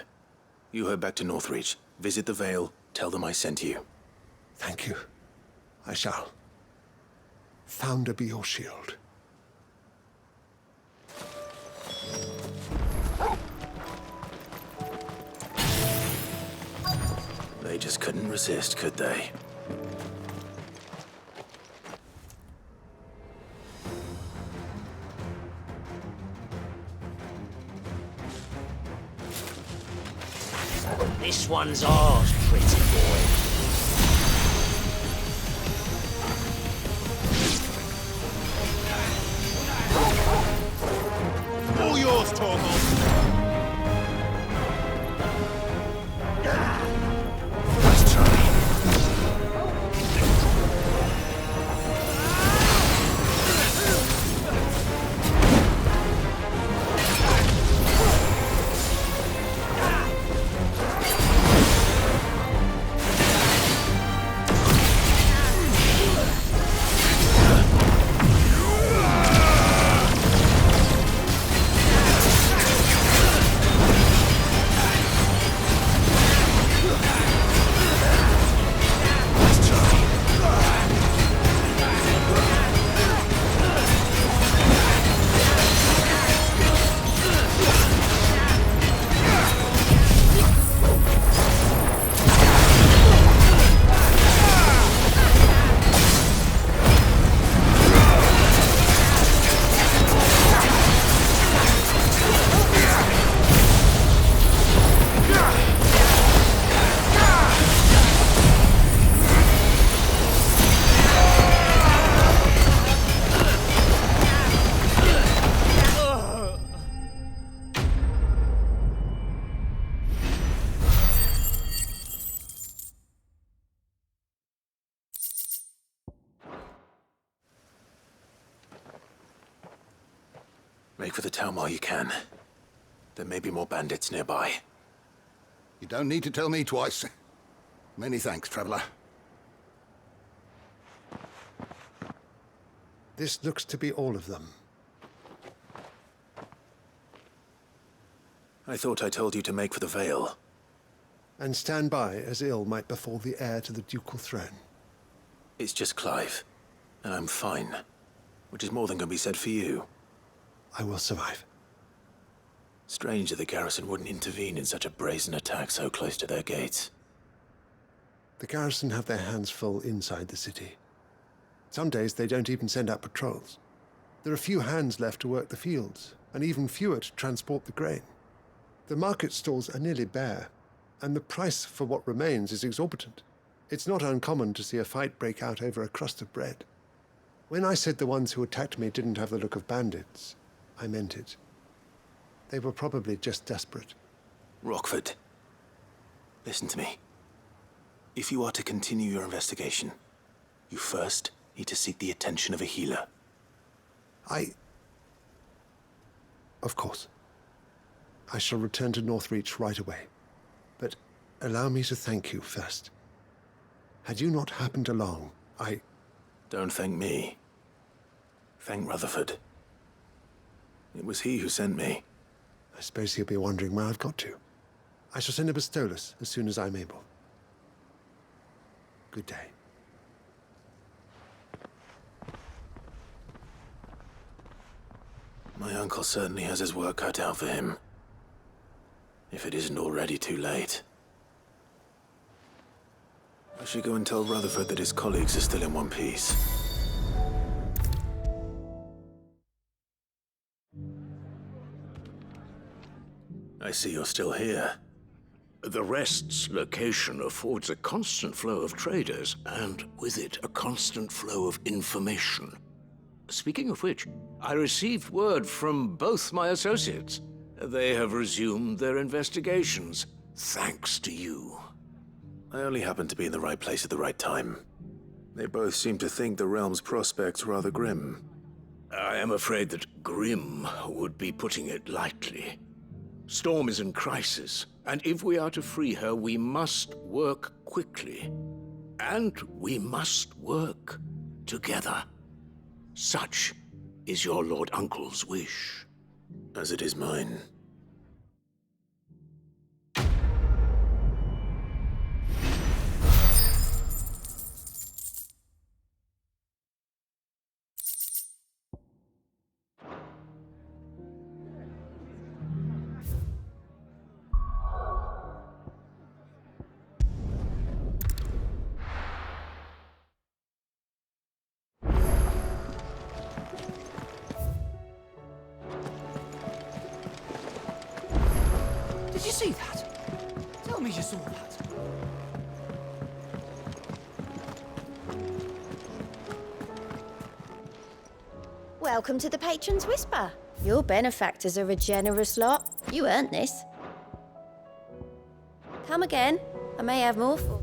You head back to Northreach, visit the Vale, tell them I sent you. Thank you. I shall. Founder be your shield. They just couldn't resist, could they? This one's ours, pretty boy. All yours, Torgal. Let's try. Make for the town while you can. There may be more bandits nearby. You don't need to tell me twice. Many thanks, traveler. This looks to be all of them. I thought I told you to make for the Vale. And stand by as ill might befall the heir to the ducal throne. It's just Clive, and I'm fine. Which is more than can be said for you. I will survive. Strange that the garrison wouldn't intervene in such a brazen attack so close to their gates. The garrison have their hands full inside the city. Some days they don't even send out patrols. There are few hands left to work the fields, and even fewer to transport the grain. The market stalls are nearly bare, and the price for what remains is exorbitant. It's not uncommon to see a fight break out over a crust of bread. When I said the ones who attacked me didn't have the look of bandits, I meant it. They were probably just desperate. Rockford, listen to me. If you are to continue your investigation, you first need to seek the attention of a healer. Of course. I shall return to Northreach right away. But allow me to thank you first. Had you not happened along, Don't thank me. Thank Rutherford. It was he who sent me. I suppose he'll be wondering where I've got to. I shall send a Bistolus as soon as I'm able. Good day. My uncle certainly has his work cut out for him. If it isn't already too late. I should go and tell Rutherford that his colleagues are still in one piece. I see you're still here. The Rest's location affords a constant flow of traders, and with it, a constant flow of information. Speaking of which, I received word from both my associates. They have resumed their investigations, thanks to you. I only happened to be in the right place at the right time. They both seem to think the realm's prospects rather grim. I am afraid that grim would be putting it lightly. Storm is in crisis, and if we are to free her, we must work quickly. And we must work together. Such is your Lord Uncle's wish. As it is mine. Did you see that? Tell me you saw that. Welcome to the Patron's Whisper. Your benefactors are a generous lot. You earned this. Come again. I may have more for.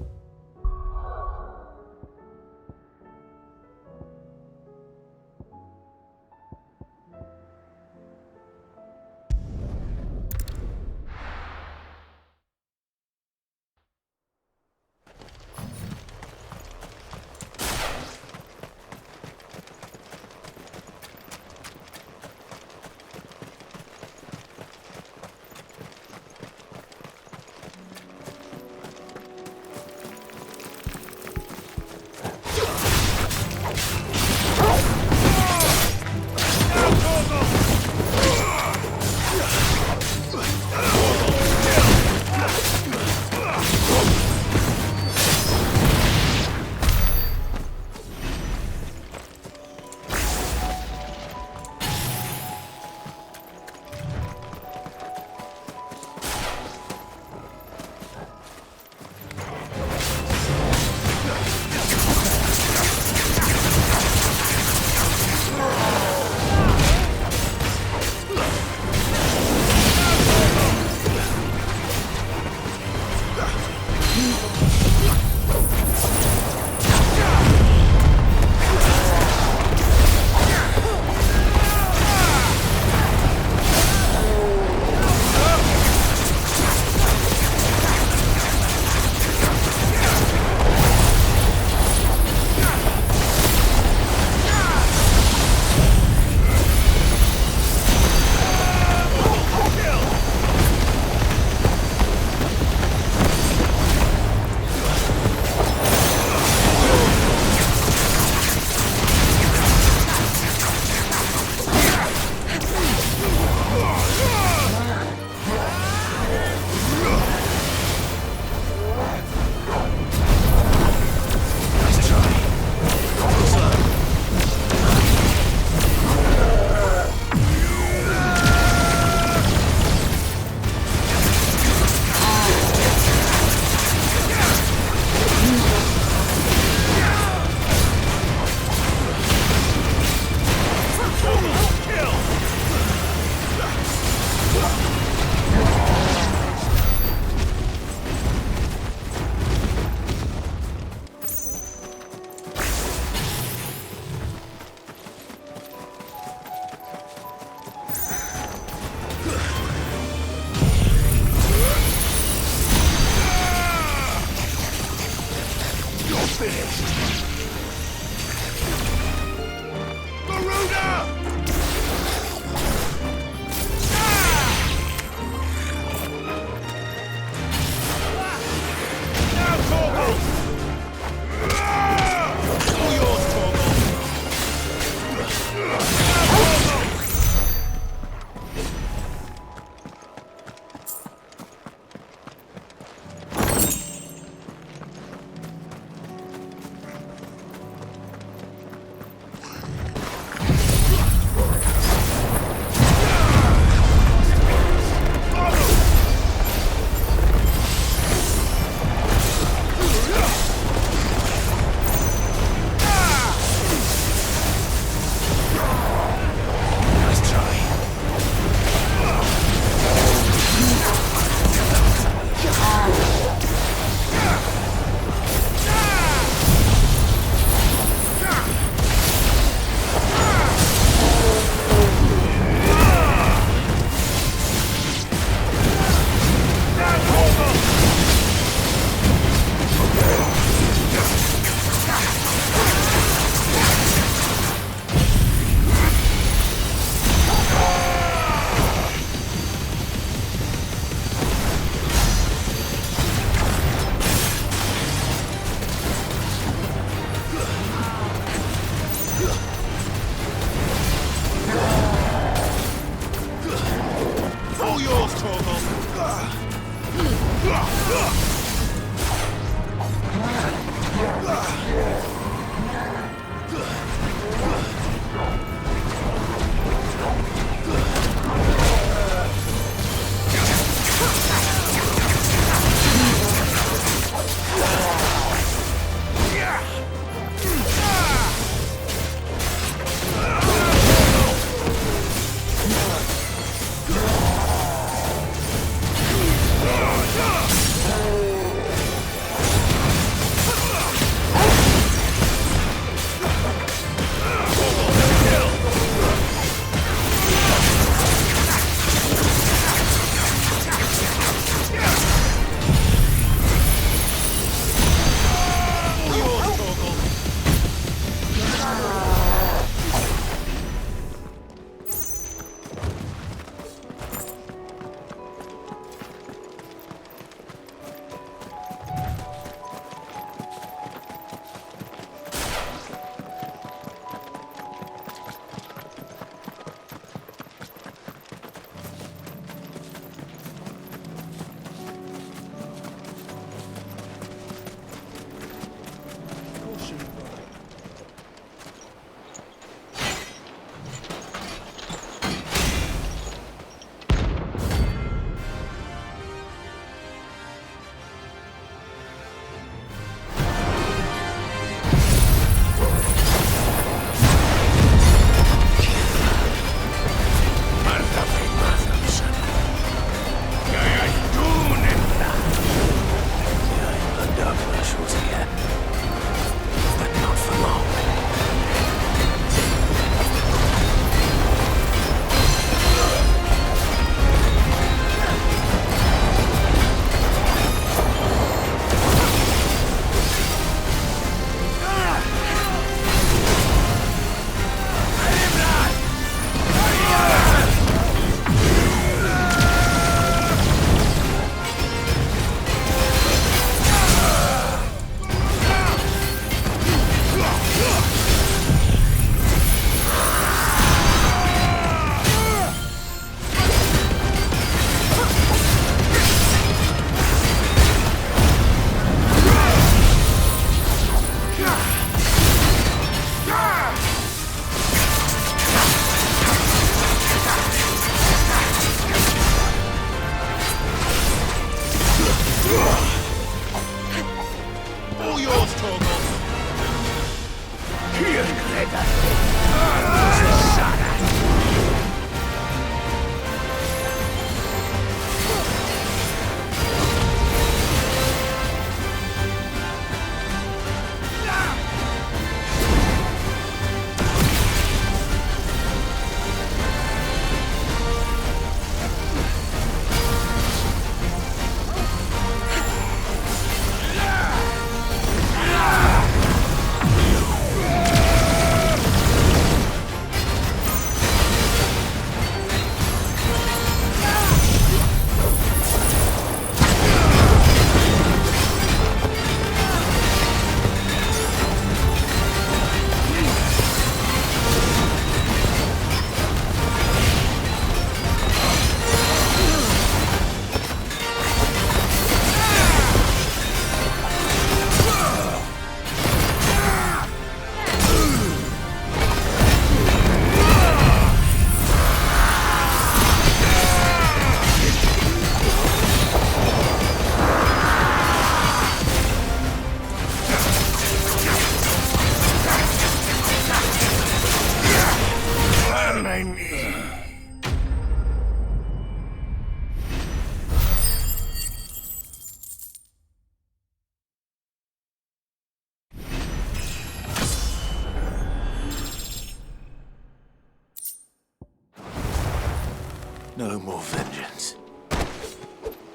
No more vengeance.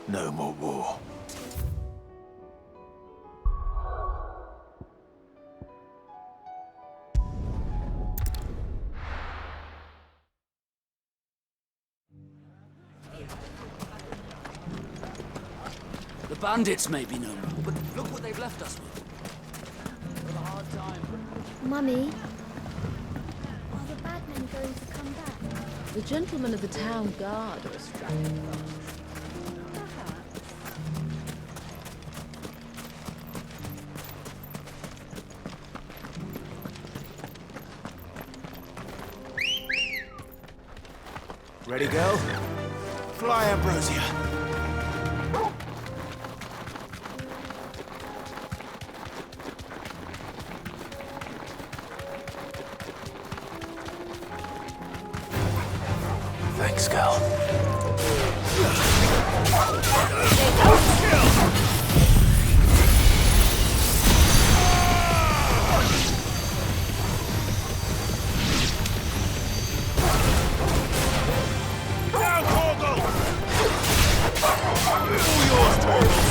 No more war. The bandits may be no more, but look what they've left us with. What a hard time. Mummy, are the bad men going to come back? The gentlemen of the town guard are strapping us. Ready, girl? Fly, Ambrosia. Thanks, girl. Now, Torgal! All yours, Torgal!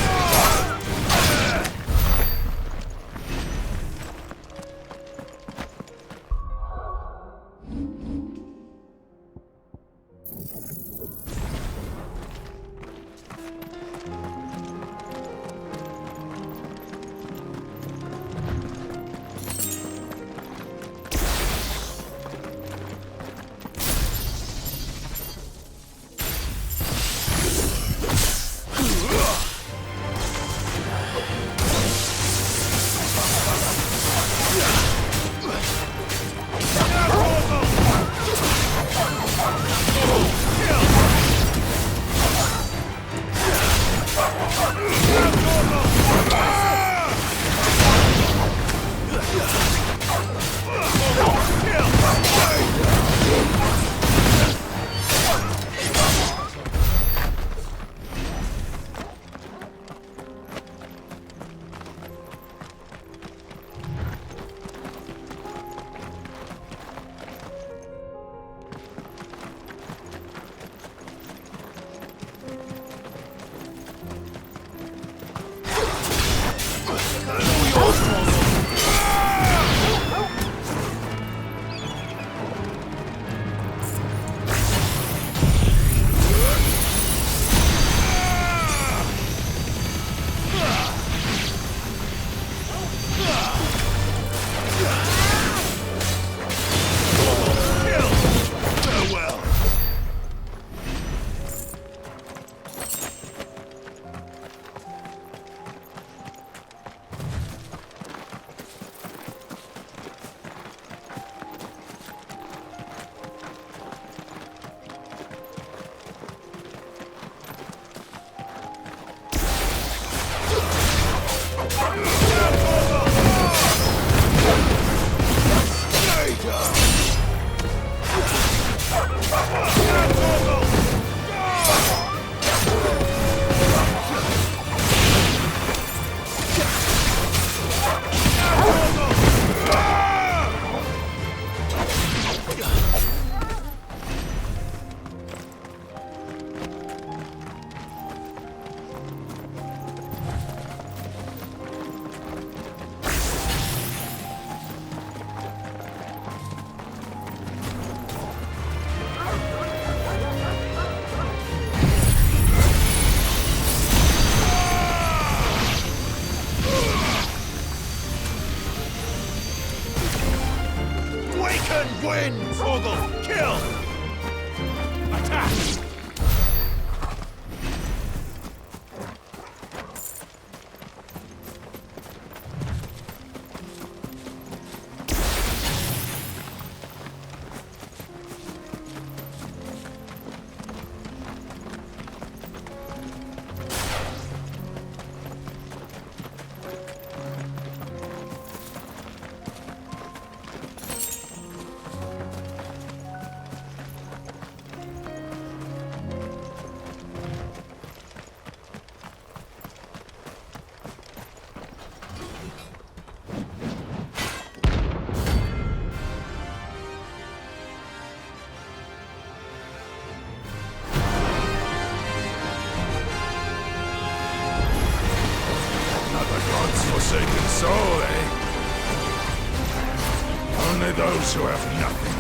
those who have nothing,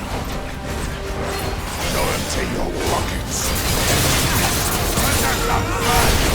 go empty your pockets. Attack them first!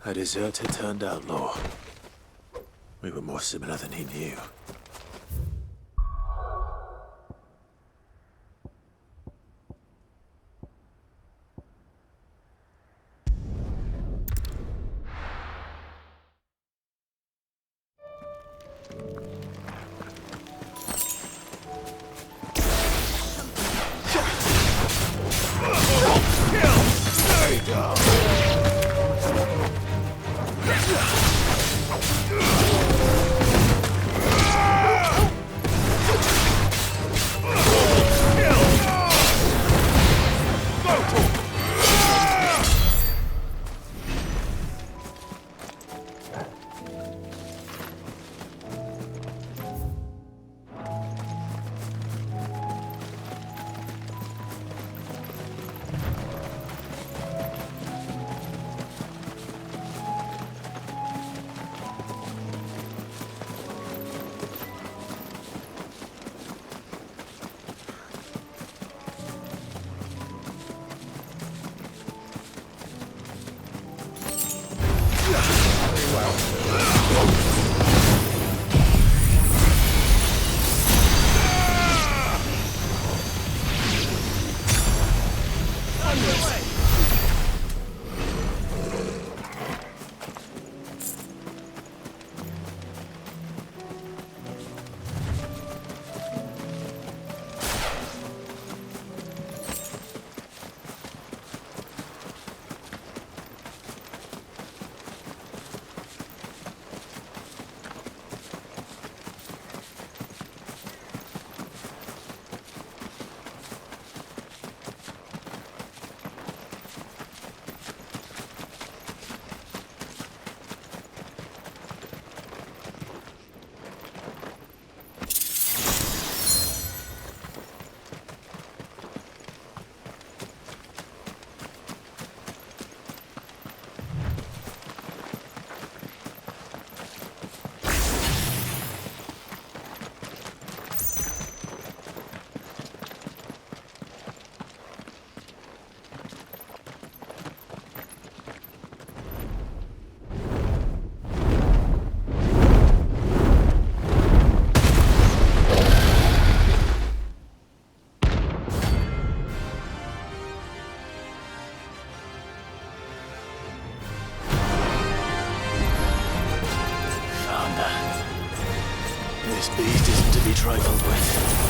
A deserter turned outlaw. We were more similar than he knew. Kill! This beast isn't to be trifled with.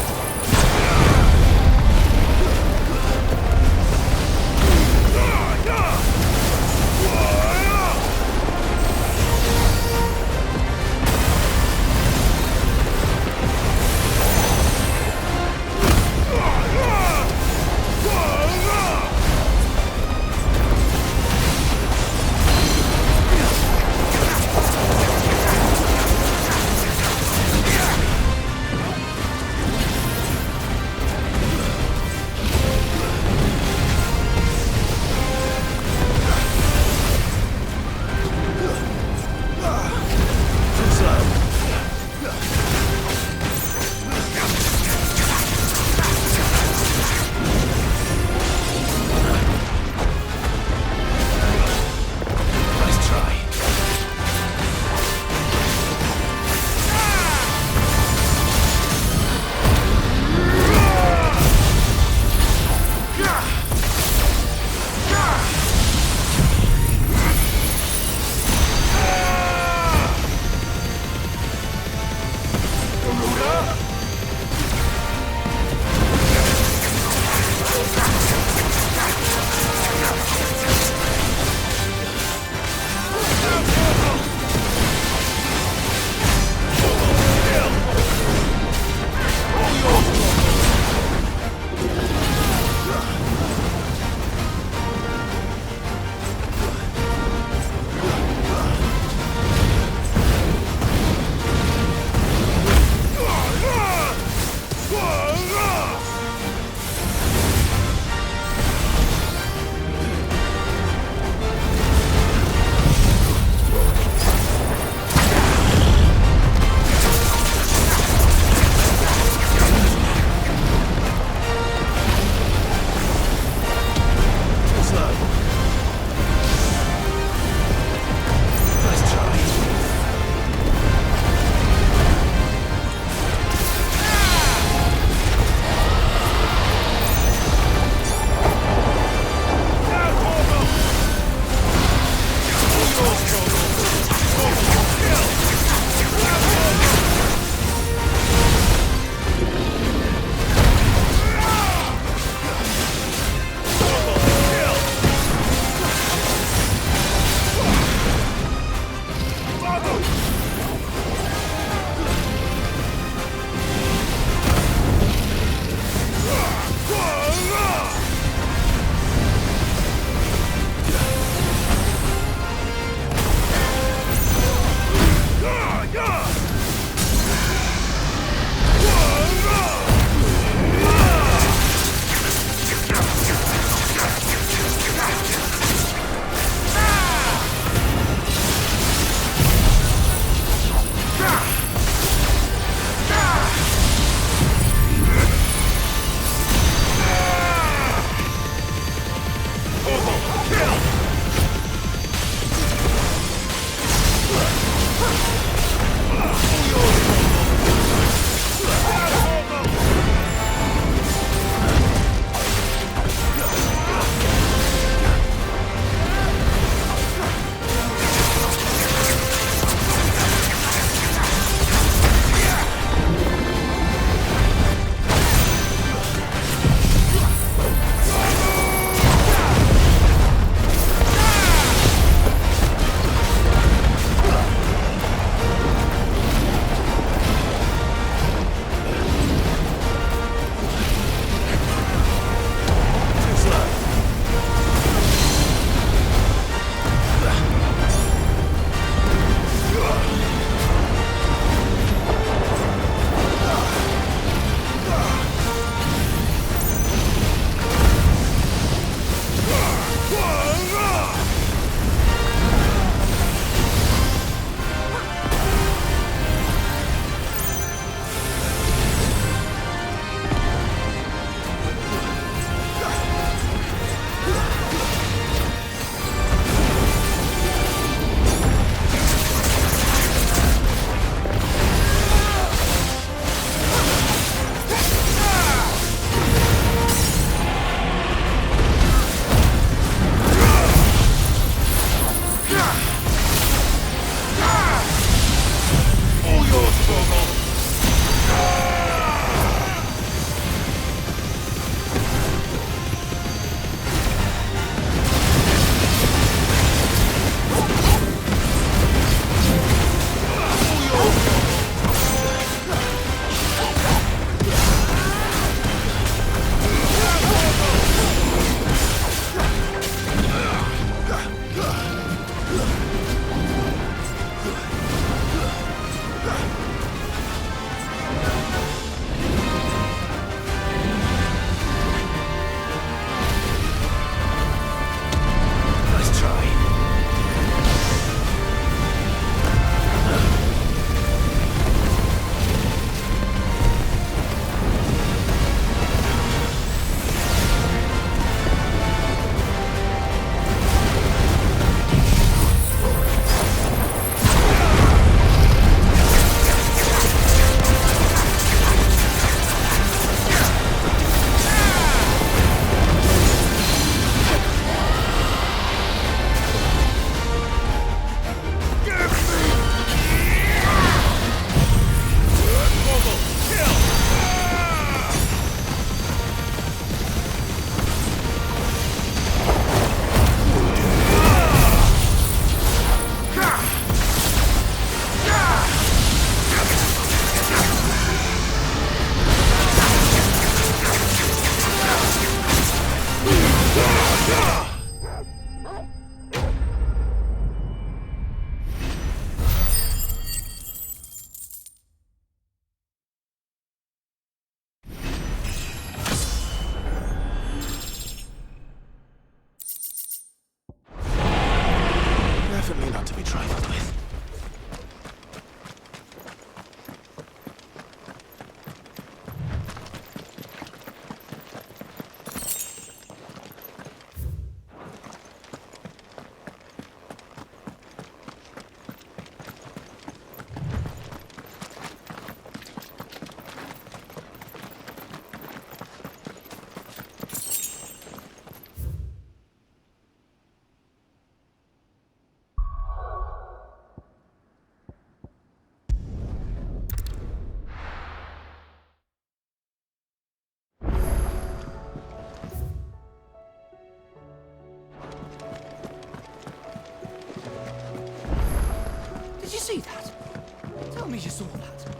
Did you see that? Tell me you saw that.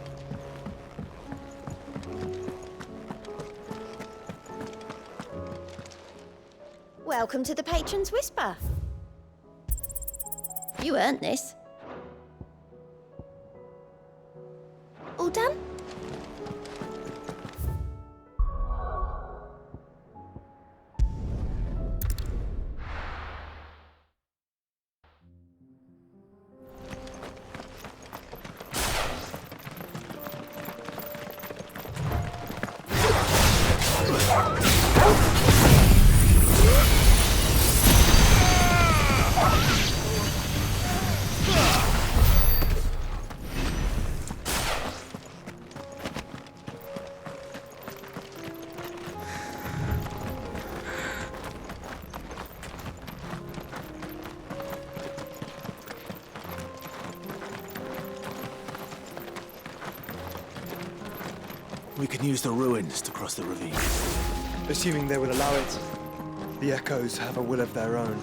Welcome to the Patron's Whisper. You earned this. All done? We can use the ruins to cross the ravine. Assuming they will allow it. The Echoes have a will of their own.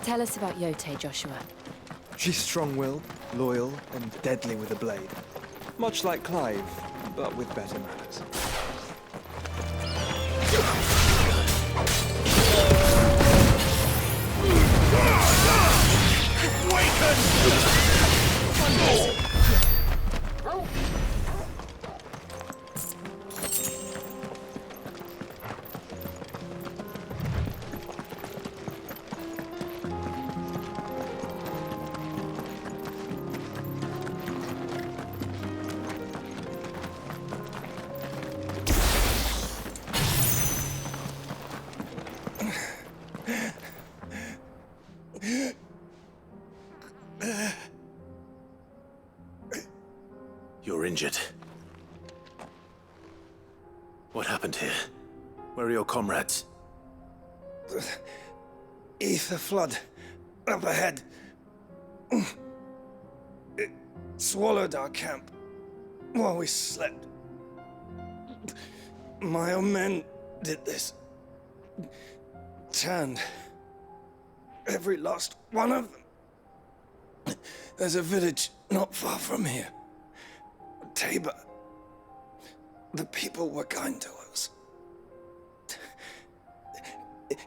Tell us about Yote, Joshua. She's strong-willed, loyal, and deadly with a blade. Much like Clive, but with better manners. You're injured. What happened here? Where are your comrades? Ether flood. Up ahead. It swallowed our camp while we slept. My own men did this. Turned every last one of them. There's a village not far from here. Tabor. The people were kind to us.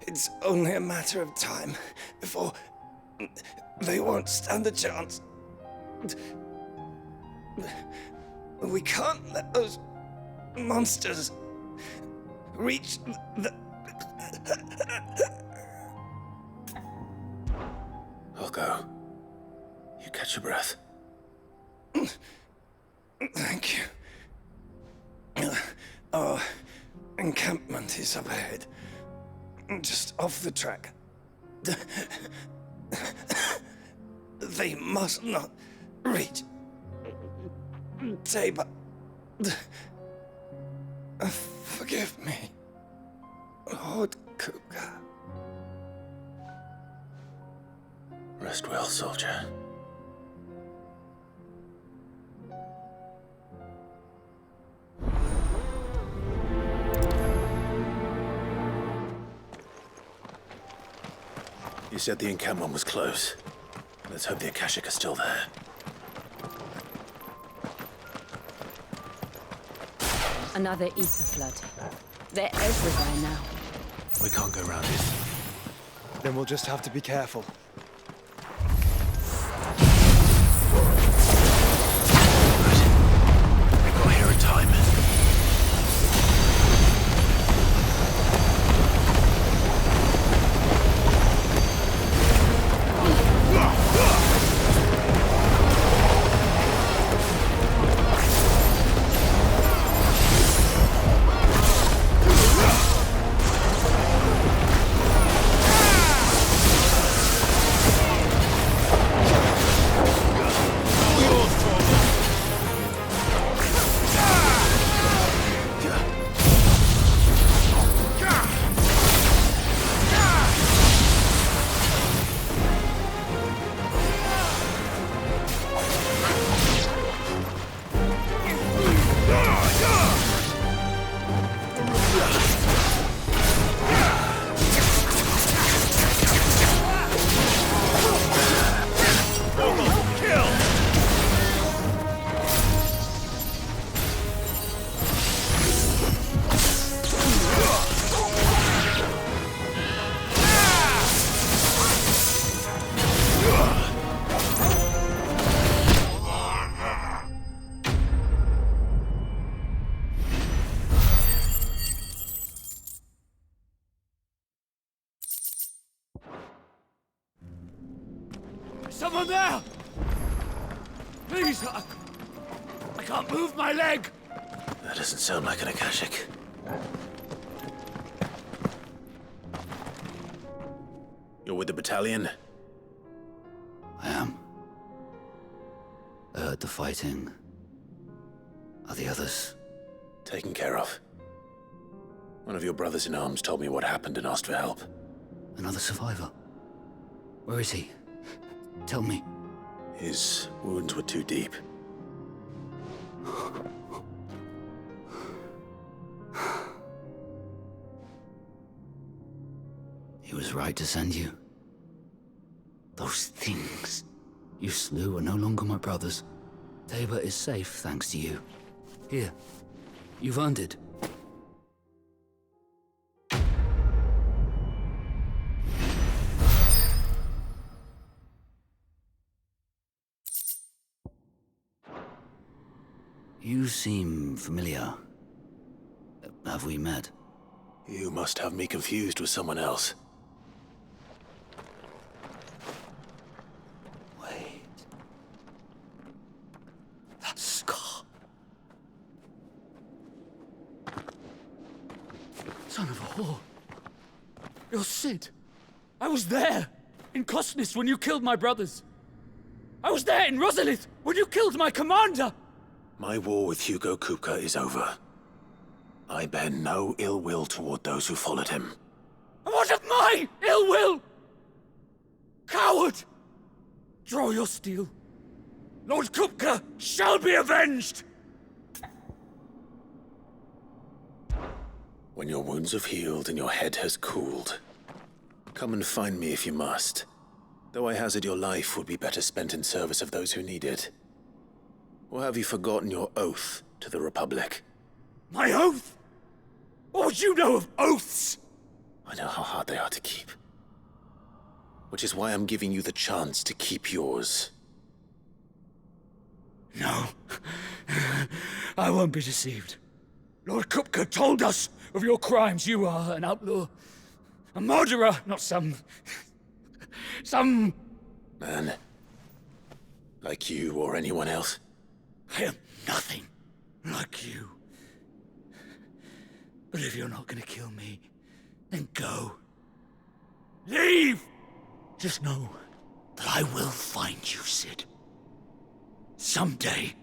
It's only a matter of time before they won't stand a chance. We can't let those monsters reach the... I'll go. You catch your breath. Thank you. Our encampment is up ahead. Just off the track. They must not reach Tabor. Forgive me. Lord Kupka. Rest well, soldier. You said the encampment was close. Let's hope the Akashic are still there. Another ether flood. They're everywhere now. We can't go round it. Then we'll just have to be careful. We got here in time. Someone there! Please, I can't move my leg! That doesn't sound like an Akashic. You're with the battalion? I am. I heard the fighting. Are the others? Taken care of. One of your brothers in arms told me what happened and asked for help. Another survivor? Where is he? Tell me. His wounds were too deep. He was right to send you. Those things you slew are no longer my brothers. Tabor is safe thanks to you. Here, you've earned it. You seem familiar. Have we met? You must have me confused with someone else. Wait. That scar. Son of a whore. You're Sid. I was there in Kosnis when you killed my brothers. I was there in Rosalith when you killed my commander. My war with Hugo Kupka is over. I bear no ill will toward those who followed him. And what of my ill will? Coward! Draw your steel. Lord Kupka shall be avenged! When your wounds have healed and your head has cooled, come and find me if you must. Though I hazard your life would be better spent in service of those who need it. Or have you forgotten your oath to the Republic? My oath? What would you know of oaths? I know how hard they are to keep. Which is why I'm giving you the chance to keep yours. No. I won't be deceived. Lord Kupka told us of your crimes. You are an outlaw. A murderer, not some man. Like you or anyone else. I am nothing like you. But if you're not gonna kill me, then go. Leave! Just know that I will find you, Sid. Someday.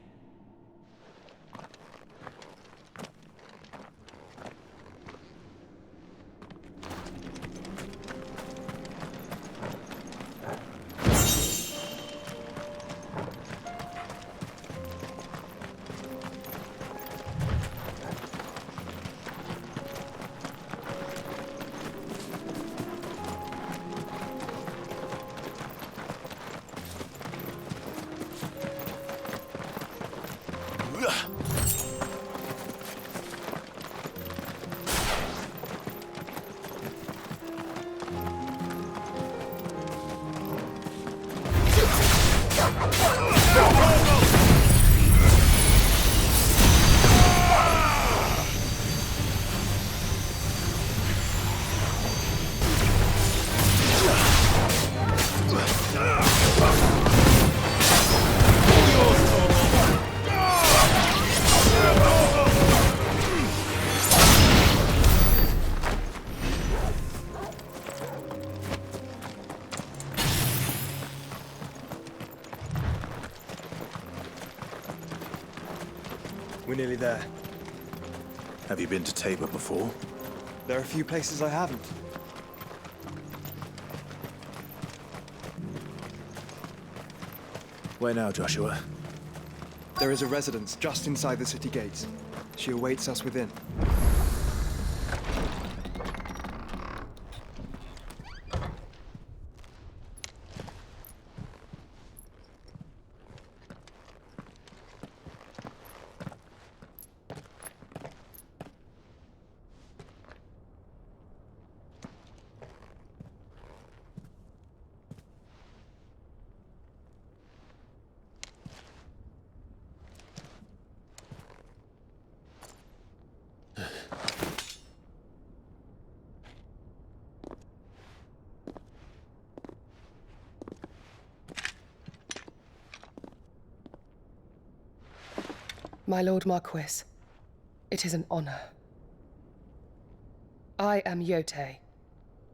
We're nearly there. Have you been to Tabor before? There are a few places I haven't. Where now, Joshua? There is a residence just inside the city gates. She awaits us within. My Lord Marquis, it is an honor. I am Yotei,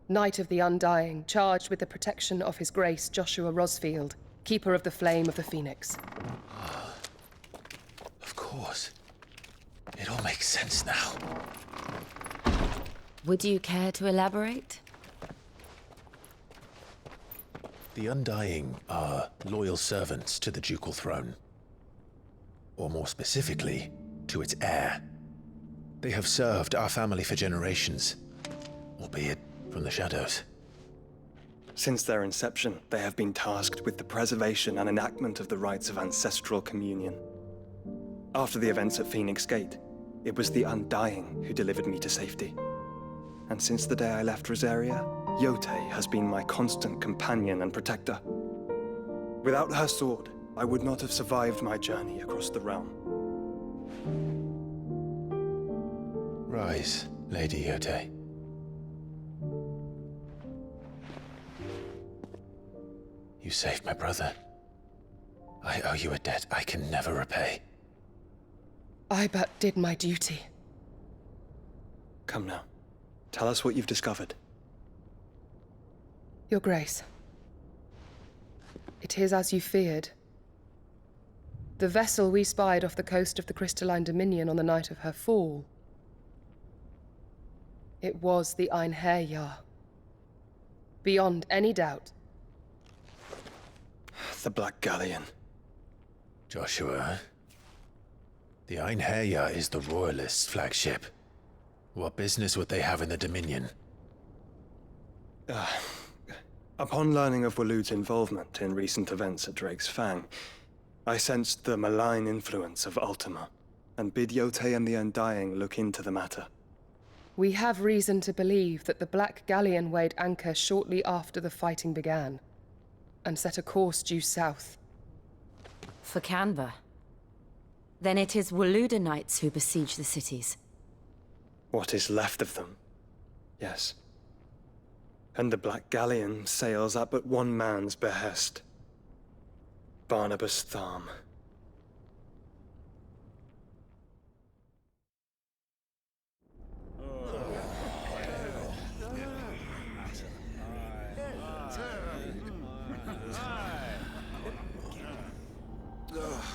Knight of the Undying, charged with the protection of His Grace Joshua Rosfield, Keeper of the Flame of the Phoenix. Of course. It all makes sense now. Would you care to elaborate? The Undying are loyal servants to the ducal throne. Or more specifically, to its heir. They have served our family for generations, albeit from the shadows. Since their inception, they have been tasked with the preservation and enactment of the rites of ancestral communion. After the events at Phoenix Gate, it was the Undying who delivered me to safety. And since the day I left Rosaria, Yotei has been my constant companion and protector. Without her sword, I would not have survived my journey across the realm. Rise, Lady Yotei. You saved my brother. I owe you a debt I can never repay. I but did my duty. Come now. Tell us what you've discovered. Your Grace. It is as you feared. The vessel we spied off the coast of the Crystalline Dominion on the night of her fall. It was the Einherjar. Beyond any doubt. The Black Galleon. Joshua, the Einherjar is the Royalists' flagship. What business would they have in the Dominion? Upon learning of Waloed's involvement in recent events at Drake's Fang, I sensed the malign influence of Ultima, and bid Yotei and the Undying look into the matter. We have reason to believe that the Black Galleon weighed anchor shortly after the fighting began, and set a course due south. For Canva. Then it is Waloeda Knights who besiege the cities. What is left of them? Yes. And the Black Galleon sails at but one man's behest. Barnabas Tharm.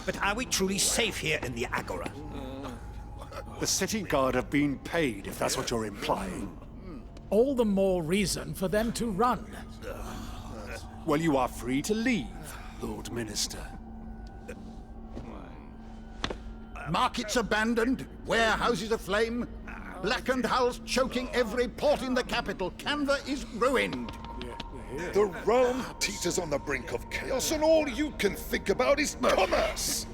But are we truly safe here in the Agora? The city guard have been paid, if that's what you're implying. All the more reason for them to run. Well, you are free to leave, Lord Minister. Markets abandoned, warehouses aflame, blackened hulls choking every port in the capital. Canva is ruined. The realm teeters on the brink of chaos, and all you can think about is commerce!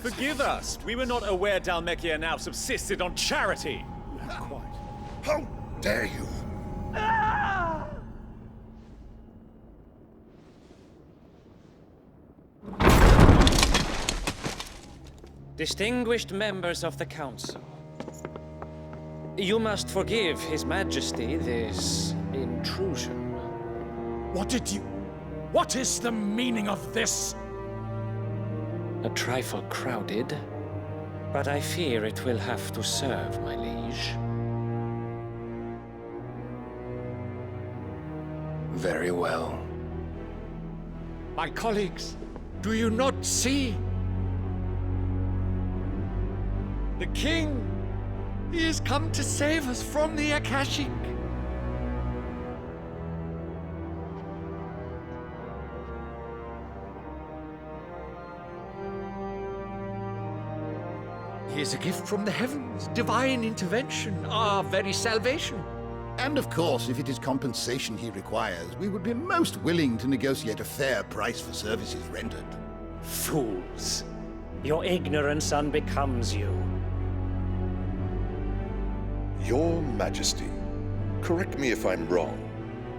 Forgive us! We were not aware Dhalmekia now subsisted on charity! How dare you! Distinguished members of the Council, you must forgive His Majesty this intrusion. What is the meaning of this? A trifle crowded, but I fear it will have to serve, my liege. Very well. My colleagues, do you not see? The king! He has come to save us from the Akashic! He is a gift from the heavens, divine intervention, our very salvation. And of course, if it is compensation he requires, we would be most willing to negotiate a fair price for services rendered. Fools! Your ignorance unbecomes you. Your Majesty, correct me if I'm wrong,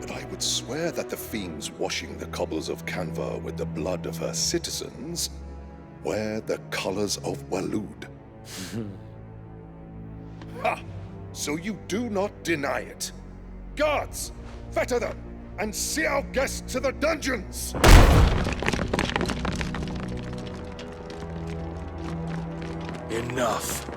but I would swear that the fiends washing the cobbles of Canva with the blood of her citizens wear the colors of Waloed. Ha! So you do not deny it. Guards, fetter them, and see our guests to the dungeons! Enough.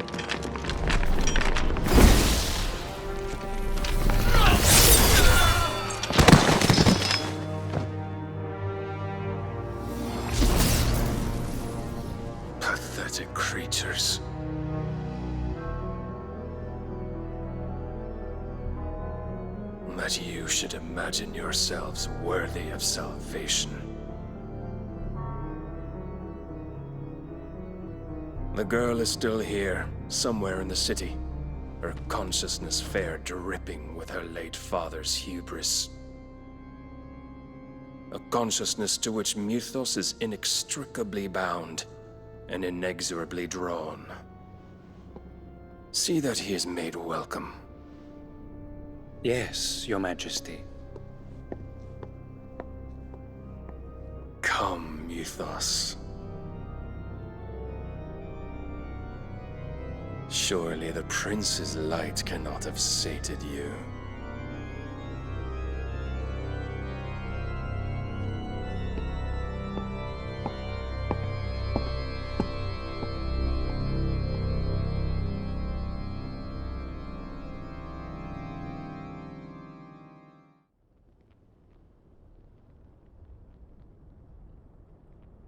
Pathetic creatures. That you should imagine yourselves worthy of salvation. The girl is still here, somewhere in the city, her consciousness fair dripping with her late father's hubris. A consciousness to which Mythos is inextricably bound and inexorably drawn. See that he is made welcome. Yes, Your Majesty. Come, Mythos. Surely the prince's light cannot have sated you.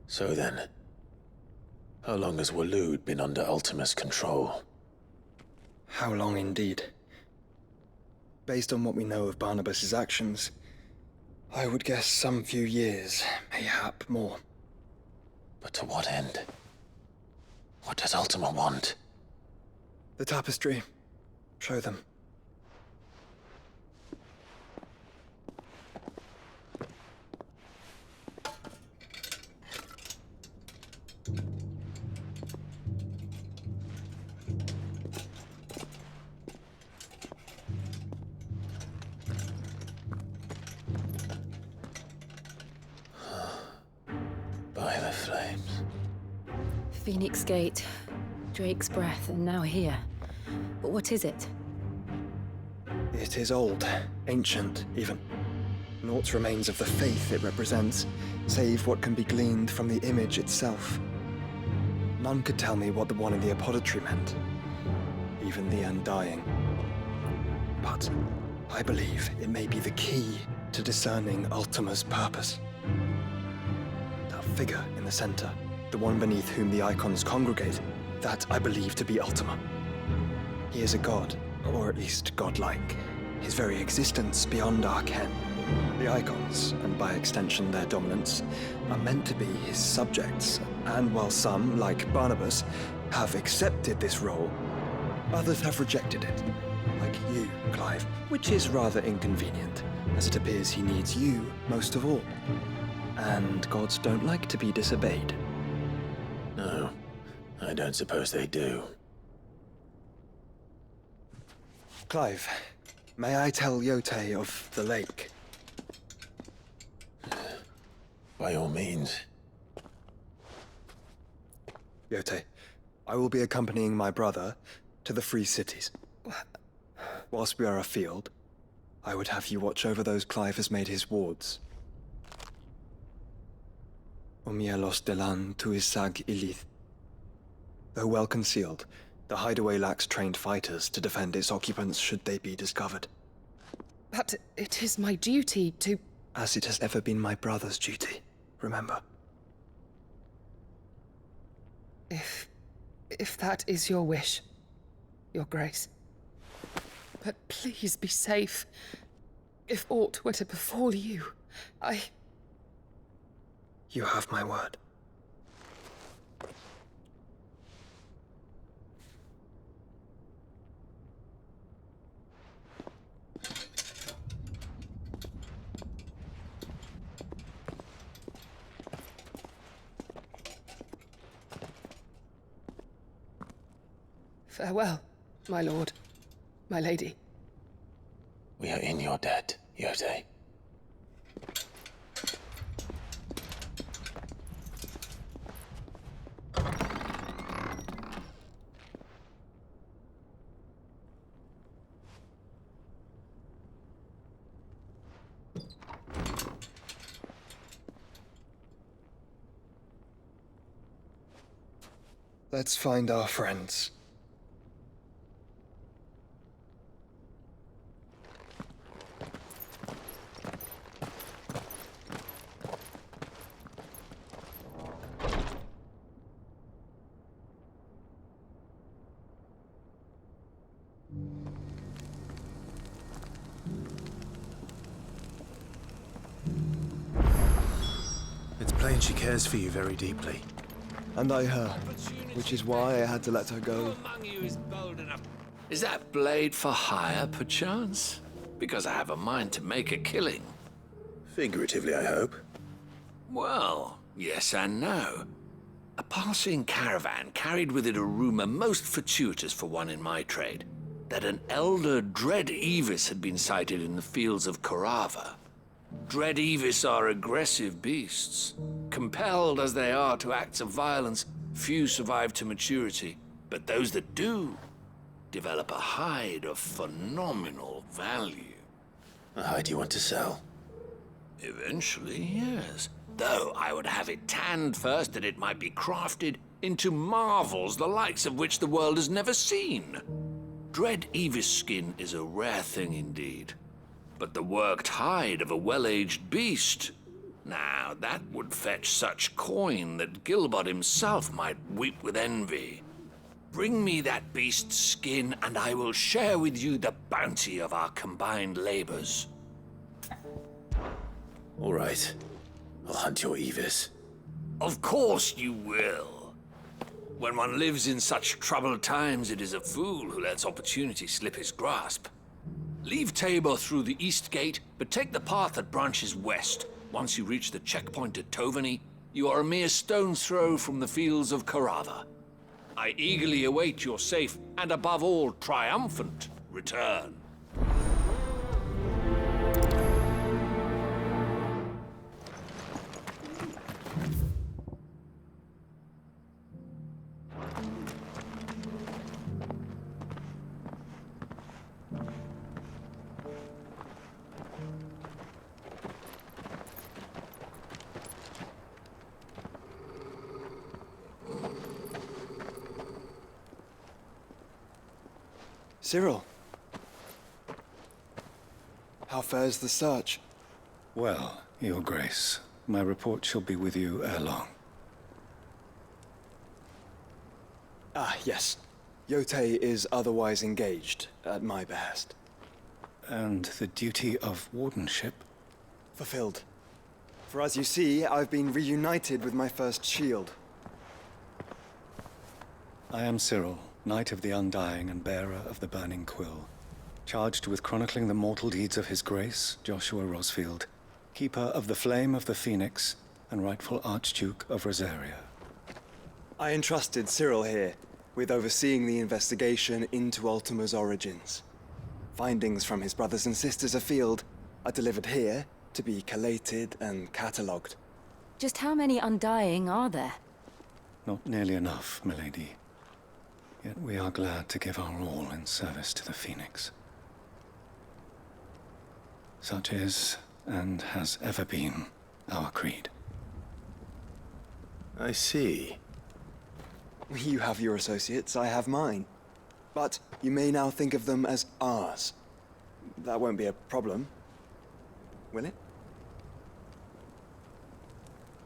So then, how long has Waloed been under Ultima's control? How long indeed? Based on what we know of Barnabas's actions, I would guess some few years, mayhap more. But to what end? What does Ultima want? The tapestry. Show them. By the flames. Phoenix Gate, Drake's Breath, and now here. But what is it? It is old, ancient, even. Naught remains of the faith it represents, save what can be gleaned from the image itself. None could tell me what the one in the apothecary meant, even the Undying. But I believe it may be the key to discerning Ultima's purpose. That figure in the center, the one beneath whom the icons congregate, that I believe to be Ultima. He is a god, or at least godlike, his very existence beyond our ken. The icons, and by extension their dominants, are meant to be his subjects, and while some, like Barnabas, have accepted this role, others have rejected it, like you, Clive, which is rather inconvenient, as it appears he needs you most of all. And gods don't like to be disobeyed. No, I don't suppose they do. Clive, may I tell Yote of the lake? By all means. Yote, I will be accompanying my brother to the Free Cities. Whilst we are afield, I would have you watch over those Clive has made his wards. Omielos delan tuisag ilith. Though well concealed, the hideaway lacks trained fighters to defend its occupants should they be discovered. But it is my duty to... As it has ever been my brother's duty, remember. If that is your wish, Your Grace. But please be safe. If aught were to befall you, You have my word. Farewell, my lord, my lady. We are in your debt, Yotei. Let's find our friends. It's plain she cares for you very deeply. And I her, which is why I had to let her go. Is that blade for hire, perchance? Because I have a mind to make a killing. Figuratively, I hope. Well, yes and no. A passing caravan carried with it a rumor most fortuitous for one in my trade, that an elder Dread Evis had been sighted in the fields of Korava. Dread Evis are aggressive beasts. Compelled as they are to acts of violence, few survive to maturity, but those that do develop a hide of phenomenal value. A hide you want to sell? Eventually, yes. Though I would have it tanned first that it might be crafted into marvels the likes of which the world has never seen. Dread Evis skin is a rare thing indeed. But the worked hide of a well-aged beast, now that would fetch such coin that Gilbert himself might weep with envy. Bring me that beast's skin, and I will share with you the bounty of our combined labors. All right. I'll hunt your Evis. Of course you will. When one lives in such troubled times, it is a fool who lets opportunity slip his grasp. Leave Tabor through the east gate, but take the path that branches west. Once you reach the checkpoint at Tovani, you are a mere stone's throw from the fields of Korava. I eagerly await your safe, and above all, triumphant return. Cyril. How fares the search? Well, Your Grace, my report shall be with you ere long. Ah, yes. Yotei is otherwise engaged, at my behest. And the duty of wardenship? Fulfilled. For as you see, I've been reunited with my first shield. I am Cyril, Knight of the Undying and bearer of the Burning Quill, charged with chronicling the mortal deeds of His Grace, Joshua Rosfield, Keeper of the Flame of the Phoenix, and rightful Archduke of Rosaria. I entrusted Cyril here with overseeing the investigation into Ultima's origins. Findings from his brothers and sisters afield are delivered here to be collated and catalogued. Just how many Undying are there? Not nearly enough, milady. Yet we are glad to give our all in service to the Phoenix. Such is, and has ever been, our creed. I see. You have your associates, I have mine. But you may now think of them as ours. That won't be a problem, will it?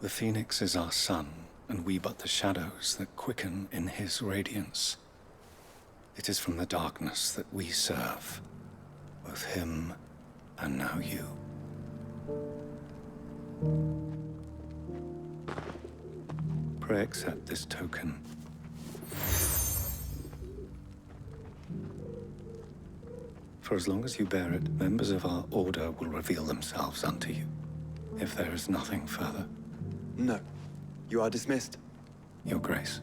The Phoenix is our sun, and we but the shadows that quicken in his radiance. It is from the darkness that we serve, both him and now you. Pray accept this token. For as long as you bear it, members of our order will reveal themselves unto you. If there is nothing further. No. You are dismissed. Your Grace.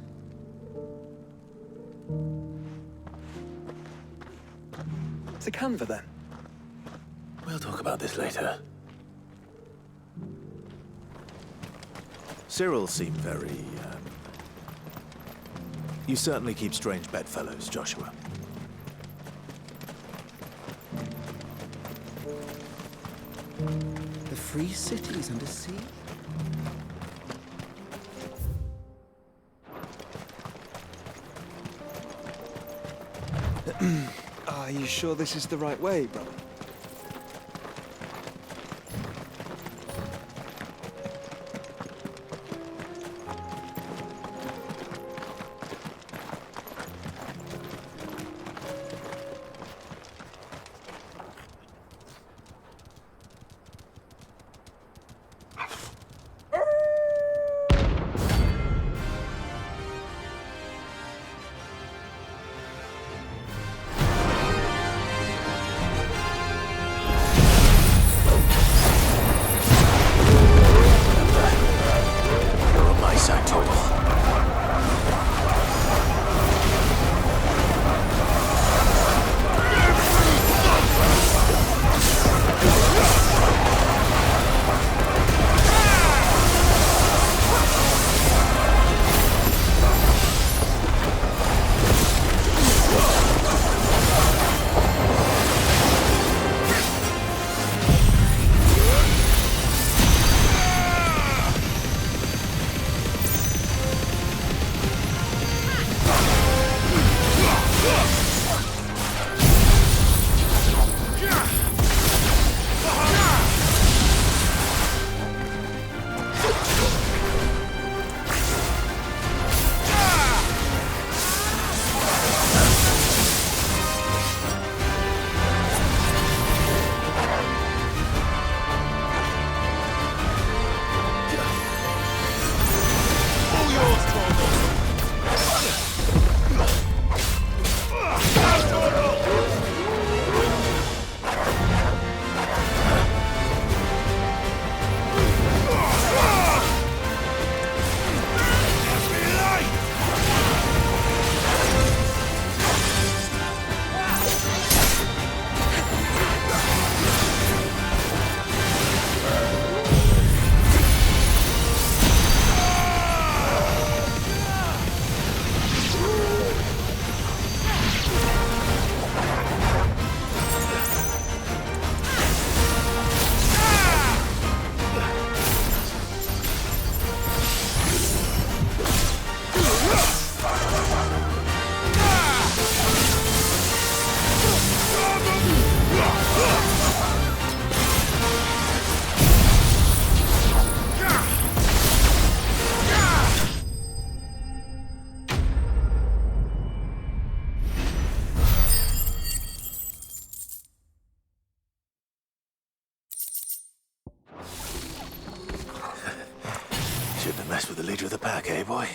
To Canva, then. We'll talk about this later. Cyril seemed very, You certainly keep strange bedfellows, Joshua. The free cities under sea? Are you sure this is the right way, brother? Shouldn't have messed with the leader of the pack, eh, boy?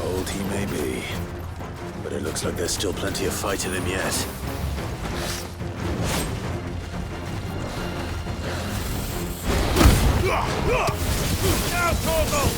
Old he may be, but it looks like there's still plenty of fight in him yet. Now, Torgal!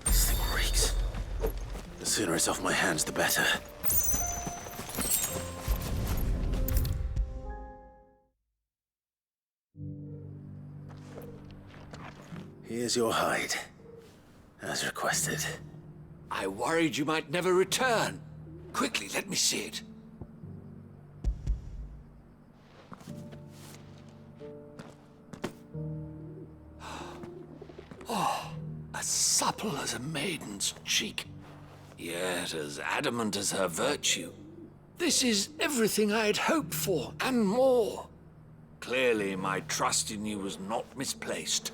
This thing reeks. The sooner it's off my hands, the better. Here's your hide, as requested. I worried you might never return. Quickly, let me see it. Oh, as supple as a maiden's cheek, yet as adamant as her virtue. This is everything I had hoped for, and more. Clearly, my trust in you was not misplaced.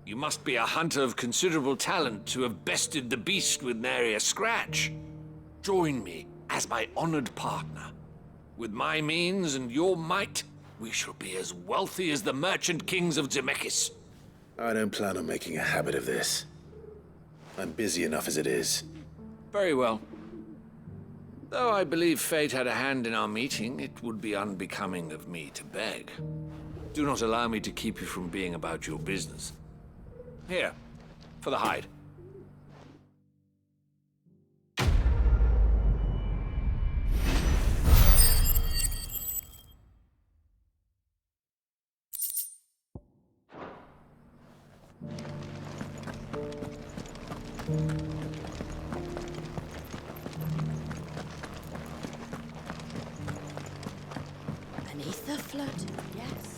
You must be a hunter of considerable talent to have bested the beast with nary a scratch. Join me as my honored partner. With my means and your might, we shall be as wealthy as the merchant kings of Zemeckis. I don't plan on making a habit of this. I'm busy enough as it is. Very well. Though I believe fate had a hand in our meeting, it would be unbecoming of me to beg. Do not allow me to keep you from being about your business. Here, for the hide. Beneath the flood, yes.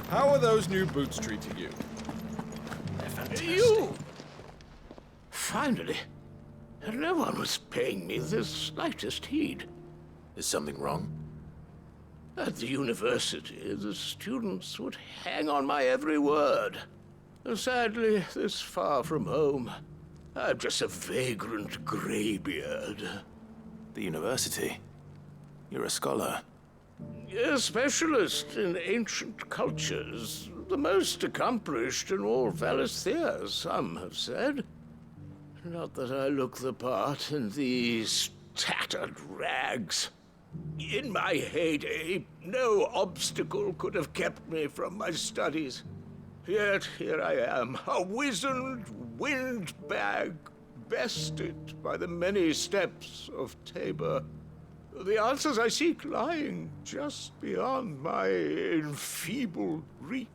How are those new boots treating you? They're fantastic. You! Finally. No one was paying me the slightest heed. Is something wrong? At the university, the students would hang on my every word. Sadly, this far from home, I'm just a vagrant graybeard. The university? You're a scholar. A specialist in ancient cultures. The most accomplished in all Valisthea, some have said. Not that I look the part in these tattered rags. In my heyday, no obstacle could have kept me from my studies. Yet here I am, a wizened windbag, bested by the many steps of Tabor. The answers I seek lying just beyond my enfeebled reach.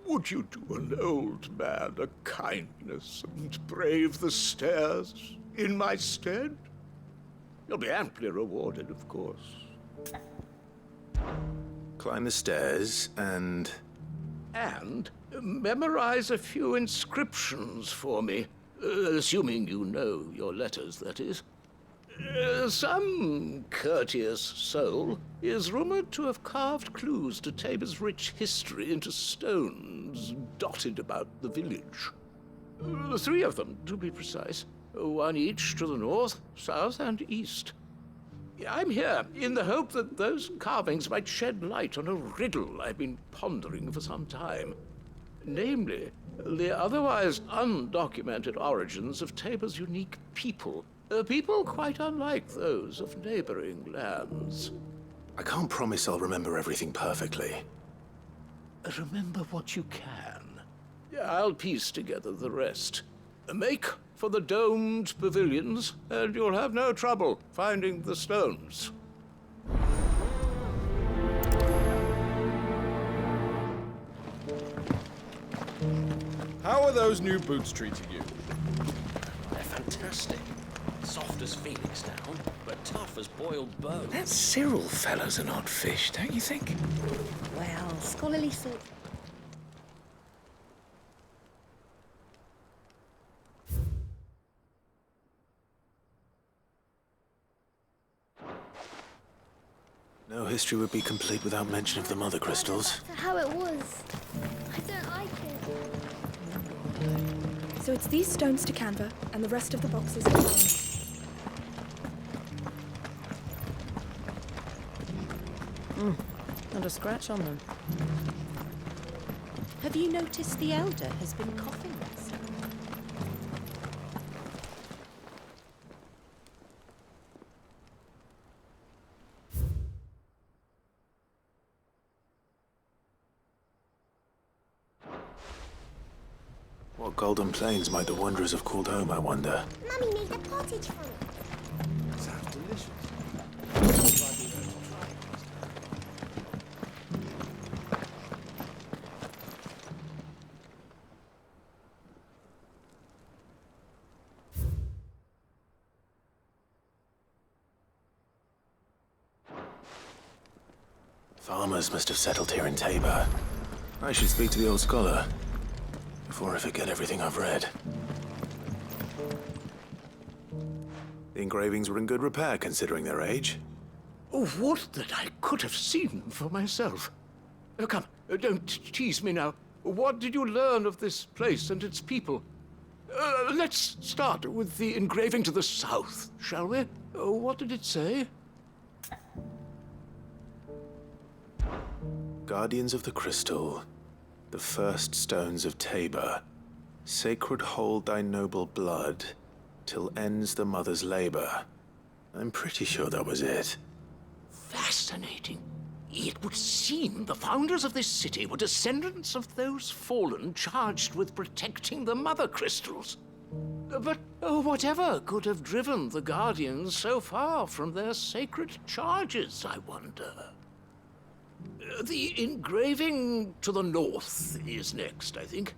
Would you do an old man a kindness and brave the stairs in my stead? You'll be amply rewarded, of course. Climb the stairs and... And memorize a few inscriptions for me. Assuming you know your letters, that is. Some courteous soul is rumored to have carved clues to Tabor's rich history into stones dotted about the village. 3 of them, to be precise. 1 each to the north, south, and east. I'm here in the hope that those carvings might shed light on a riddle I've been pondering for some time. Namely, the otherwise undocumented origins of Tabor's unique people. People quite unlike those of neighboring lands. I can't promise I'll remember everything perfectly. Remember what you can. I'll piece together the rest. Make for the domed pavilions, and you'll have no trouble finding the stones. How are those new boots treating you? They're fantastic. Soft as phoenix down, but tough as boiled bone. That Cyril fellow's an odd fish, don't you think? Well, scholarly sort. No history would be complete without mention of the mother crystals. How it was. I don't like it. So it's these stones to Canva, and the rest of the boxes are ours. Not a scratch on them. Have you noticed the Elder has been coughing less? What golden plains might the wanderers have called home, I wonder? Mummy made a pottage from it. Sounds delicious. Farmers must have settled here in Tabor. I should speak to the old scholar before I forget everything I've read. The engravings were in good repair considering their age. Oh, would that I could have seen them for myself. Come, don't tease me now. What did you learn of this place and its people? Let's start with the engraving to the south, shall we? What did it say? Guardians of the Crystal, the first stones of Tabor, sacred hold thy noble blood, till ends the mother's labor. I'm pretty sure that was it. Fascinating. It would seem the founders of this city were descendants of those fallen charged with protecting the mother crystals. But whatever could have driven the Guardians so far from their sacred charges, I wonder? The engraving to the north is next, I think.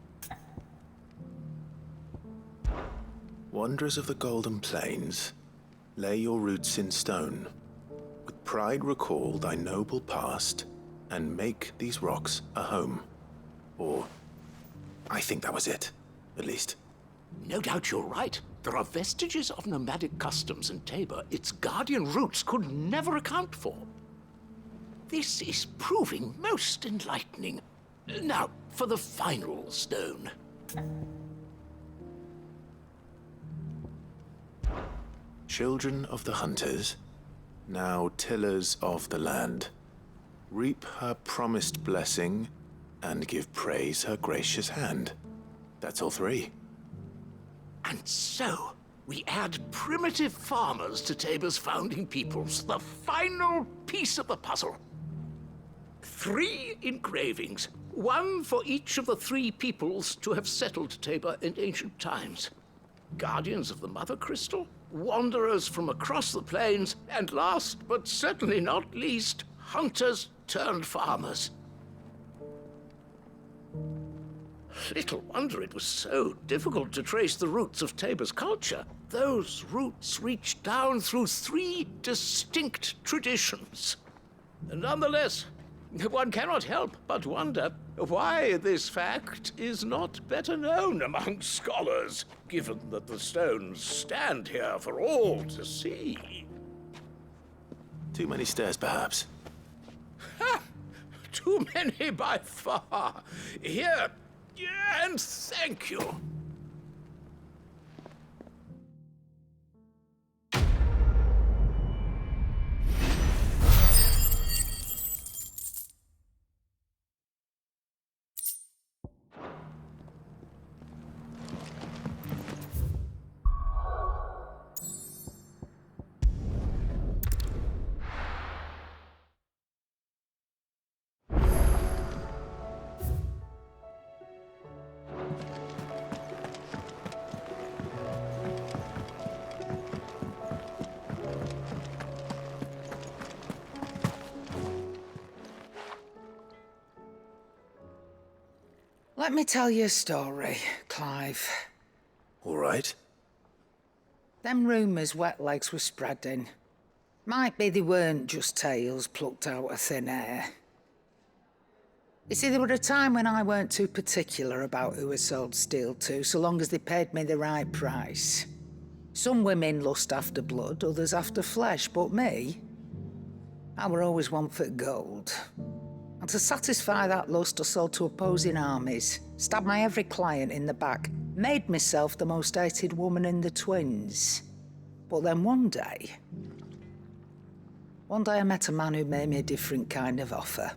Wanderers of the Golden Plains, lay your roots in stone. With pride recall thy noble past, and make these rocks a home. Or, I think that was it, at least. No doubt you're right. There are vestiges of nomadic customs in Tabor its guardian roots could never account for. This is proving most enlightening. Now, for the final stone. Children of the hunters, now tillers of the land, reap her promised blessing and give praise her gracious hand. That's all 3. And so, we add primitive farmers to Tabor's founding peoples, the final piece of the puzzle. 3 engravings, 1 for each of the 3 peoples to have settled Tabor in ancient times. Guardians of the Mother Crystal, wanderers from across the plains, and last but certainly not least, hunters turned farmers. Little wonder it was so difficult to trace the roots of Tabor's culture. Those roots reached down through 3 distinct traditions. And nonetheless, One cannot help but wonder why this fact is not better known among scholars, given that the stones stand here for all to see. Too many stairs, perhaps. Ha! Too many by far. Here, and thank you. Let me tell you a story, Clive. All right. Them rumours Wetlegs were spreading. Might be they weren't just tales plucked out of thin air. You see, there were a time when I weren't too particular about who I sold steel to, so long as they paid me the right price. Some women lust after blood, others after flesh, but me, I were always one for gold. And to satisfy that lust, I sold to opposing armies, stabbed my every client in the back, made myself the most hated woman in the twins. But then one day I met a man who made me a different kind of offer.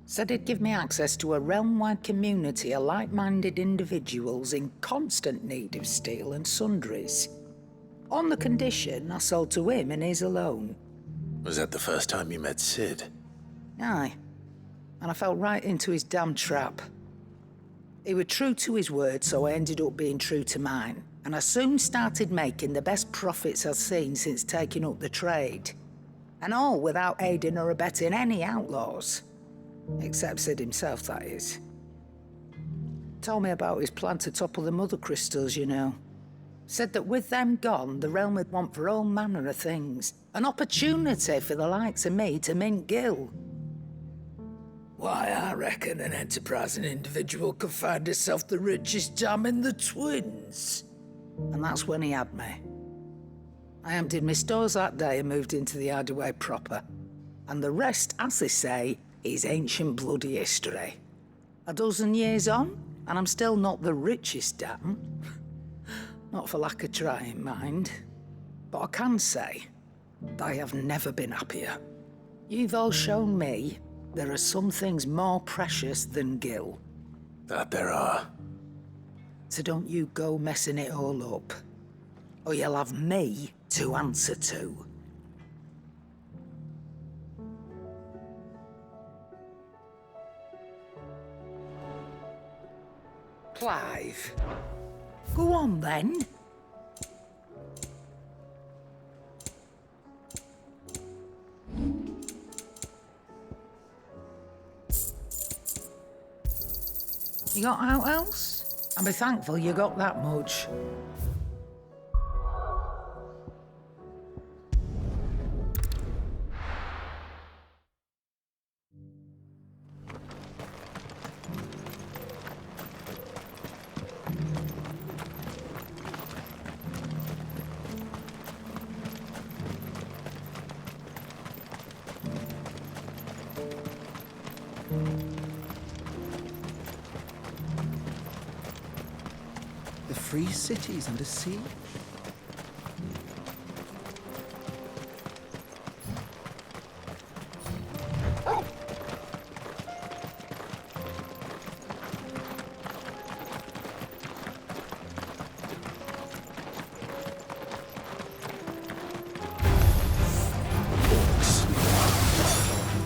Said he'd give me access to a realm-wide community of like-minded individuals in constant need of steel and sundries. On the condition I sold to him and his alone. Was that the first time you met Sid? Aye. And I fell right into his damn trap. He was true to his word, so I ended up being true to mine. And I soon started making the best profits I've seen since taking up the trade. And all without aiding or abetting any outlaws. Except Sid himself, that is. Told me about his plan to topple the Mother Crystals, you know. Said that with them gone, the realm would want for all manner of things. An opportunity for the likes of me to mint Gil. Why, I reckon an enterprising individual could find himself the richest dam in the twins. And that's when he had me. I emptied my stores that day and moved into the Hideaway proper. And the rest, as they say, is ancient bloody history. A dozen years on, and I'm still not the richest dam. Not for lack of trying, mind. But I can say, I have never been happier. You've all shown me there are some things more precious than Gil. That there are. So don't you go messing it all up, or you'll have me to answer to. Clive, go on then. You got out else? I'll be thankful you got that much. The free cities under siege?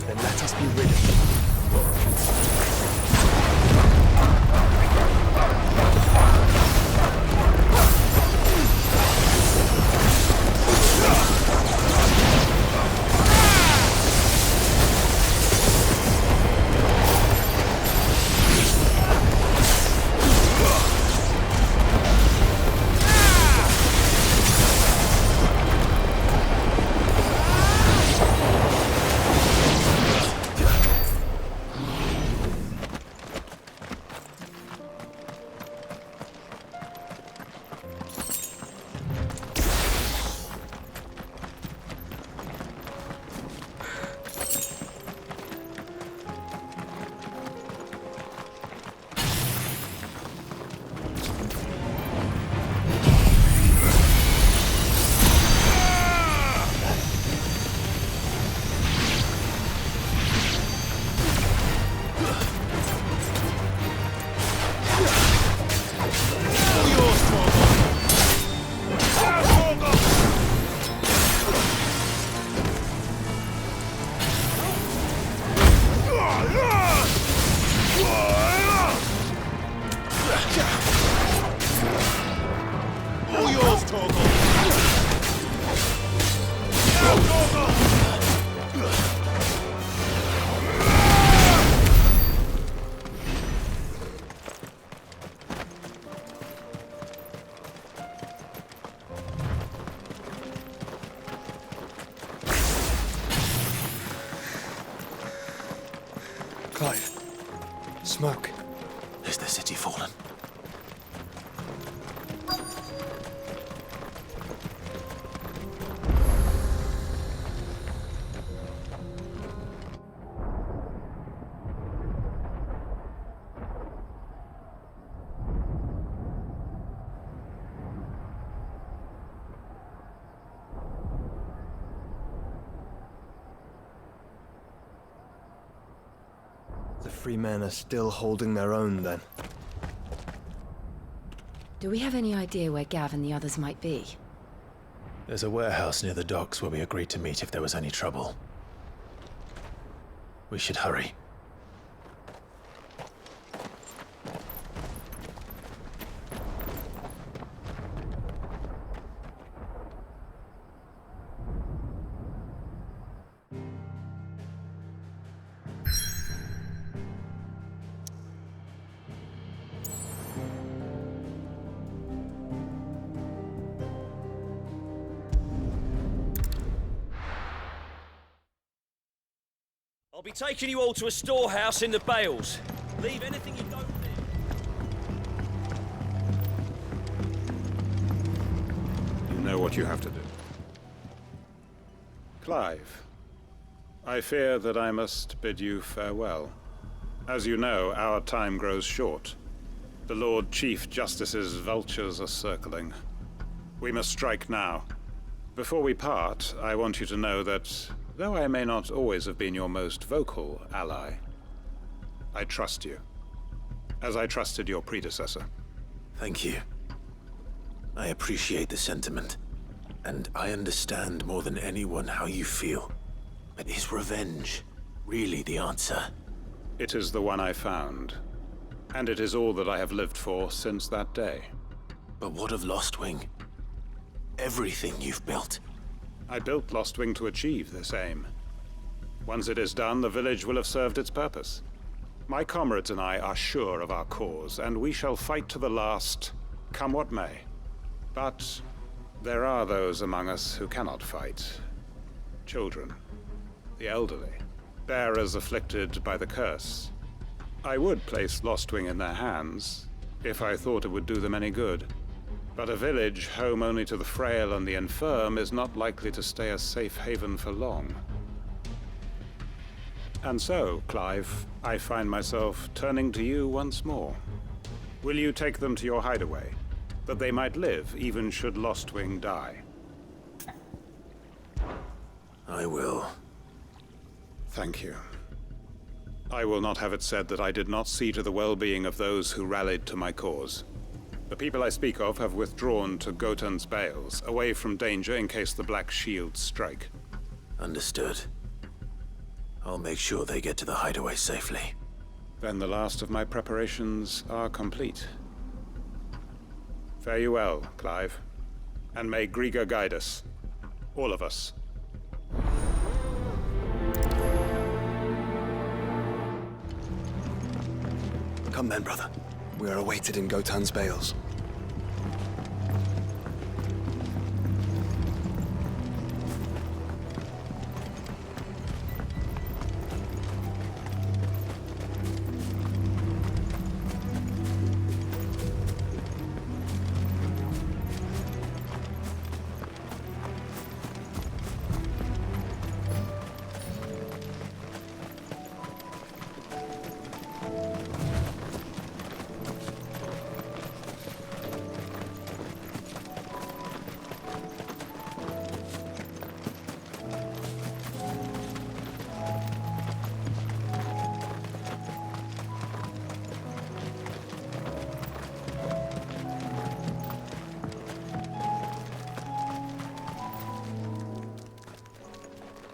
Then let us be rid of them. Clive. Smoke. Is the city fallen? The free men are still holding their own, then. Do we have any idea where Gav and the others might be? There's a warehouse near the docks where we agreed to meet if there was any trouble. We should hurry. I'll be taking you all to a storehouse in the Bales. Leave anything you don't need. You know what you have to do. Clive, I fear that I must bid you farewell. As you know, our time grows short. The Lord Chief Justice's vultures are circling. We must strike now. Before we part, I want you to know that though I may not always have been your most vocal ally, I trust you, as I trusted your predecessor. Thank you. I appreciate the sentiment, and I understand more than anyone how you feel. But is revenge really the answer? It is the one I found, and it is all that I have lived for since that day. But what of Lostwing? Everything you've built. I built Lostwing to achieve this aim. Once it is done, the village will have served its purpose. My comrades and I are sure of our cause, and we shall fight to the last, come what may. But there are those among us who cannot fight. Children, the elderly, bearers afflicted by the curse. I would place Lostwing in their hands, if I thought it would do them any good. But a village home only to the frail and the infirm is not likely to stay a safe haven for long. And so, Clive, I find myself turning to you once more. Will you take them to your hideaway, that they might live even should Lostwing die? I will. Thank you. I will not have it said that I did not see to the well-being of those who rallied to my cause. The people I speak of have withdrawn to Gotan's Bales, away from danger in case the Black Shields strike. Understood. I'll make sure they get to the hideaway safely. Then the last of my preparations are complete. Fare you well, Clive. And may Griga guide us. All of us. Come then, brother. We are awaited in Gotan's Bales.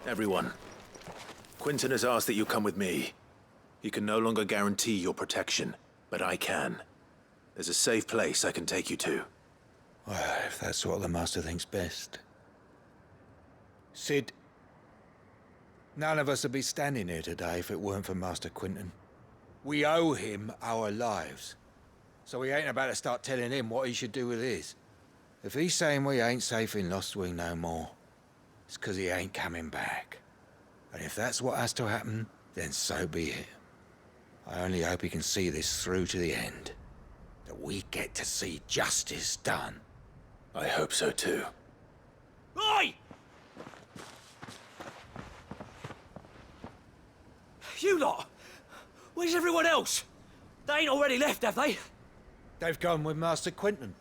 Everyone, Quinton has asked that you come with me. He can no longer guarantee your protection, but I can. There's a safe place I can take you to. Well, if that's what the Master thinks best. Sid, none of us would be standing here today if it weren't for Master Quinton. We owe him our lives. So we ain't about to start telling him what he should do with his. If he's saying we ain't safe in Lostwing no more, it's 'cause he ain't coming back. And if that's what has to happen, then so be it. I only hope he can see this through to the end. That we get to see justice done. I hope so too. Oi! You lot! Where's everyone else? They ain't already left, have they? They've gone with Master Quinton.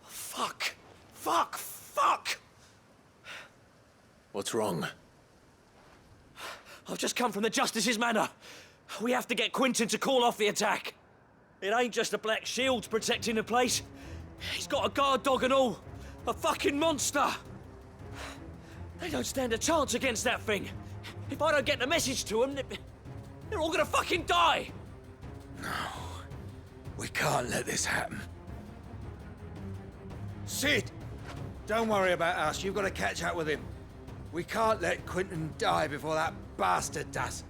Fuck! Fuck! Fuck! What's wrong? I've just come from the Justice's Manor. We have to get Quinton to call off the attack. It ain't just the Black Shields protecting the place. He's got a guard dog and all. A fucking monster! They don't stand a chance against that thing. If I don't get the message to them, they're all gonna fucking die! No. We can't let this happen. Sid! Don't worry about us. You've got to catch up with him. We can't let Quinton die before that bastard does.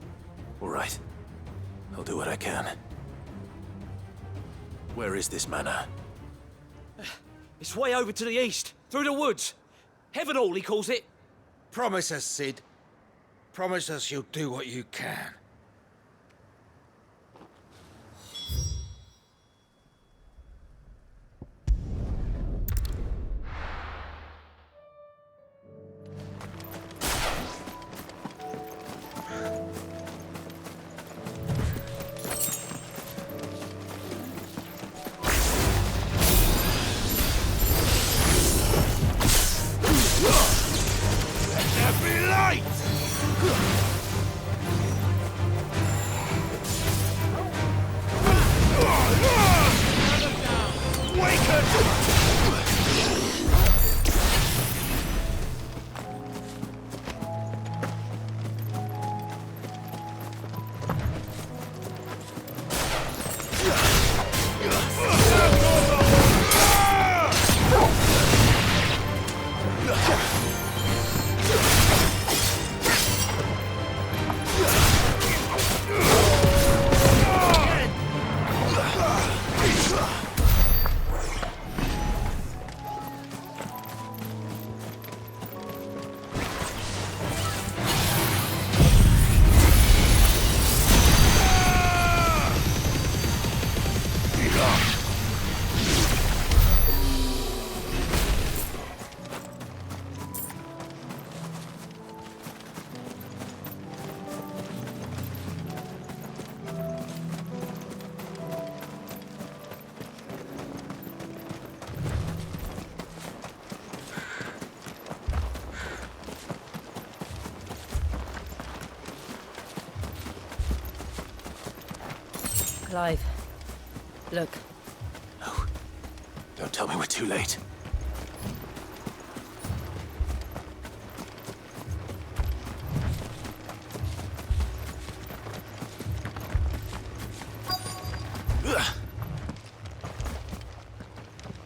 All right. I'll do what I can. Where is this manor? It's way over to the east, through the woods. Heavenhall, he calls it. Promise us, Sid. Promise us you'll do what you can. Clive, look. No. Don't tell me we're too late.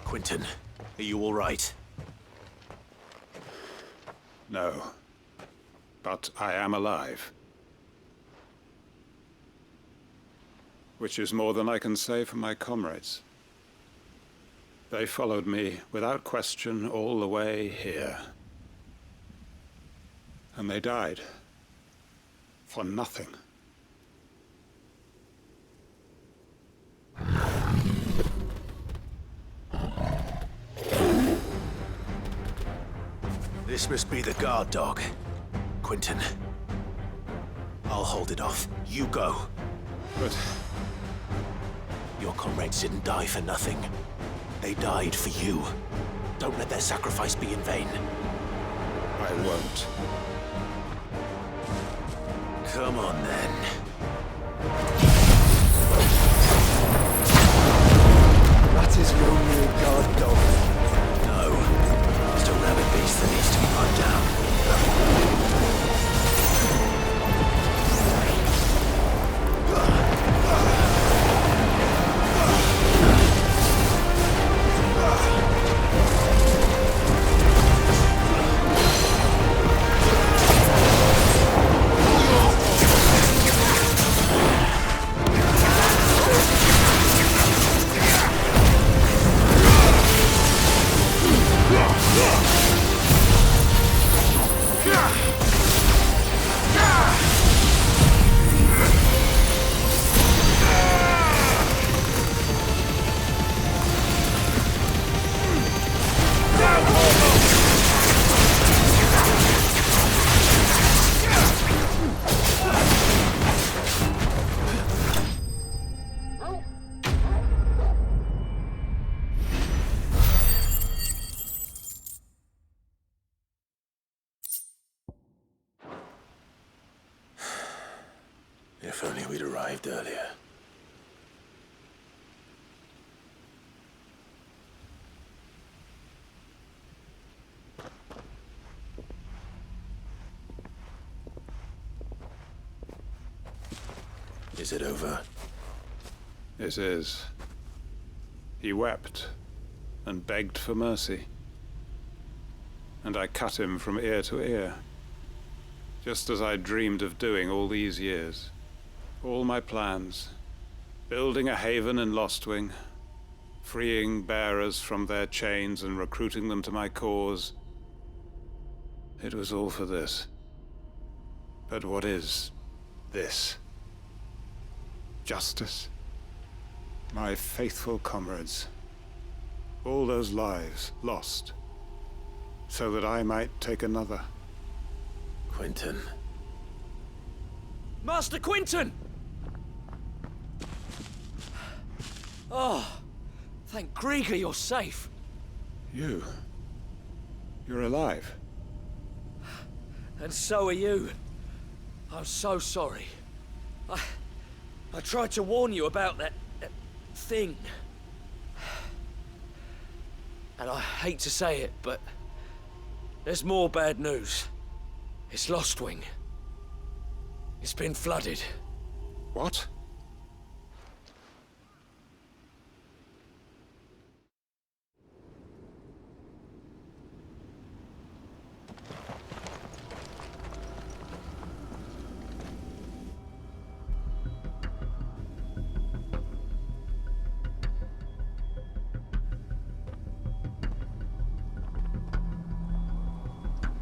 Quinton, are you all right? No. But I am alive. Which is more than I can say for my comrades. They followed me without question all the way here. And they died. For nothing. This must be the guard dog. Quinton. I'll hold it off. You go. But... your comrades didn't die for nothing. They died for you. Don't let their sacrifice be in vain. I won't. Come on, then. That is your new guard dog. No. Just a rabid beast that needs to be put down. If only we'd arrived earlier. Is it over? It is. He wept and begged for mercy. And I cut him from ear to ear, just as I dreamed of doing all these years. All my plans, building a haven in Lostwing, freeing bearers from their chains and recruiting them to my cause. It was all for this. But what is this? Justice? My faithful comrades. All those lives lost, so that I might take another. Quentin. Master Quentin! Oh, thank Grieger you're safe. You're alive. And so are you. I'm so sorry. I tried to warn you about that thing. And I hate to say it, but there's more bad news. It's Lostwing. It's been flooded. What?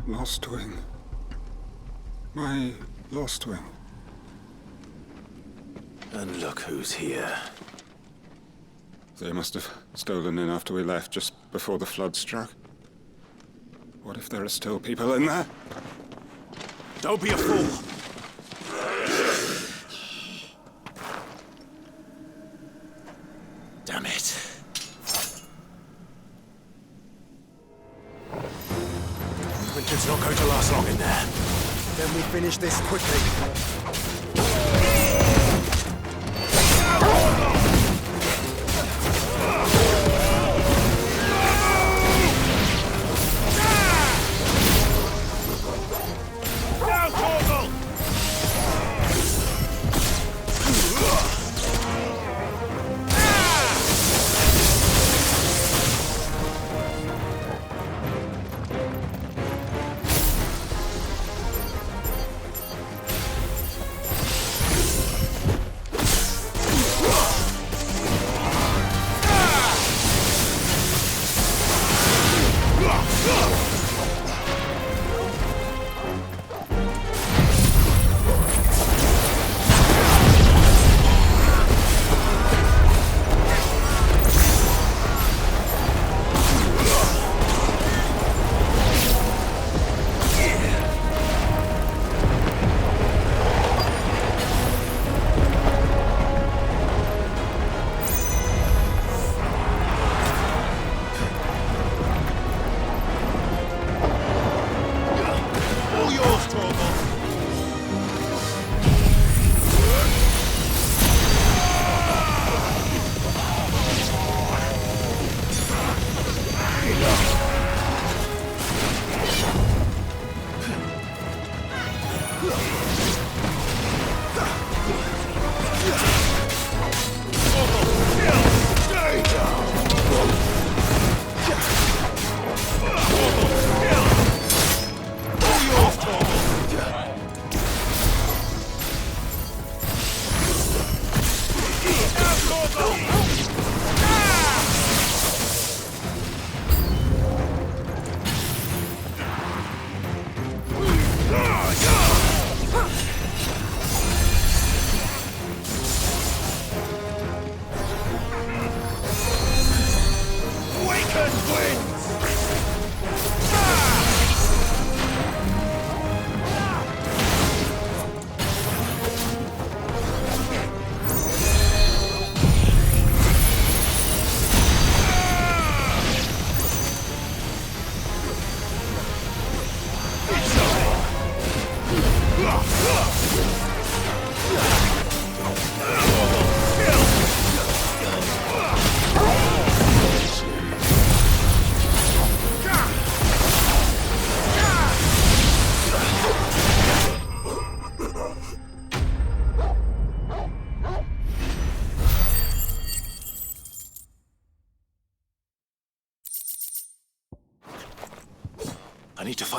Lostwing. My Lostwing. And look who's here. They must have stolen in after we left, just before the flood struck. What if there are still people in there? Don't be a fool! Damn it. Quentin's not going to last long in there. Then we finish this quickly.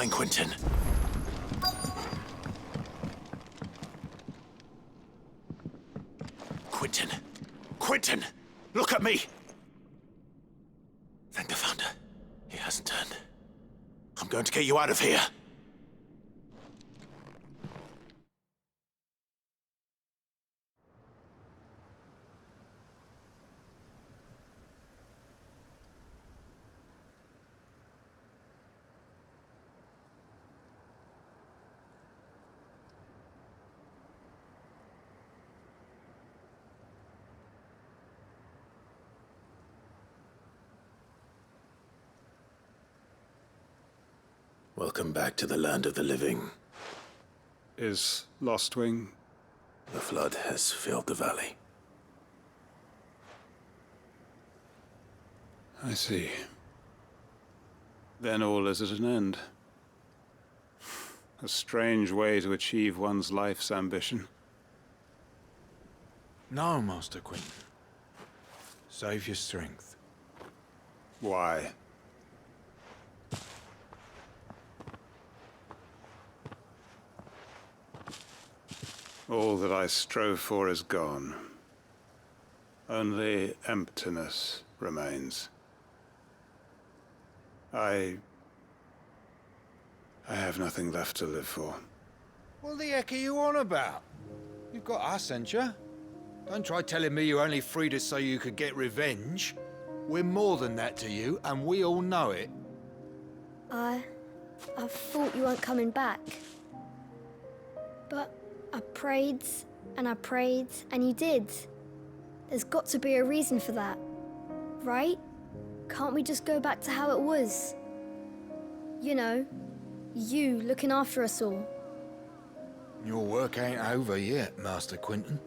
fine, Quentin. Quentin! Quentin! Look at me! Thank the Founder. He hasn't turned. I'm going to get you out of here. Welcome back to the land of the living. Is Lostwing? The flood has filled the valley. I see. Then all is at an end. A strange way to achieve one's life's ambition. No, Master Quentin. Save your strength. Why? All that I strove for is gone. Only emptiness remains. I have nothing left to live for. What the heck are you on about? You've got us, ain't you? Don't try telling me you only freed us so you could get revenge. We're more than that to you, and we all know it. I thought you weren't coming back. But I prayed, and you did. There's got to be a reason for that, right? Can't we just go back to how it was? You know, you looking after us all. Your work ain't over yet, Master Quentin.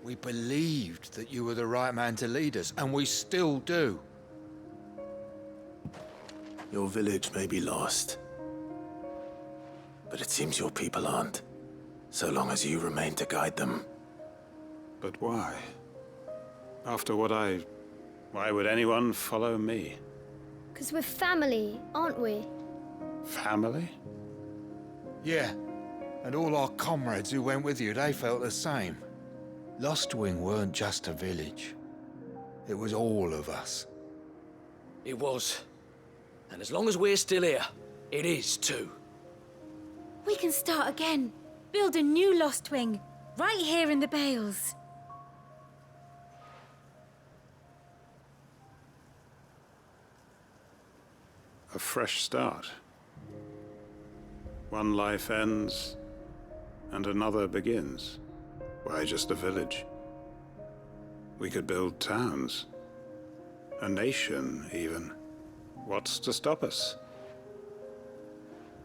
We believed that you were the right man to lead us, and we still do. Your village may be lost, but it seems your people aren't. So long as you remain to guide them. But why? After what why would anyone follow me? 'Cause we're family, aren't we? Family? Yeah, and all our comrades who went with you, they felt the same. Lostwing weren't just a village. It was all of us. It was. And as long as we're still here, it is too. We can start again. Build a new Lostwing, right here in the Bales. A fresh start. One life ends, and another begins. Why just a village? We could build towns. A nation, even. What's to stop us?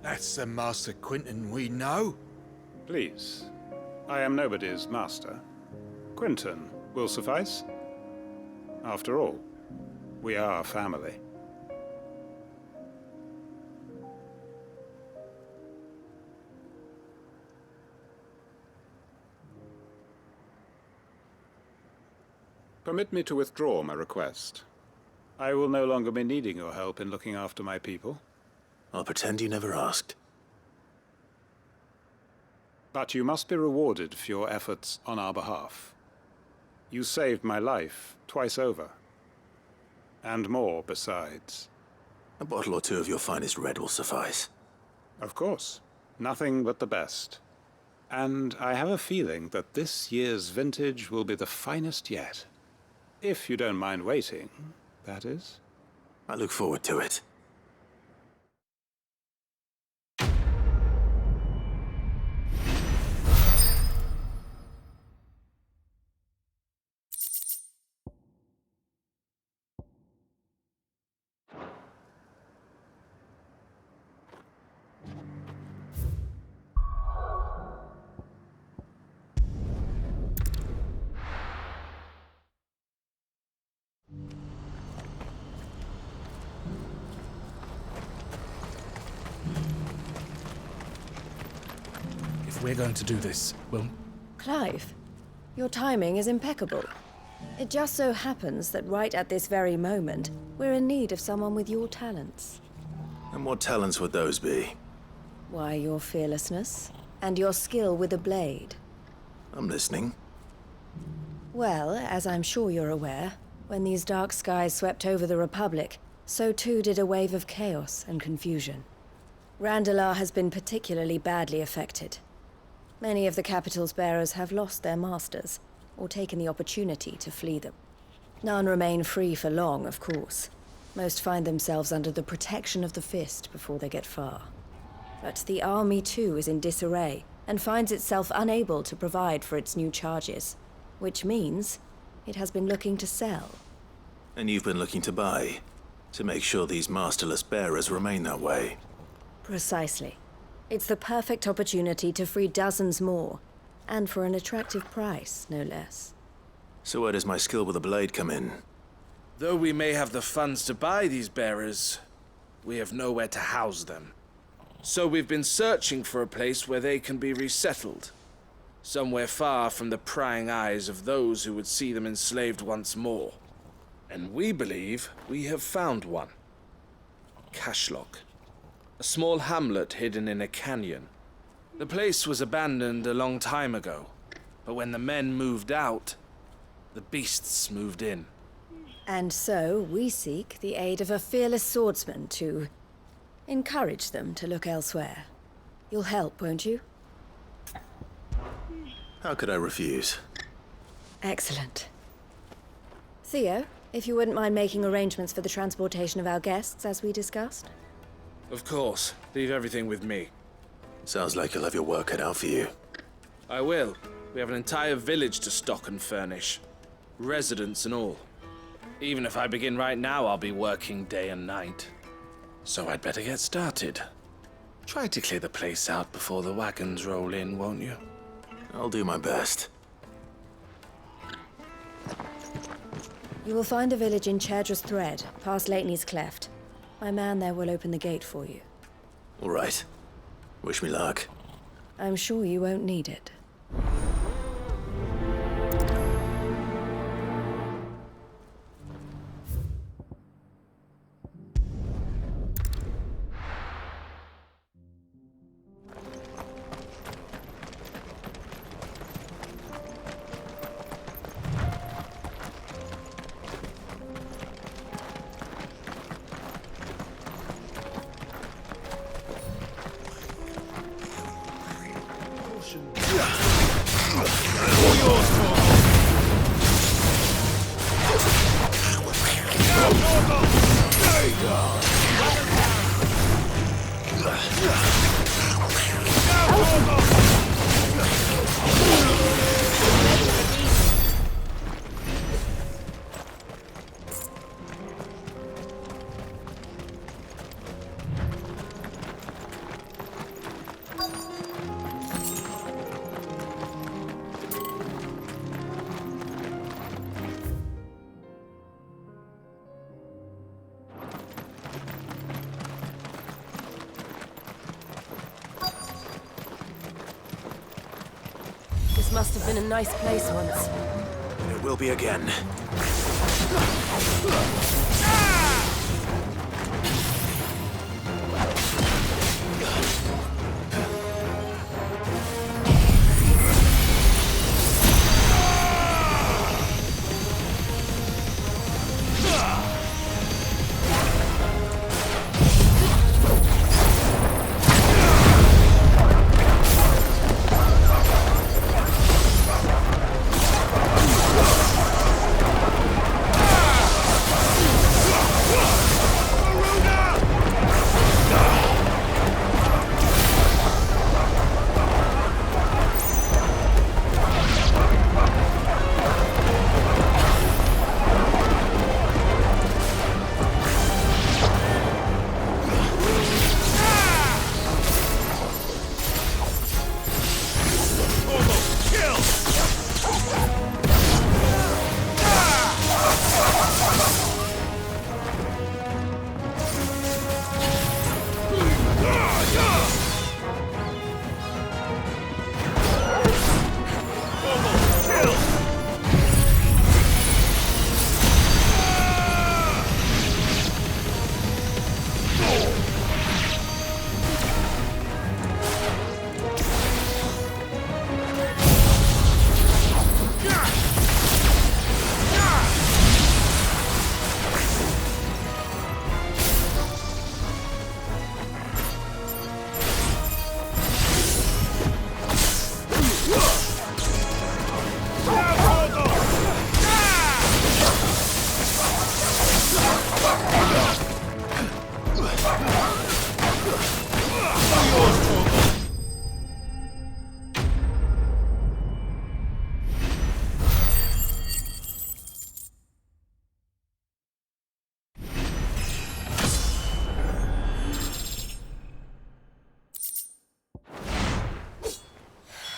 That's the Master Quentin we know. Please. I am nobody's master. Quentin will suffice. After all, we are family. Permit me to withdraw my request. I will no longer be needing your help in looking after my people. I'll pretend you never asked. But you must be rewarded for your efforts on our behalf. You saved my life twice over. And more besides. A bottle or two of your finest red will suffice. Of course. Nothing but the best. And I have a feeling that this year's vintage will be the finest yet. If you don't mind waiting, that is. I look forward to it. We're going to do this, well... Clive, your timing is impeccable. It just so happens that right at this very moment, we're in need of someone with your talents. And what talents would those be? Why, your fearlessness and your skill with a blade. I'm listening. Well, as I'm sure you're aware, when these dark skies swept over the Republic, so too did a wave of chaos and confusion. Randalar has been particularly badly affected. Many of the capital's bearers have lost their masters, or taken the opportunity to flee them. None remain free for long, of course. Most find themselves under the protection of the Fist before they get far. But the army too is in disarray, and finds itself unable to provide for its new charges. Which means it has been looking to sell. And you've been looking to buy, to make sure these masterless bearers remain that way. Precisely. It's the perfect opportunity to free dozens more, and for an attractive price, no less. So where does my skill with a blade come in? Though we may have the funds to buy these bearers, we have nowhere to house them. So we've been searching for a place where they can be resettled. Somewhere far from the prying eyes of those who would see them enslaved once more. And we believe we have found one. Cashlock. A small hamlet hidden in a canyon. The place was abandoned a long time ago, but when the men moved out, the beasts moved in. And so we seek the aid of a fearless swordsman to encourage them to look elsewhere. You'll help, won't you? How could I refuse? Excellent. Theo, if you wouldn't mind making arrangements for the transportation of our guests, as we discussed. Of course. Leave everything with me. Sounds like you'll have your work cut out for you. I will. We have an entire village to stock and furnish. Residents and all. Even if I begin right now, I'll be working day and night. So I'd better get started. Try to clear the place out before the wagons roll in, won't you? I'll do my best. You will find a village in Chairdras Thread, past Lateney's Cleft. My man there will open the gate for you. All right. Wish me luck. I'm sure you won't need it. This must have been a nice place once. It will be again.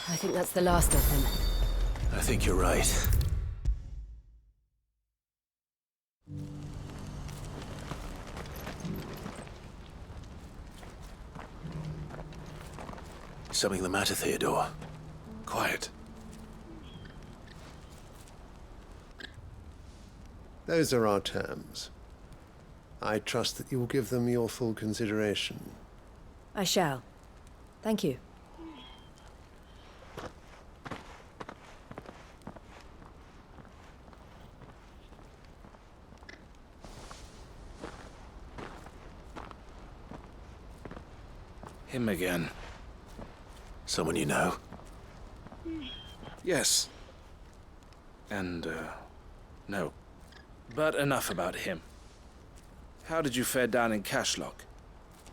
I think that's the last of them. I think you're right. Something the matter, Theodore? Quiet. Those are our terms. I trust that you will give them your full consideration. I shall. Thank you. Him again. Someone you know? Yes. And, no. But enough about him. How did you fare down in Cashlock?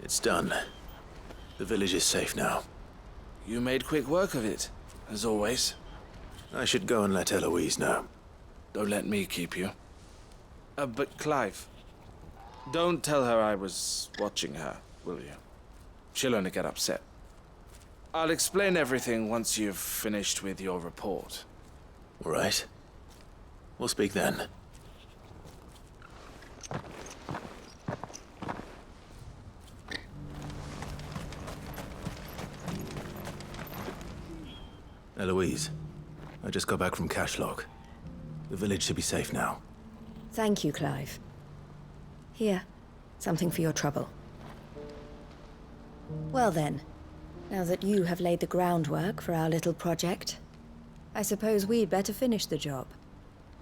It's done. The village is safe now. You made quick work of it, as always. I should go and let Eloise know. Don't let me keep you. But Clive, don't tell her I was watching her, will you? She'll only get upset. I'll explain everything once you've finished with your report. All right. We'll speak then. Eloise, I just got back from Cashlock. The village should be safe now. Thank you, Clive. Here, something for your trouble. Well then, now that you have laid the groundwork for our little project, I suppose we'd better finish the job.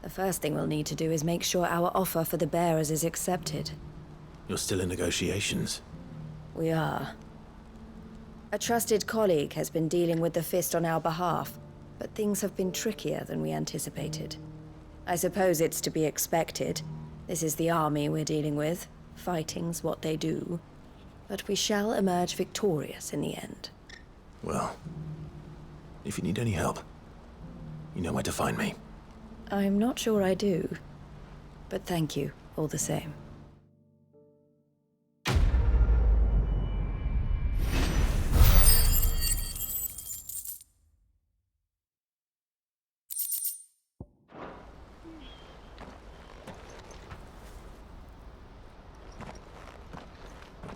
The first thing we'll need to do is make sure our offer for the bearers is accepted. You're still in negotiations? We are. A trusted colleague has been dealing with the Fist on our behalf, but things have been trickier than we anticipated. I suppose it's to be expected. This is the army we're dealing with. Fighting's what they do. But we shall emerge victorious in the end. Well, if you need any help, you know where to find me. I'm not sure I do, but thank you all the same.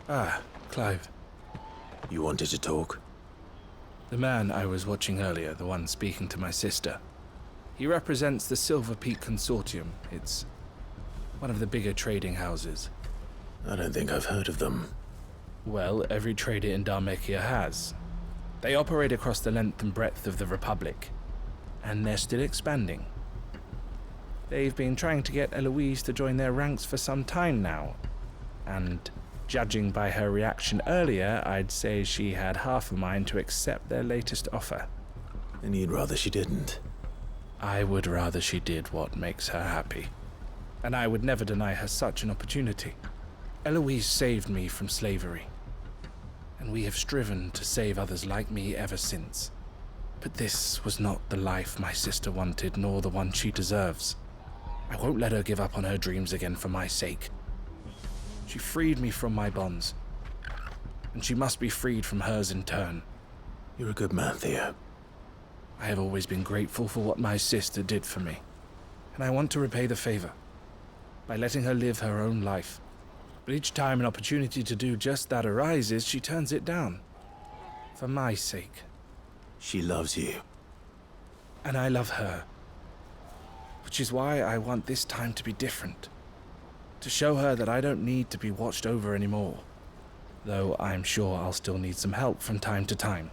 Ah, Clive. You wanted to talk? The man I was watching earlier, the one speaking to my sister. He represents the Silver Peak Consortium. It's one of the bigger trading houses. I don't think I've heard of them. Well, every trader in Dhalmekia has. They operate across the length and breadth of the Republic, and they're still expanding. They've been trying to get Eloise to join their ranks for some time now, and judging by her reaction earlier, I'd say she had half a mind to accept their latest offer. And you'd rather she didn't? I would rather she did what makes her happy. And I would never deny her such an opportunity. Eloise saved me from slavery. And we have striven to save others like me ever since. But this was not the life my sister wanted, nor the one she deserves. I won't let her give up on her dreams again for my sake. She freed me from my bonds, and she must be freed from hers in turn. You're a good man, Theo. I have always been grateful for what my sister did for me, and I want to repay the favor by letting her live her own life. But each time an opportunity to do just that arises, she turns it down. For my sake. She loves you. And I love her. Which is why I want this time to be different. To show her that I don't need to be watched over anymore. Though I'm sure I'll still need some help from time to time.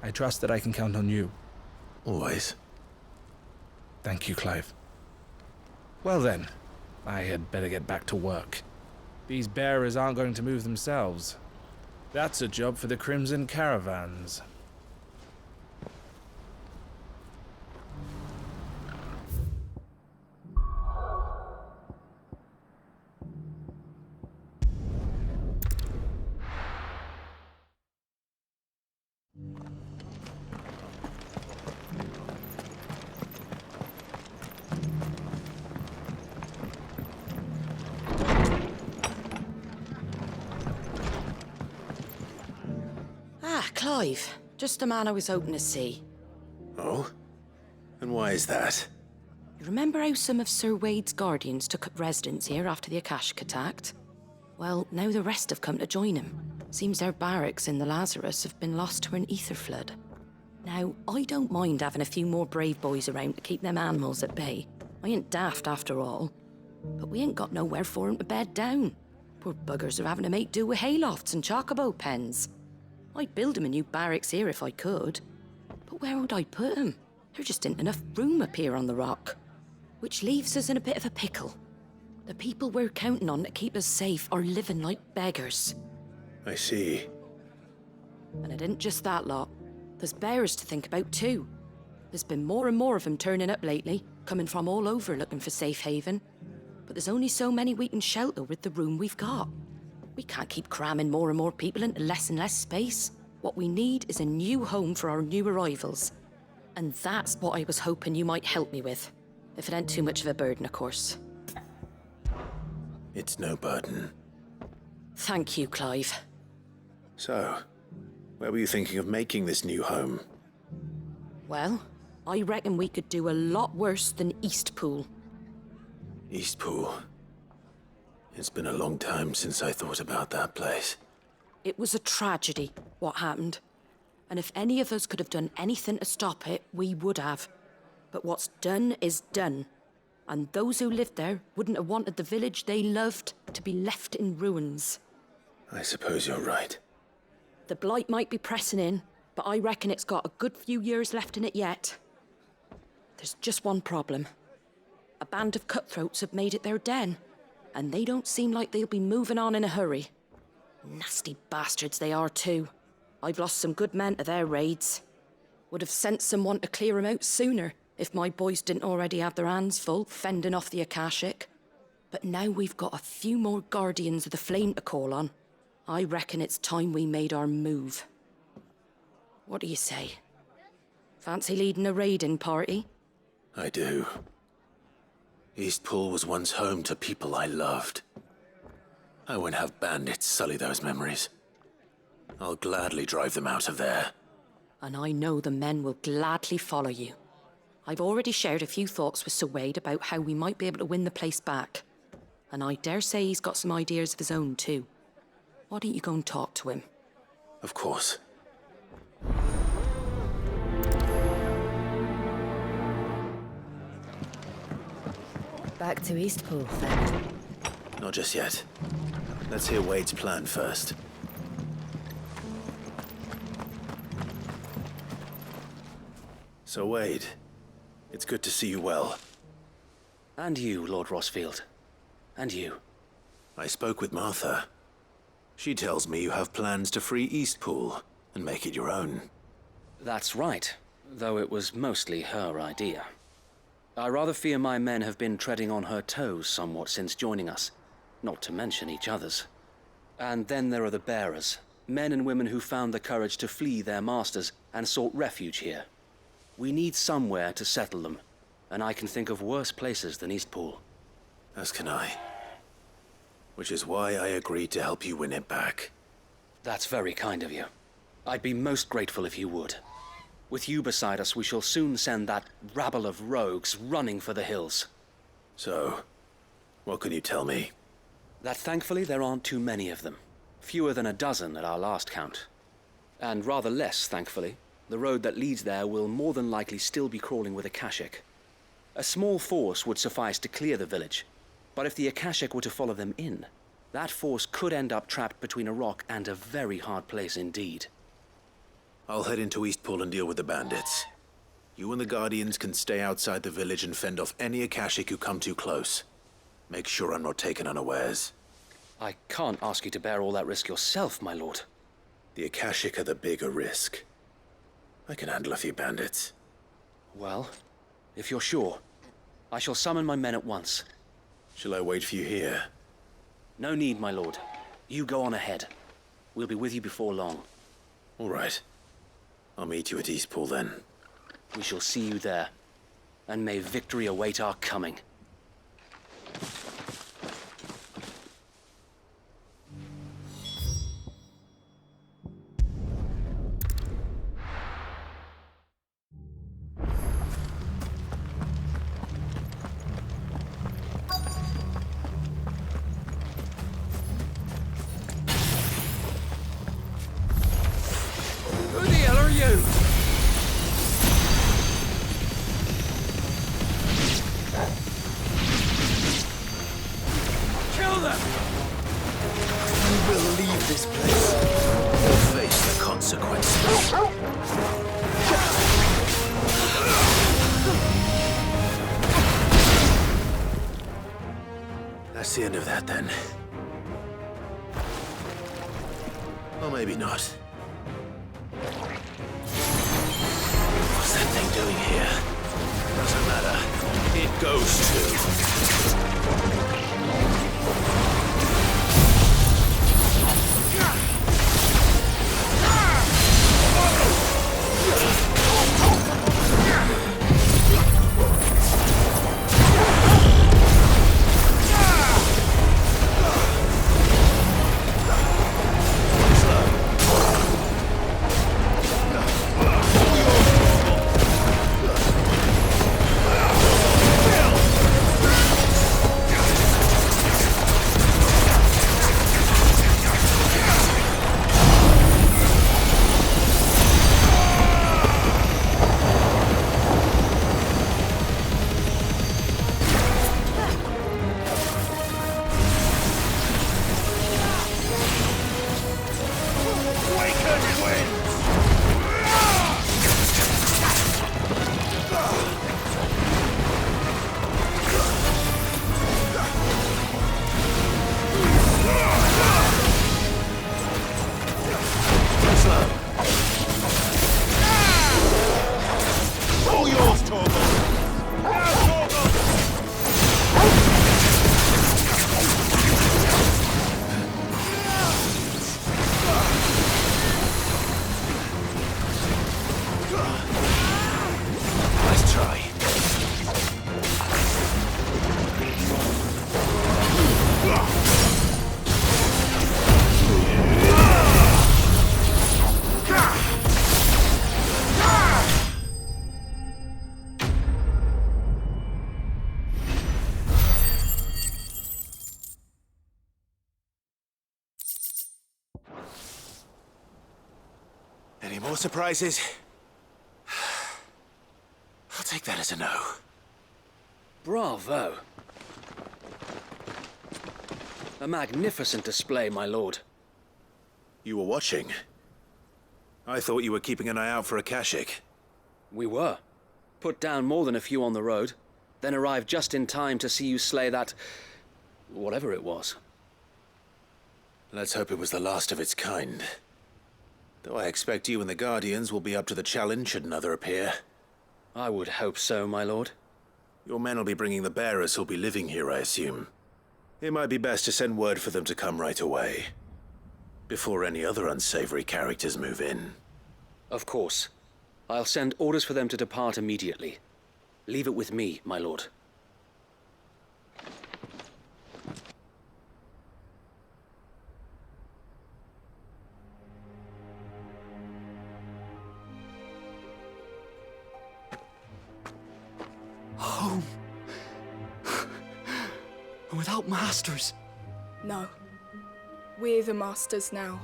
I trust that I can count on you. Always. Thank you, Clive. Well then, I had better get back to work. These bearers aren't going to move themselves. That's a job for the Crimson Caravans. Clive, Just a man I was hoping to see. Oh? And why is that? You remember how some of Sir Wade's guardians took up residence here after the Akashic attacked? Well, now the rest have come to join him. Seems their barracks in the Lazarus have been lost to an ether flood. Now, I don't mind having a few more brave boys around to keep them animals at bay. I ain't daft after all. But we ain't got nowhere for 'em to bed down. Poor buggers are having to make do with haylofts and chocobo pens. I'd build 'em a new barracks here if I could. But where would I put 'em? There just ain't enough room up here on the rock. Which leaves us in a bit of a pickle. The people we're counting on to keep us safe are living like beggars. I see. And it isn't just that lot. There's bears to think about too. There's been more and more of them turning up lately, coming from all over looking for safe haven. But there's only so many we can shelter with the room we've got. We can't keep cramming more and more people into less and less space. What we need is a new home for our new arrivals. And that's what I was hoping you might help me with. If it ain't too much of a burden, of course. It's no burden. Thank you, Clive. So, where were you thinking of making this new home? Well, I reckon we could do a lot worse than Eastpool. Eastpool. It's been a long time since I thought about that place. It was a tragedy, what happened. And if any of us could have done anything to stop it, we would have. But what's done is done. And those who lived there wouldn't have wanted the village they loved to be left in ruins. I suppose you're right. The blight might be pressing in, but I reckon it's got a good few years left in it yet. There's just one problem. A band of cutthroats have made it their den, and they don't seem like they'll be moving on in a hurry. Nasty bastards they are too. I've lost some good men to their raids. Would have sent someone to clear 'em out sooner if my boys didn't already have their hands full fending off the Akashic. But now we've got a few more guardians of the flame to call on. I reckon it's time we made our move. What do you say? Fancy leading a raiding party? I do. Eastpool was once home to people I loved. I won't have bandits sully those memories. I'll gladly drive them out of there. And I know the men will gladly follow you. I've already shared a few thoughts with Sir Wade about how we might be able to win the place back. And I dare say he's got some ideas of his own too. Why don't you go and talk to him? Of course. Back to Eastpool, then. Not just yet. Let's hear Wade's plan first. So, Wade, it's good to see you well. And you, Lord Rossfield. And you. I spoke with Martha. She tells me you have plans to free Eastpool and make it your own. That's right, though it was mostly her idea. I rather fear my men have been treading on her toes somewhat since joining us, not to mention each other's. And then there are the bearers, men and women who found the courage to flee their masters and sought refuge here. We need somewhere to settle them, and I can think of worse places than Eastpool. As can I. Which is why I agreed to help you win it back. That's very kind of you. I'd be most grateful if you would. With you beside us, we shall soon send that rabble of rogues running for the hills. So, what can you tell me? That thankfully there aren't too many of them. Fewer than a dozen at our last count. And rather less, thankfully. The road that leads there will more than likely still be crawling with Akashic. A small force would suffice to clear the village, but if the Akashic were to follow them in, that force could end up trapped between a rock and a very hard place indeed. I'll head into Eastpool and deal with the bandits. You and the Guardians can stay outside the village and fend off any Akashic who come too close. Make sure I'm not taken unawares. I can't ask you to bear all that risk yourself, my lord. The Akashic are the bigger risk. I can handle a few bandits. Well, if you're sure, I shall summon my men at once. Shall I wait for you here? No need, my lord. You go on ahead. We'll be with you before long. All right. I'll meet you at Eastpool then. We shall see you there. And may victory await our coming. That's the end of that, then. Or maybe not. What's that thing doing here? Doesn't matter. It goes Any more surprises? I'll take that as a no. Bravo. A magnificent display, my lord. You were watching? I thought you were keeping an eye out for a Kashik. We were. Put down more than a few on the road, then arrived just in time to see you slay that... whatever it was. Let's hope it was the last of its kind. Though I expect you and the Guardians will be up to the challenge should another appear. I would hope so, my lord. Your men will be bringing the bearers who'll be living here, I assume. It might be best to send word for them to come right away, before any other unsavory characters move in. Of course. I'll send orders for them to depart immediately. Leave it with me, my lord. Home. Without masters. No. We're the masters now.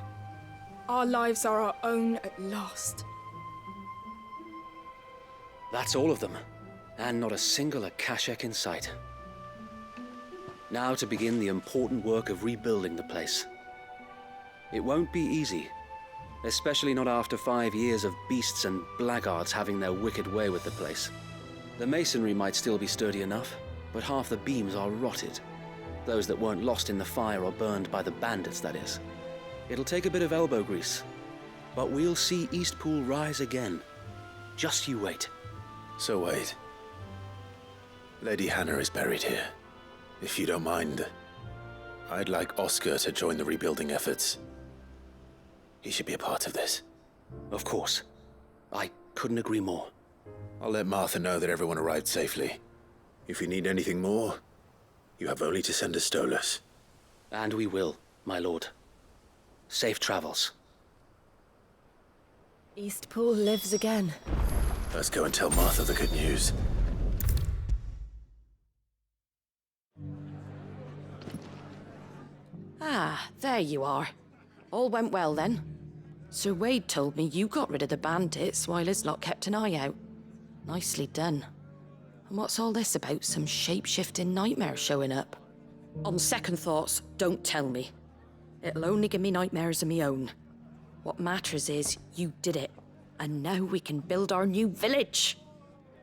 Our lives are our own at last. That's all of them, and not a single Akashak in sight. Now to begin the important work of rebuilding the place. It won't be easy, especially not after 5 years of beasts and blackguards having their wicked way with the place. The masonry might still be sturdy enough, but half the beams are rotted. Those that weren't lost in the fire or burned by the bandits, that is. It'll take a bit of elbow grease, but we'll see Eastpool rise again. Just you wait. So wait. Lady Hannah is buried here. If you don't mind, I'd like Oscar to join the rebuilding efforts. He should be a part of this. Of course. I couldn't agree more. I'll let Martha know that everyone arrived safely. If you need anything more, you have only to send a Stolas. And we will, my lord. Safe travels. Eastpool lives again. Let's go and tell Martha the good news. Ah, there you are. All went well then. Sir Wade told me you got rid of the bandits while his lot kept an eye out. Nicely done. And what's all this about some shape-shifting nightmare showing up? On second thoughts, don't tell me. It'll only give me nightmares of my own. What matters is you did it. And now we can build our new village.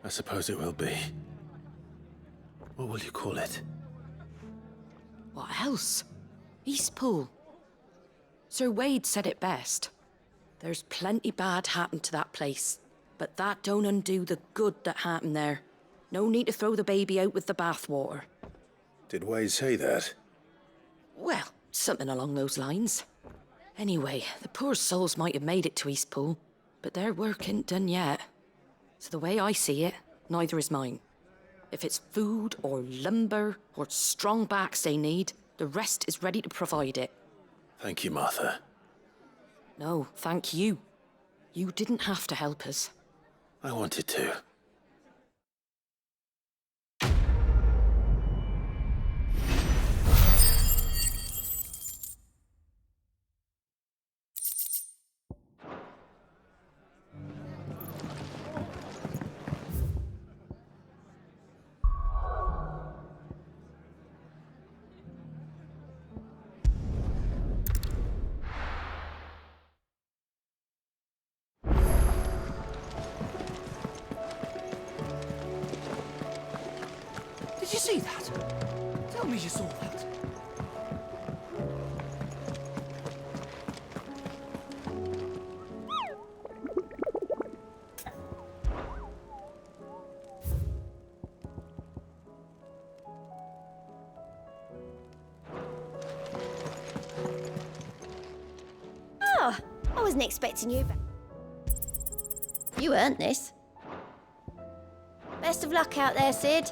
I suppose it will be. What will you call it? What else? Eastpool. Sir Wade said it best. There's plenty bad happened to that place, but that don't undo the good that happened there. No need to throw the baby out with the bathwater. Did Wade say that? Well, something along those lines. Anyway, the poor souls might have made it to Eastpool, but their work ain't done yet. So the way I see it, neither is mine. If it's food or lumber or strong backs they need, the rest is ready to provide it. Thank you, Martha. No, thank you. You didn't have to help us. I wanted to. Did you see that? Tell me you saw that. Oh, I wasn't expecting you back. You earned this. Best of luck out there, Sid.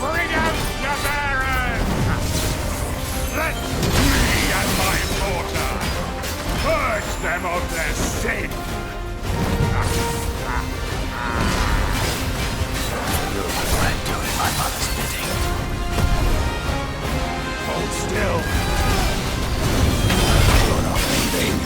Bring out your barons! Let me and my daughter purge them of their sin! I'm doing my mother's bidding. Hold still! You're not leaving.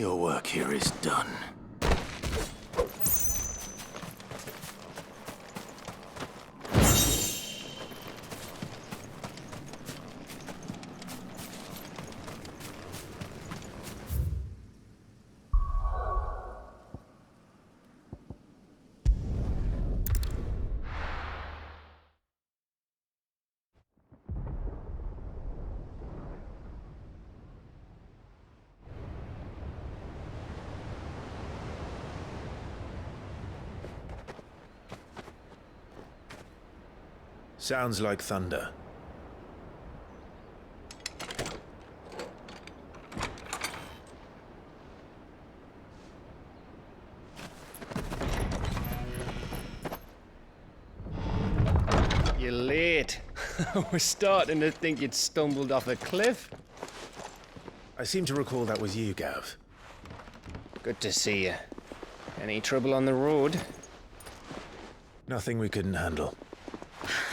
Your work here is done. Sounds like thunder. You're late. We're starting to think you'd stumbled off a cliff. I seem to recall that was you, Gav. Good to see you. Any trouble on the road? Nothing we couldn't handle.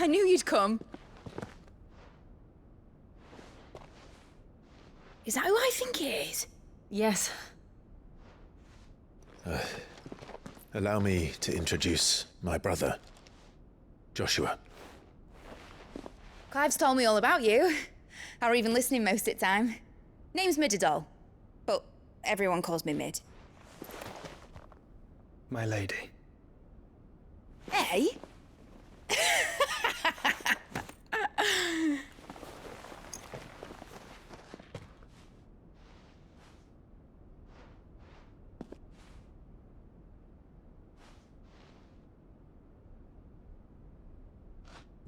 I knew you'd come. Is that who I think it is? Yes. Allow me to introduce my brother, Joshua. Clive's told me all about you. Or even listening most of the time. Name's Midadol, but everyone calls me Mid. My lady. Hey?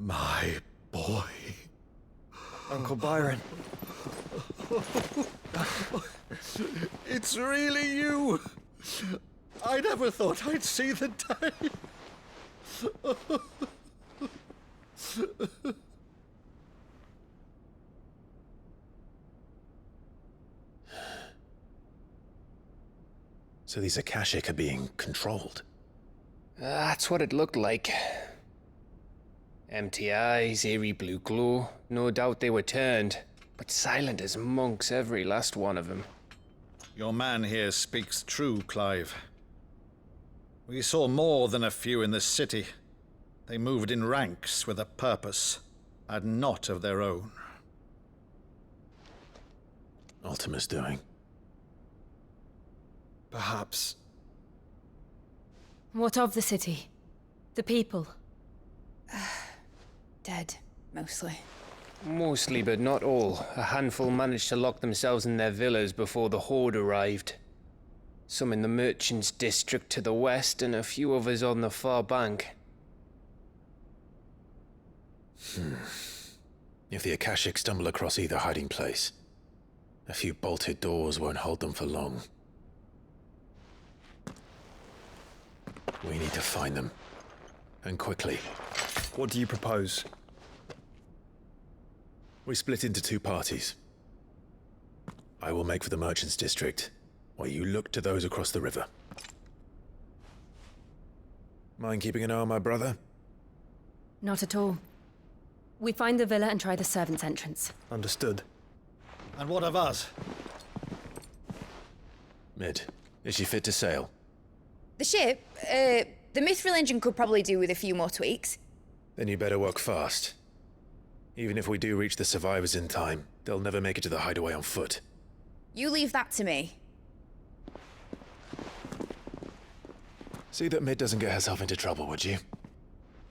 My boy. Uncle Byron. It's really you. I never thought I'd see the day. So these Akashic are being controlled? That's what it looked like. Empty eyes, eerie blue glow. No doubt they were turned, but silent as monks, every last one of them. Your man here speaks true, Clive. We saw more than a few in the city. They moved in ranks with a purpose, and not of their own. Ultima's doing. Perhaps. What of the city? The people? Dead, mostly. Mostly, but not all. A handful managed to lock themselves in their villas before the Horde arrived. Some in the Merchants' District to the west, and a few others on the far bank. If the Akashic stumble across either hiding place, a few bolted doors won't hold them for long. We need to find them. And quickly. What do you propose? We split into two parties. I will make for the Merchants' District, while you look to those across the river. Mind keeping an eye on my brother? Not at all. We find the villa and try the servants' entrance. Understood. And what of us? Mid, is she fit to sail? The ship, the Mithril engine could probably do with a few more tweaks. Then you better work fast. Even if we do reach the survivors in time, they'll never make it to the hideaway on foot. You leave that to me. See that Mid doesn't get herself into trouble, would you?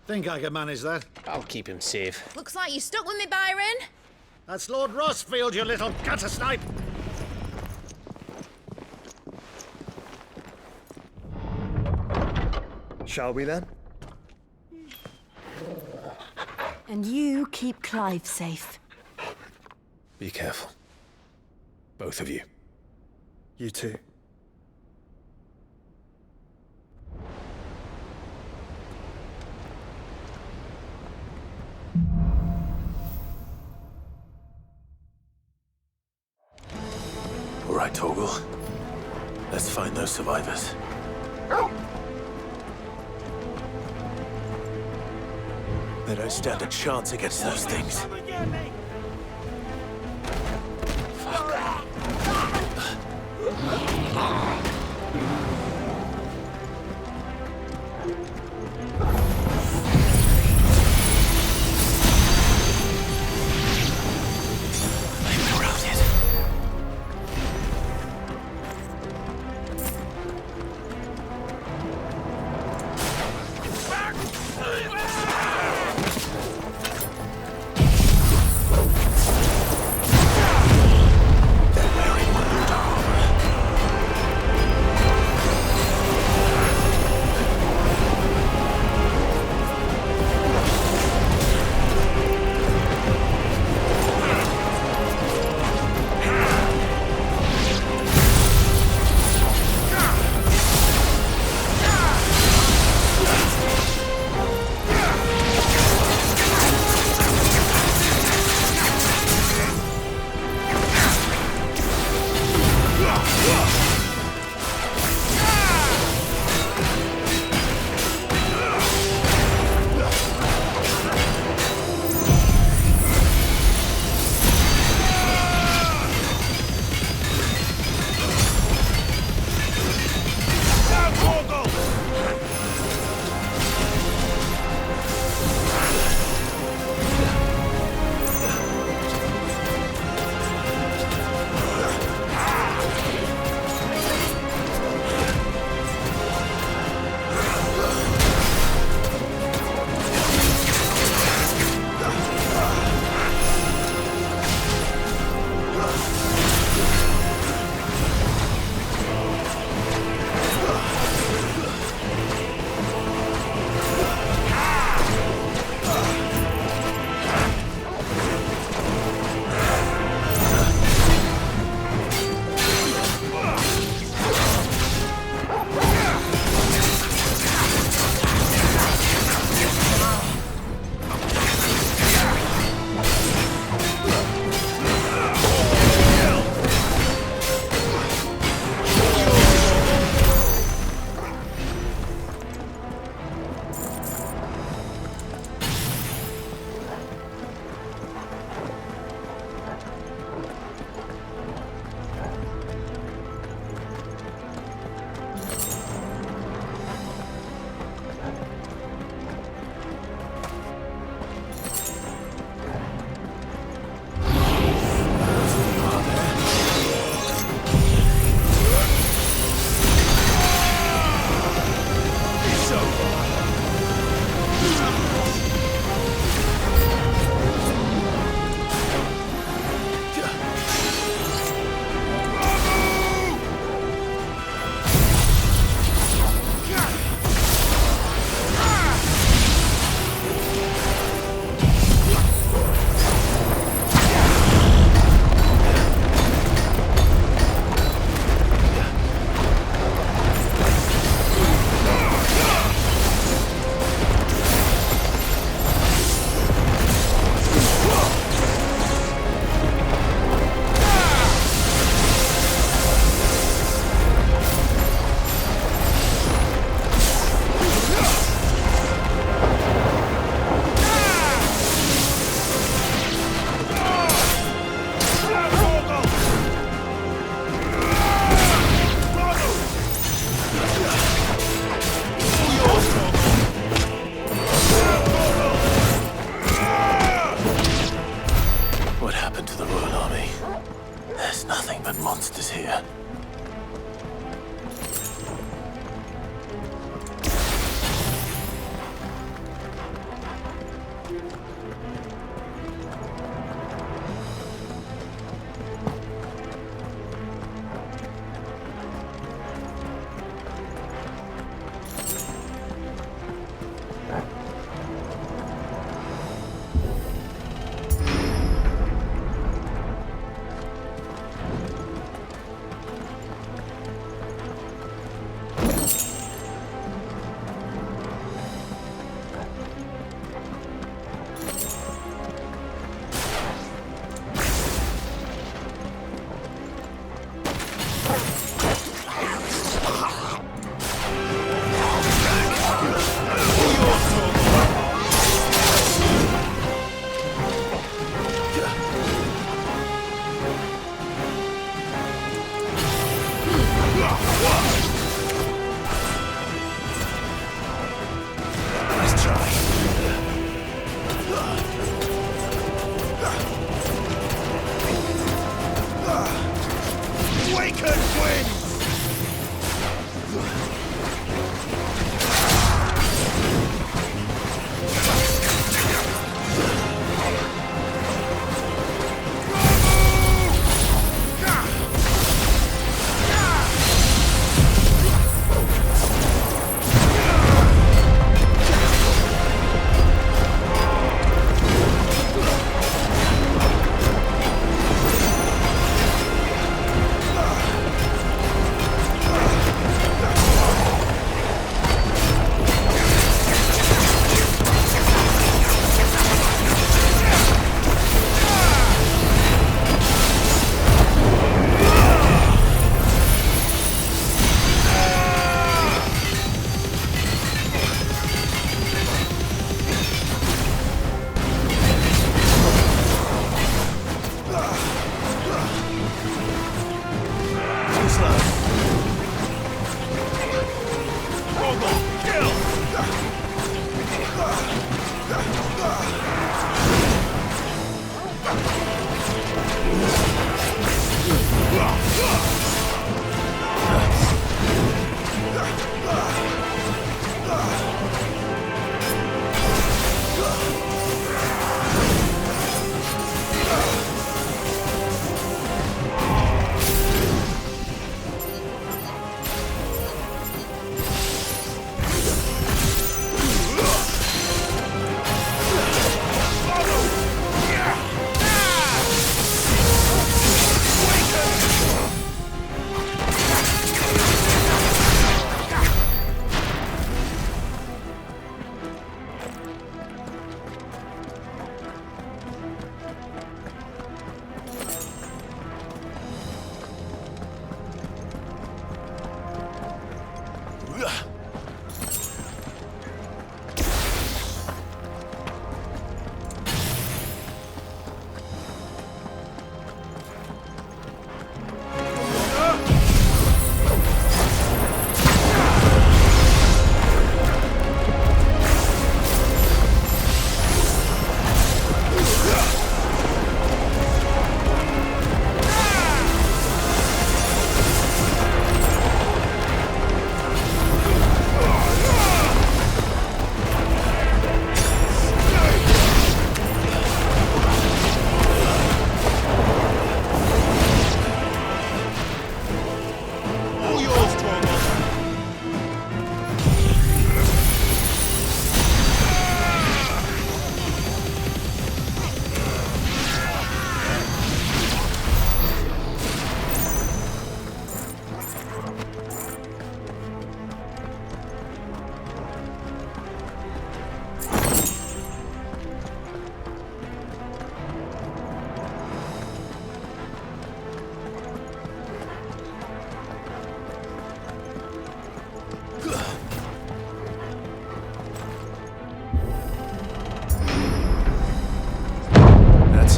Think I can manage that? I'll keep him safe. Looks like you stuck with me, Byron. That's Lord Rossfield, you little gutter snipe! Shall we then? And you keep Clive safe. Be careful. Both of you. You too. All right, Torgal. Let's find those survivors. They don't stand a chance against those things. Fuck.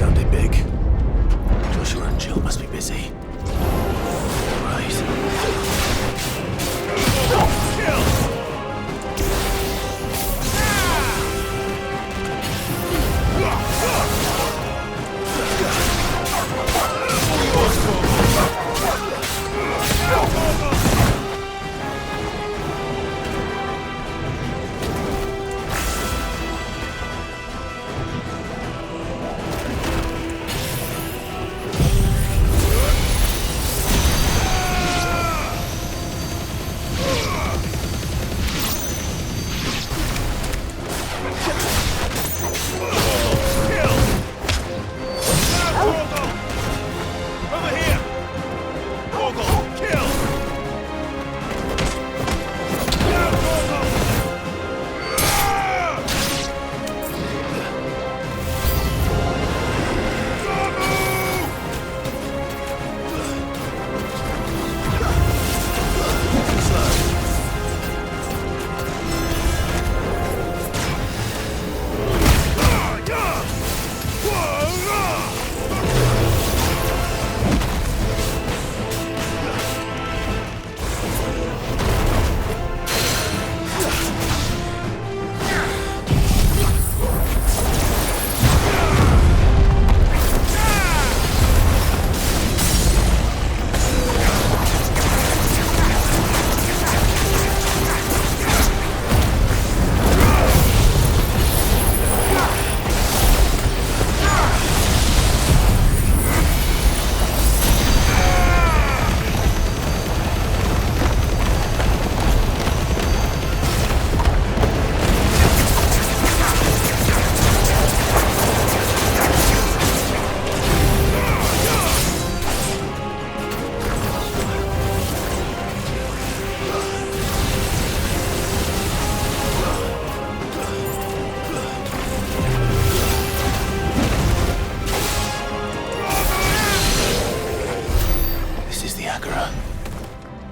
sounded big. Joshua and Jill must be busy. Right.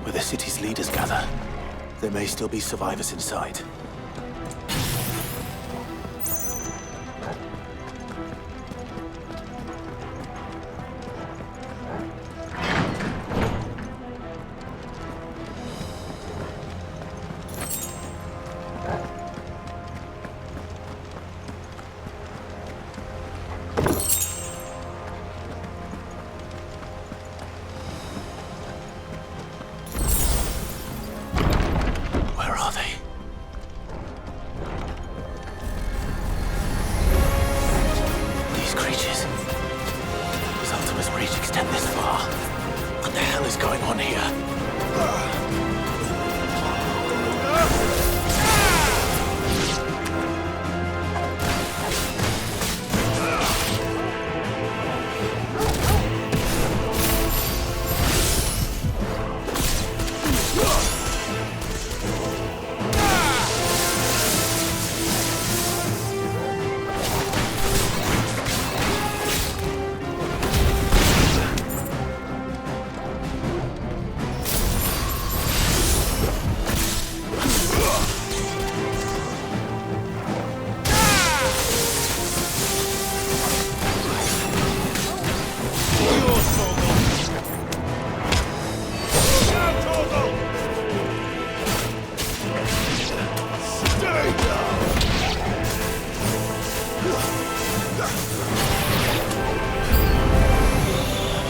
Where the city's leaders gather. There may still be survivors inside.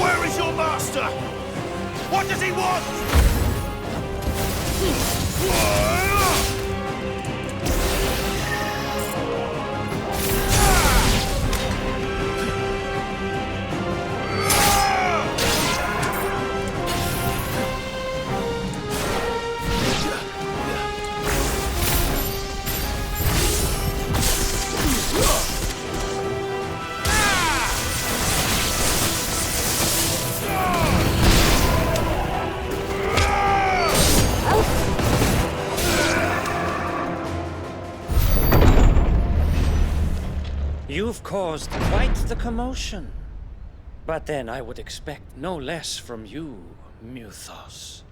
Where is your master? What does he want? You've caused quite the commotion. But then I would expect no less from you, Muthos.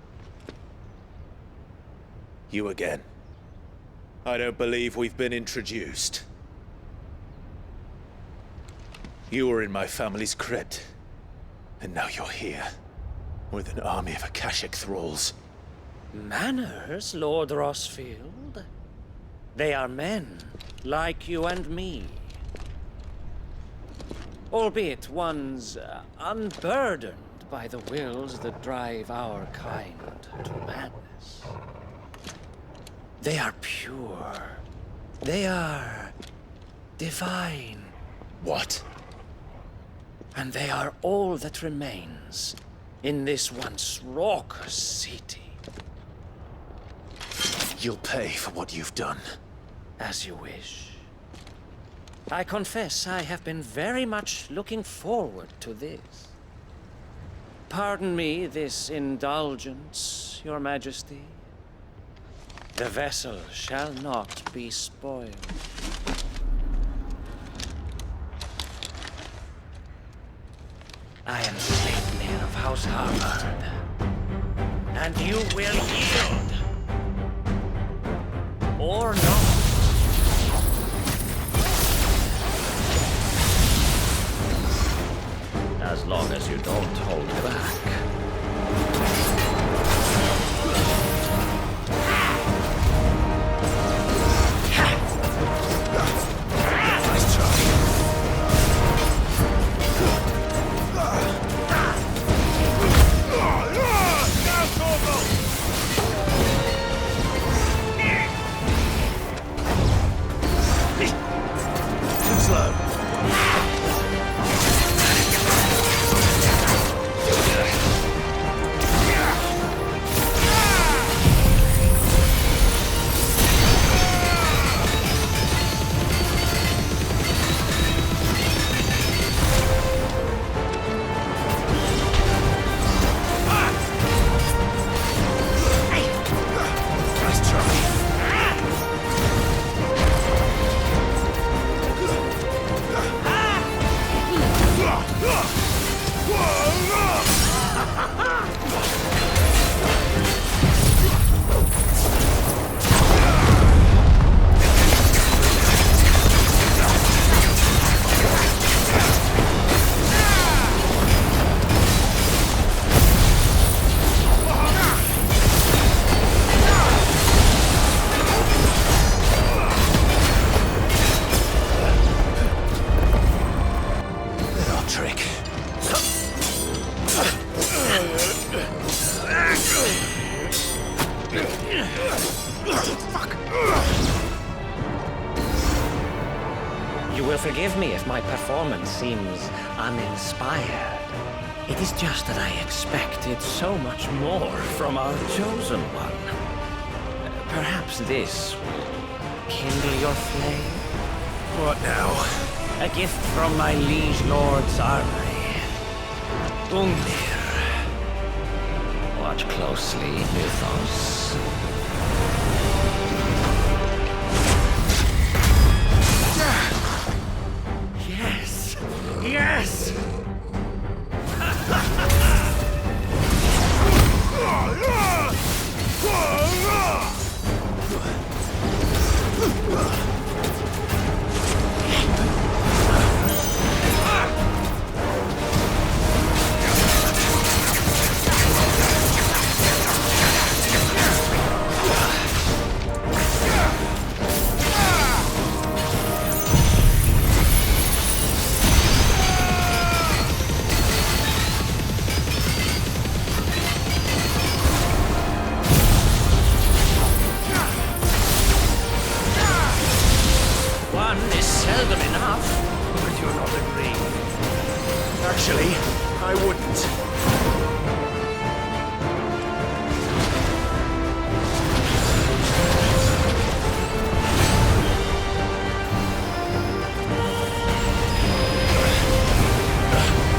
You again. I don't believe we've been introduced. You were in my family's crypt. And now you're here. With an army of Akashic thralls. Manners, Lord Rossfield? They are men, like you and me. Albeit ones unburdened by the wills that drive our kind to madness. They are pure. They are divine. What? And they are all that remains in this once raucous city. You'll pay for what you've done. As you wish. I confess I have been very much looking forward to this. Pardon me this indulgence, Your Majesty. The vessel shall not be spoiled. I am Sleipnir of House Harvard, and you will yield. Or not. As long as you don't hold back. Nice try. Too slow. You will forgive me if my performance seems uninspired. It is just that I expected so much more from our chosen one. Perhaps this will kindle your flame? What now? A gift from my liege lord's armory. Ungdir. Watch closely, Mythos. Yes! Yes! One is seldom enough. But you're not agreeing. Actually, I wouldn't.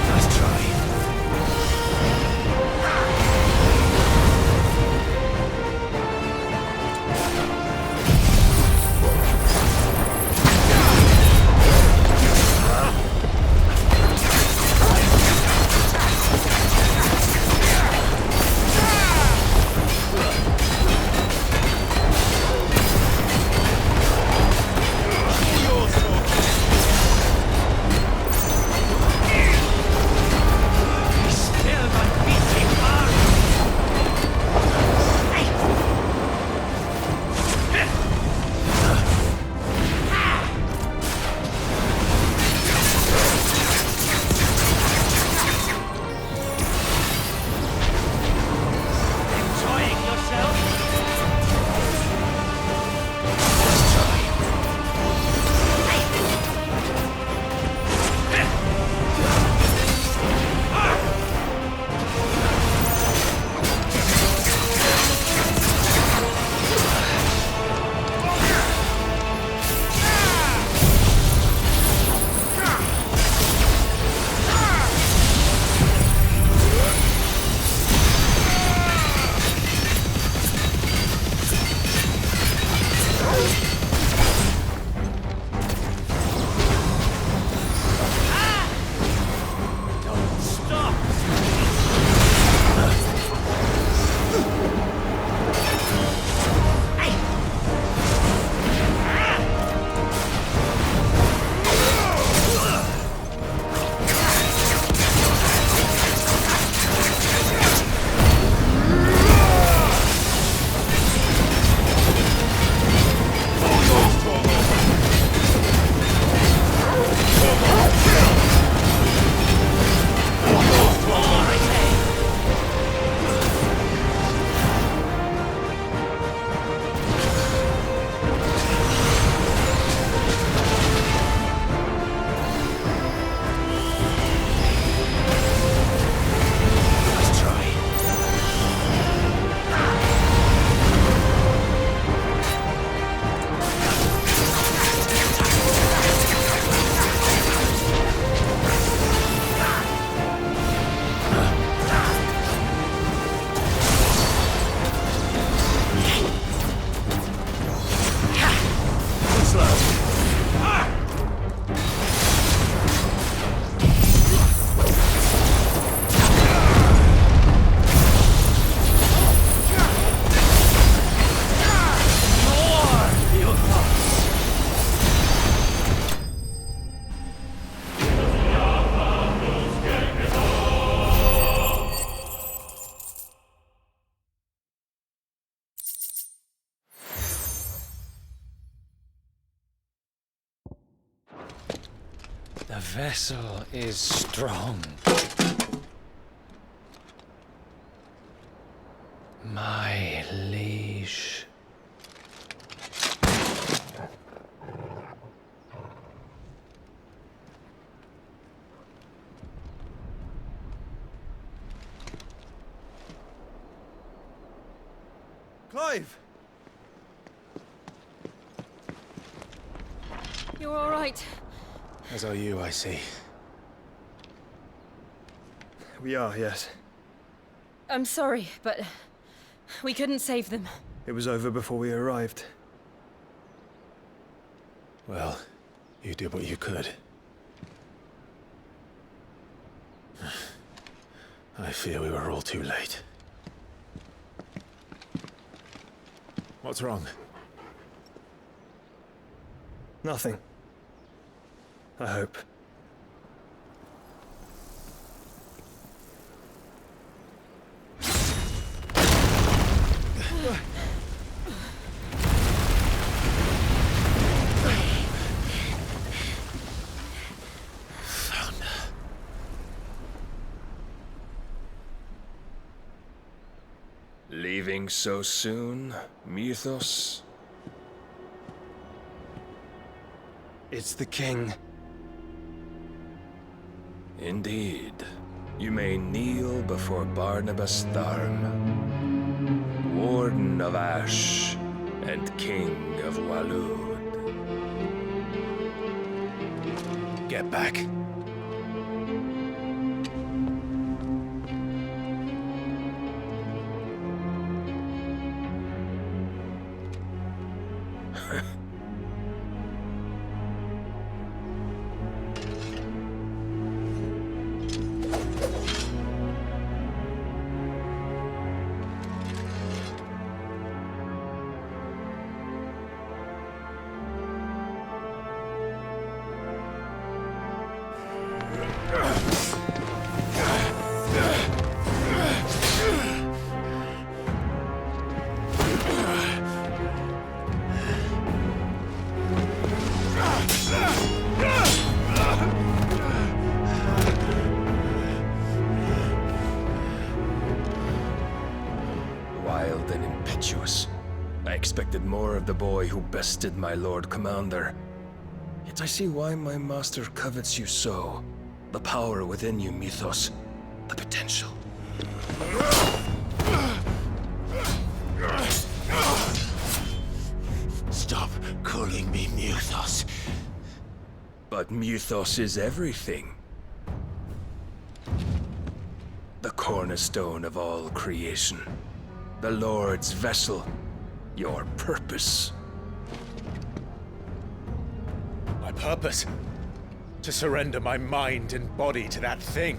Nice try. The vessel is strong. My liege. Clive! You're all right. As are you, I see. We are, yes. I'm sorry, but we couldn't save them. It was over before we arrived. Well, you did what you could. I fear we were all too late. What's wrong? Nothing. I hope. Leaving so soon, Mythos? It's the king. Indeed. You may kneel before Barnabas Tharm, Warden of Ash and King of Waloed. Get back. Wild and impetuous. I expected more of the boy who bested my Lord Commander. Yet I see why my master covets you so. The power within you, Mythos. The potential. Stop calling me Mythos. But Mythos is everything. The cornerstone of all creation. The Lord's vessel. Your purpose. My purpose? To surrender my mind and body to that thing.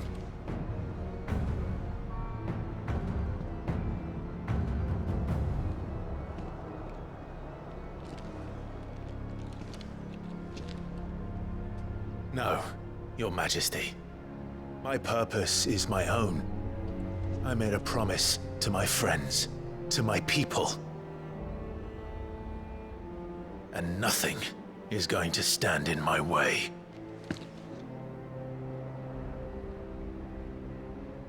No, Your Majesty. My purpose is my own. I made a promise to my friends, to my people. And nothing is going to stand in my way.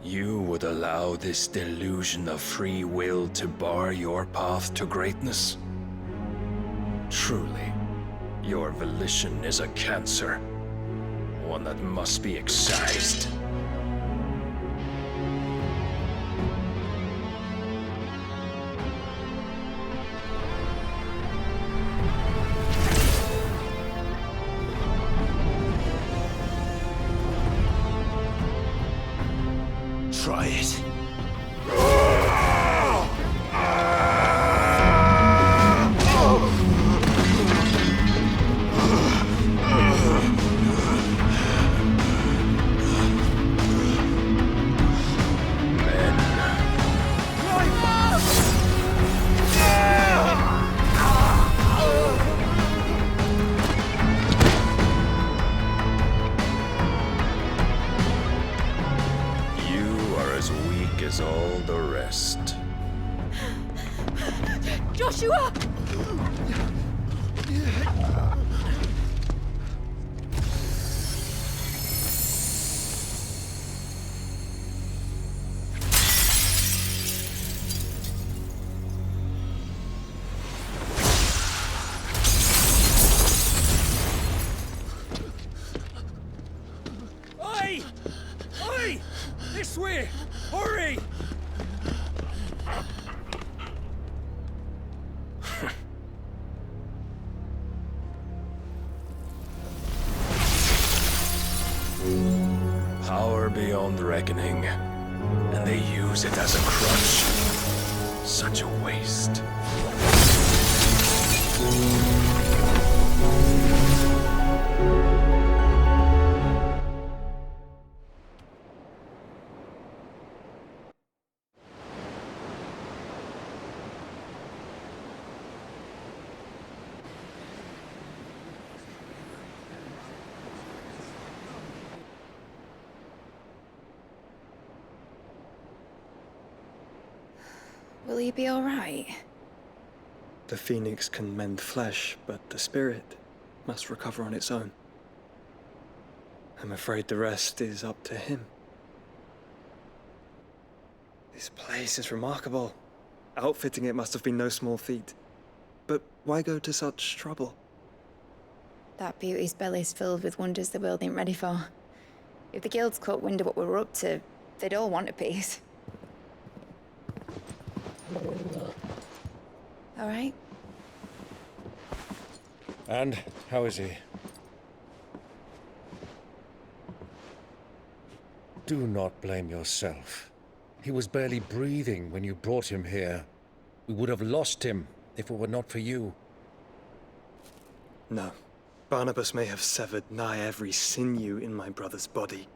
You would allow this delusion of free will to bar your path to greatness? Truly, your volition is a cancer. One that must be excised. Try it. As all the rest. Joshua! This way! Hurry! Power beyond reckoning, and they use it as a crutch. Such a waste. Will he be all right? The phoenix can mend flesh, but the spirit must recover on its own. I'm afraid the rest is up to him. This place is remarkable. Outfitting it must have been no small feat. But why go to such trouble? That beauty's belly's filled with wonders the world ain't ready for. If the guilds caught wind of what we were up to, they'd all want a piece. All right? And how is he? Do not blame yourself. He was barely breathing when you brought him here. We would have lost him if it were not for you. No. Barnabas may have severed nigh every sinew in my brother's body.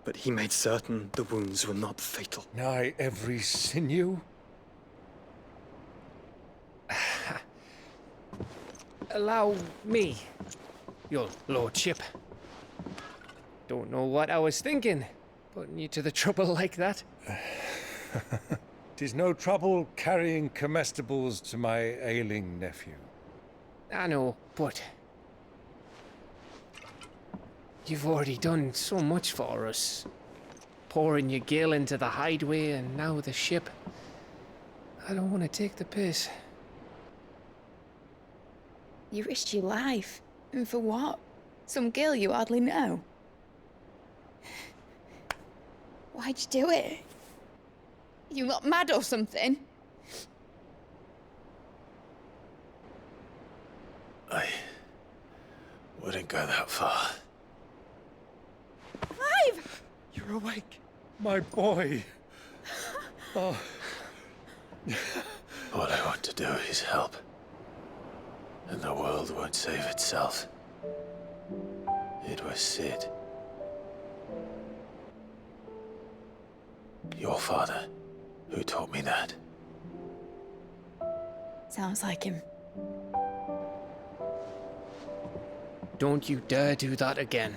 But he made certain the wounds were not fatal. Nigh every sinew? Allow me, your lordship. Don't know what I was thinking, putting you to the trouble like that. 'Tis no trouble carrying comestibles to my ailing nephew. I know, but you've already done so much for us. Pouring your gil into the hideaway and now the ship. I don't want to take the piss. You risked your life. And for what? Some girl you hardly know. Why'd you do it? You not mad or something? I wouldn't go that far. Clive! You're awake. My boy. Oh. All I want to do is help. And the world won't save itself. It was Sid. Your father, who taught me that. Sounds like him. Don't you dare do that again.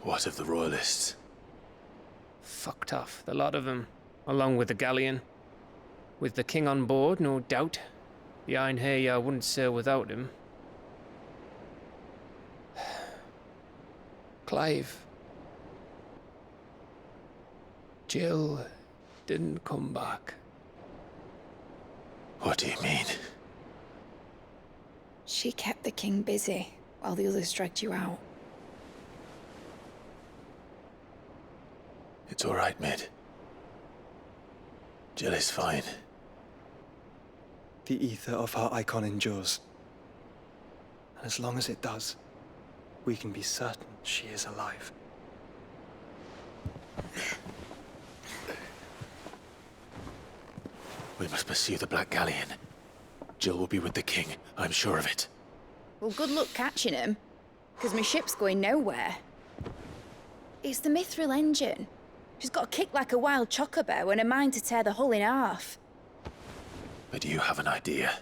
What of the Royalists? Fucked off, the lot of them, along with the galleon. With the king on board, no doubt. The Iron Hair wouldn't sail without him. Clive. Jill didn't come back. What do you mean? She kept the king busy while the others dragged you out. It's all right, Mid. Jill is fine. The ether of her icon endures. And as long as it does, we can be certain she is alive. We must pursue the Black Galleon. Jill will be with the king, I'm sure of it. Well, good luck catching him, because my ship's going nowhere. It's the Mithril engine. She's got a kick like a wild chocobo and a mind to tear the hull in half. But you have an idea.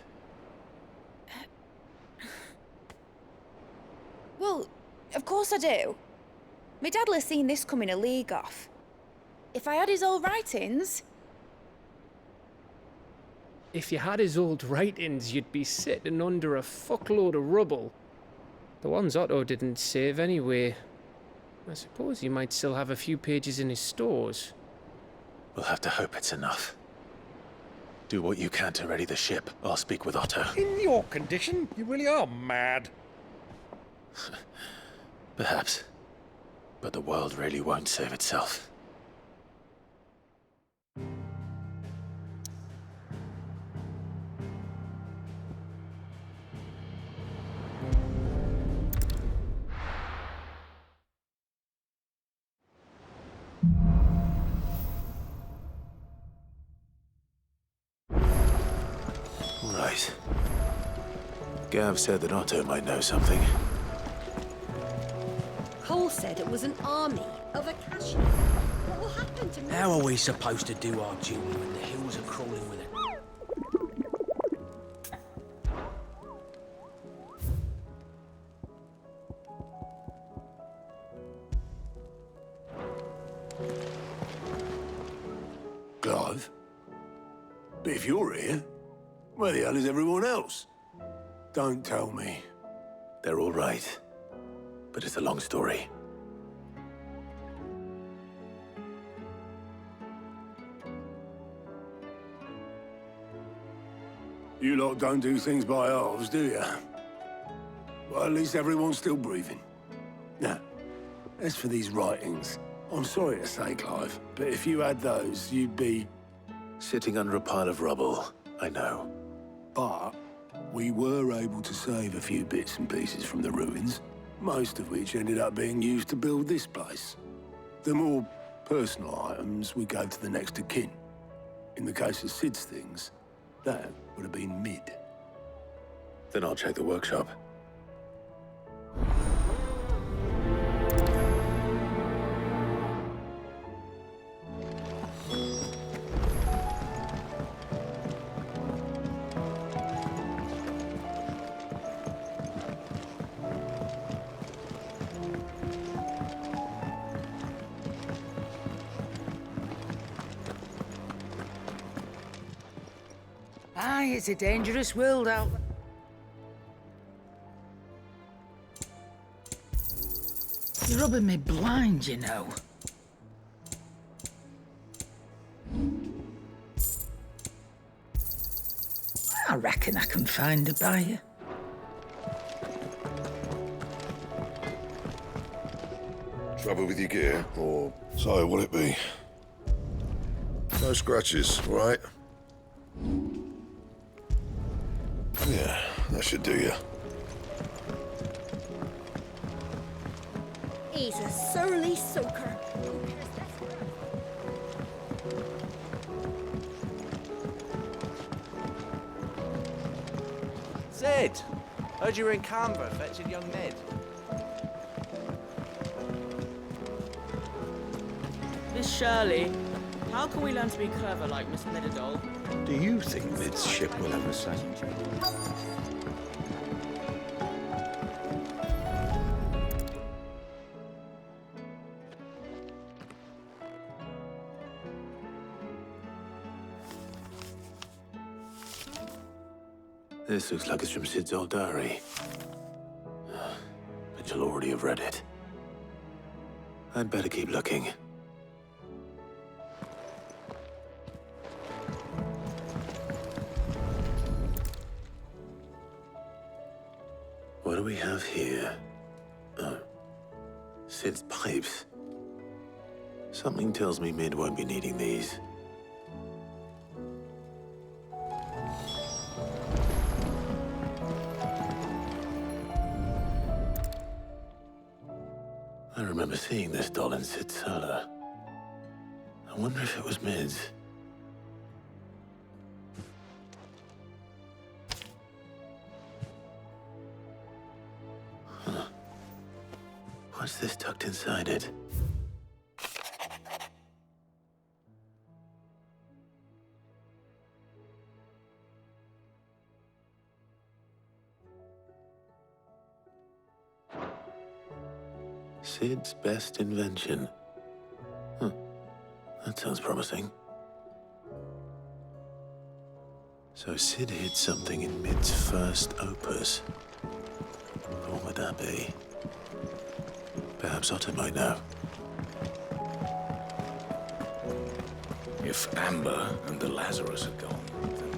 Well, of course I do. My dad'll have seen this coming a league off. If I had his old writings... If you had his old writings, you'd be sitting under a fuckload of rubble. The ones Otto didn't save anyway. I suppose he might still have a few pages in his stores. We'll have to hope it's enough. Do what you can to ready the ship. I'll speak with Otto. In your condition, you really are mad. Perhaps. But the world really won't save itself. Right. Gav said that Otto might know something. Cole said it was an army of Akashi. What will happen to me? How are we supposed to do our duty when the hills are crawling with it? Clive? But if you're here, where the hell is everyone else? Don't tell me. They're all right. But it's a long story. You lot don't do things by halves, do you? Well, at least everyone's still breathing. Now, as for these writings, I'm sorry to say, Clive, but if you had those, you'd be... Sitting under a pile of rubble, I know. But we were able to save a few bits and pieces from the ruins, most of which ended up being used to build this place. The more personal items we gave to the next of kin. In the case of Sid's things, that would have been mid. Then I'll check the workshop. Aye, it's a dangerous world out there. You're rubbing me blind, you know. I reckon I can find a buyer. Trouble with your gear, or so will it be? No scratches, all right? Yeah, that should do you. He's a surly soaker. Sid! Heard you were in Canberra fetching young Ned. Miss Shirley, how can we learn to be clever like Miss Medidol? Do you think Mid's ship will ever sail? This looks like it's from Sid's old diary. But you'll already have read it. I'd better keep looking. What do we have here? Oh. Sid's pipes. Something tells me Mid won't be needing these. I remember seeing this doll in Sid's cellar. I wonder if it was Mid's. Huh. What's this tucked inside it? Sid's best invention. Huh. That sounds promising. So Sid hid something in Mid's first opus. What would that be? Perhaps Otto might know. If Amber and the Lazarus are gone, then...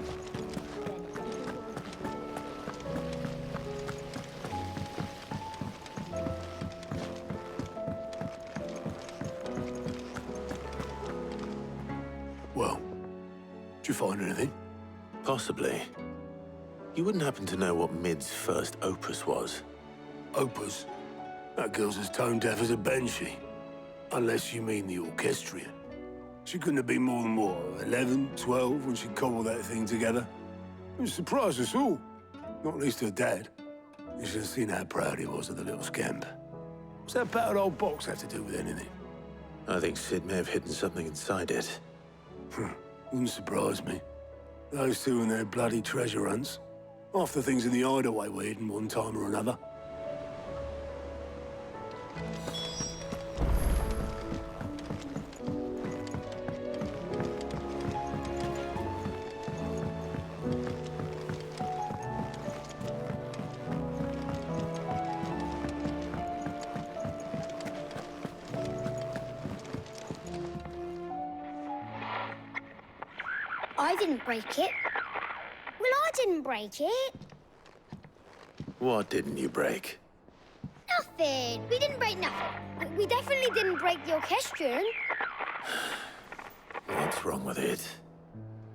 Did you find anything? Possibly. You wouldn't happen to know what Mid's first opus was? Opus? That girl's as tone deaf as a banshee. Unless you mean the orchestrion. She couldn't have been more than, what, 11, 12 when she cobbled that thing together? It surprised us all. Not least her dad. You should have seen how proud he was of the little scamp. What's that battered old box have to do with anything? I think Sid may have hidden something inside it. Wouldn't surprise me. Those two and their bloody treasure hunts. Half the things in the hideaway were hidden one time or another. I didn't break it. Well, I didn't break it. What didn't you break? Nothing. We didn't break nothing. We definitely didn't break the orchestrion. What's wrong with it?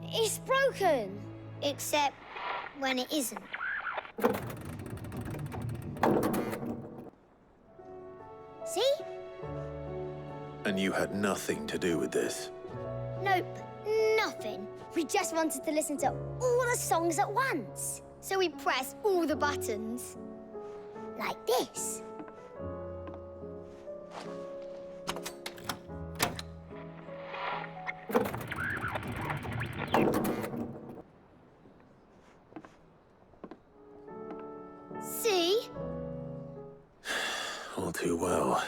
It's broken. Except when it isn't. See? And you had nothing to do with this? Nope, nothing. We just wanted to listen to all the songs at once. So we pressed all the buttons. Like this. See? All too well.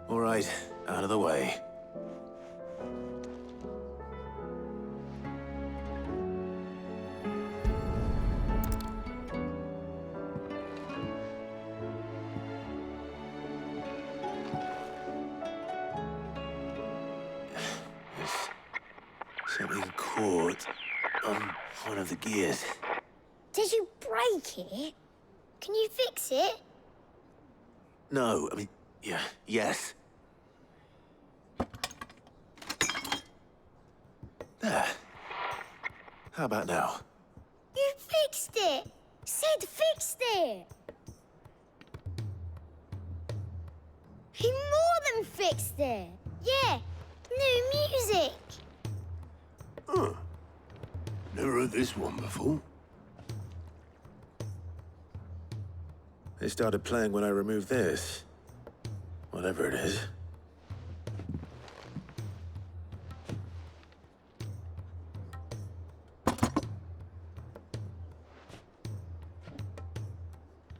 All right, out of the way. Something caught on one of the gears. Did you break it? Can you fix it? No, I mean, yes. There. How about now? You fixed it! Sid fixed it! He more than fixed it! Yeah, new music! Huh. Never heard this one before. They started playing when I removed this. Whatever it is.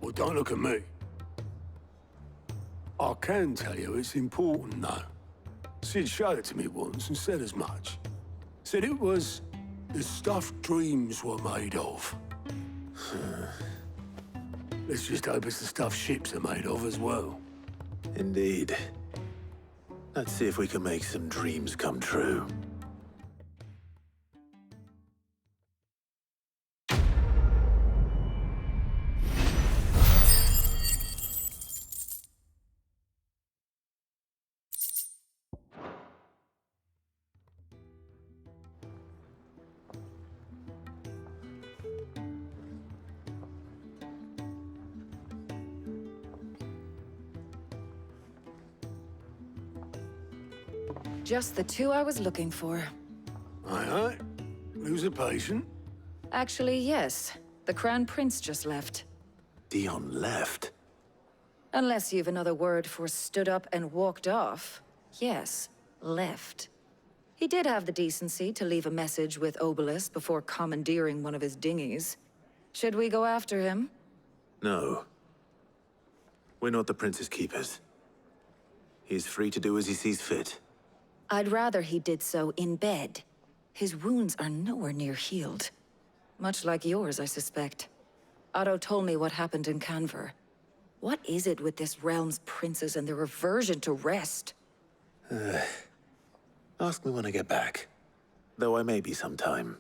Well, don't look at me. I can tell you it's important, though. Sid showed it to me once and said as much. Said it was the stuff dreams were made of. Let's just hope it's the stuff ships are made of as well. Indeed. Let's see if we can make some dreams come true. Just the two I was looking for. Aye. Lose a patient? Actually, yes. The Crown Prince just left. Dion left? Unless you've another word for stood up and walked off. Yes, left. He did have the decency to leave a message with Obelisk before commandeering one of his dinghies. Should we go after him? No. We're not the Prince's keepers. He's free to do as he sees fit. I'd rather he did so in bed. His wounds are nowhere near healed. Much like yours, I suspect. Otto told me what happened in Canver. What is it with this realm's princes and their aversion to rest? Ask me when I get back. Though I may be sometime.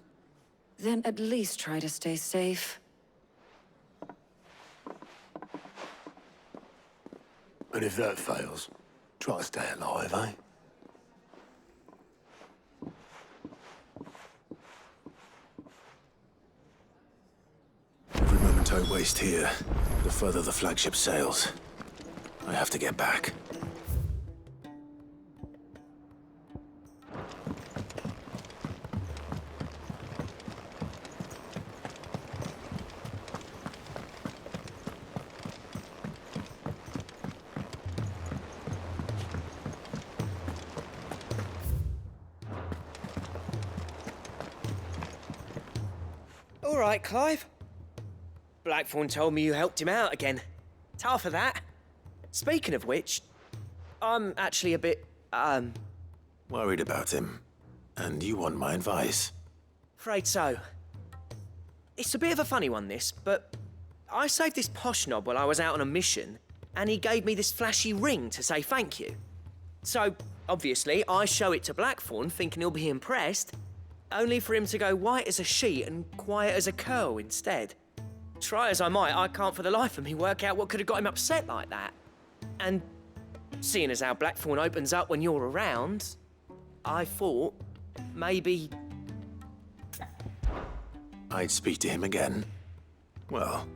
Then at least try to stay safe. And if that fails, try to stay alive, eh? Don't waste here. The further the flagship sails, I have to get back. All right, Clive. Blackthorn told me you helped him out again. Tough for that. Speaking of which, I'm actually a bit, Worried about him. And you want my advice? afraid so. It's a bit of a funny one, this, but I saved this posh knob while I was out on a mission, and he gave me this flashy ring to say thank you. So, obviously, I show it to Blackthorn, thinking he'll be impressed, only for him to go white as a sheet and quiet as a curl instead. Try as I might, I can't for the life of me work out what could have got him upset like that. And seeing as how Blackthorn opens up when you're around, I thought maybe... I'd speak to him again. Well,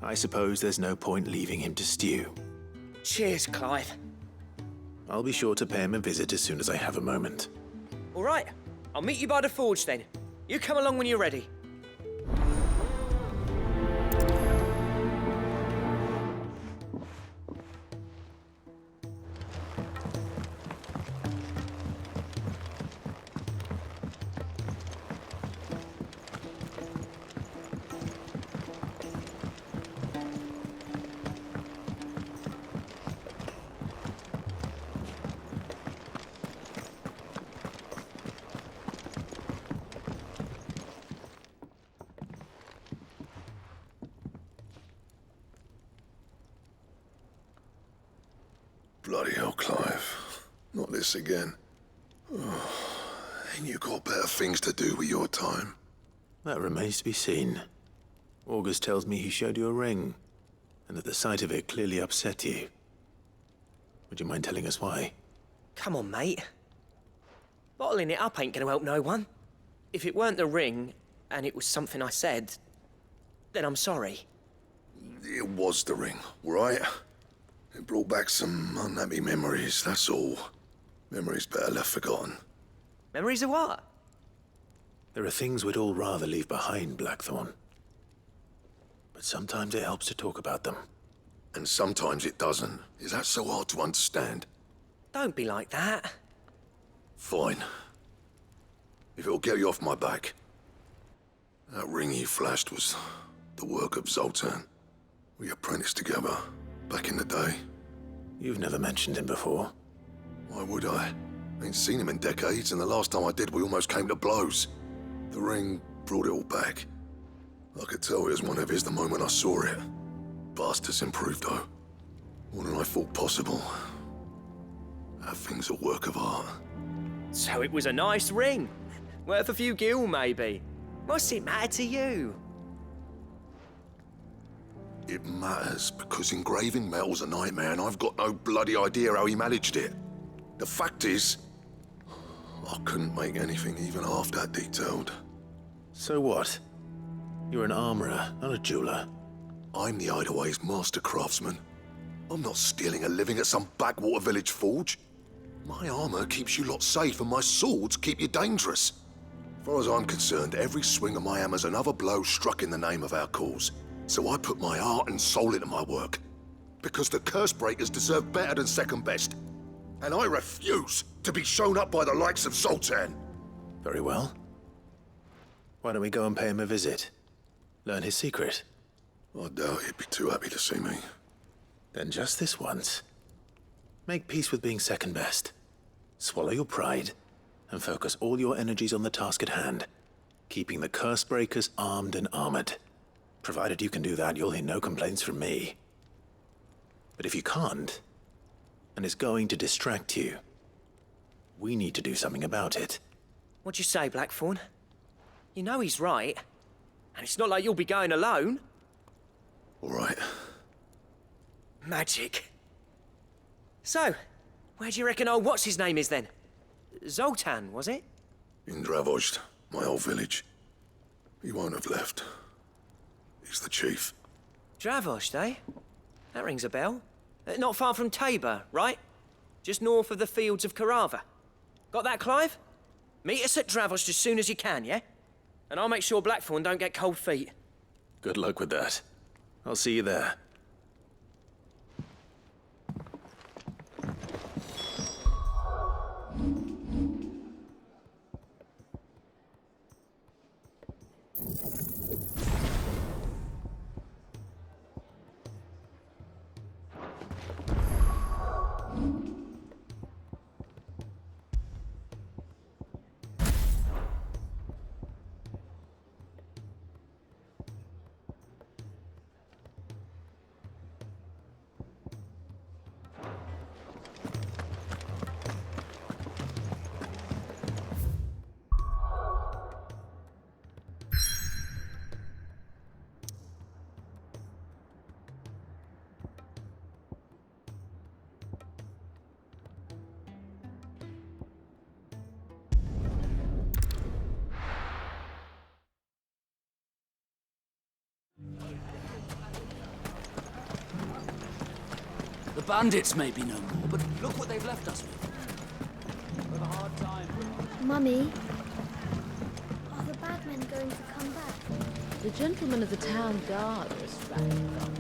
I suppose there's no point leaving him to stew. Cheers, Clive. I'll be sure to pay him a visit as soon as I have a moment. All right, I'll meet you by the forge then. You come along when you're ready. Bloody hell, Clive. Not this again. Oh, ain't you got better things to do with your time? That remains to be seen. August tells me he showed you a ring, and that the sight of it clearly upset you. Would you mind telling us why? Come on, mate. Bottling it up ain't gonna help no one. If it weren't the ring, and it was something I said, then I'm sorry. It was the ring, right? It brought back some unhappy memories, that's all. Memories better left forgotten. Memories of what? There are things we'd all rather leave behind, Blackthorn. But sometimes it helps to talk about them. And sometimes it doesn't. Is that so hard to understand? Don't be like that. Fine. If it'll get you off my back. That ring you flashed was the work of Zoltan. We apprenticed together, back in the day. You've never mentioned him before. Why would I? Ain't seen him in decades, and the last time I did, we almost came to blows. The ring brought it all back. I could tell it was one of his the moment I saw it. Bastard's improved, though. More than I thought possible. That thing's a work of art. So it was a nice ring. Worth a few gil, maybe. What's it matter to you? It matters because engraving metal's a nightmare, and I've got no bloody idea how he managed it. The fact is, I couldn't make anything even half that detailed. So what? You're an armorer, not a jeweler. I'm the Hideaway's master craftsman. I'm not stealing a living at some backwater village forge. My armor keeps you lot safe, and my swords keep you dangerous. As far as I'm concerned, every swing of my hammer's another blow struck in the name of our cause. So I put my heart and soul into my work. Because the Cursebreakers deserve better than second best. And I refuse to be shown up by the likes of Zoltan. Very well. Why don't we go and pay him a visit? Learn his secret. I doubt he'd be too happy to see me. Then just this once. Make peace with being second best. Swallow your pride, and focus all your energies on the task at hand. Keeping the Cursebreakers armed and armored. Provided you can do that, you'll hear no complaints from me. But if you can't, and it's going to distract you, we need to do something about it. What'd you say, Blackthorn? You know he's right. And it's not like you'll be going alone. All right. Magic. So, where do you reckon old what's-his-name is then? Zoltan, was it? In Dravozd, my old village. He won't have left. He's the chief. Dravost, eh? That rings a bell. Not far from Tabor, right? Just north of the fields of Carava. Got that, Clive? Meet us at Dravost as soon as you can, yeah? And I'll make sure Blackthorn don't get cold feet. Good luck with that. I'll see you there. The bandits may be no more, but look what they've left us with. We've a hard time. Mummy, are the bad men going to come back? The gentlemen of the town guard are as radical.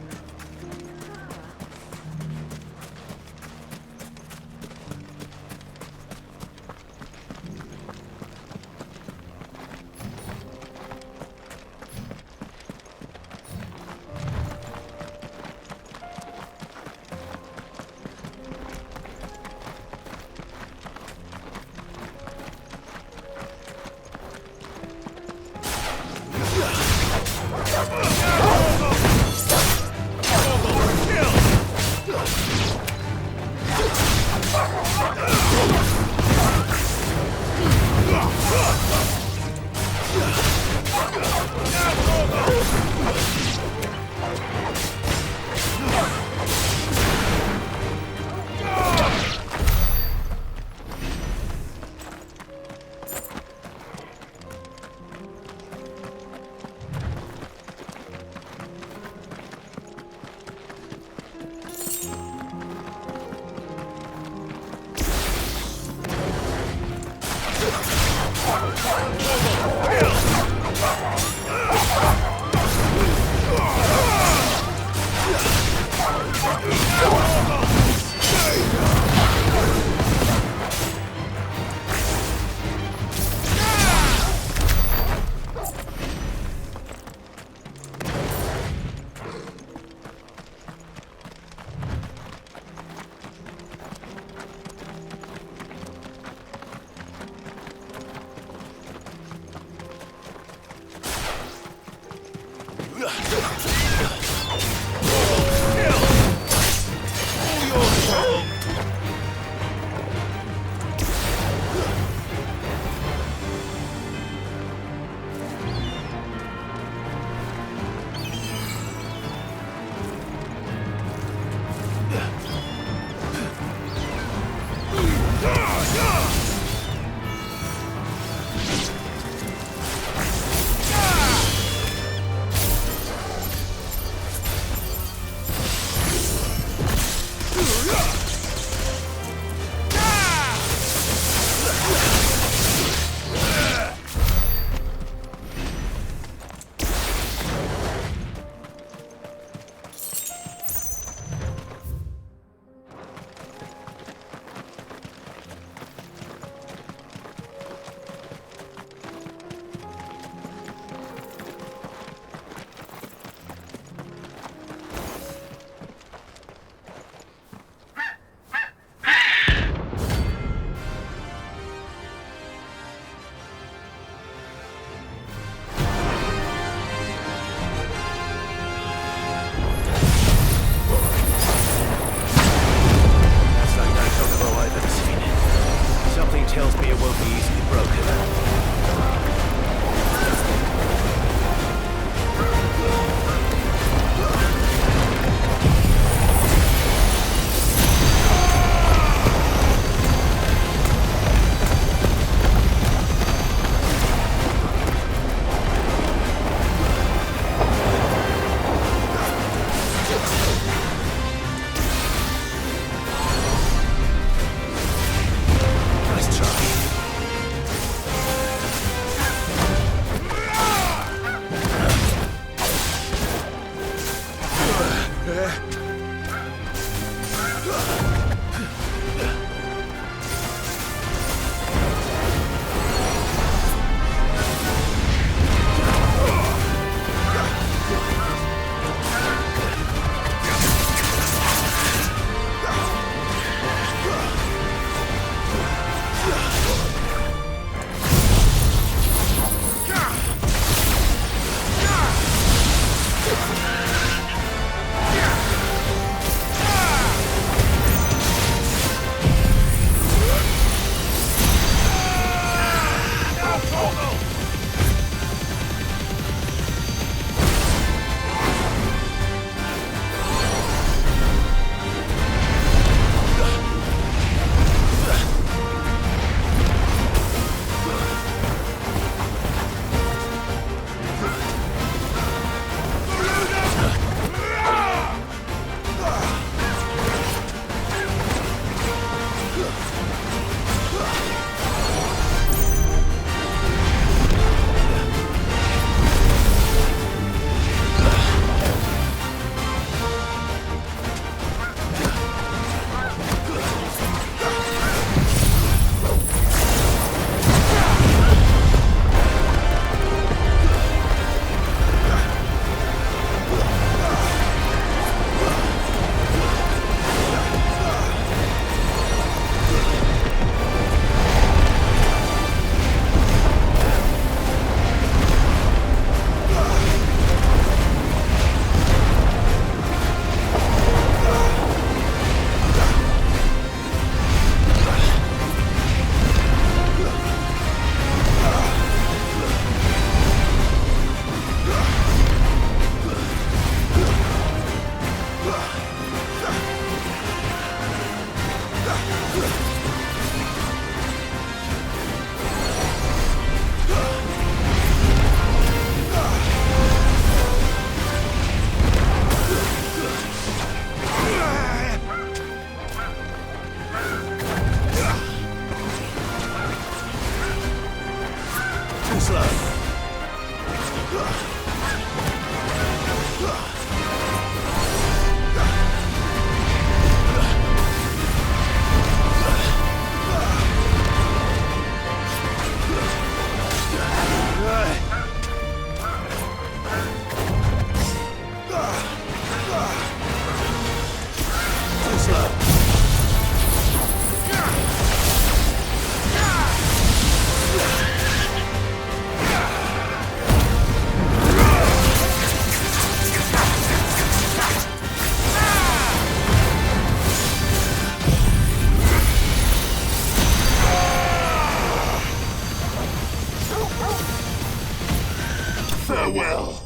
Farewell.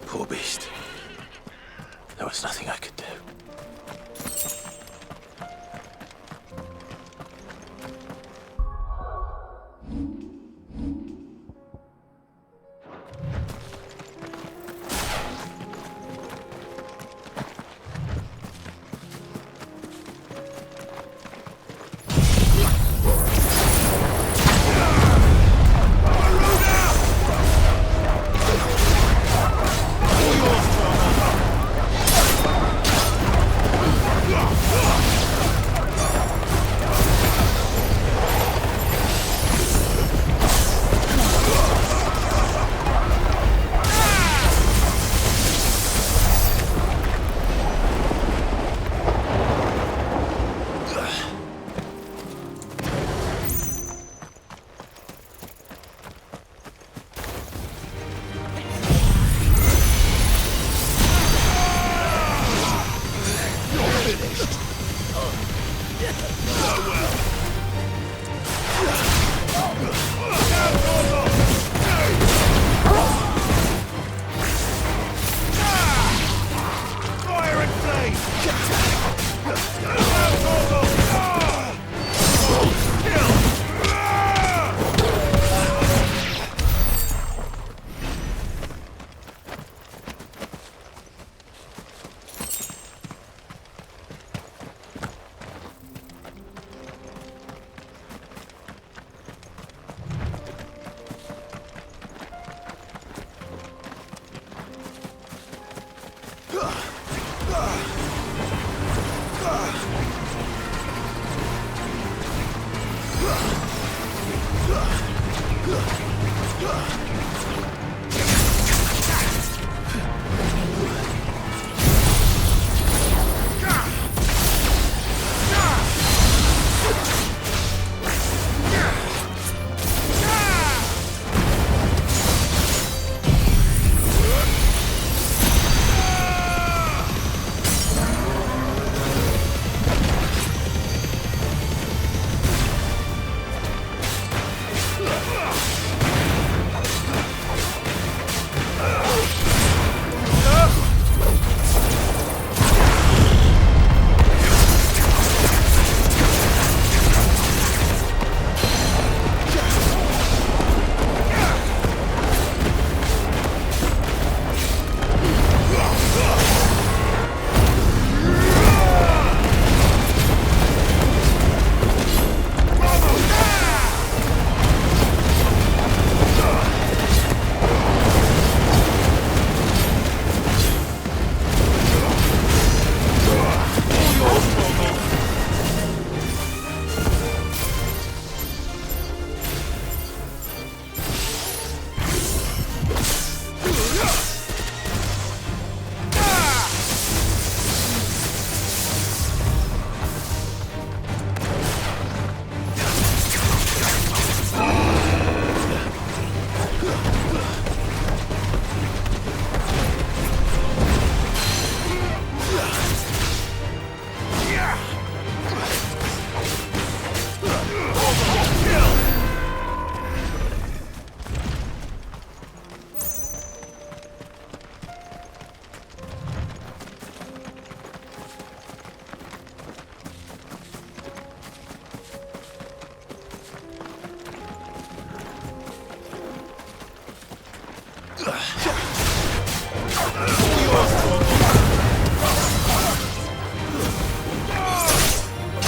Poor beast. There was nothing I could do.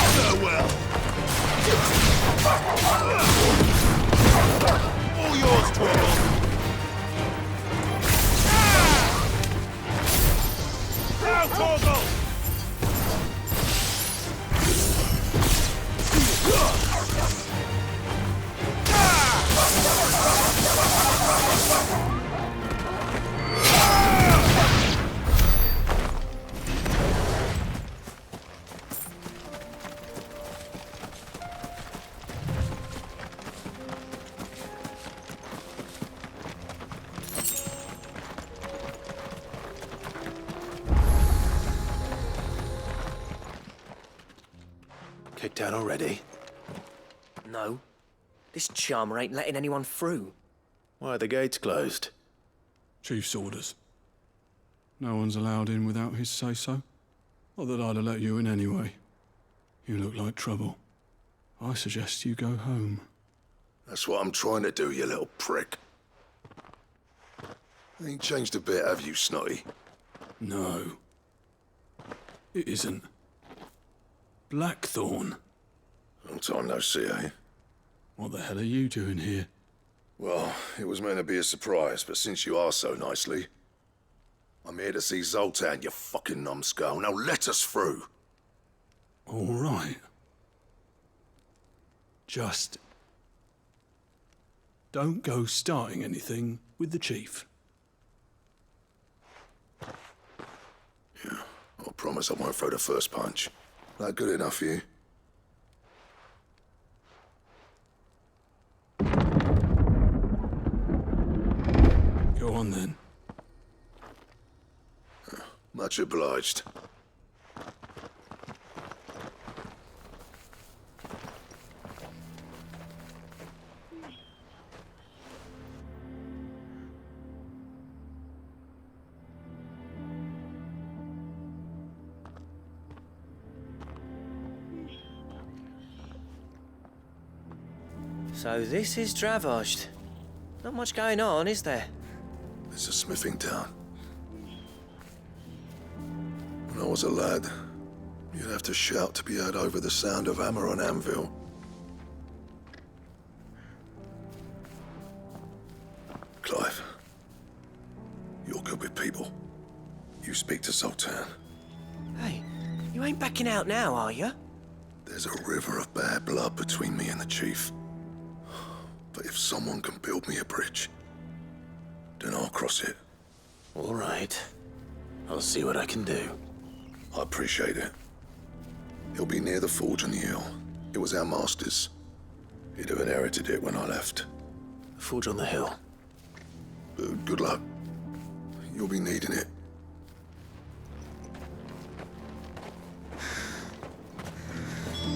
Farewell. All yours, Torgal. Now, Torgal! Kicked out already? No. This charmer ain't letting anyone through. Why are the gates closed? Chief's orders. No one's allowed in without his say-so. Not that I'd have let you in anyway. You look like trouble. I suggest you go home. That's what I'm trying to do, you little prick. Ain't changed a bit, have you, Snotty? No. It isn't. Blackthorn. Long time no see, eh? What the hell are you doing here? Well, it was meant to be a surprise, but since you are so nicely, I'm here to see Zoltan, you fucking numbskull. Now let us through. All right. Just don't go starting anything with the chief. Yeah, I promise I won't throw the first punch. That good enough for you? Go on then. Much obliged. So this is Dravosht. Not much going on, is there? It's a smithing town. When I was a lad, you'd have to shout to be heard over the sound of hammer on anvil. Clive, you're good with people. You speak to Zoltan. Hey, you ain't backing out now, are you? There's a river of bad blood between me and the chief. But if someone can build me a bridge, then I'll cross it. All right. I'll see what I can do. I appreciate it. It'll be near the forge on the hill. It was our master's. He'd have inherited it when I left. The forge on the hill? Good luck. You'll be needing it.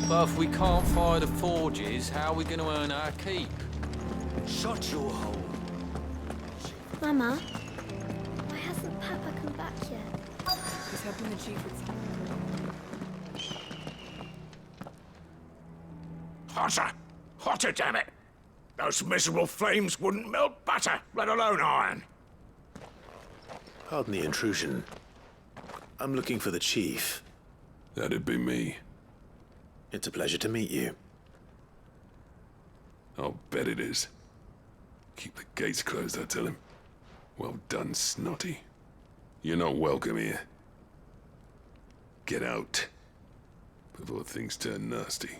But if we can't fire the forges, how are we going to earn our keep? Shut your hole. Mama, why hasn't Papa come back yet? He's helping the chief with something. Hotter! Hotter, damn it! Those miserable flames wouldn't melt butter, let alone iron. Pardon the intrusion. I'm looking for the chief. That'd be me. It's a pleasure to meet you. I'll bet it is. Keep the gates closed, I tell him. Well done, Snotty. You're not welcome here. Get out. Before things turn nasty.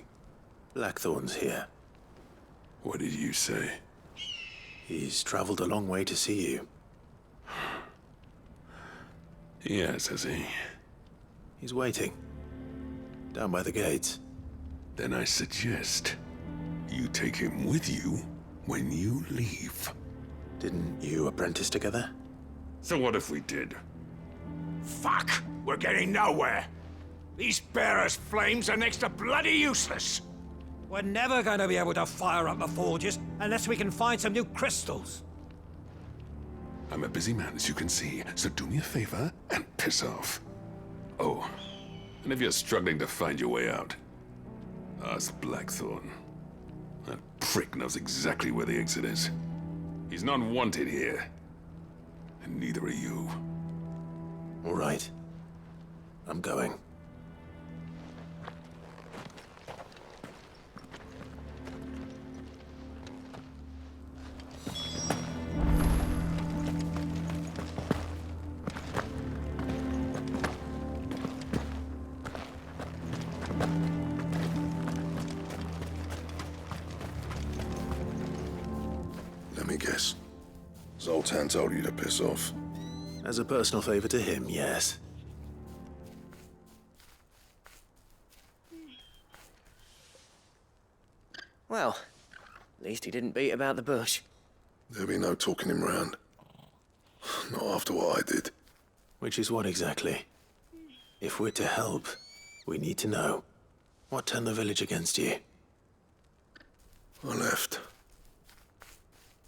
Blackthorn's here. What did you say? He's traveled a long way to see you. Yes, has he? He's waiting. Down by the gates. Then I suggest you take him with you when you leave. Didn't you apprentice together? So what if we did? Fuck! We're getting nowhere. These bearers' flames are next to bloody useless. We're never going to be able to fire up the forges unless we can find some new crystals. I'm a busy man, as you can see, so do me a favor and piss off. Oh, and if you're struggling to find your way out, ask Blackthorn. That prick knows exactly where the exit is. He's not wanted here. and neither are you. All right. I'm going. Let me guess. Zoltan told you to piss off. As a personal favor to him, yes. Well, at least he didn't beat about the bush. There'll be no talking him round. Not after what I did. Which is what exactly? If we're to help, we need to know. What turned the village against you? I left.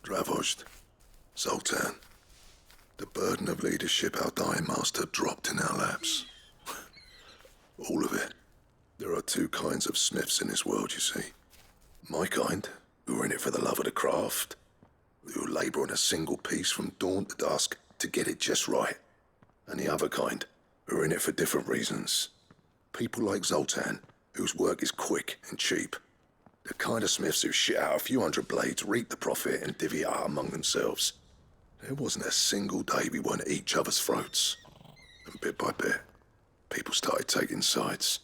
Dravost. Zoltan. The burden of leadership our dying master dropped in our laps. All of it. There are two kinds of smiths in this world, you see. My kind, who are in it for the love of the craft, who labour on a single piece from dawn to dusk to get it just right. And the other kind, who are in it for different reasons. People like Zoltan, whose work is quick and cheap. The kind of smiths who shit out a few hundred blades, reap the profit, and divvy it out among themselves. There wasn't a single day we weren't at each other's throats. And bit by bit, people started taking sides.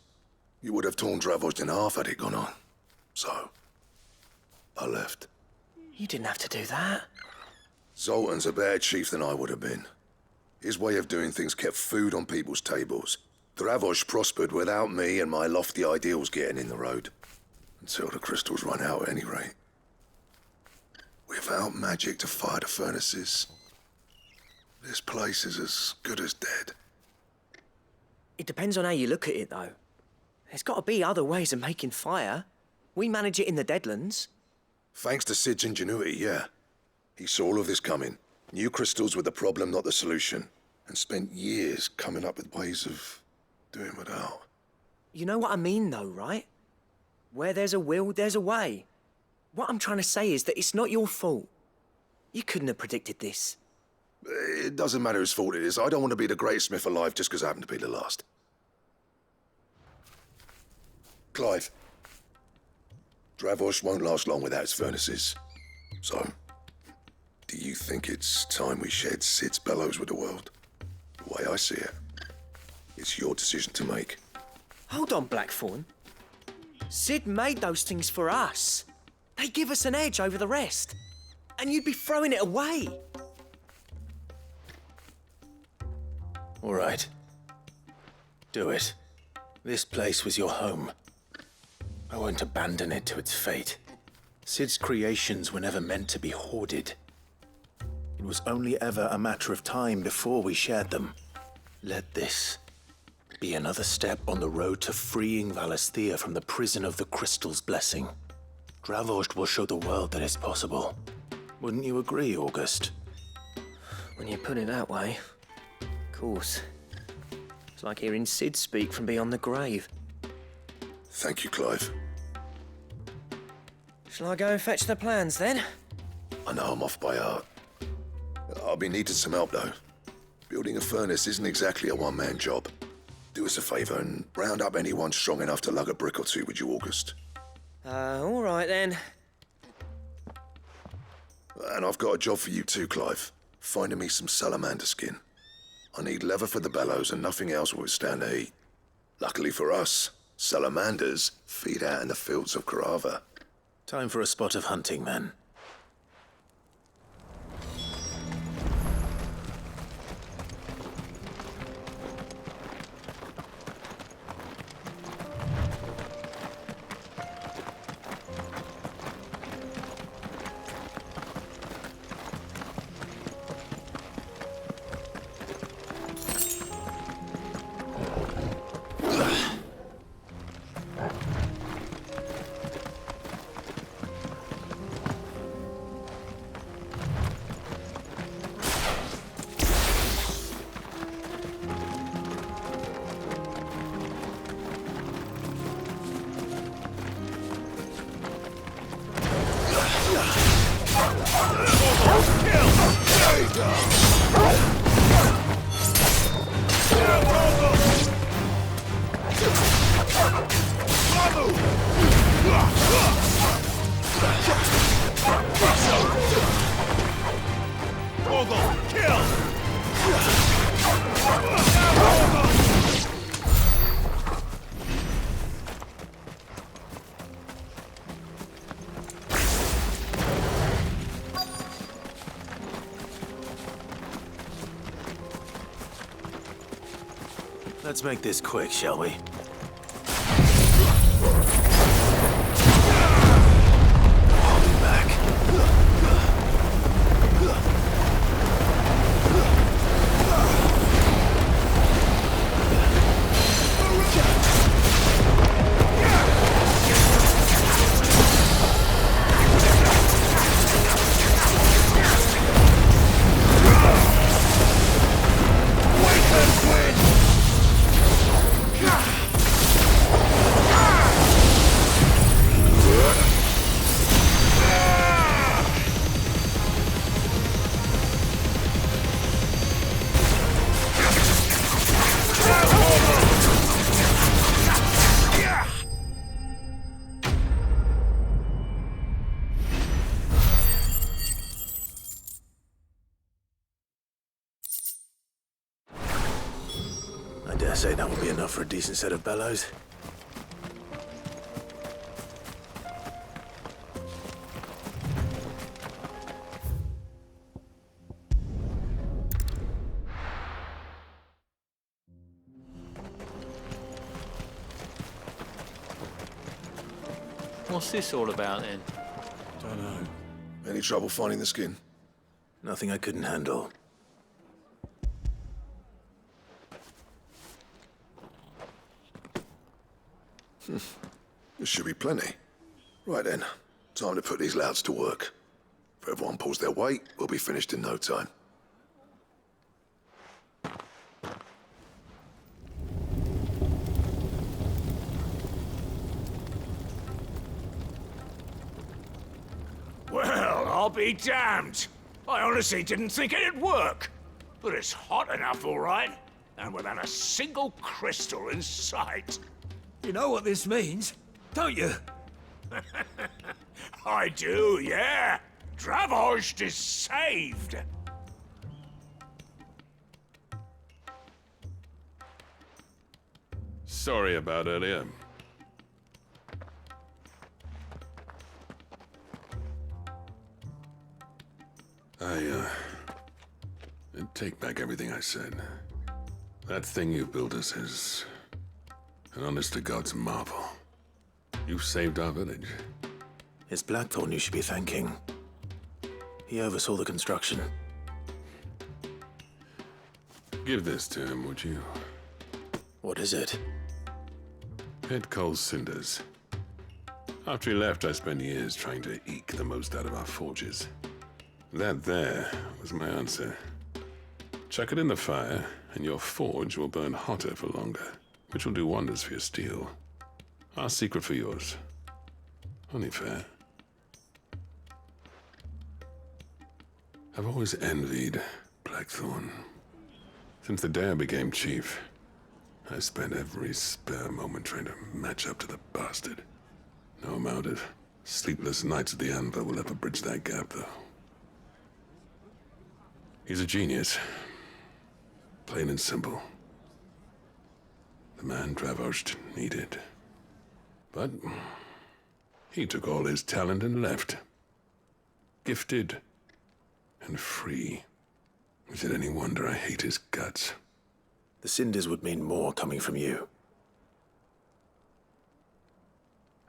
You would have torn Dravost in half had it gone on. So, I left. You didn't have to do that. Zoltan's a better chief than I would have been. His way of doing things kept food on people's tables. Dravost prospered without me and my lofty ideals getting in the road. Until the crystals run out at any rate. Without magic to fire the furnaces, this place is as good as dead. It depends on how you look at it, though. There's got to be other ways of making fire. We manage it in the Deadlands. Thanks to Sid's ingenuity, yeah. He saw all of this coming. Knew crystals were the problem, not the solution. And spent years coming up with ways of doing without. You know what I mean, though, right? Where there's a will, there's a way. What I'm trying to say is that it's not your fault. You couldn't have predicted this. It doesn't matter whose fault it is. I don't want to be the greatest smith alive just because I happen to be the last. Clive. Dravost won't last long without its furnaces. So, do you think it's time we shed Sid's bellows with the world? The way I see it, it's your decision to make. Hold on, Blackthorn. Sid made those things for us. They give us an edge over the rest. And you'd be throwing it away. All right. Do it. This place was your home. I won't abandon it to its fate. Sid's creations were never meant to be hoarded. It was only ever a matter of time before we shared them. Let this be another step on the road to freeing Valisthea from the prison of the Crystal's blessing. Dravost will show the world that it's possible. Wouldn't you agree, August? When you put it that way, of course. It's like hearing Sid speak from beyond the grave. Thank you, Clive. Shall I go and fetch the plans, then? I know I'm off by heart. I'll be needing some help, though. Building a furnace isn't exactly a one-man job. Do us a favour and round up anyone strong enough to lug a brick or two, would you, August? All right, then. And I've got a job for you too, Clive. Finding me some salamander skin. I need leather for the bellows and nothing else will withstand the heat. Luckily for us, salamanders feed out in the fields of Carava. Time for a spot of hunting, then. Torgal, kill! Let's make this quick, shall we? I'll be back. I dare say that will be enough for a decent set of bellows. What's this all about then? Don't know. Any trouble finding the skin? Nothing I couldn't handle. There should be plenty. Right then, time to put these louds to work. If everyone pulls their weight, we'll be finished in no time. Well, I'll be damned. I honestly didn't think it'd work. But it's hot enough, all right. And without a single crystal in sight. You know what this means, don't you? I do, yeah. Dravost is saved. Sorry about earlier. I take back everything I said. That thing you built us is an honest-to-God's marvel. You saved our village. It's Blackthorn you should be thanking. He oversaw the construction. Give this to him, would you? What is it? Pit Coal's cinders. After he left, I spent years trying to eke the most out of our forges. That there was my answer. Chuck it in the fire, and your forge will burn hotter for longer, which will do wonders for your steel. Our secret for yours. Only fair. I've always envied Blackthorn. Since the day I became chief, I spent every spare moment trying to match up to the bastard. No amount of sleepless nights at the anvil will ever bridge that gap, though. He's a genius. Plain and simple. The man Dravost needed. But he took all his talent and left. Gifted and free. Is it any wonder I hate his guts? The cinders would mean more coming from you.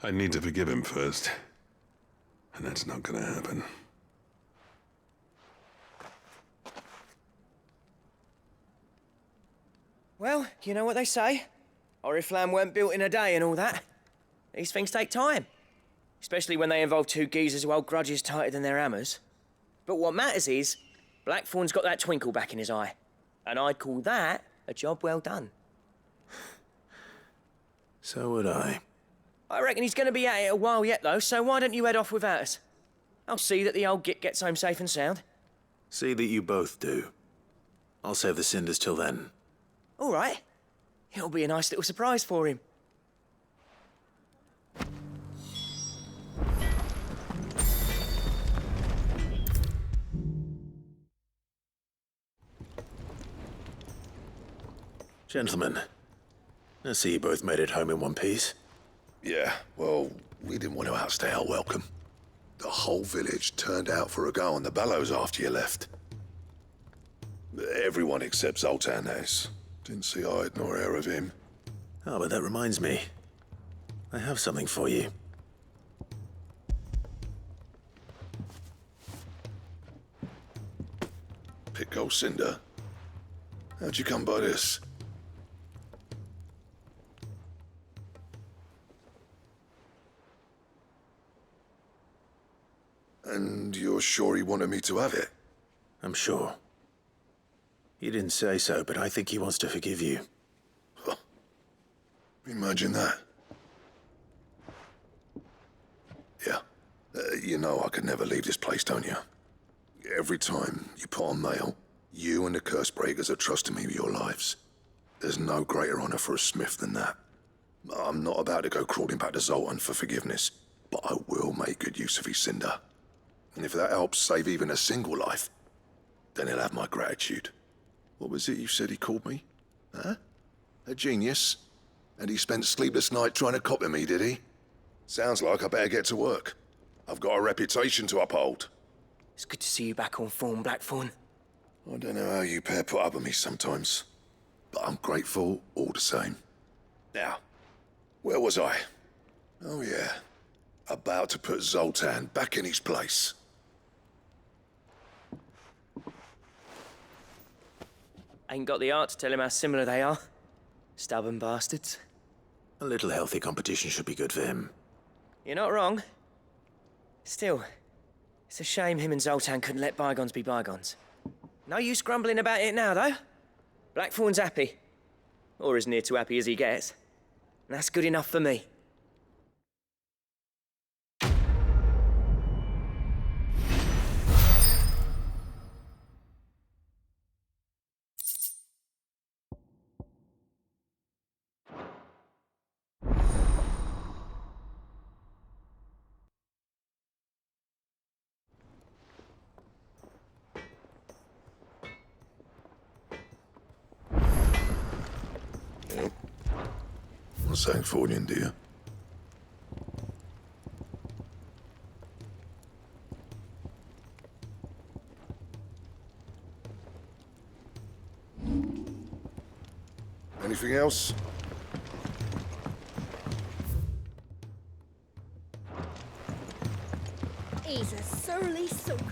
I need to forgive him first. And that's not gonna happen. Well, you know what they say. Oriflamme weren't built in a day and all that. These things take time. Especially when they involve two geezers who hold grudges tighter than their hammers. But what matters is, Blackthorn's got that twinkle back in his eye. And I'd call that a job well done. So would I. I reckon he's going to be at it a while yet, though, so why don't you head off without us? I'll see that the old git gets home safe and sound. See that you both do. I'll save the cinders till then. All right. It'll be a nice little surprise for him. Gentlemen, I see you both made it home in one piece. Yeah, well, we didn't want to outstay our welcome. The whole village turned out for a go on the bellows after you left. Everyone except Zoltan, that is. Didn't see hide nor hair of him. Oh, but that reminds me. I have something for you. Pico Cinder. How'd you come by this? And you're sure he wanted me to have it? I'm sure. He didn't say so, but I think he wants to forgive you. Huh. Imagine that. Yeah. You know I could never leave this place, don't you? Every time you put on mail, you and the Cursebreakers are trusting me with your lives. There's no greater honor for a smith than that. I'm not about to go crawling back to Zoltan for forgiveness, but I will make good use of his cinder. And if that helps save even a single life, then he'll have my gratitude. What was it you said he called me? Huh? A genius? And he spent sleepless night trying to copy me, did he? Sounds like I better get to work. I've got a reputation to uphold. It's good to see you back on form, Blackthorn. I don't know how you pair put up with me sometimes, but I'm grateful all the same. Now, where was I? Oh yeah, about to put Zoltan back in his place. Ain't got the art to tell him how similar they are. Stubborn bastards. A little healthy competition should be good for him. You're not wrong. Still, it's a shame him and Zoltan couldn't let bygones be bygones. No use grumbling about it now, though. Blackthorn's happy. Or as near to happy as he gets. And that's good enough for me. Yep. What's that for you, dear? Anything else? He's a surly soaker.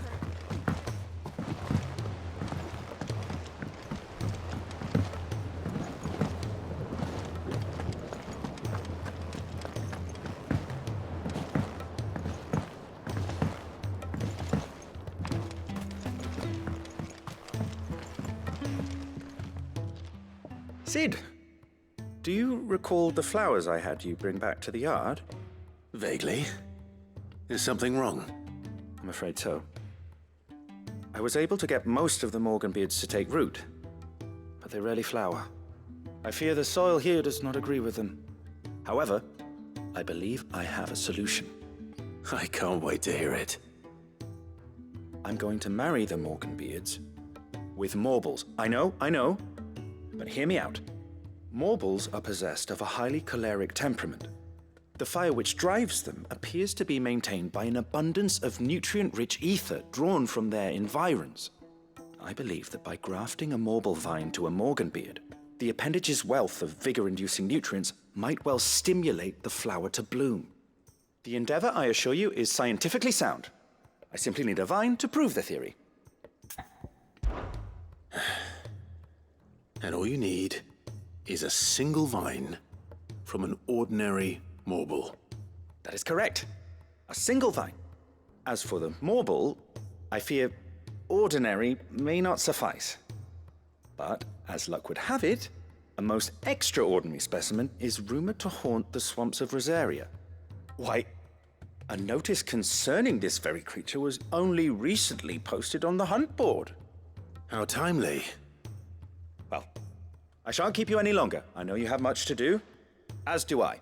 Cid, do you recall the flowers I had you bring back to the yard? Vaguely. Is something wrong? I'm afraid so. I was able to get most of the Morganbeards to take root, but they rarely flower. I fear the soil here does not agree with them. However, I believe I have a solution. I can't wait to hear it. I'm going to marry the Morganbeards with Morbles. I know, but hear me out. Morbles are possessed of a highly choleric temperament. The fire which drives them appears to be maintained by an abundance of nutrient-rich ether drawn from their environs. I believe that by grafting a Morble vine to a Morganbeard, the appendage's wealth of vigor-inducing nutrients might well stimulate the flower to bloom. The endeavor, I assure you, is scientifically sound. I simply need a vine to prove the theory. And all you need is a single vine from an ordinary Morble. That is correct. A single vine. As for the Morble, I fear ordinary may not suffice. But, as luck would have it, a most extraordinary specimen is rumored to haunt the swamps of Rosaria. Why, A notice concerning this very creature was only recently posted on the hunt board. How timely. Well, I shan't keep you any longer. I know you have much to do, as do I.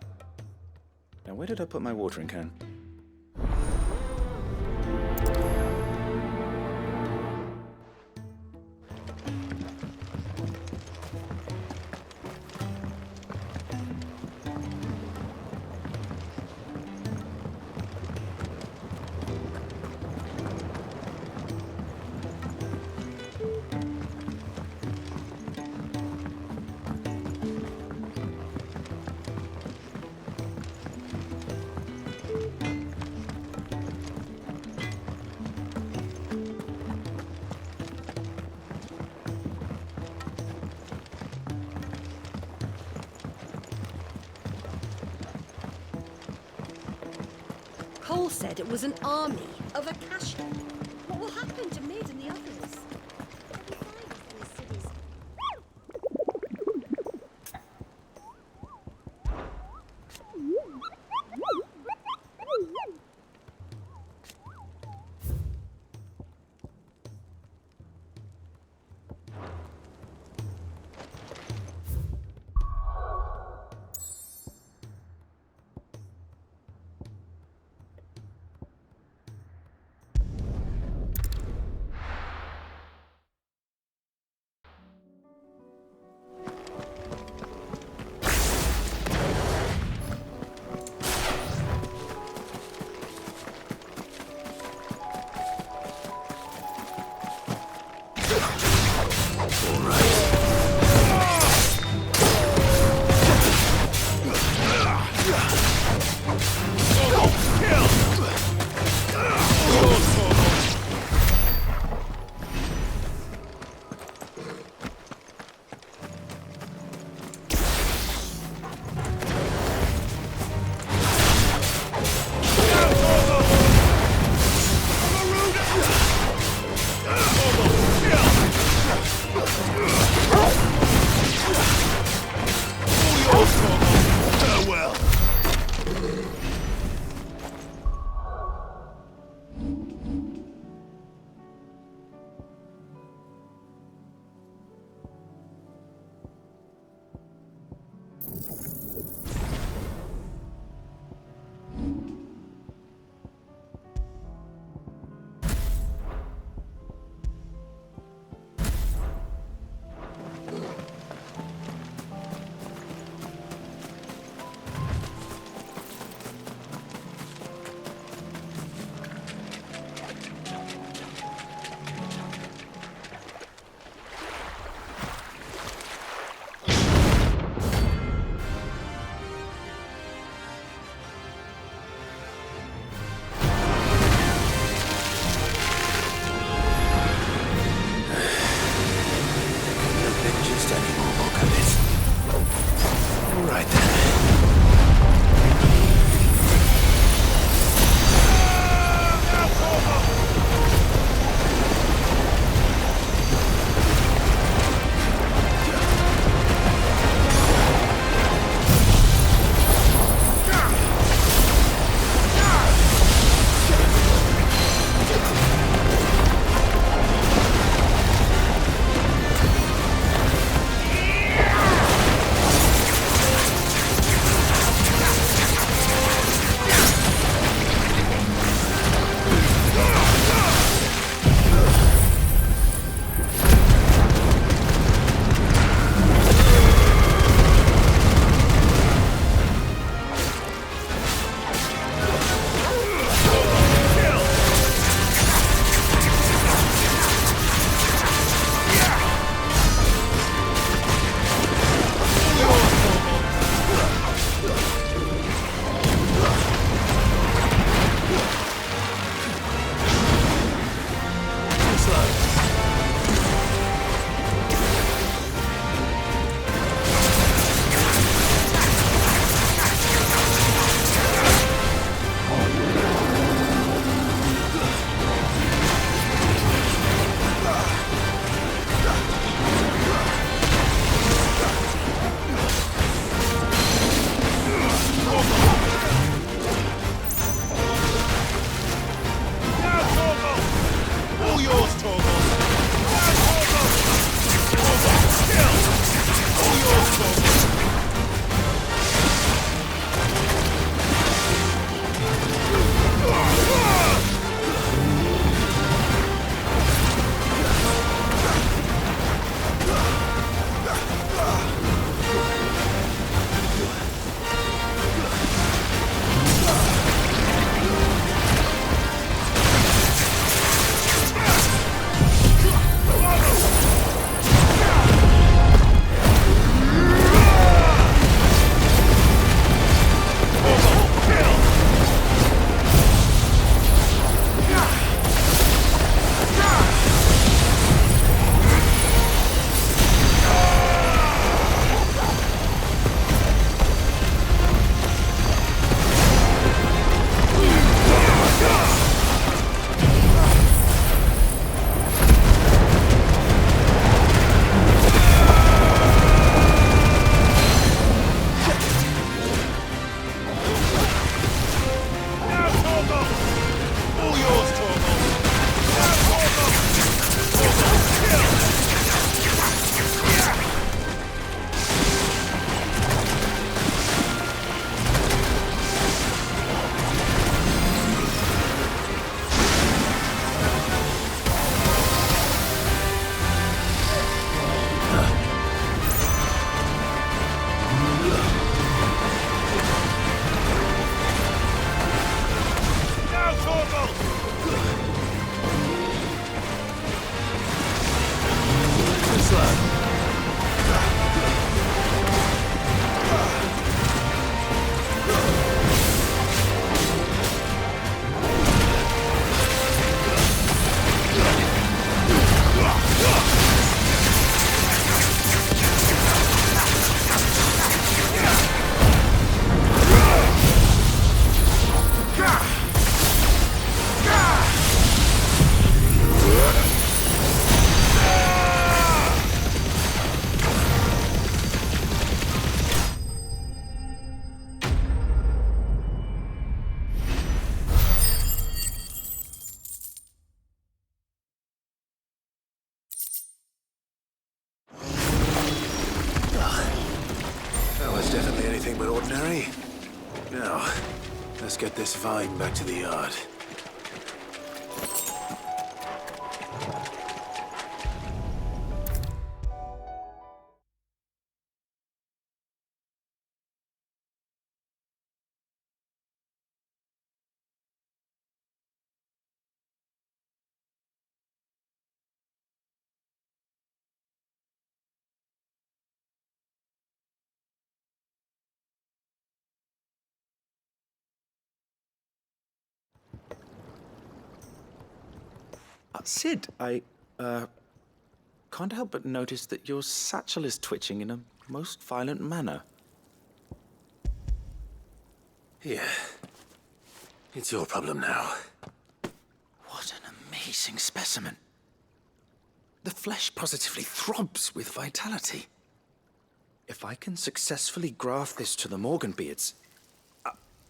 Now, where did I put my watering can? Cole said it was an army of Akasha. What will happen to Mid and the others? Let's get this vine back to the yard. Sid, I can't help but notice that your satchel is twitching in a most violent manner. Here. It's your problem now. What an amazing specimen. The flesh positively throbs with vitality. If I can successfully graft this to the Morganbeards...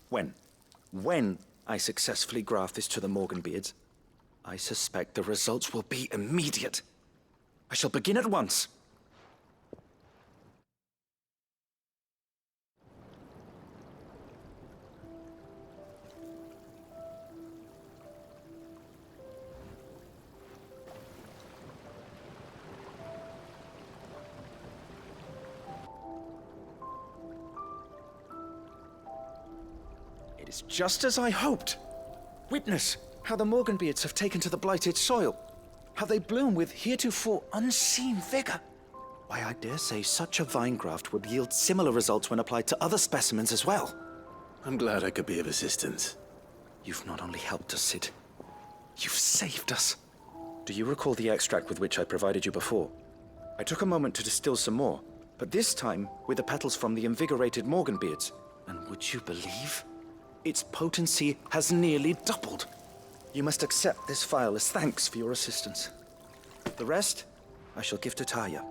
When I successfully graft this to the Morganbeards, I suspect the results will be immediate. I shall begin at once. It is just as I hoped. Witness how the Morganbeards have taken to the blighted soil. How they bloom with heretofore unseen vigor. Why, I dare say such a vine graft would yield similar results when applied to other specimens as well. I'm glad I could be of assistance. You've not only helped us, Sid, you've saved us. Do you recall the extract with which I provided you before? I took a moment to distill some more, but this time with the petals from the invigorated Morganbeards. And would you believe? Its potency has nearly doubled. You must accept this vial as thanks for your assistance. The rest, I shall give to Taya.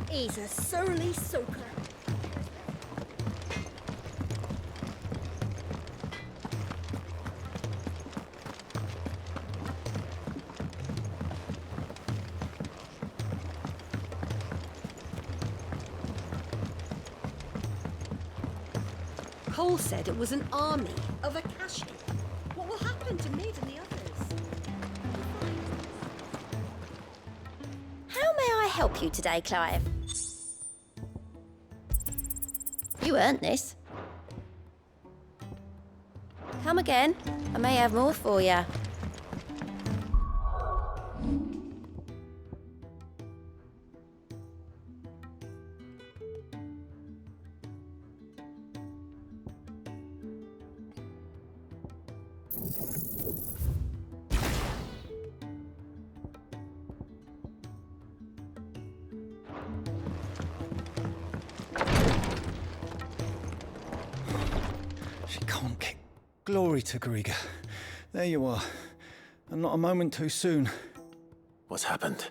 He's a surly soaker. Cole said it was an army of Akashi. What will happen to Mid and the others? How may I help you today, Clive? You earned this. Come again. I may have more for you. She can't kick. Glory to Griga. There you are. And not a moment too soon. What's happened?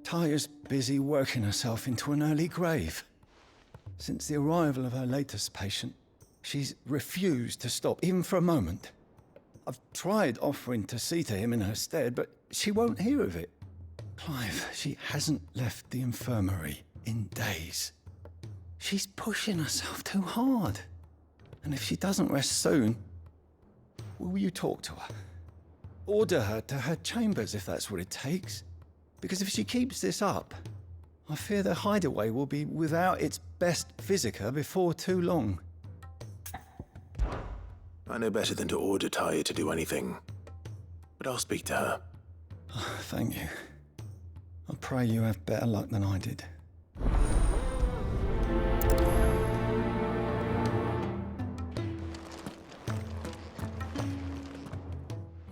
Taya's busy working herself into an early grave. Since the arrival of her latest patient, she's refused to stop, even for a moment. I've tried offering to see to him in her stead, but she won't hear of it. Clive, she hasn't left the infirmary in days. She's pushing herself too hard. And if she doesn't rest soon, will you talk to her? Order her to her chambers if that's what it takes. Because if she keeps this up, I fear the hideaway will be without its best physica before too long. I know better than to order Taya to do anything. But I'll speak to her. Oh, thank you. I pray you have better luck than I did.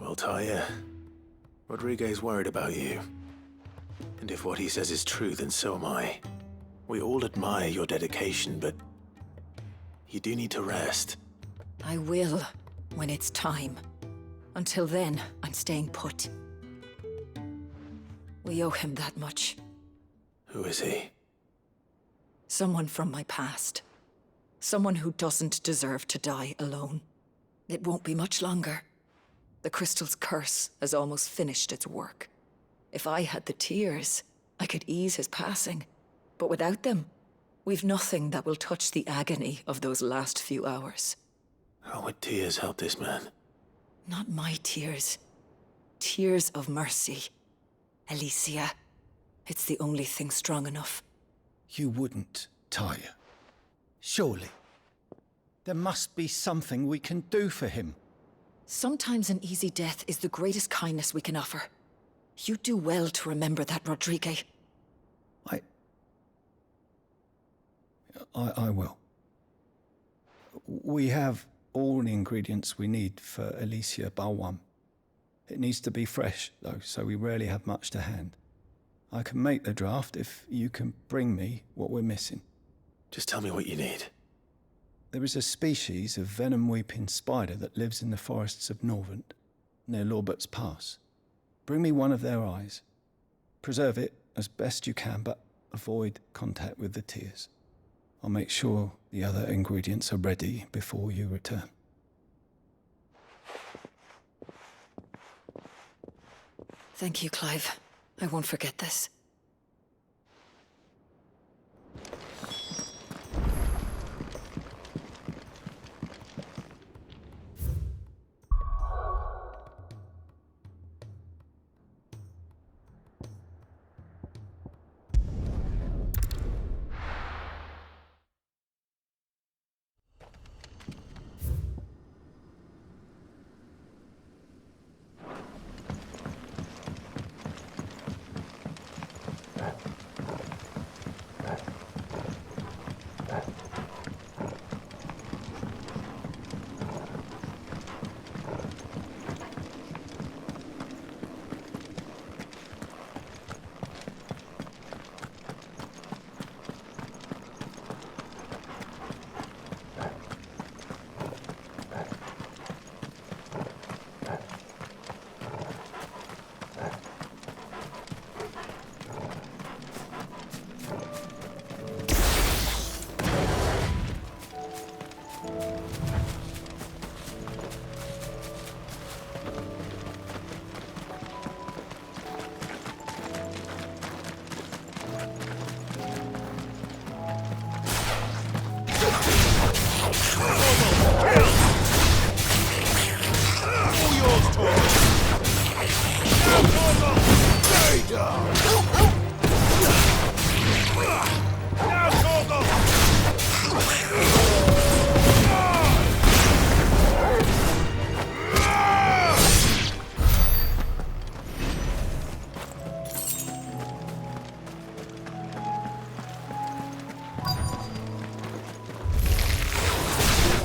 Well, Talia, Rodriguez worried about you. And if what he says is true, then so am I. We all admire your dedication, but you do need to rest. I will, when it's time. Until then, I'm staying put. We owe him that much. Who is he? Someone from my past. Someone who doesn't deserve to die alone. It won't be much longer. The crystal's curse has almost finished its work. If I had the tears, I could ease his passing. But without them, we've nothing that will touch the agony of those last few hours. How would tears help this man? Not my tears. Tears of mercy. Alicia, it's the only thing strong enough. You wouldn't, Talia. Surely. There must be something we can do for him. Sometimes an easy death is the greatest kindness we can offer. You do well to remember that, Rodrigue. I will. We have all the ingredients we need for Alicia Balwam. It needs to be fresh, though, so we rarely have much to hand. I can make the draft if you can bring me what we're missing. Just tell me what you need. There is a species of venom-weeping spider that lives in the forests of Norvent, near Lorbert's Pass. Bring me one of their eyes. Preserve it as best you can, but avoid contact with the tears. I'll make sure the other ingredients are ready before you return. Thank you, Clive. I won't forget this.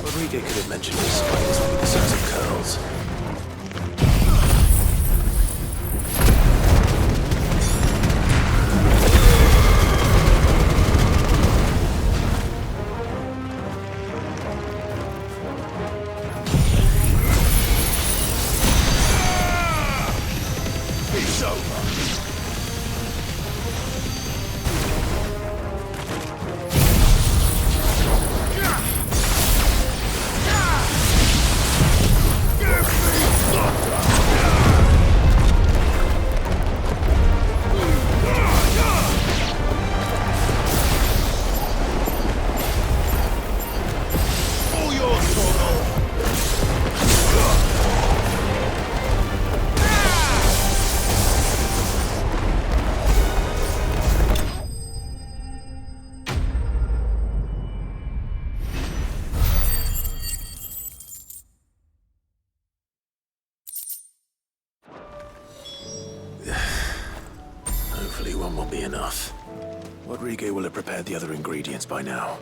Rodrigue could have mentioned his spines would be the size of curls. It's over. Hopefully one will be enough. Rodrigue will have prepared the other ingredients by now.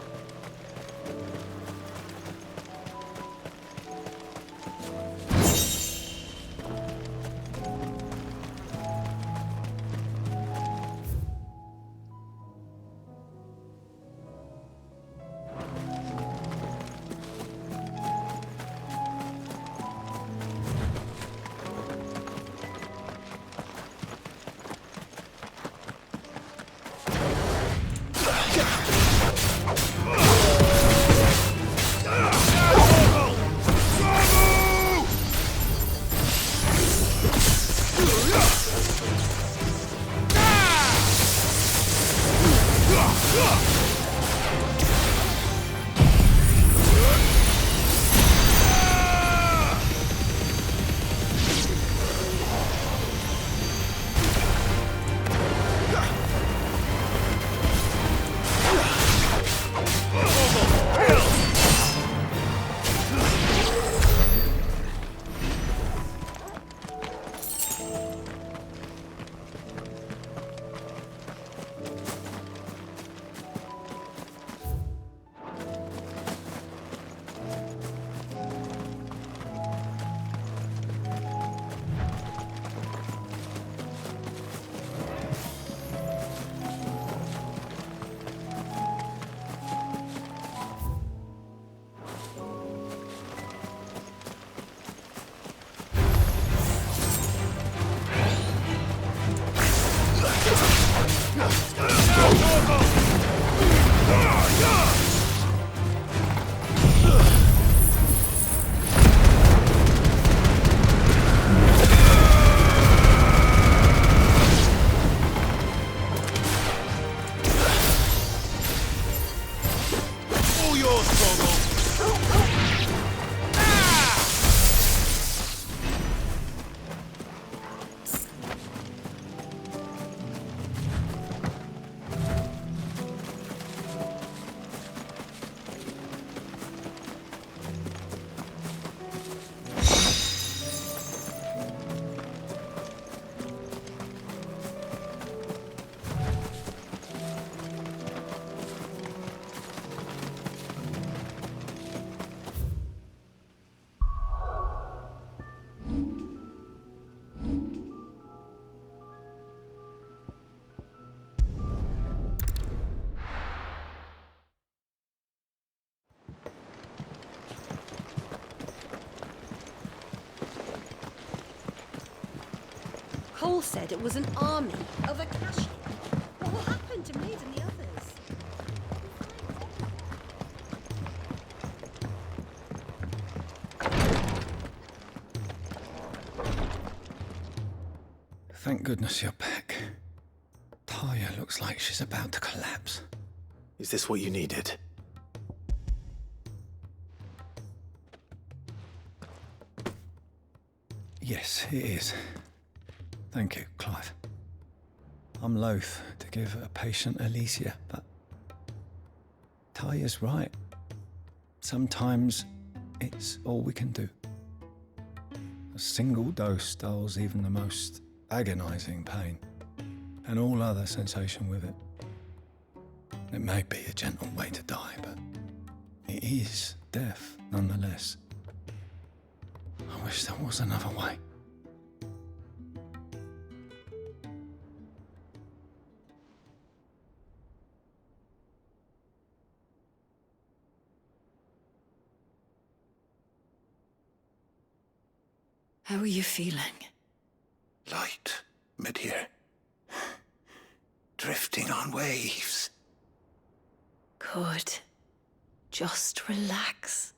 Cole said it was an army of Akashic. What will happen to Mid and the others? Thank goodness you're back. Talia looks like she's about to collapse. Is this what you needed? Yes, it is. Thank you, Clive. I'm loath to give a patient Alicia, but Talia's right. Sometimes it's all we can do. A single dose dulls even the most agonizing pain, and all other sensation with it. It may be a gentle way to die, but it is death nonetheless. I wish there was another way. How are you feeling? Light, mid-here. Drifting on waves. Good. Just relax.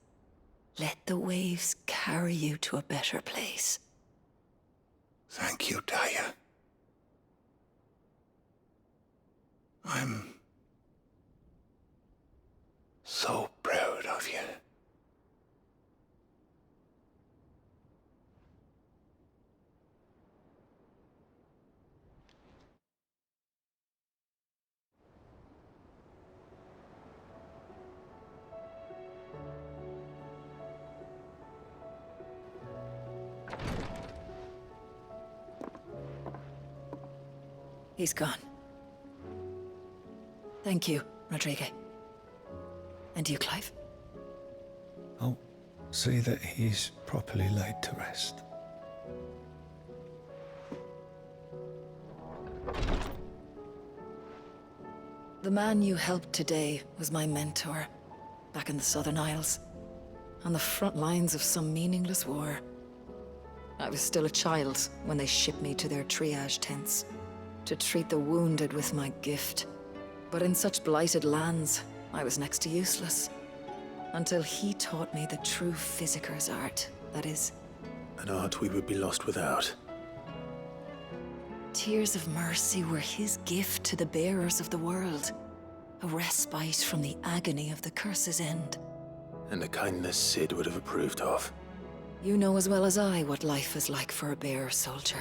Let the waves carry you to a better place. Thank you, Talia. I'm so proud of you. He's gone. Thank you, Rodrigo. And you, Clive? I'll see that he's properly laid to rest. The man you helped today was my mentor, back in the Southern Isles, on the front lines of some meaningless war. I was still a child when they shipped me to their triage tents, to treat the wounded with my gift. But in such blighted lands, I was next to useless. Until he taught me the true physicker's art, that is. An art we would be lost without. Tears of mercy were his gift to the bearers of the world. A respite from the agony of the curse's end. And a kindness Sid would have approved of. You know as well as I what life is like for a bearer soldier.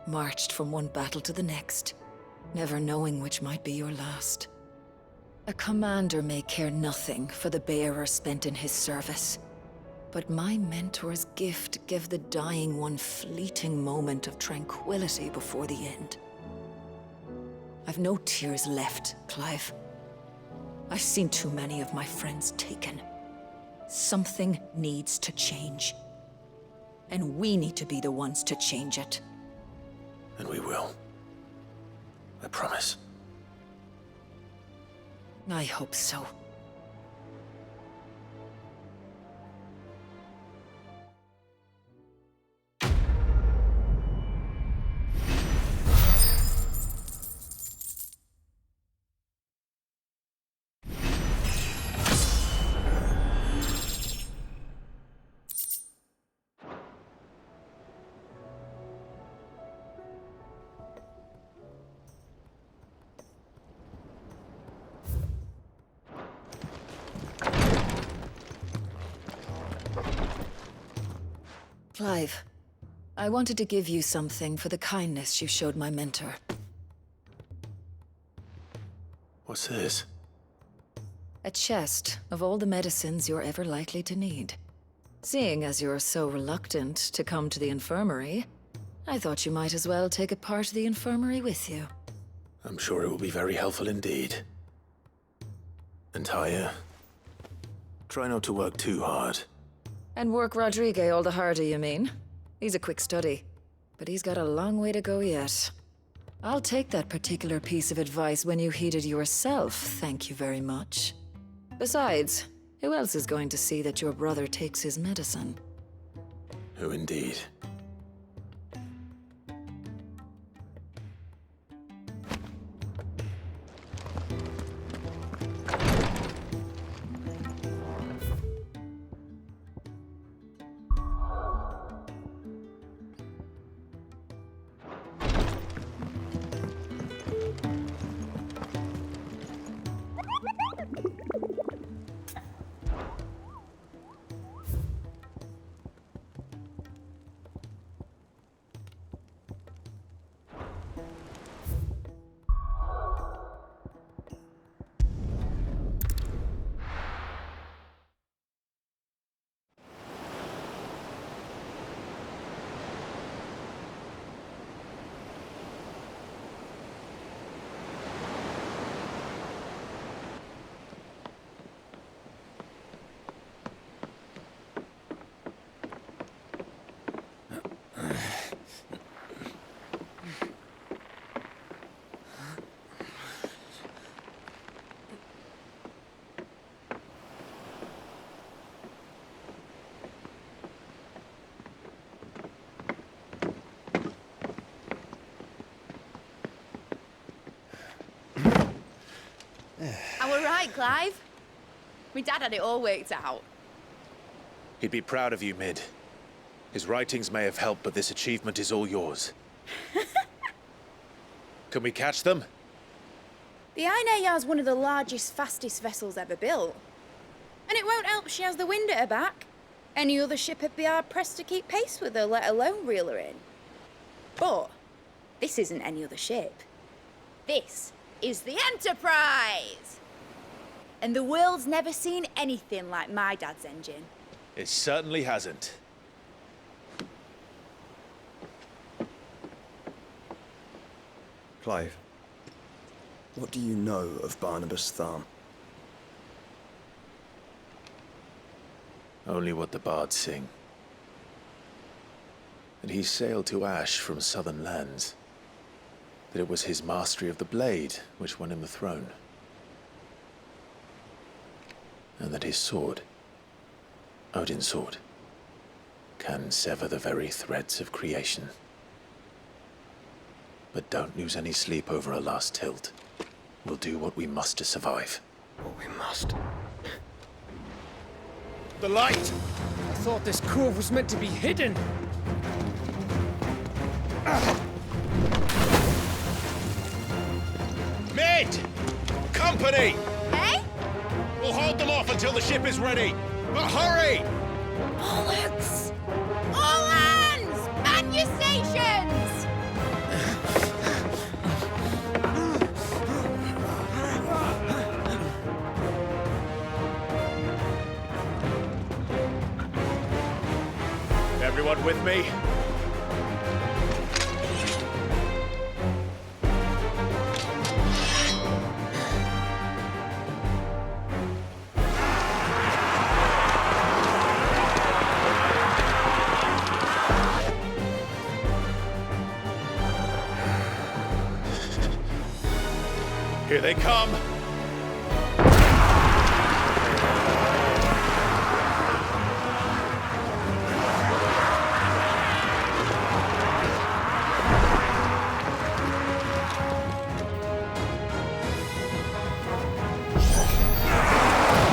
Marched from one battle to the next, never knowing which might be your last. A commander may care nothing for the bearer spent in his service, but my mentor's gift gave the dying one fleeting moment of tranquility before the end. I've no tears left, Clive. I've seen too many of my friends taken. Something needs to change. And we need to be the ones to change it. And we will. I promise. I hope so. Clive, I wanted to give you something for the kindness you showed my mentor. What's this? A chest of all the medicines you're ever likely to need. Seeing as you're so reluctant to come to the infirmary, I thought you might as well take a part of the infirmary with you. I'm sure it will be very helpful indeed. And Talia, try not to work too hard. And work Rodrigo all the harder, you mean? He's a quick study, but he's got a long way to go yet. I'll take that particular piece of advice when you heed it yourself, thank you very much. Besides, who else is going to see that your brother takes his medicine? Who indeed? Clive. My dad had it all worked out. He'd be proud of you, Mid. His writings may have helped, but this achievement is all yours. Can we catch them? The Ainayar's one of the largest, fastest vessels ever built. And it won't help she has the wind at her back. Any other ship would be hard-pressed to keep pace with her, let alone reel her in. But this isn't any other ship. This is the Enterprise! And the world's never seen anything like my dad's engine. It certainly hasn't. Clive, what do you know of Barnabas Tharm? Only what the bards sing. That he sailed to Ash from southern lands. That it was his mastery of the blade which won him the throne. And that his sword, Odin's sword, can sever the very threads of creation. But don't lose any sleep over a last tilt. We'll do what we must to survive. What we must. The light! I thought this cove was meant to be hidden. Mid! Company! Hey? We'll hold them off until the ship is ready. But hurry! Bollocks! All hands! Man your stations! Everyone with me? Here they come!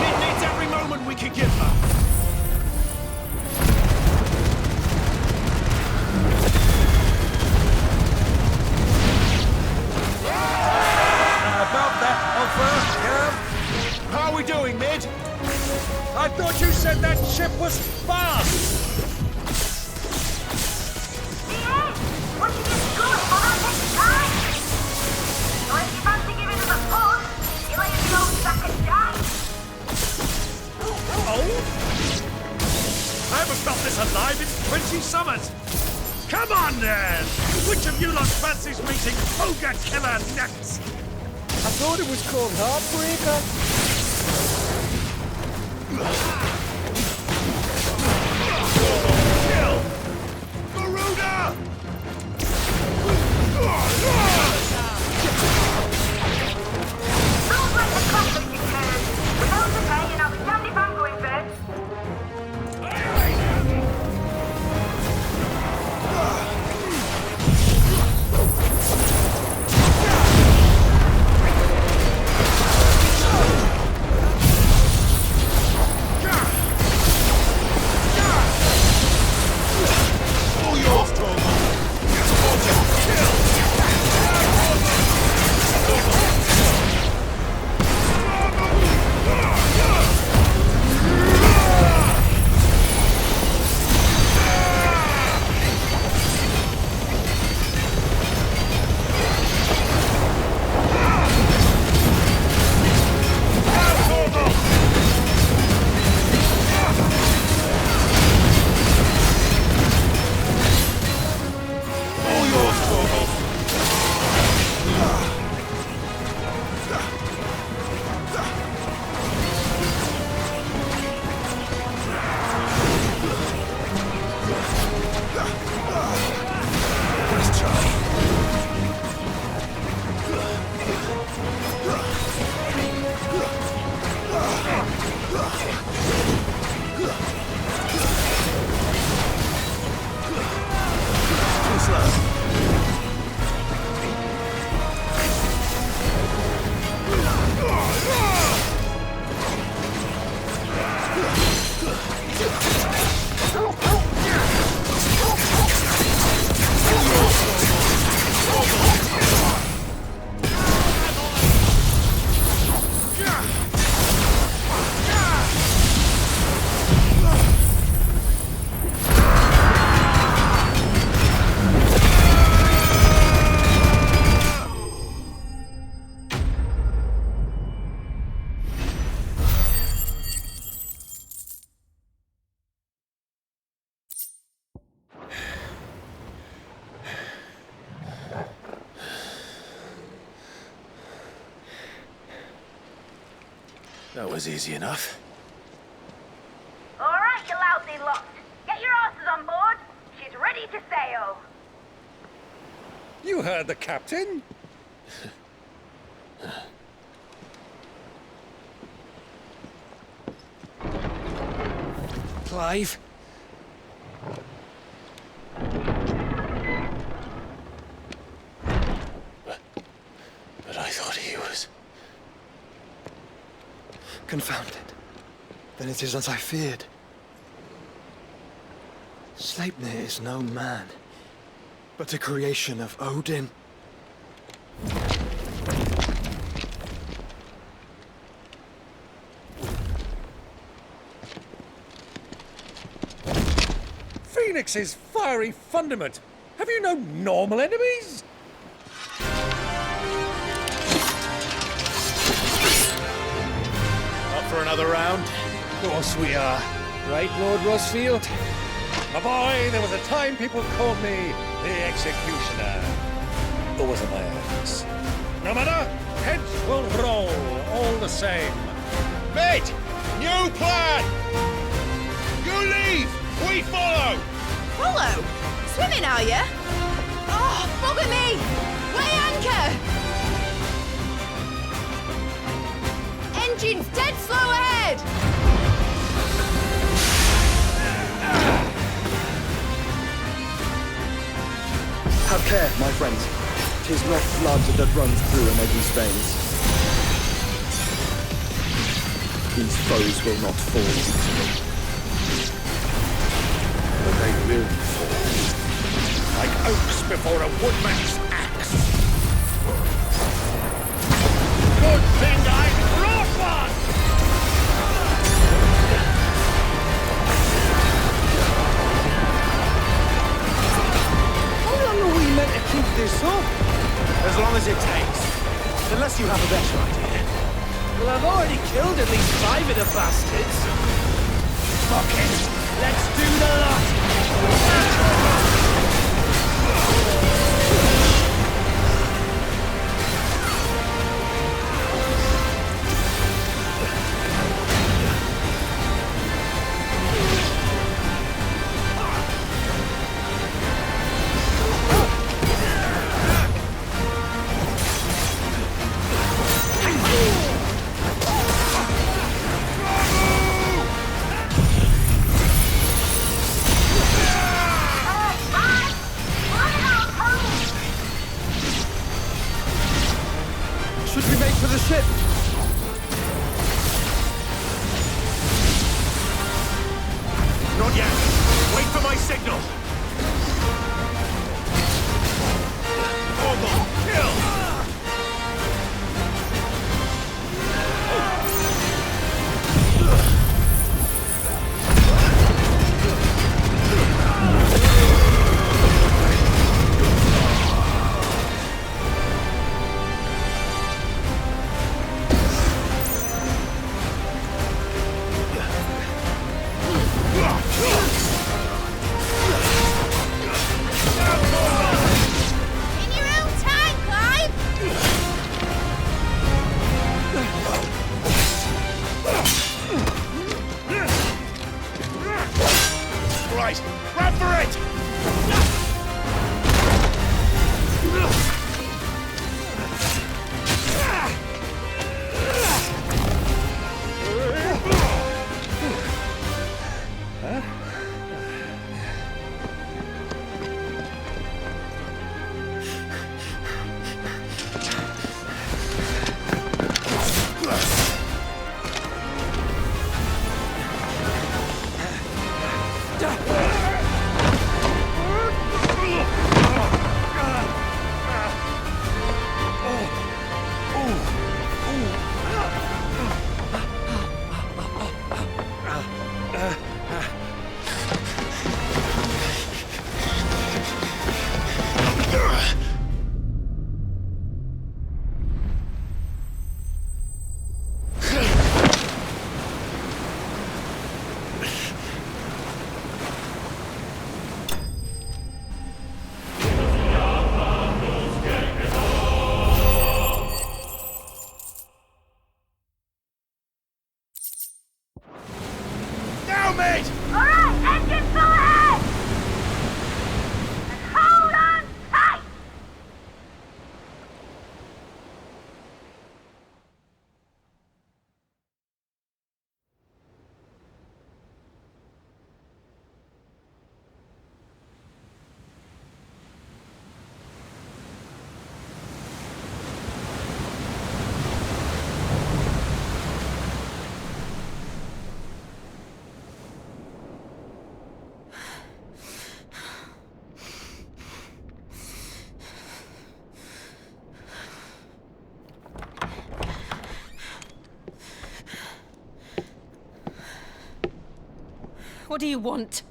Mid needs every moment we can give her. About that offer, Cam? How are we doing, Mid? I thought you said that ship was fast! I haven't felt this alive in 20 summers! Come on, then! Which of you lot fancies meeting Ogre Killer next? I thought it was called Heartbreaker. Kill! Garuda! Sounds like a conflict occurred. Without the pay, and I'll be damned if I'm going first. That was easy enough. All right, you lousy lot. Get your asses on board. She's ready to sail. You heard the captain. Clive? But I thought he was... Confounded. Then it is as I feared. Sleipnir is no man, but a creation of Odin. Phoenix's fiery fundament. Have you no normal enemies? Up for another round? Of course we are. Right, Lord Rosfield? My boy, there was a time people called me the Executioner. Or was it my axe? No matter, heads will roll all the same. Mate! New plan! You leave! We follow! Follow? Swimming, are you? Oh, bugger me! Weigh anchor! Engine's dead slow ahead! Have care, my friends. 'Tis not blood that runs through an Eddie's veins. These foes will not fall easily. But they will fall. Like oaks before a woodman's axe. Good thing I brought one! How long are we meant to keep this up? As long as it takes. Unless you have a better idea. Well, I've already killed at least 5 of the bastards. Fuck it. Let's do the lot. Should we make for the ship? Not yet. Wait for my signal. Hold on. Kill! What do you want?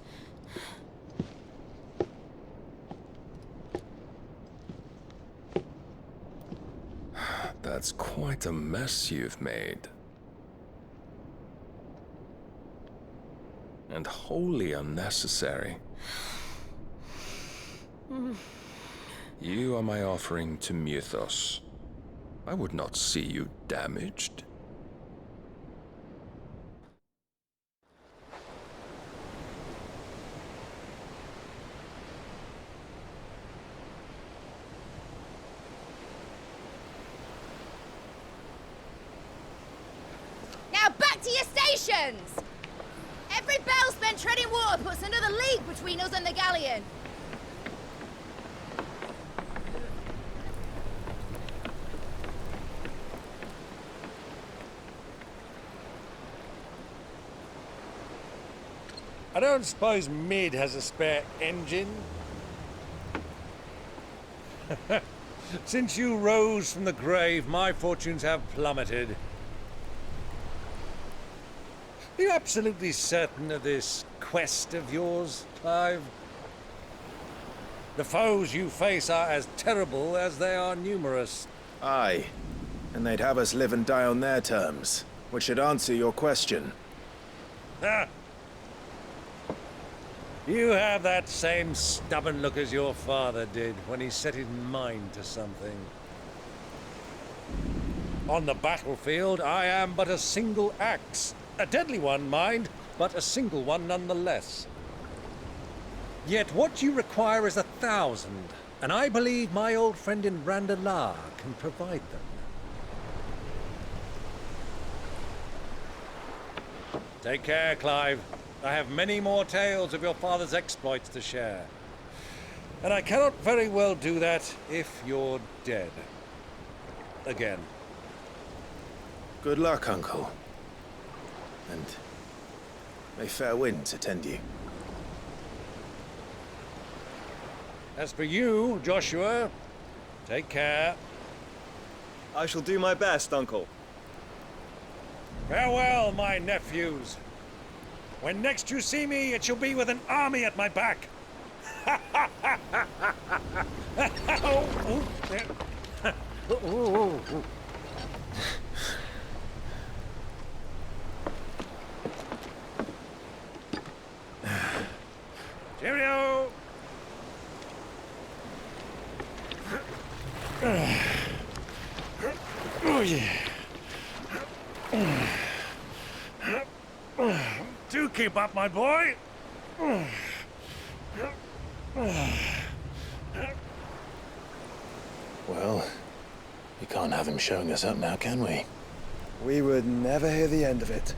That's quite a mess you've made. And wholly unnecessary. You are my offering to Mythos. I would not see you damaged. Now back to your stations! Every bell spent treading water puts another league between us and the galleon. I don't suppose Mid has a spare engine? Since you rose from the grave, my fortunes have plummeted. Are you absolutely certain of this quest of yours, Clive? The foes you face are as terrible as they are numerous. Aye, and they'd have us live and die on their terms, which should answer your question. Ha! You have that same stubborn look as your father did when he set his mind to something. On the battlefield, I am but a single axe. A deadly one, mind, but a single one nonetheless. Yet what you require is 1,000, and I believe my old friend in Randalar can provide them. Take care, Clive. I have many more tales of your father's exploits to share. And I cannot very well do that if you're dead. Again. Good luck, Uncle. And may fair winds attend you. As for you, Joshua, take care. I shall do my best, Uncle. Farewell, my nephews. When next you see me, it shall be with an army at my back. Cheerio! Oh, yeah. Do keep up, my boy. Well, we can't have him showing us up now, can we? We would never hear the end of it.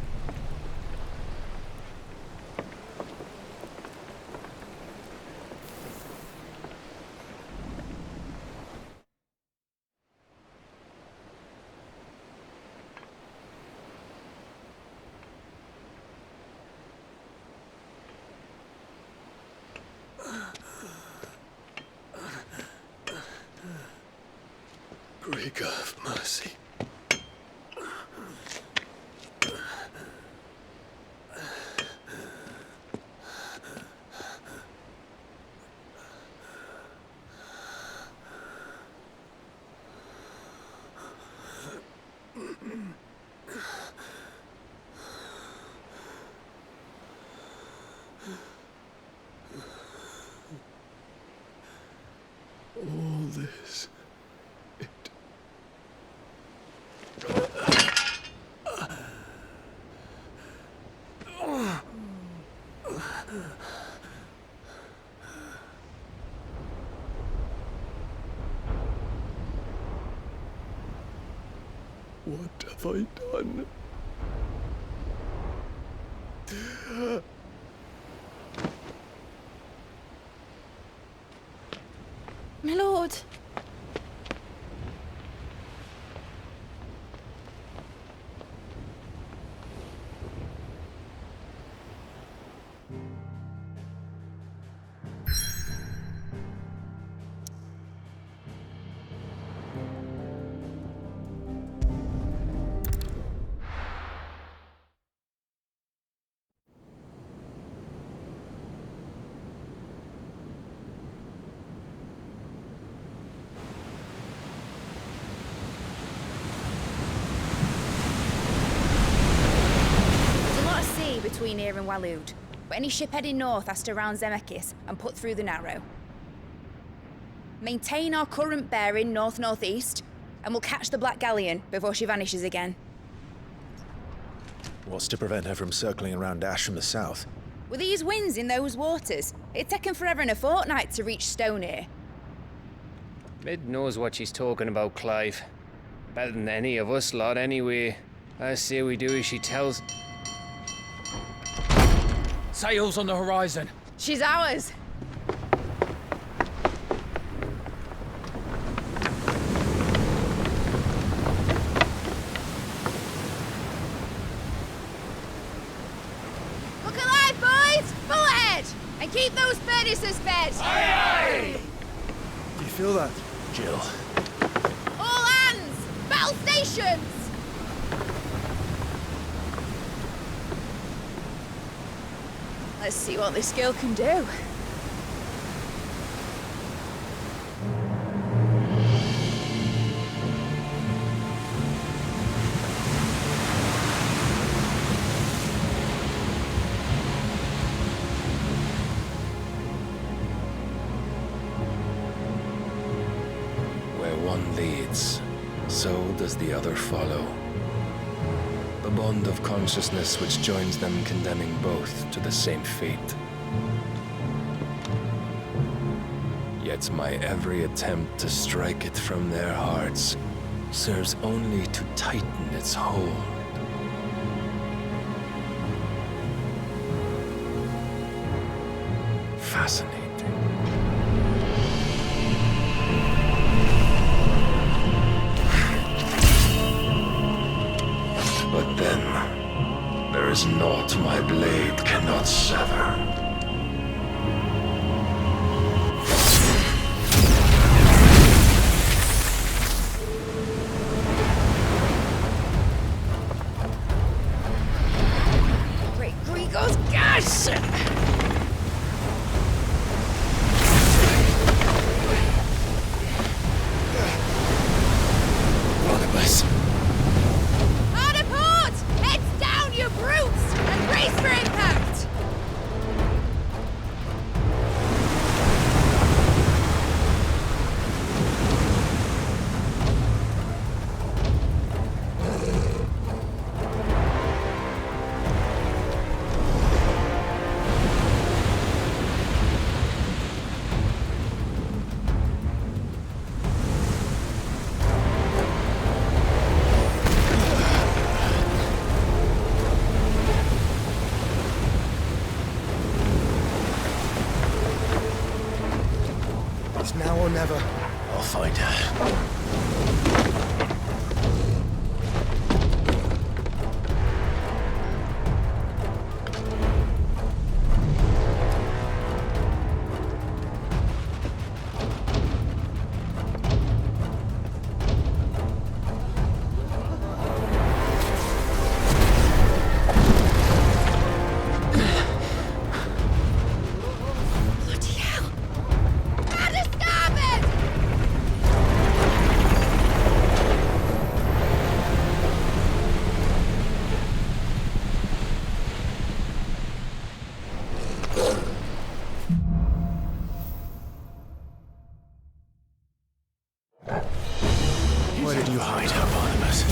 Greek have mercy. All this. What have I done? My lord. Waloed. But any ship heading north has to round Zemeckis and put through the Narrow. Maintain our current bearing north-northeast, and we'll catch the Black Galleon before she vanishes again. What's to prevent her from circling around Ash from the south? With these winds in those waters, it'd taken forever and a fortnight to reach Stonehenge. Mid knows what she's talking about, Clive. Better than any of us lot, anyway. I say we do as she tells. Sails on the horizon. She's ours. Look alive, boys! Full ahead! And keep those furnaces fed! Aye, aye! Do you feel that? Jill. All hands! Battle stations! Let's see what this girl can do. Where one leads, so does the other follow. The bond of consciousness which joins them condemning both to the same fate. Yet my every attempt to strike it from their hearts serves only to tighten its hold. Fascinating. But then, there is naught my blade cannot sever. Great Grigor's gas! Barnabas. Hard port! Heads down, you brutes! And brace for impact! It's now or never. I'll find her. Bloody hell! Bad starboard! Where did you hide her, Barnabas?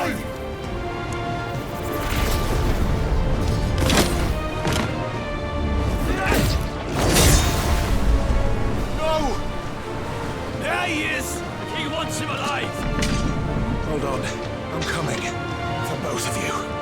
No! There he is! He wants him alive! Hold on. I'm coming. For both of you.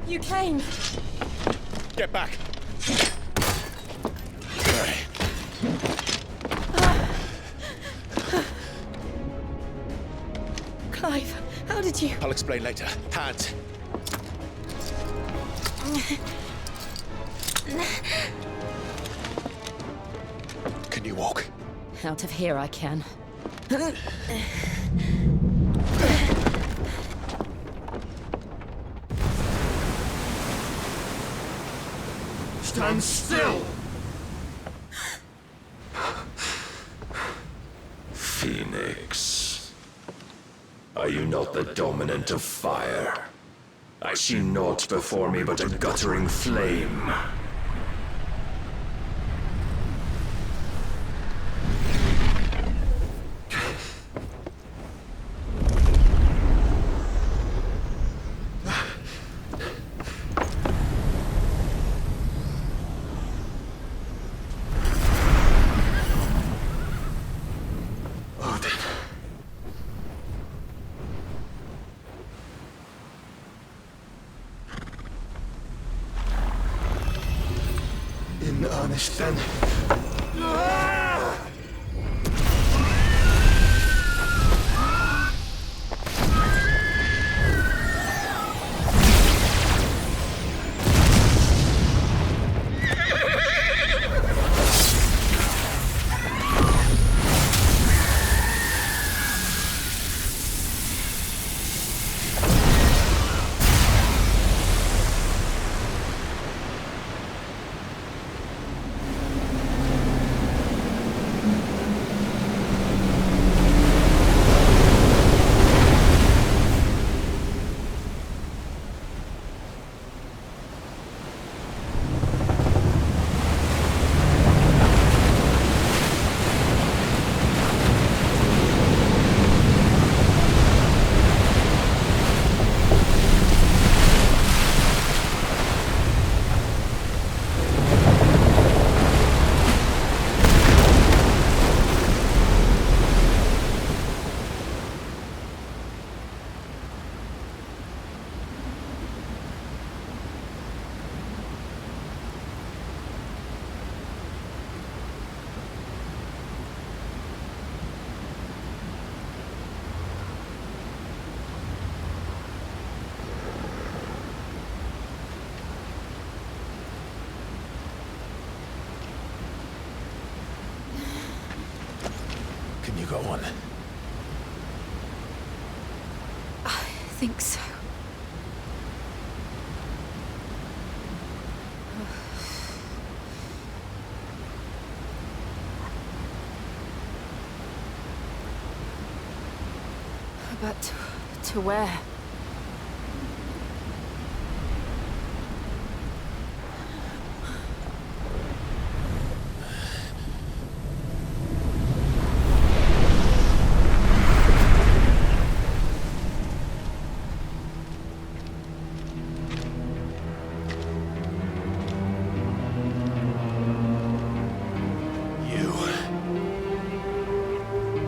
You came. Get back. did you? I'll explain later. Hands. Can you walk? Out of here I can. Stand still! Phoenix, are you not the dominant of fire? I see naught before me but a guttering flame. In earnest, then. Can you go on? I think so. But to where?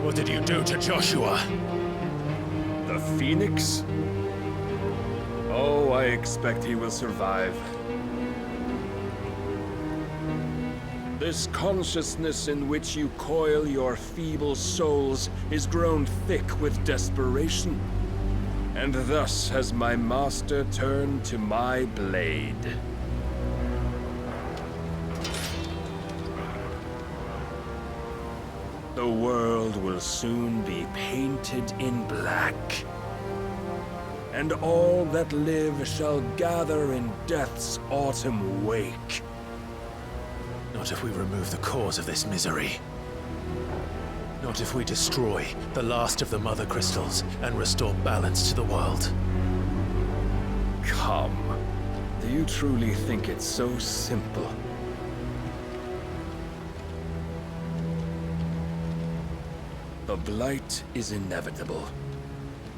What did you do to Joshua? The Phoenix? Oh, I expect he will survive. This consciousness in which you coil your feeble souls is grown thick with desperation. And thus has my master turned to my blade. The world will soon be painted in black. And all that live shall gather in death's autumn wake. Not if we remove the cause of this misery. Not if we destroy the last of the Mother Crystals and restore balance to the world. Come. Do you truly think it's so simple? The Blight is inevitable.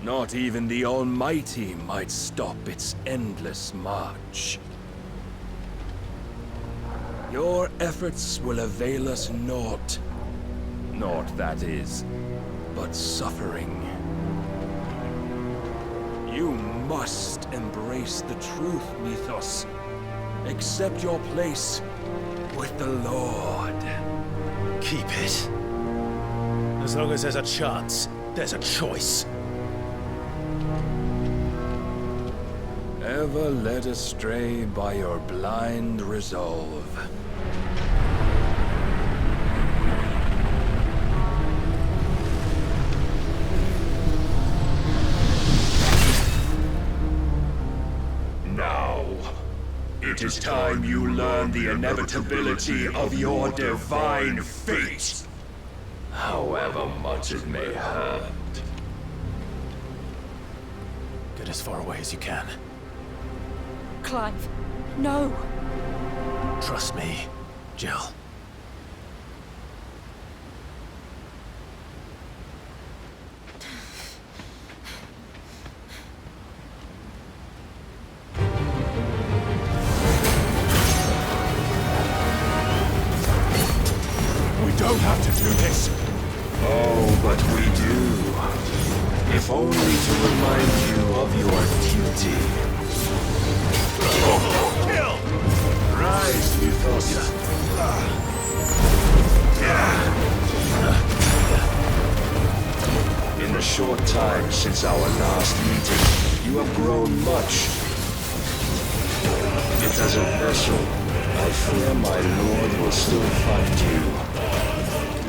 Not even the Almighty might stop its endless march. Your efforts will avail us naught. Naught, that is, but suffering. You must embrace the truth, Mythos. Accept your place with the Lord. Keep it. As long as there's a chance, there's a choice. ever led astray by your blind resolve. Now, it is time you learn the inevitability of your divine fate, however much it may hurt. Get as far away as you can. Clive, no! Trust me, Jill. We don't have to do this. Oh, but we do. If only to remind you of your duty. Kill! Rise, Mythos. In the short time since our last meeting, you have grown much. Yet as a vessel, I fear my lord will still find you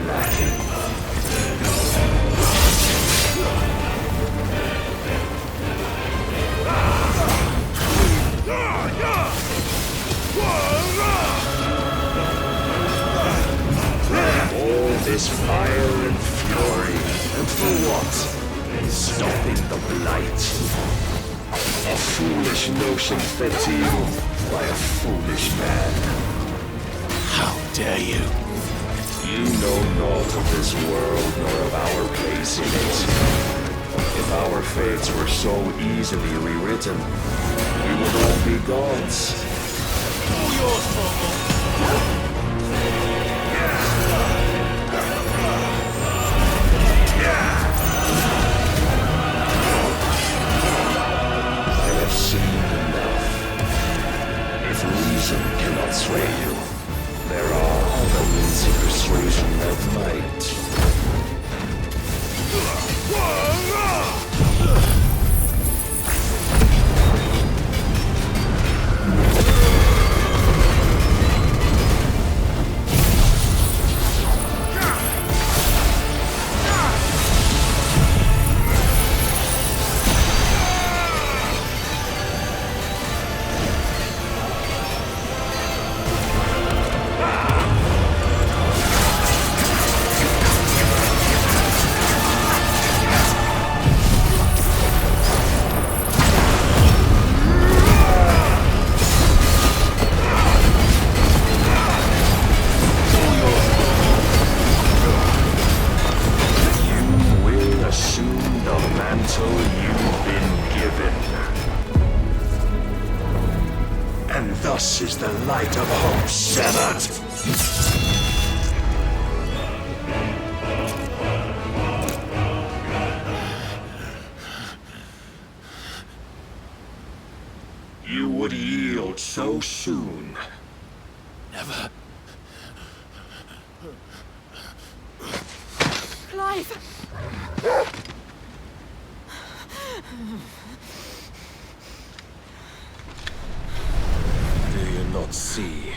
lacking. All this fire and fury, and for what? Stopping the blight. A foolish notion fed to you by a foolish man. How dare you? You know naught of this world nor of our place in it. If our fates were so easily rewritten, we would all be gods. All yours, Torgal. I have seen enough. If reason cannot sway you, there are other means of persuasion that might. Thus is the light of hope severed. You would yield so soon. Never. Clive! Not see.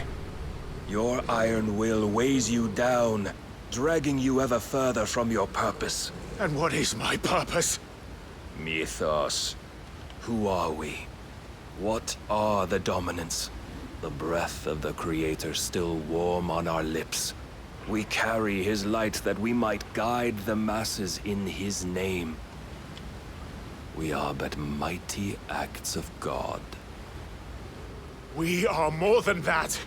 Your iron will weighs you down, dragging you ever further from your purpose. And what is my purpose? Mythos. Who are we? What are the dominants? The breath of the Creator still warm on our lips. We carry his light that we might guide the masses in his name. We are but mighty acts of God. We are more than that.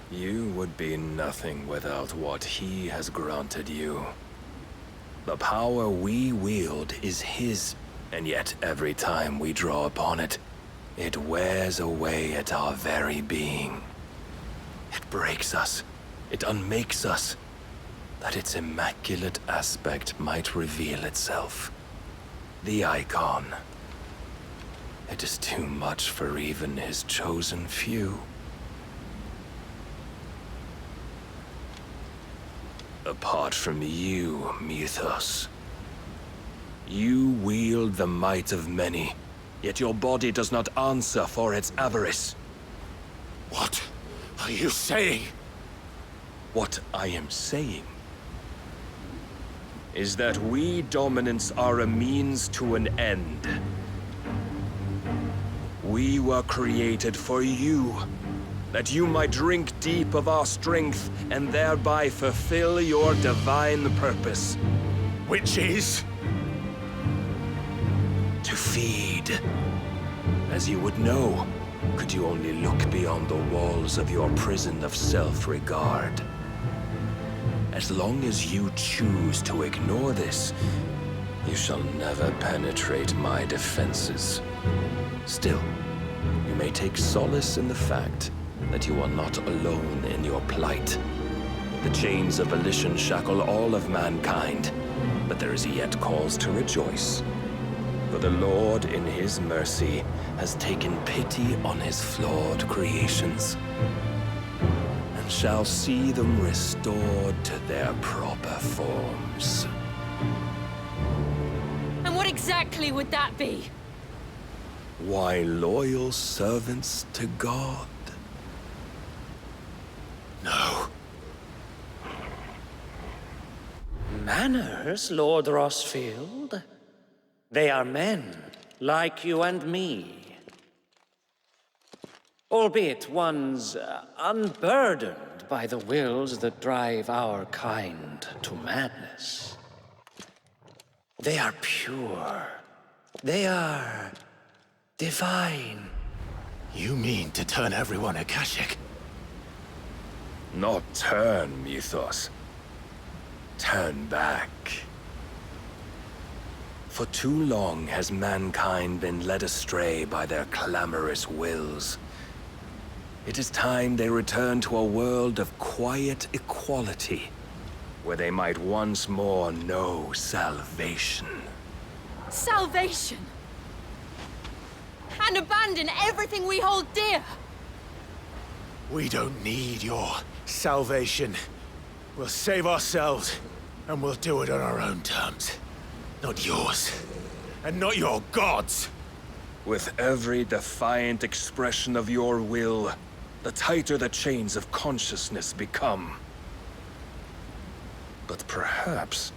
You would be nothing without what he has granted you. The power we wield is his, and yet every time we draw upon it, it wears away at our very being. It breaks us, it unmakes us, that its immaculate aspect might reveal itself. The icon. It is too much for even his chosen few. Apart from you, Mythos, you wield the might of many, Yet your body does not answer for its avarice. What are you saying? What I am saying is that we dominants are a means to an end. We were created for you, that you might drink deep of our strength and thereby fulfill your divine purpose. Which is? To feed. As you would know, could you only look beyond the walls of your prison of self-regard. As long as you choose to ignore this, you shall never penetrate my defenses. Still, you may take solace in the fact that you are not alone in your plight. The chains of volition shackle all of mankind, but there is yet cause to rejoice. For the Lord, in his mercy, has taken pity on his flawed creations, and shall see them restored to their proper forms. And what exactly would that be? Why, loyal servants to God. No. Manners, Lord Rossfield? They are men, like you and me. Albeit ones unburdened by the wills that drive our kind to madness. They are pure. They are divine. You mean to turn everyone Akashic? Not turn, Mythos. Turn back. For too long has mankind been led astray by their clamorous wills. It is time they return to a world of quiet equality, where they might once more know salvation. Salvation! And abandon everything we hold dear! We don't need your salvation. We'll save ourselves, and we'll do it on our own terms. Not yours. And not your gods! With every defiant expression of your will, the tighter the chains of consciousness become. But perhaps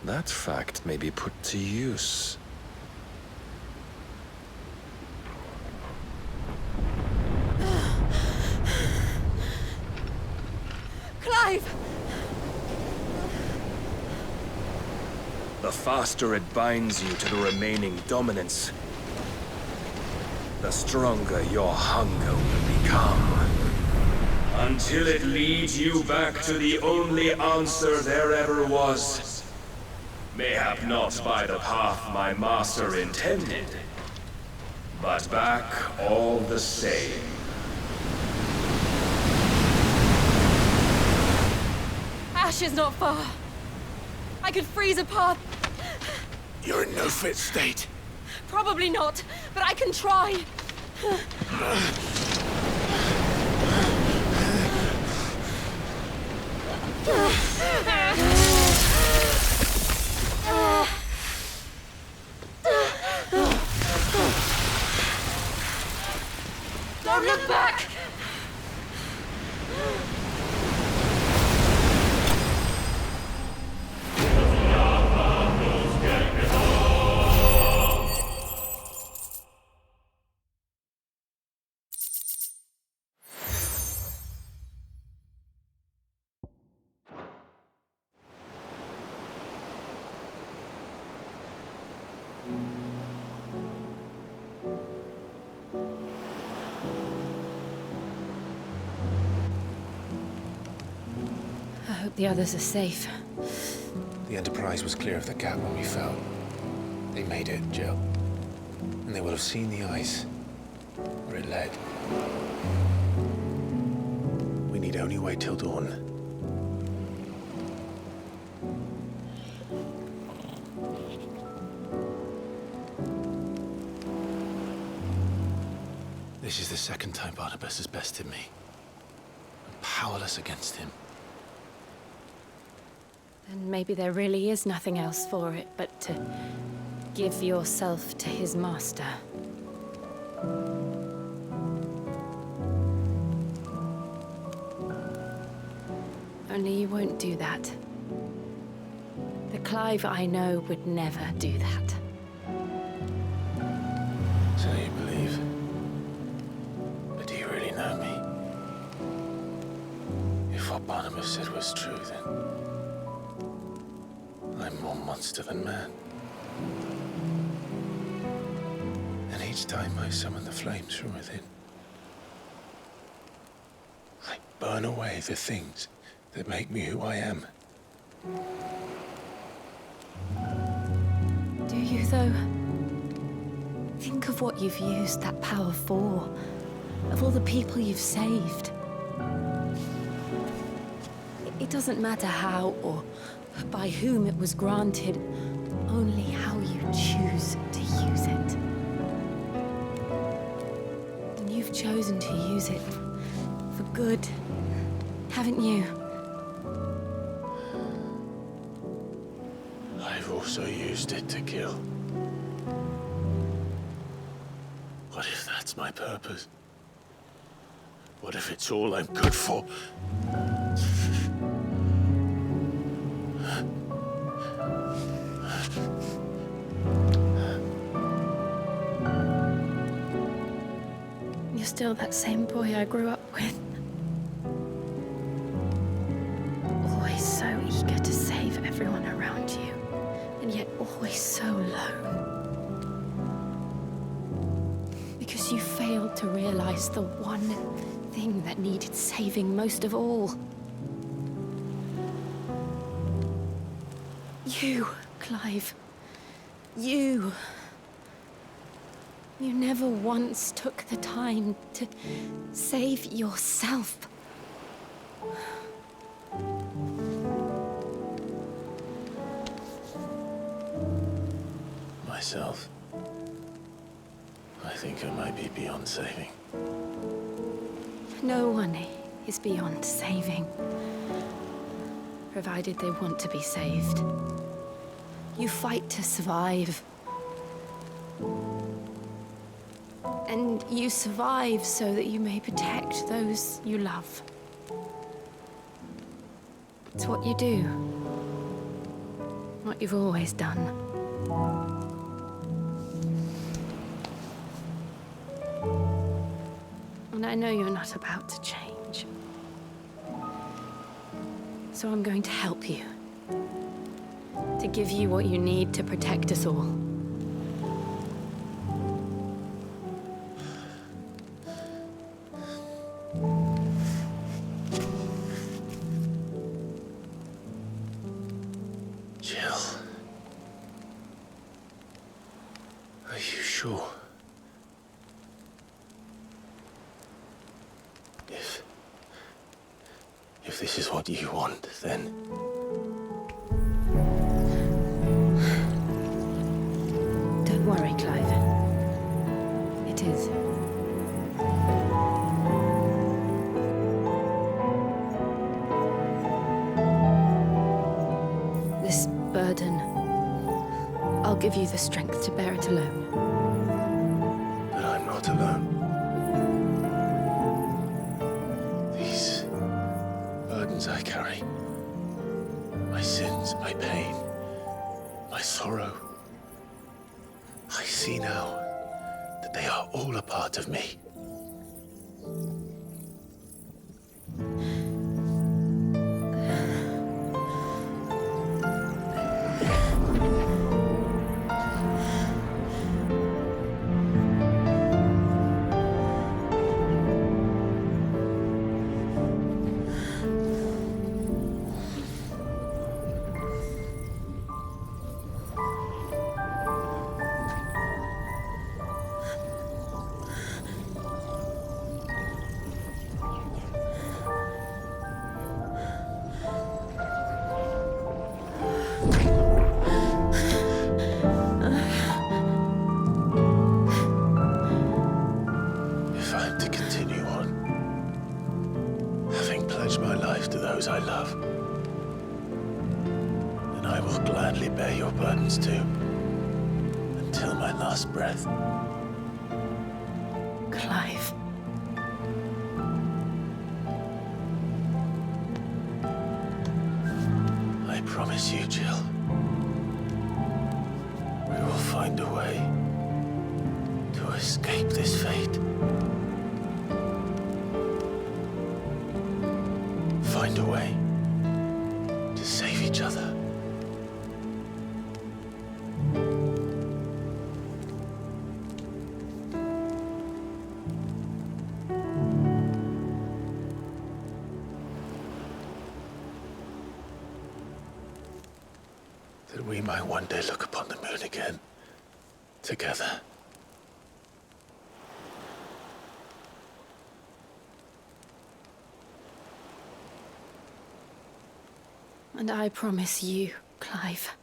that fact may be put to use. Clive! The faster it binds you to the remaining dominance, the stronger your hunger will become. Until it leads you back to the only answer there ever was. Mayhap not by the path my master intended, but back all the same. Ash is not far. I could freeze a path. You're in no fit state. Probably not, but I can try. Don't look back! I hope the others are safe. The Enterprise was clear of the gap when we fell. They made it, Jill. And they will have seen the ice where it led. We need only wait till dawn. This is the second time Barnabas has bested me. I'm powerless against him. Then maybe there really is nothing else for it but to give yourself to his master. Only you won't do that. The Clive I know would never do that. So you believe? But do you really know me? If what Barnabas said was true, then I'm more monster than man. And each time I summon the flames from within, I burn away the things that make me who I am. Do you, though? Think of what you've used that power for. Of all the people you've saved. It doesn't matter how or by whom it was granted, only how you choose to use it. And you've chosen to use it for good, haven't you? I've also used it to kill. What if that's my purpose? What if it's all I'm good for? You're still that same boy I grew up with. Always so eager to save everyone around you, and yet always so lone. Because you failed to realize the one thing that needed saving most of all. You, Clive. You. You never once took the time to save yourself. Myself? I think I might be beyond saving. No one is beyond saving, provided they want to be saved. You fight to survive. And you survive so that you may protect those you love. It's what you do. What you've always done. And I know you're not about to change. So I'm going to help you. To give you what you need to protect us all. Jill. Are you sure? If this is what you want, then... Don't worry, Clive. It is. This burden, I'll give you the strength to bear it alone. But I'm not alone. These burdens I carry, my sins, my pain, my sorrow, I see now that they are all a part of me. If I'm to continue on, having pledged my life to those I love, then I will gladly bear your burdens too, until my last breath. promise you, Jill, we will find a way to escape this fate. Find a way to save each other. That we might one day look upon the moon again, together. And I promise you, Clive,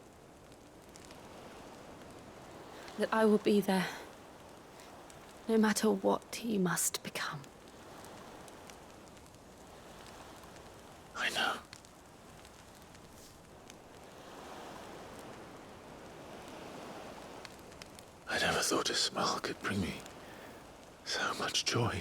that I will be there, no matter what you must become. I know. I never thought a smile could bring me so much joy.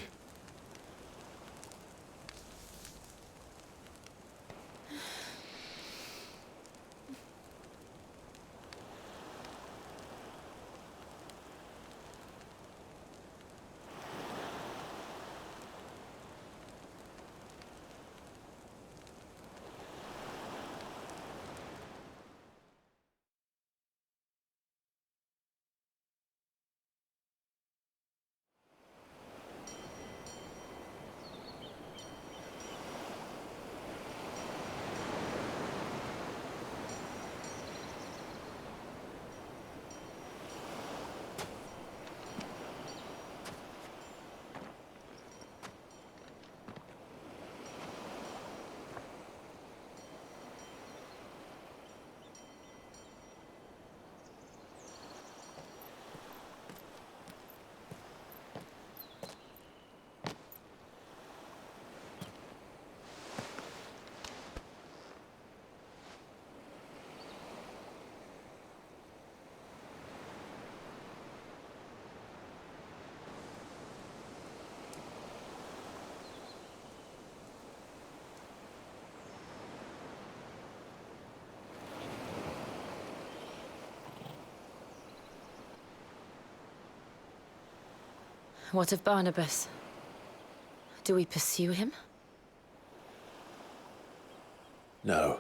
What of Barnabas? Do we pursue him? No.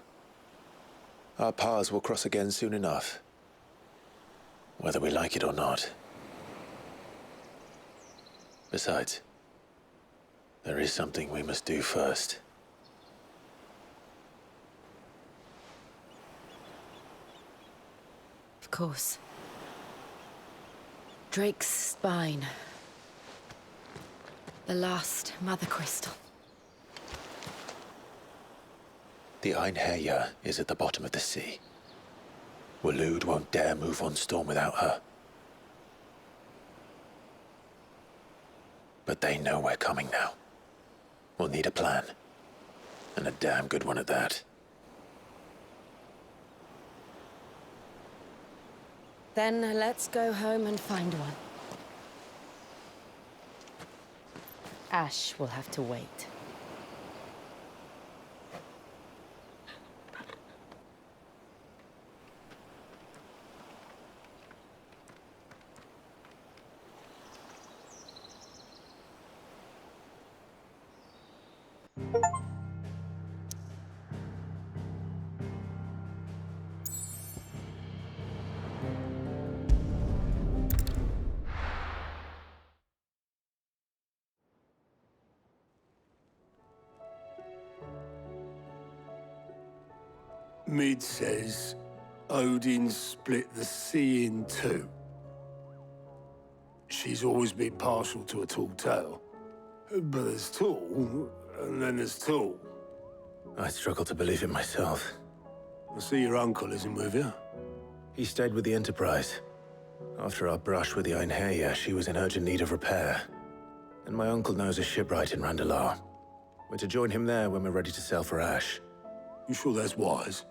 Our paths will cross again soon enough. Whether we like it or not. Besides, there is something we must do first. Of course. Drake's spine. The last Mother Crystal. The Einherja is at the bottom of the sea. Waloed won't dare move on Storm without her. But they know we're coming now. We'll need a plan. And a damn good one at that. Then let's go home and find one. Ash will have to wait. Mid says Odin split the sea in two. She's always been partial to a tall tale. But there's tall, and then there's tall. I struggle to believe it myself. I see your uncle isn't with you. He stayed with the Enterprise. After our brush with the Einherja, she was in urgent need of repair. And my uncle knows a shipwright in Randalar. We're to join him there when we're ready to sail for Ash. You sure that's wise?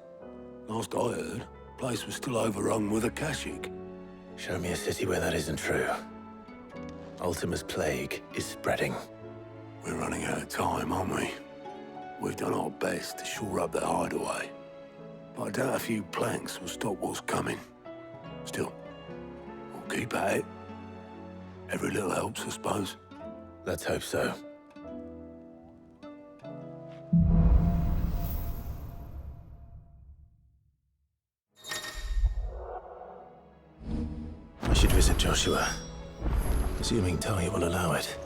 Last I heard, the place was still overrun with Akashic. Show me a city where that isn't true. Ultima's plague is spreading. We're running out of time, aren't we? We've done our best to shore up that hideaway. but I doubt a few planks will stop what's coming. Still, we'll keep at it. Every little helps, I suppose. Let's hope so. I should visit Joshua, assuming Talia will allow it.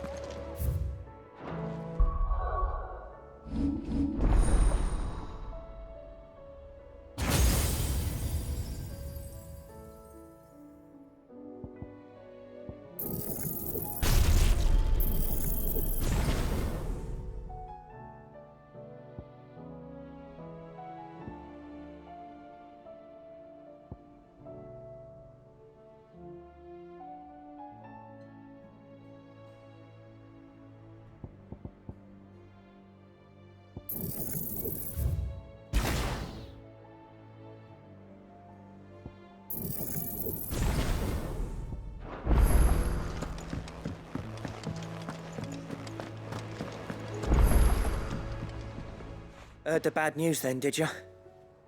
Heard the bad news then, did you?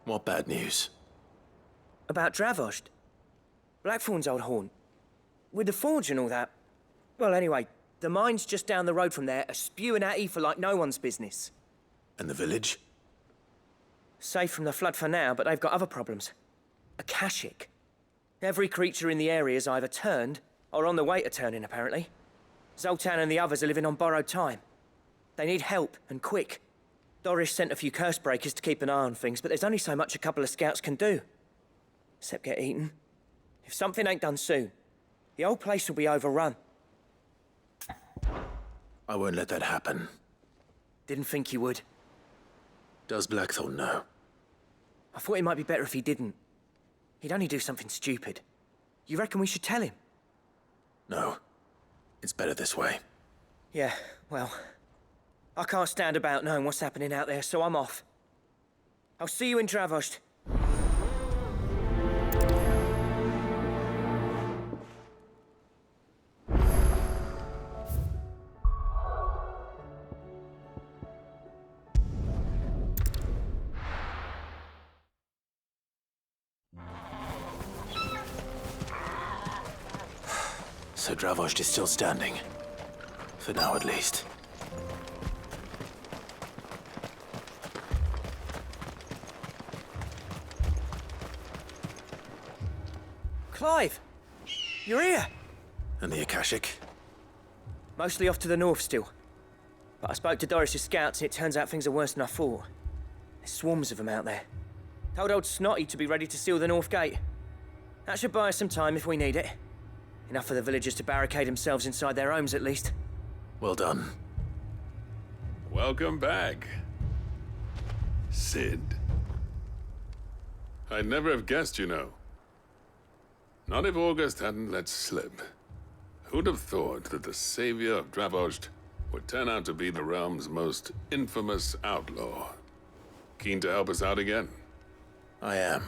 What bad news? About Dravost. Blackthorn's old haunt. With the forge and all that. Well, anyway, the mines just down the road from there are spewing out ether like no one's business. And the village? Safe from the flood for now, but they've got other problems. Akashic. Every creature in the area's either turned, or on the way to turning, apparently. Zoltan and the others are living on borrowed time. They need help, and quick. Doris sent a few curse breakers to keep an eye on things, but there's only so much a couple of scouts can do. Except get eaten. If something ain't done soon, the whole place will be overrun. I won't let that happen. Didn't think you would. Does Blackthorn know? I thought it might be better if he didn't. He'd only do something stupid. You reckon we should tell him? No. It's better this way. Yeah, well... I can't stand about knowing what's happening out there, so I'm off. I'll see you in Dravost. So Dravost is still standing. For now, at least. Clive! You're here! And the Akashic? Mostly off to the north still. But I spoke to Doris's scouts and it turns out things are worse than I thought. There's swarms of them out there. Told old Snotty to be ready to seal the north gate. That should buy us some time if we need it. Enough for the villagers to barricade themselves inside their homes at least. Well done. Welcome back, Cid. I'd never have guessed, you know. Not if August hadn't let slip. Who'd have thought that the savior of Dravost would turn out to be the realm's most infamous outlaw? Keen to help us out again? I am.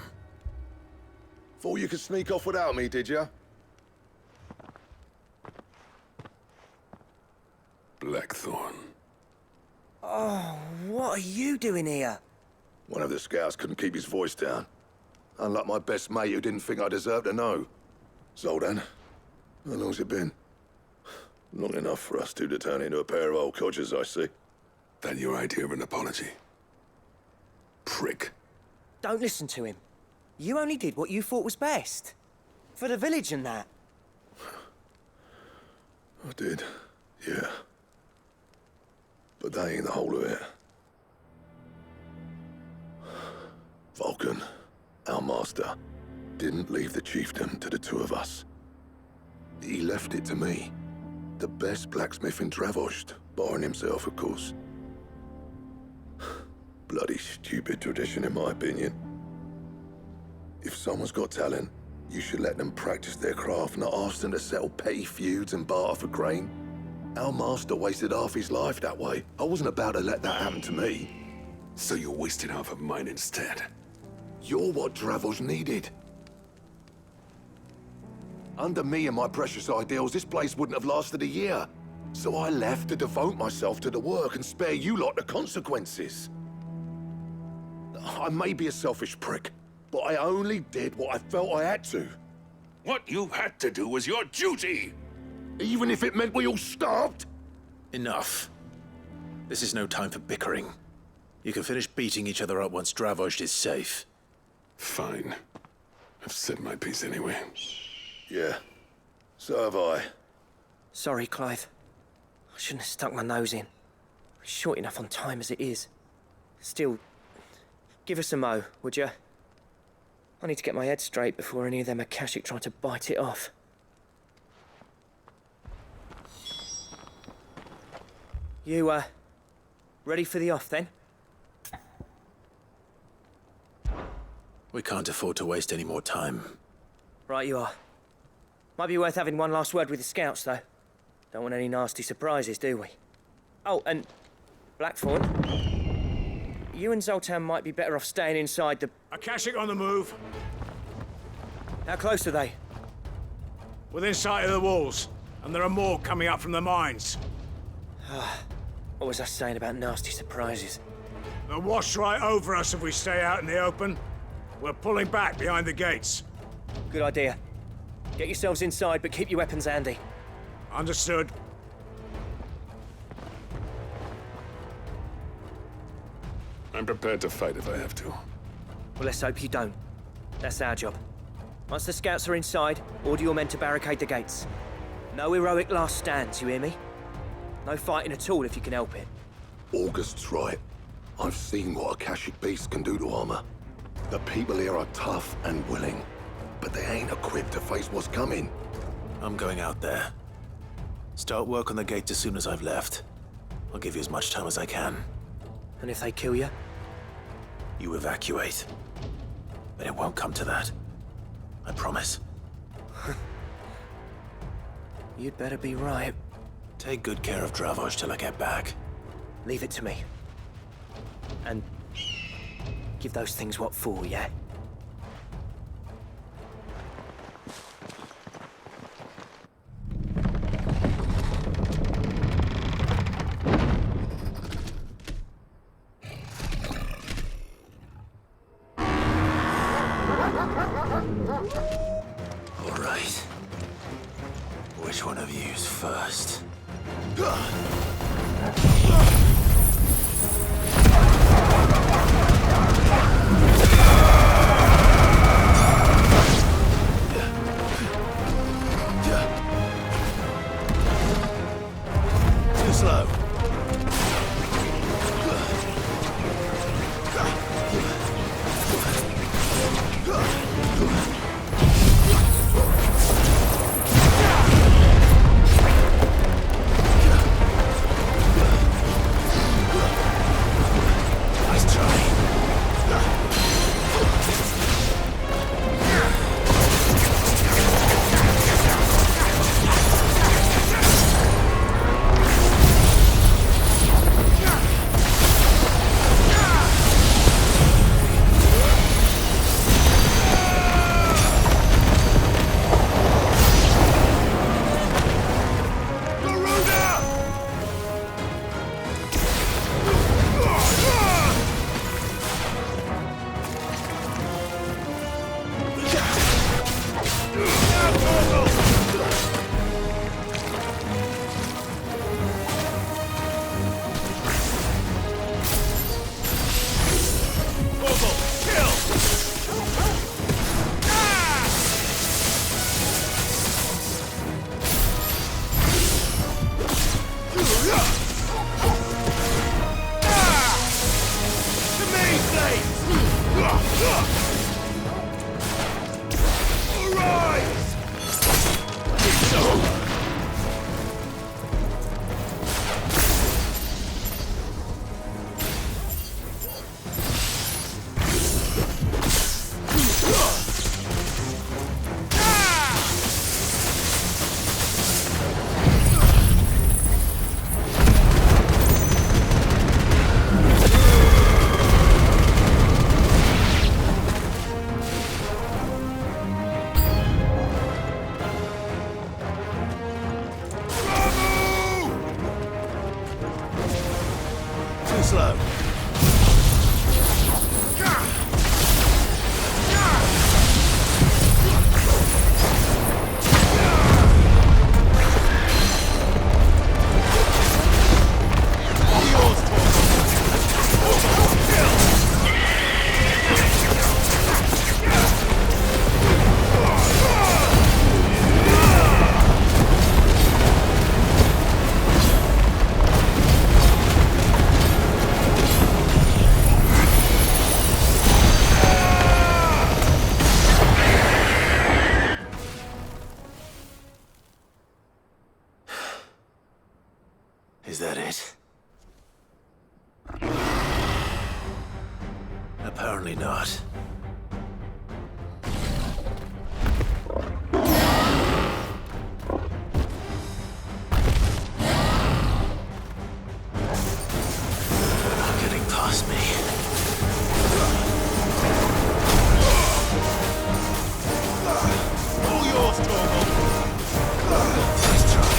Thought you could sneak off without me, did you? Blackthorn. Oh, what are you doing here? One of the scouts couldn't keep his voice down. Unlike my best mate who didn't think I deserved to know. Zoltan, how long's it been? Long enough for us two to turn into a pair of old codgers, I see. That your idea of an apology? Prick. Don't listen to him. You only did what you thought was best. For the village and that. I did, yeah. But that ain't the whole of it. Vulcan, our master, didn't leave the chiefdom to the two of us. He left it to me. The best blacksmith in Dravost, barring himself, of course. Bloody stupid tradition, in my opinion. If someone's got talent, you should let them practice their craft, not ask them to settle petty feuds and barter for grain. Our master wasted half his life that way. I wasn't about to let that happen to me. So you wasted half of mine instead? You're what Dravost needed. Under me and my precious ideals, this place wouldn't have lasted a year. So I left to devote myself to the work and spare you lot the consequences. I may be a selfish prick, but I only did what I felt I had to. What you had to do was your duty! Even if it meant we all starved? Enough. This is no time for bickering. You can finish beating each other up once Dravojd is safe. Fine. I've said my piece anyway. Yeah. So have I. Sorry, Clive. I shouldn't have stuck my nose in. We're short enough on time as it is. Still, give us a mo, would you? I need to get my head straight before any of them Akashic try to bite it off. You, ready for the off, then? We can't afford to waste any more time. Right you are. Might be worth having one last word with the scouts, though. Don't want any nasty surprises, do we? Oh, and Blackthorn, you and Zoltan might be better off staying inside the... Akashic on the move. How close are they? Within sight of the walls, and there are more coming up from the mines. What was I saying about nasty surprises? They'll wash right over us if we stay out in the open. We're pulling back behind the gates. Good idea. Get yourselves inside, but keep your weapons handy. Understood. I'm prepared to fight if I have to. Well, let's hope you don't. That's our job. Once the scouts are inside, order your men to barricade the gates. No heroic last stands, you hear me? No fighting at all if you can help it. August's right. I've seen what Akashic beasts can do to armor. The people here are tough and willing, but they ain't equipped to face what's coming. I'm going out there. Start work on the gate as soon as I've left. I'll give you as much time as I can. And if they kill you? You evacuate. But it won't come to that. I promise. You'd better be right. Take good care of Dravojd till I get back. Leave it to me. And give those things what for, yeah? All right. Which one of you's first? Too slow. Apparently not. Not getting past me. All yours, Torvald! Nice try.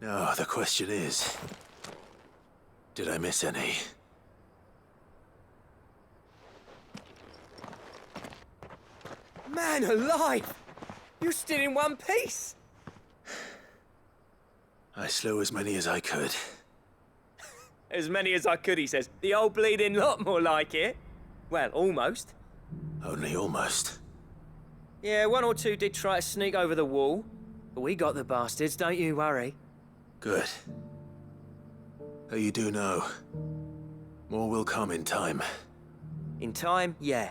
Now, the question is, did I miss any? Man alive! You're still in one piece! I slew as many as I could. As many as I could, he says. The old bleeding lot, more like it. Well, almost. Only almost. Yeah, one or two did try to sneak over the wall. We got the bastards, don't you worry. Good. Though you do know, more will come in time. In time, yeah.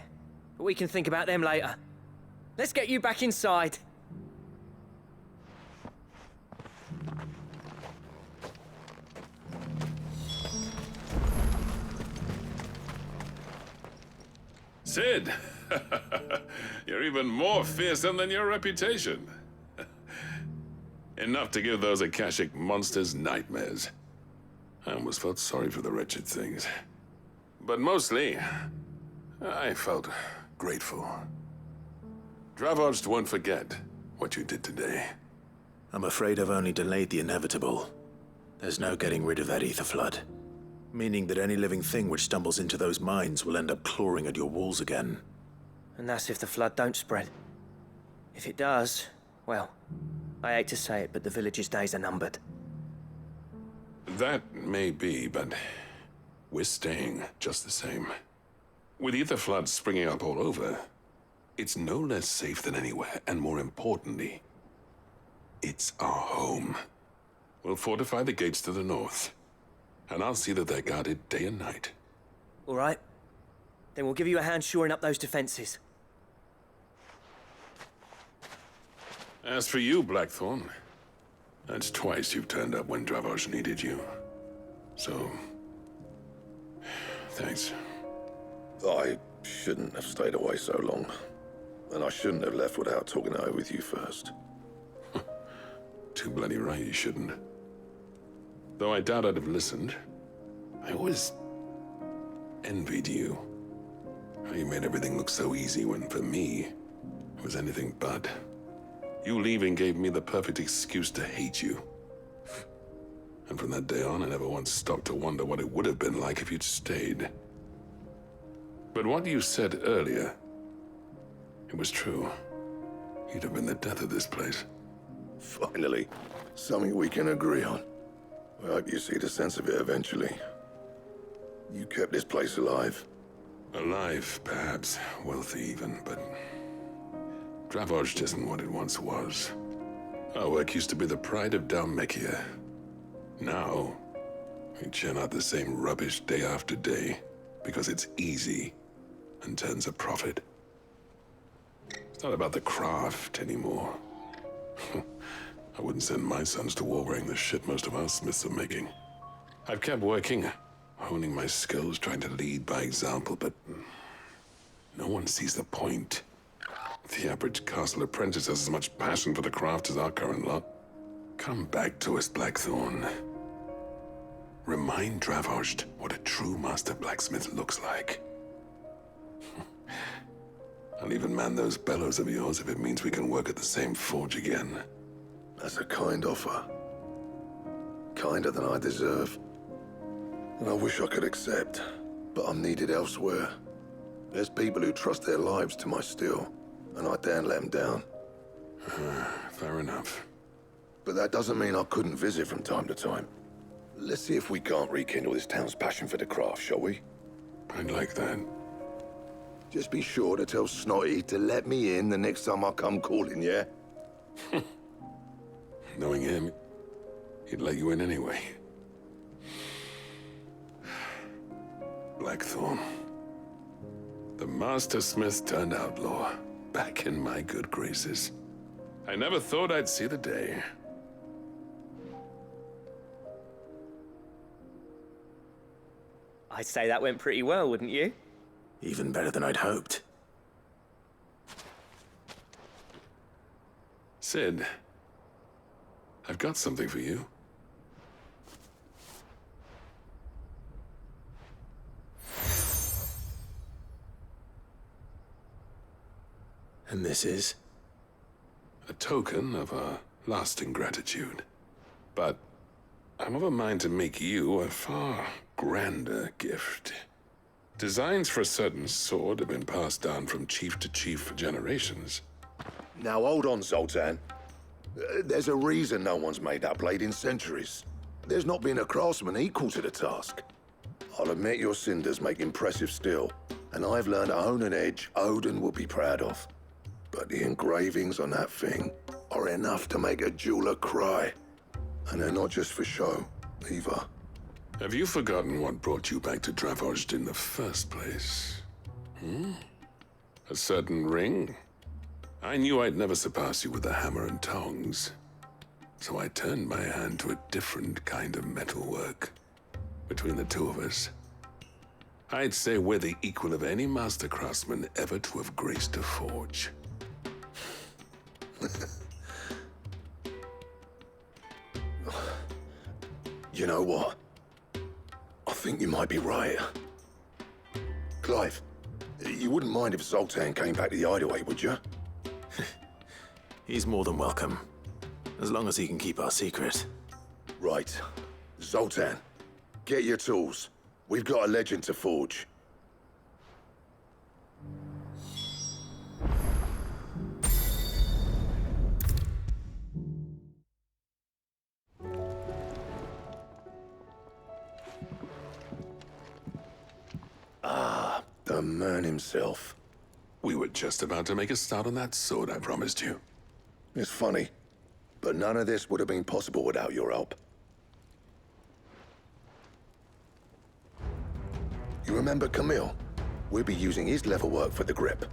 But we can think about them later. Let's get you back inside. Cid! You're even more fearsome than your reputation. Enough to give those Akashic monsters nightmares. I almost felt sorry for the wretched things. But mostly, I felt grateful. Dravoged won't forget what you did today. I'm afraid I've only delayed the inevitable. There's no getting rid of that ether flood. Meaning that any living thing which stumbles into those mines will end up clawing at your walls again. And that's if the flood don't spread. If it does, well, I hate to say it, but the village's days are numbered. That may be, but we're staying just the same. With ether floods springing up all over, it's no less safe than anywhere, and more importantly, it's our home. We'll fortify the gates to the north, and I'll see that they're guarded day and night. All right. Then we'll give you a hand shoring up those defenses. As for you, Blackthorn, that's twice you've turned up when Dravos needed you. So, thanks. I shouldn't have stayed away so long. And I shouldn't have left without talking it over with you first. Too bloody right you shouldn't. Though I doubt I'd have listened. I always envied you. How you made everything look so easy when, for me, it was anything but. You leaving gave me the perfect excuse to hate you. And from that day on, I never once stopped to wonder what it would have been like if you'd stayed. But what you said earlier, it was true. You'd have been the death of this place. Finally, something we can agree on. I hope you see the sense of it eventually. You kept this place alive. Alive, perhaps. Wealthy even, but Dravoged isn't what it once was. Our work used to be the pride of Dhalmekia. Now, we churn out the same rubbish day after day because it's easy and turns a profit. It's not about the craft anymore. I wouldn't send my sons to war wearing the shit most of our smiths are making. I've kept working, honing my skills, trying to lead by example, but no one sees the point. The average castle apprentice has as much passion for the craft as our current lot. Come back to us, Blackthorn. Remind Dravoged what a true master blacksmith looks like. I'll even man those bellows of yours if it means we can work at the same forge again. That's a kind offer. Kinder than I deserve. And I wish I could accept, but I'm needed elsewhere. There's people who trust their lives to my steel, and I daren't let them down. Fair enough. But that doesn't mean I couldn't visit from time to time. Let's see if we can't rekindle this town's passion for the craft, shall we? I'd like that. Just be sure to tell Snotty to let me in the next time I come calling, yeah? Knowing him, he'd let you in anyway. Blackthorn. The Master Smith turned outlaw, back in my good graces. I never thought I'd see the day. I'd say that went pretty well, wouldn't you? Even better than I'd hoped. Cid, I've got something for you. And this is? A token of our lasting gratitude. But I'm of a mind to make you a far grander gift. Designs for a certain sword have been passed down from chief to chief for generations. Now hold on, Zoltan. There's a reason no one's made that blade in centuries. There's not been a craftsman equal to the task. I'll admit your cinders make impressive steel, and I've learned to own an edge Odin will be proud of. But the engravings on that thing are enough to make a jeweler cry. And they're not just for show, either. Have you forgotten what brought you back to Dravost in the first place? A certain ring? I knew I'd never surpass you with the hammer and tongs. So I turned my hand to a different kind of metalwork. Between the two of us, I'd say we're the equal of any master craftsman ever to have graced a forge. You know what? I think you might be right. Clive, you wouldn't mind if Zoltan came back to the Hideaway, would you? He's more than welcome. As long as he can keep our secret. Right. Zoltan, get your tools. We've got a legend to forge. Ah, the man himself. We were just about to make a start on that sword I promised you. It's funny, but none of this would have been possible without your help. You remember Camille? We'll be using his leatherwork for the grip.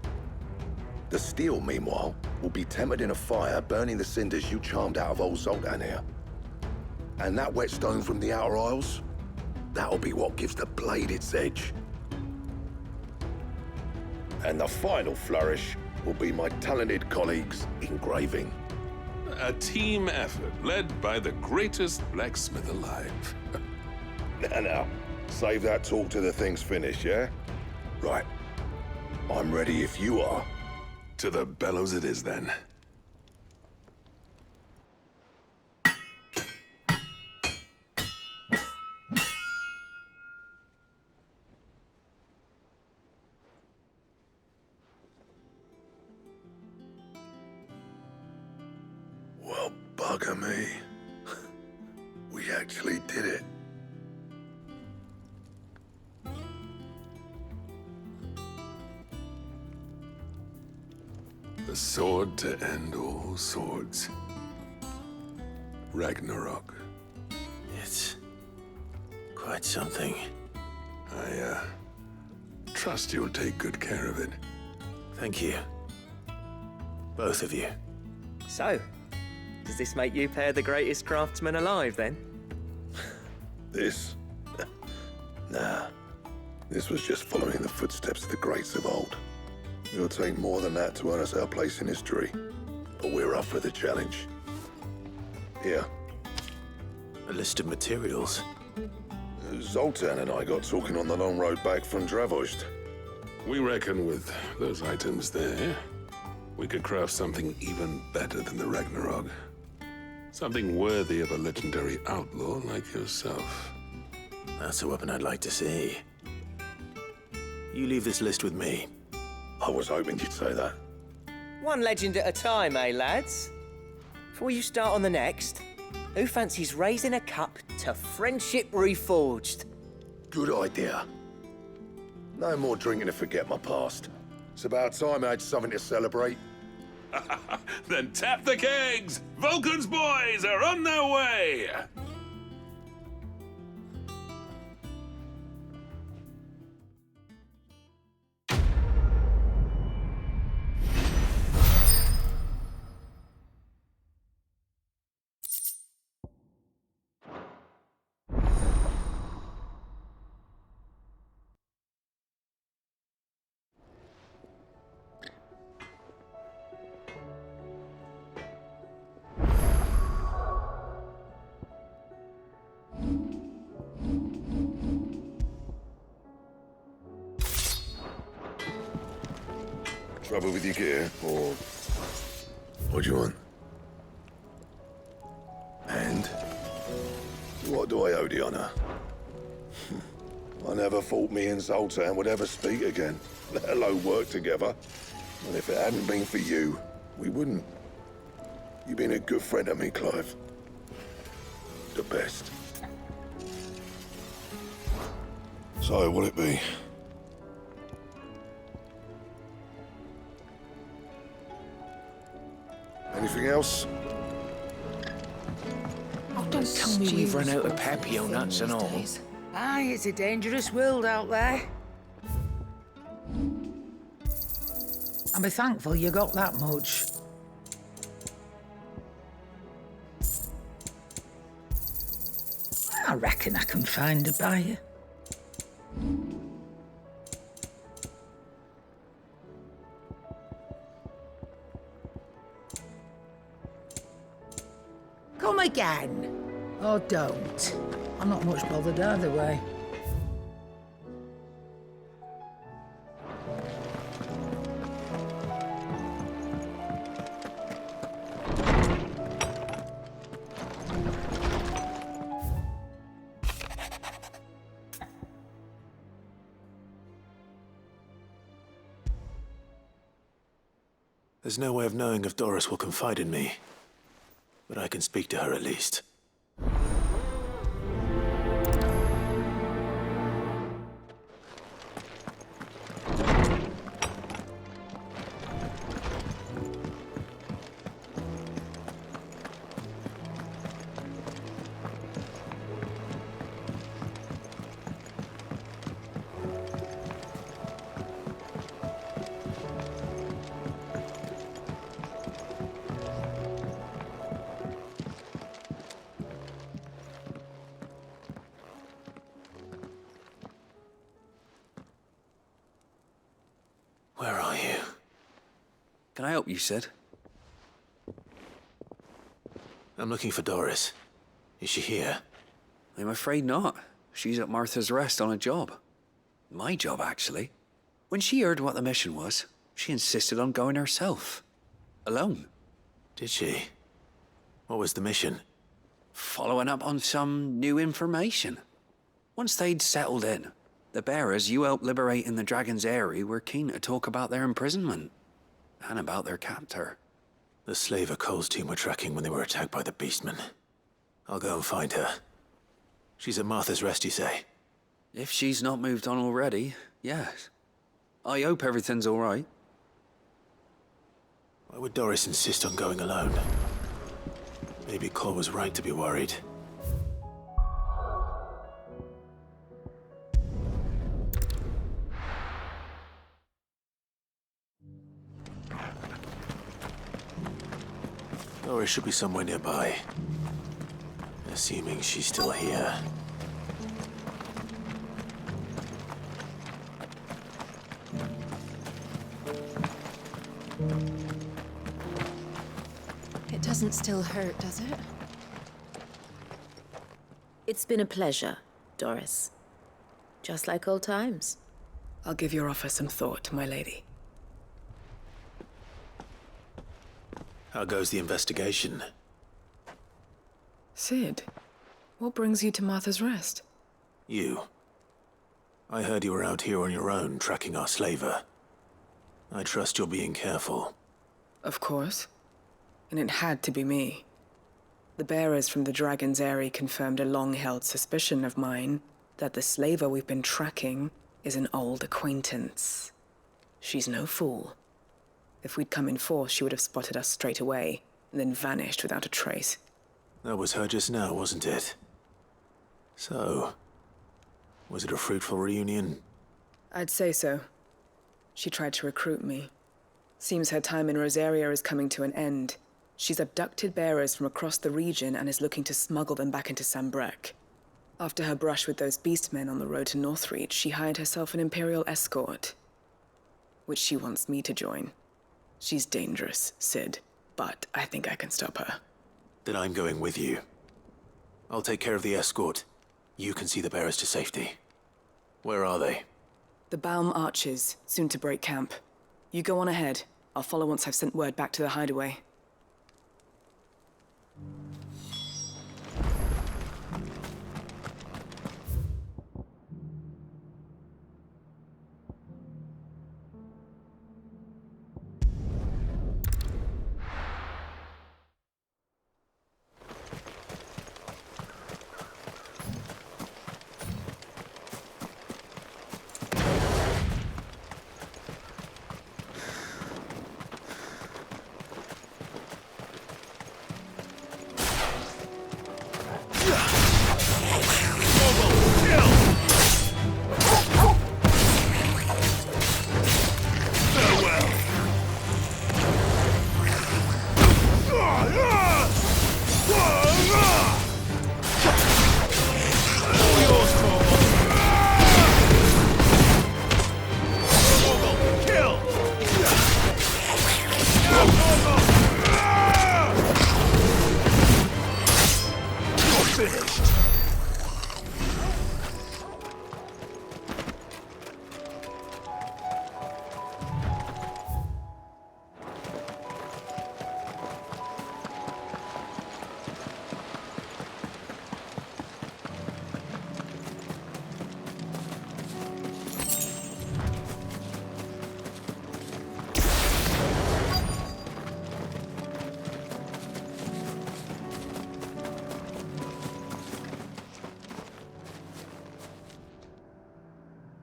The steel, meanwhile, will be tempered in a fire, burning the cinders you charmed out of old Zoltan here. And that whetstone from the Outer Isles, that'll be what gives the blade its edge. And the final flourish will be my talented colleagues' engraving. A team effort led by the greatest blacksmith alive. Now, save that talk till the thing's finished, yeah? Right. I'm ready if you are. To the bellows it is, then. Well, bugger me. We actually did it. The sword to end all swords. Ragnarok. It's quite something. I trust you'll take good care of it. Thank you. Both of you. So, does this make you pair the greatest craftsman alive, then? This? Nah. This was just following the footsteps of the greats of old. It'll take more than that to earn us our place in history. But we're up for the challenge. Here. A list of materials. Zoltan and I got talking on the long road back from Dravost. We reckon with those items there, we could craft something even better than the Ragnarok. Something worthy of a legendary outlaw like yourself. That's a weapon I'd like to see. You leave this list with me. I was hoping you'd say that. One legend at a time, eh, lads? Before you start on the next, who fancies raising a cup to Friendship Reforged? Good idea. No more drinking to forget my past. It's about time I had something to celebrate. Then tap the kegs! Vulcan's boys are on their way! Trouble with your gear, or what do you want? And what do I owe the honor? I never thought me and Zoltan would ever speak again, let alone work together. And if it hadn't been for you, we wouldn't. You've been a good friend to me, Clive. The best. So, what'll it be? Anything else? Oh, don't tell me we've run out of Papio nuts and all. Aye, it's a dangerous world out there. I'll be thankful you got that much. I reckon I can find a buyer. Come again. Or don't. I'm not much bothered either way. There's no way of knowing if Doris will confide in me, but I can speak to her at least. Where are you? Can I help you, Sid? I'm looking for Doris. Is she here? I'm afraid not. She's at Martha's Rest on a job. My job, actually. When she heard what the mission was, she insisted on going herself. Alone. Did she? What was the mission? Following up on some new information. Once they'd settled in, the bearers you helped liberate in the Dragon's Eyrie were keen to talk about their imprisonment. And about their captor. The slaver Cole's team were tracking when they were attacked by the Beastmen. I'll go and find her. She's at Martha's Rest, you say? If she's not moved on already, yes. I hope everything's all right. Why would Doris insist on going alone? Maybe Cole was right to be worried. Doris should be somewhere nearby. Assuming she's still here. It doesn't still hurt, does it? It's been a pleasure, Doris. Just like old times. I'll give your offer some thought, my lady. How goes the investigation? Sid, what brings you to Martha's Rest? You. I heard you were out here on your own, tracking our slaver. I trust you're being careful. Of course. And it had to be me. The bearers from the Dragon's Eyrie confirmed a long-held suspicion of mine that the slaver we've been tracking is an old acquaintance. She's no fool. If we'd come in force, she would have spotted us straight away, and then vanished without a trace. That was her just now, wasn't it? So, was it a fruitful reunion? I'd say so. She tried to recruit me. Seems her time in Rosaria is coming to an end. She's abducted bearers from across the region and is looking to smuggle them back into Sambrec. After her brush with those beastmen on the road to Northreach, she hired herself an Imperial escort, which she wants me to join. She's dangerous, Sid, but I think I can stop her. Then I'm going with you. I'll take care of the escort. You can see the bearers to safety. Where are they? The Baum Archers, soon to break camp. You go on ahead. I'll follow once I've sent word back to the hideaway.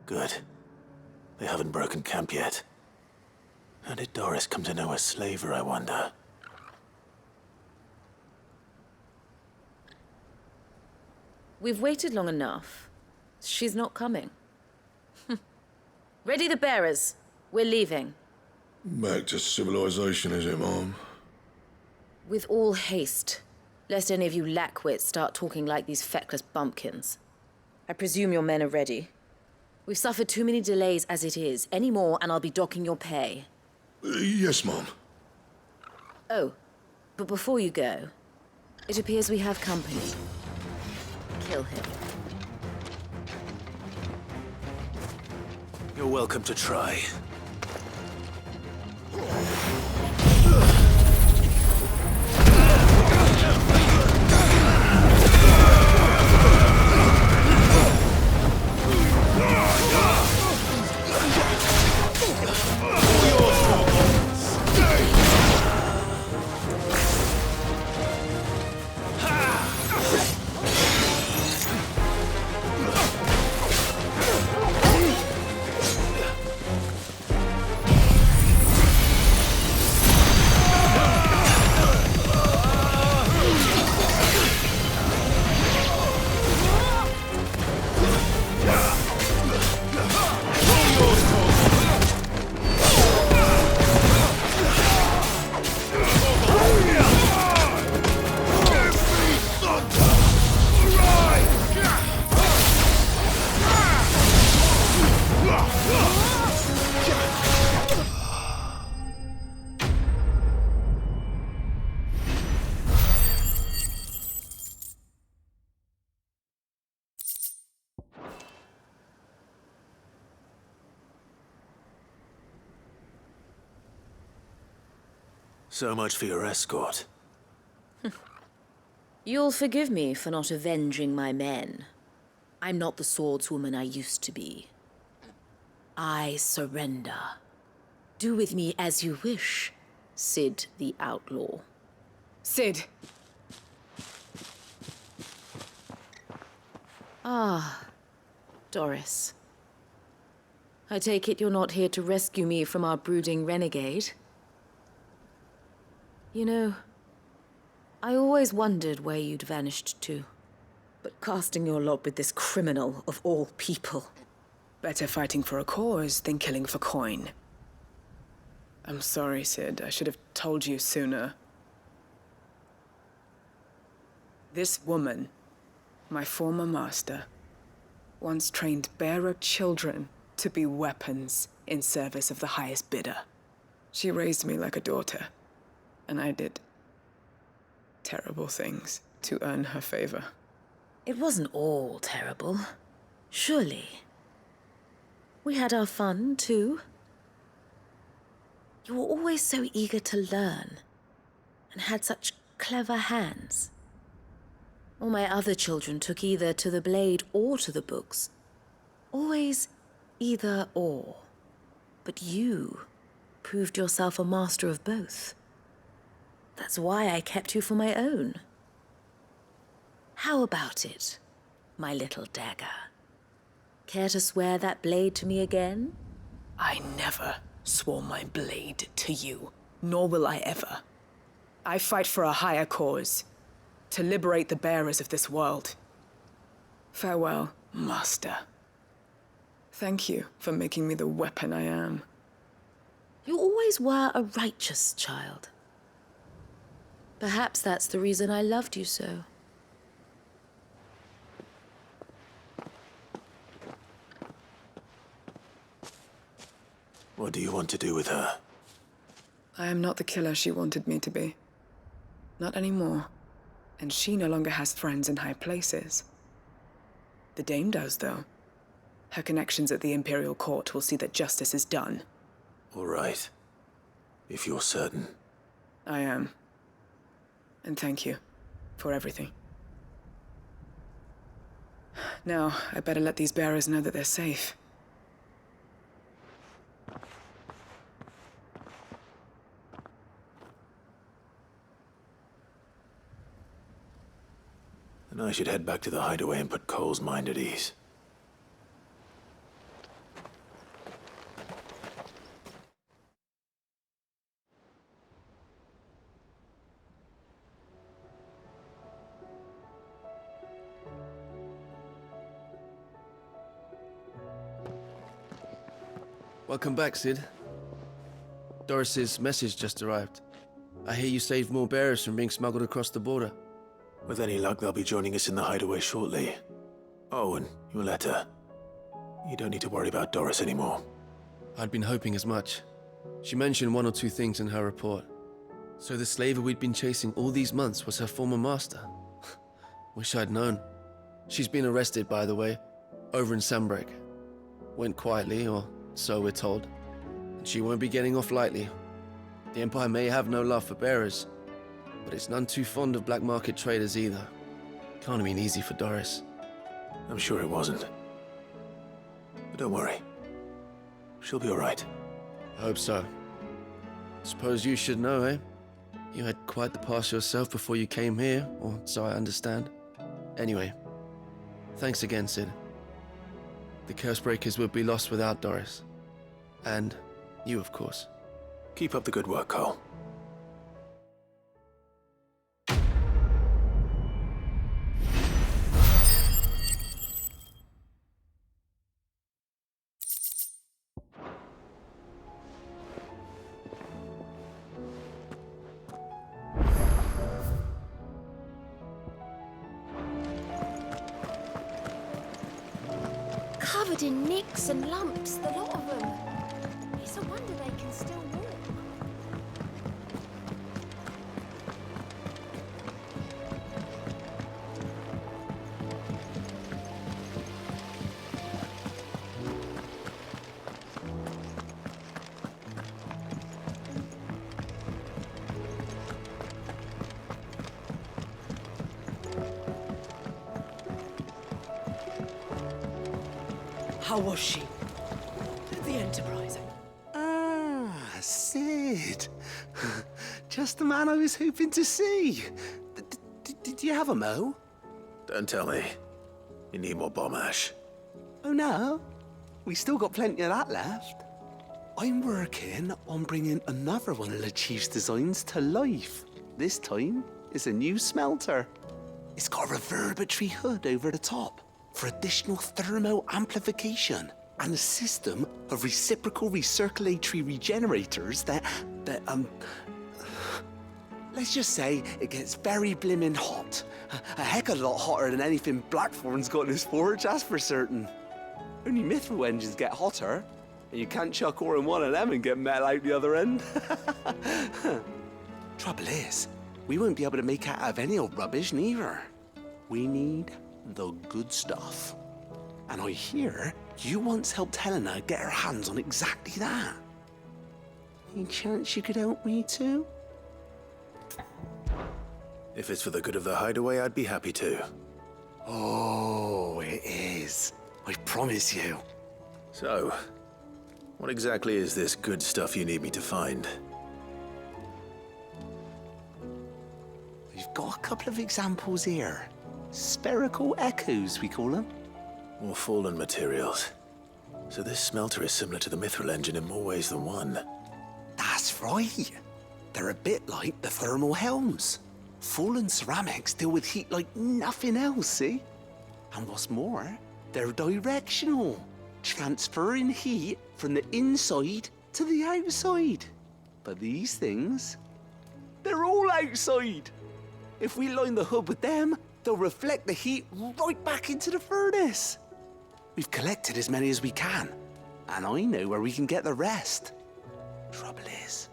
Good. They haven't broken camp yet. How did Doris come to know a slaver, I wonder? We've waited long enough. She's not coming. Ready the bearers. We're leaving. Back to civilization, is it, Mom? With all haste, lest any of you lackwits start talking like these feckless bumpkins. I presume your men are ready. We've suffered too many delays as it is. Any more, and I'll be docking your pay. Yes, Mom. Oh, but before you go, it appears we have company. Kill him. You're welcome to try. So much for your escort. You'll forgive me for not avenging my men. I'm not the swordswoman I used to be. I surrender. Do with me as you wish, Cid the Outlaw. Cid! Ah, Doris. I take it you're not here to rescue me from our brooding renegade? You know, I always wondered where you'd vanished to. But casting your lot with this criminal of all people. Better fighting for a cause than killing for coin. I'm sorry, Cid. I should have told you sooner. This woman, my former master, once trained bearer children to be weapons in service of the highest bidder. She raised me like a daughter, and I did terrible things to earn her favor. It wasn't all terrible, surely. We had our fun, too. You were always so eager to learn, and had such clever hands. All my other children took either to the blade or to the books. Always either or. But you proved yourself a master of both. That's why I kept you for my own. How about it, my little dagger? Care to swear that blade to me again? I never swore my blade to you, nor will I ever. I fight for a higher cause, to liberate the bearers of this world. Farewell, Master. Thank you for making me the weapon I am. You always were a righteous child. Perhaps that's the reason I loved you so. What do you want to do with her? I am not the killer she wanted me to be. Not anymore. And she no longer has friends in high places. The Dame does, though. Her connections at the Imperial Court will see that justice is done. All right. If you're certain. I am. And thank you for everything. Now, I better let these bearers know that they're safe. Then I should head back to the hideaway and put Cole's mind at ease. Welcome back, Cid. Doris's message just arrived. I hear you saved more bearers from being smuggled across the border. With any luck, they'll be joining us in the hideaway shortly. Oh, and your letter. You don't need to worry about Doris anymore. I'd been hoping as much. She mentioned one or two things in her report. So the slaver we'd been chasing all these months was her former master. Wish I'd known. She's been arrested, by the way, over in Sanbreque. Went quietly, or so we're told. And she won't be getting off lightly. The Empire may have no love for bearers, but it's none too fond of black market traders either. Can't have been easy for Doris. I'm sure it wasn't. But don't worry. She'll be all right. I hope so. Suppose you should know, eh? You had quite the past yourself before you came here, or so I understand. Anyway, thanks again, Cid. The Cursebreakers would be lost without Doris. And you, of course. Keep up the good work, Cole. Covered in nicks and lumps, the lot of them. It's a wonder they can still walk. How was she? The Enterprise. Ah, Cid. Just the man I was hoping to see. Did you have a mo? Don't tell me. You need more bomb ash. Oh no, we still got plenty of that left. I'm working on bringing another one of the Chief's designs to life. This time, it's a new smelter. It's got a reverberatory hood over the top for additional thermal amplification and a system of reciprocal recirculatory regenerators that let's just say it gets very blimmin' hot. A heck of a lot hotter than anything Blackthorn's got in his forge, that's for certain. Only Mithril engines get hotter, and you can't chuck ore in one of them and get metal out the other end. Trouble is, we won't be able to make out of any old rubbish neither. We need the good stuff. And I hear you once helped Helena get her hands on exactly that. Any chance you could help me too? If it's for the good of the hideaway, I'd be happy to. Oh, it is. I promise you. So, what exactly is this good stuff you need me to find? We've got a couple of examples here. Spherical echoes, we call them. More fallen materials. So this smelter is similar to the Mithril engine in more ways than one. That's right. They're a bit like the thermal helms. Fallen ceramics deal with heat like nothing else, see? And what's more, they're directional, transferring heat from the inside to the outside. But these things, they're all outside. If we line the hood with them, they'll reflect the heat right back into the furnace. We've collected as many as we can, and I know where we can get the rest. Trouble is,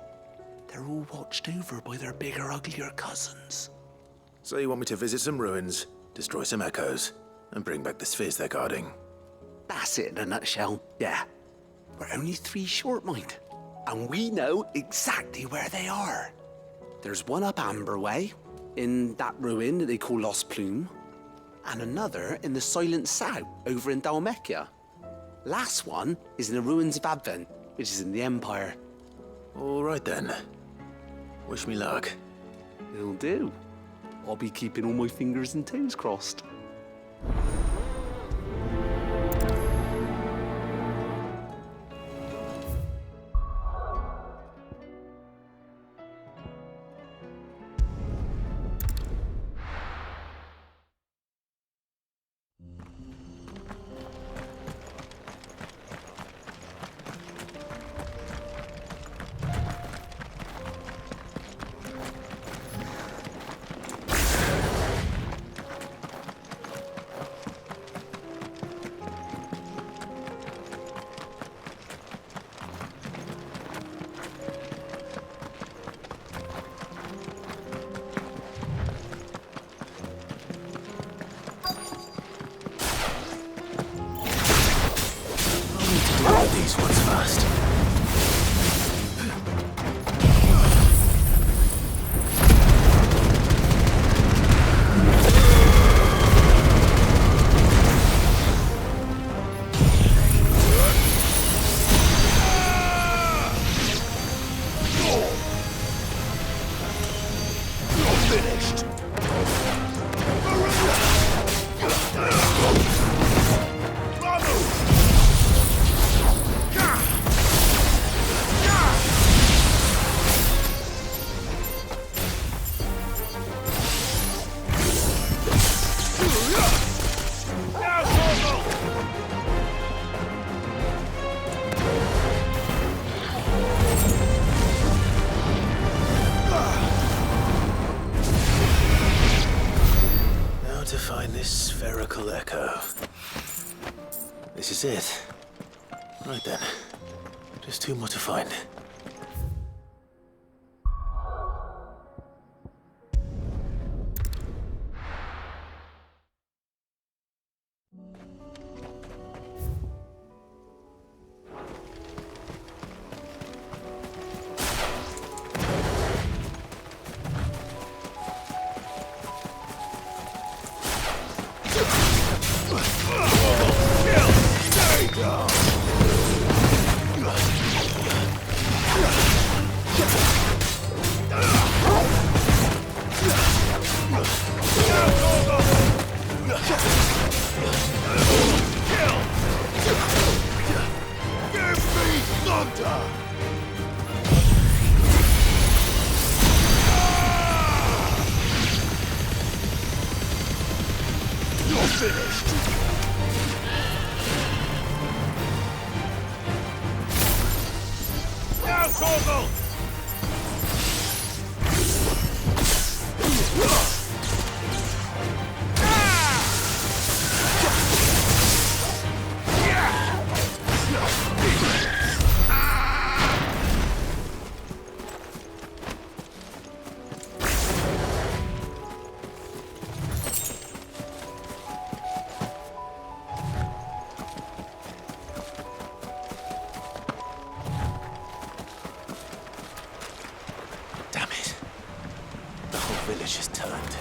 they're all watched over by their bigger, uglier cousins. So you want me to visit some ruins, destroy some echoes, and bring back the spheres they're guarding? That's it in a nutshell, yeah. We're only 3 short, mind, and we know exactly where they are. There's one up Amber Way, in that ruin that they call Lost Plume, and another in the Silent South over in Dalmekia. Last one is in the ruins of Advent, which is in the Empire. All right then. Wish me luck. It'll do. I'll be keeping all my fingers and toes crossed. to find this spherical echo. This is it. Right then. Just two more to find. Village has turned.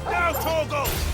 Now, Torgal!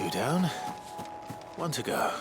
Two down, one to go.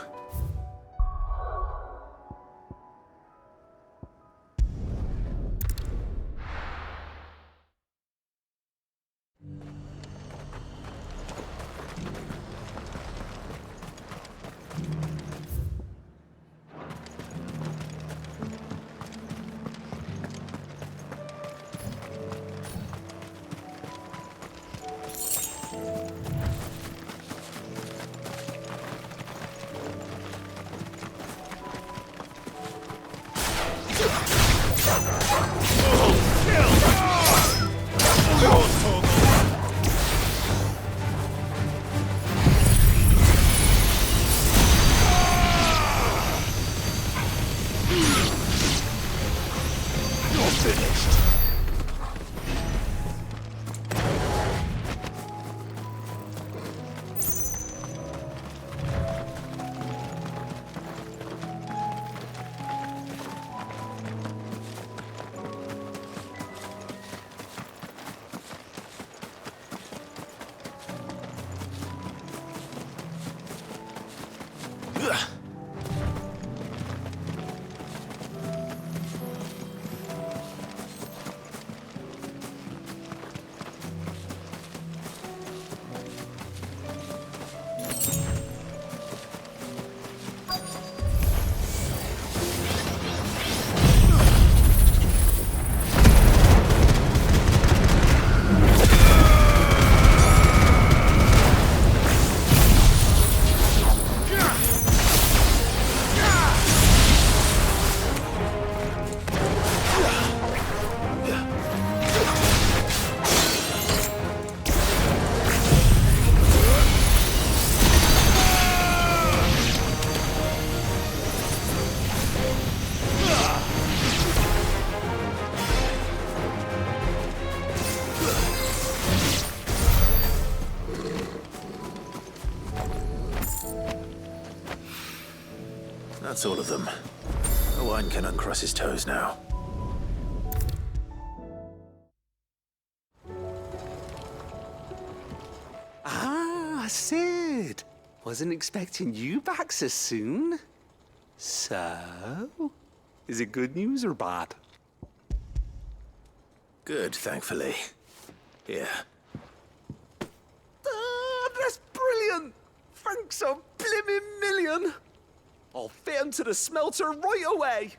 That's all of them. Owain can uncross his toes now. Ah, Sid! Wasn't expecting you back so soon. So, is it good news or bad? Good, thankfully. Here. Ah, that's brilliant! Thanks a blimmin' million! I'll fit him to the smelter right away!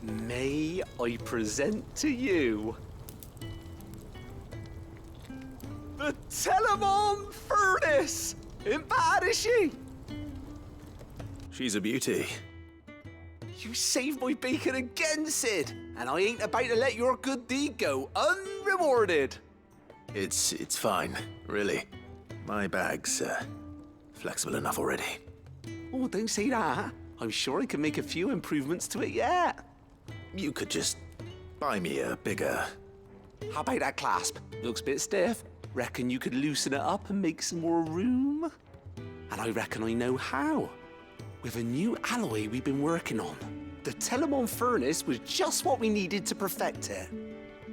May I present to you the Telemon Furnace! Ain't bad, is she? She's a beauty. You saved my bacon again, Sid, and I ain't about to let your good deed go unrewarded. It's fine, really. My bag's flexible enough already. Oh, don't say that. I'm sure I can make a few improvements to it yet. You could just buy me a bigger... How about that clasp? Looks a bit stiff. Reckon you could loosen it up and make some more room? And I reckon I know how. With a new alloy we've been working on. The Telemon Furnace was just what we needed to perfect it.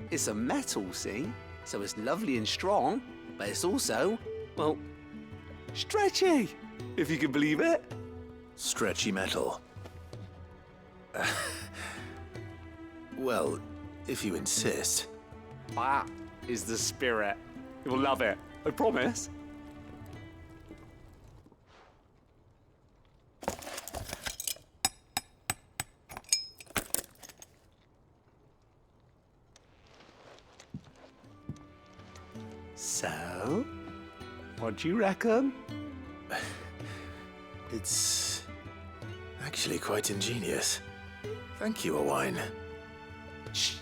It's a metal, see? So it's lovely and strong, but it's also, well, stretchy, if you can believe it. Stretchy metal. Well, if you insist. That is the spirit. You'll love it, I promise. So, what do you reckon? It's actually quite ingenious. Thank you, Owain. Shh,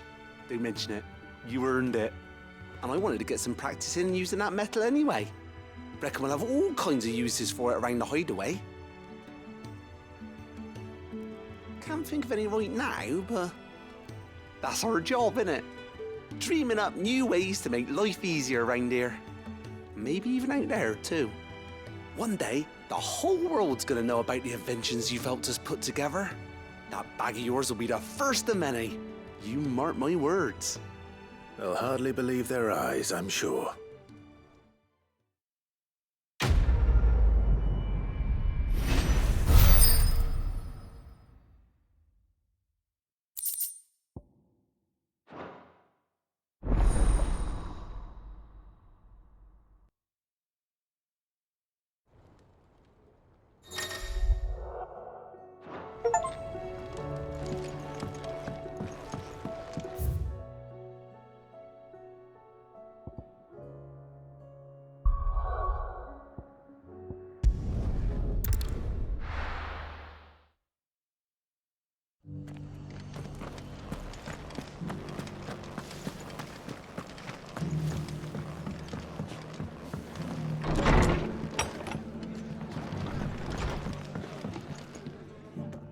don't mention it. You earned it. And I wanted to get some practice in using that metal anyway. Reckon we'll have all kinds of uses for it around the hideaway. Can't think of any right now, but that's our job, innit? Dreaming up new ways to make life easier around here. Maybe even out there, too. One day, the whole world's gonna know about the inventions you've helped us put together. That bag of yours will be the first of many. You mark my words. They'll hardly believe their eyes, I'm sure.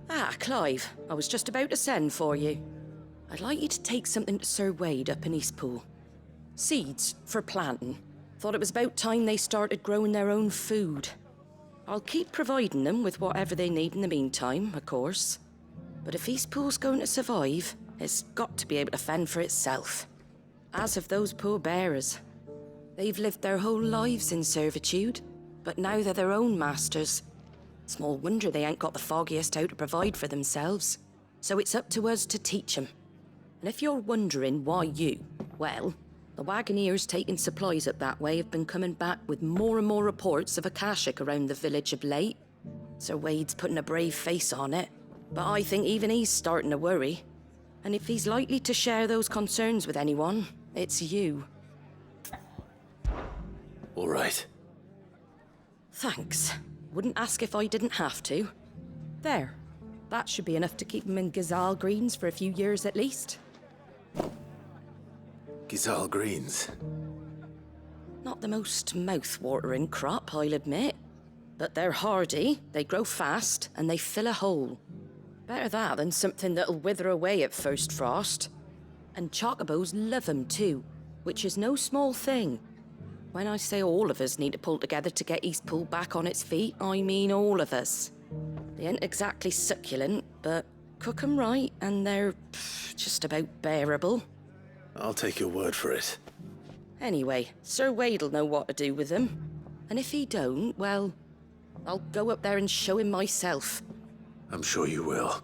Ah, Clive, I was just about to send for you. I'd like you to take something to Sir Wade up in Eastpool. Seeds for planting. Thought it was about time they started growing their own food. I'll keep providing them with whatever they need in the meantime, of course. But if Eastpool's going to survive, it's got to be able to fend for itself. As have those poor bearers. They've lived their whole lives in servitude, but now they're their own masters. Small wonder they ain't got the foggiest how to provide for themselves. So it's up to us to teach them. And if you're wondering why you, well, the Wagoneers taking supplies up that way have been coming back with more and more reports of Akashic around the village of late. Sir Wade's putting a brave face on it, but I think even he's starting to worry. And if he's likely to share those concerns with anyone, it's you. All right. Thanks. Wouldn't ask if I didn't have to. There. That should be enough to keep him in Ghazal Greens for a few years at least. Ghazal Greens. Not the most mouth-watering crop, I'll admit. But they're hardy, they grow fast, and they fill a hole. Better that than something that'll wither away at first frost. And chocobos love 'em too, which is no small thing. When I say all of us need to pull together to get Eastpool back on its feet, I mean all of us. They ain't exactly succulent, but cook 'em right and they're just about bearable. I'll take your word for it. Anyway, Sir Wade'll know what to do with them. And if he don't, well, I'll go up there and show him myself. I'm sure you will.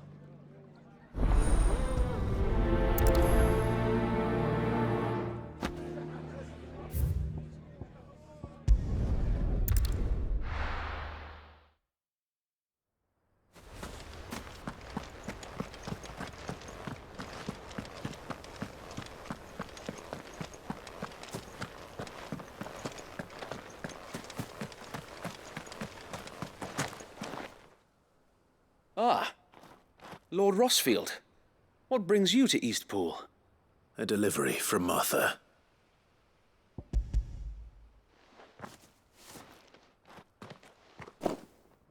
Ah, Lord Rossfield. What brings you to Eastpool? A delivery from Martha.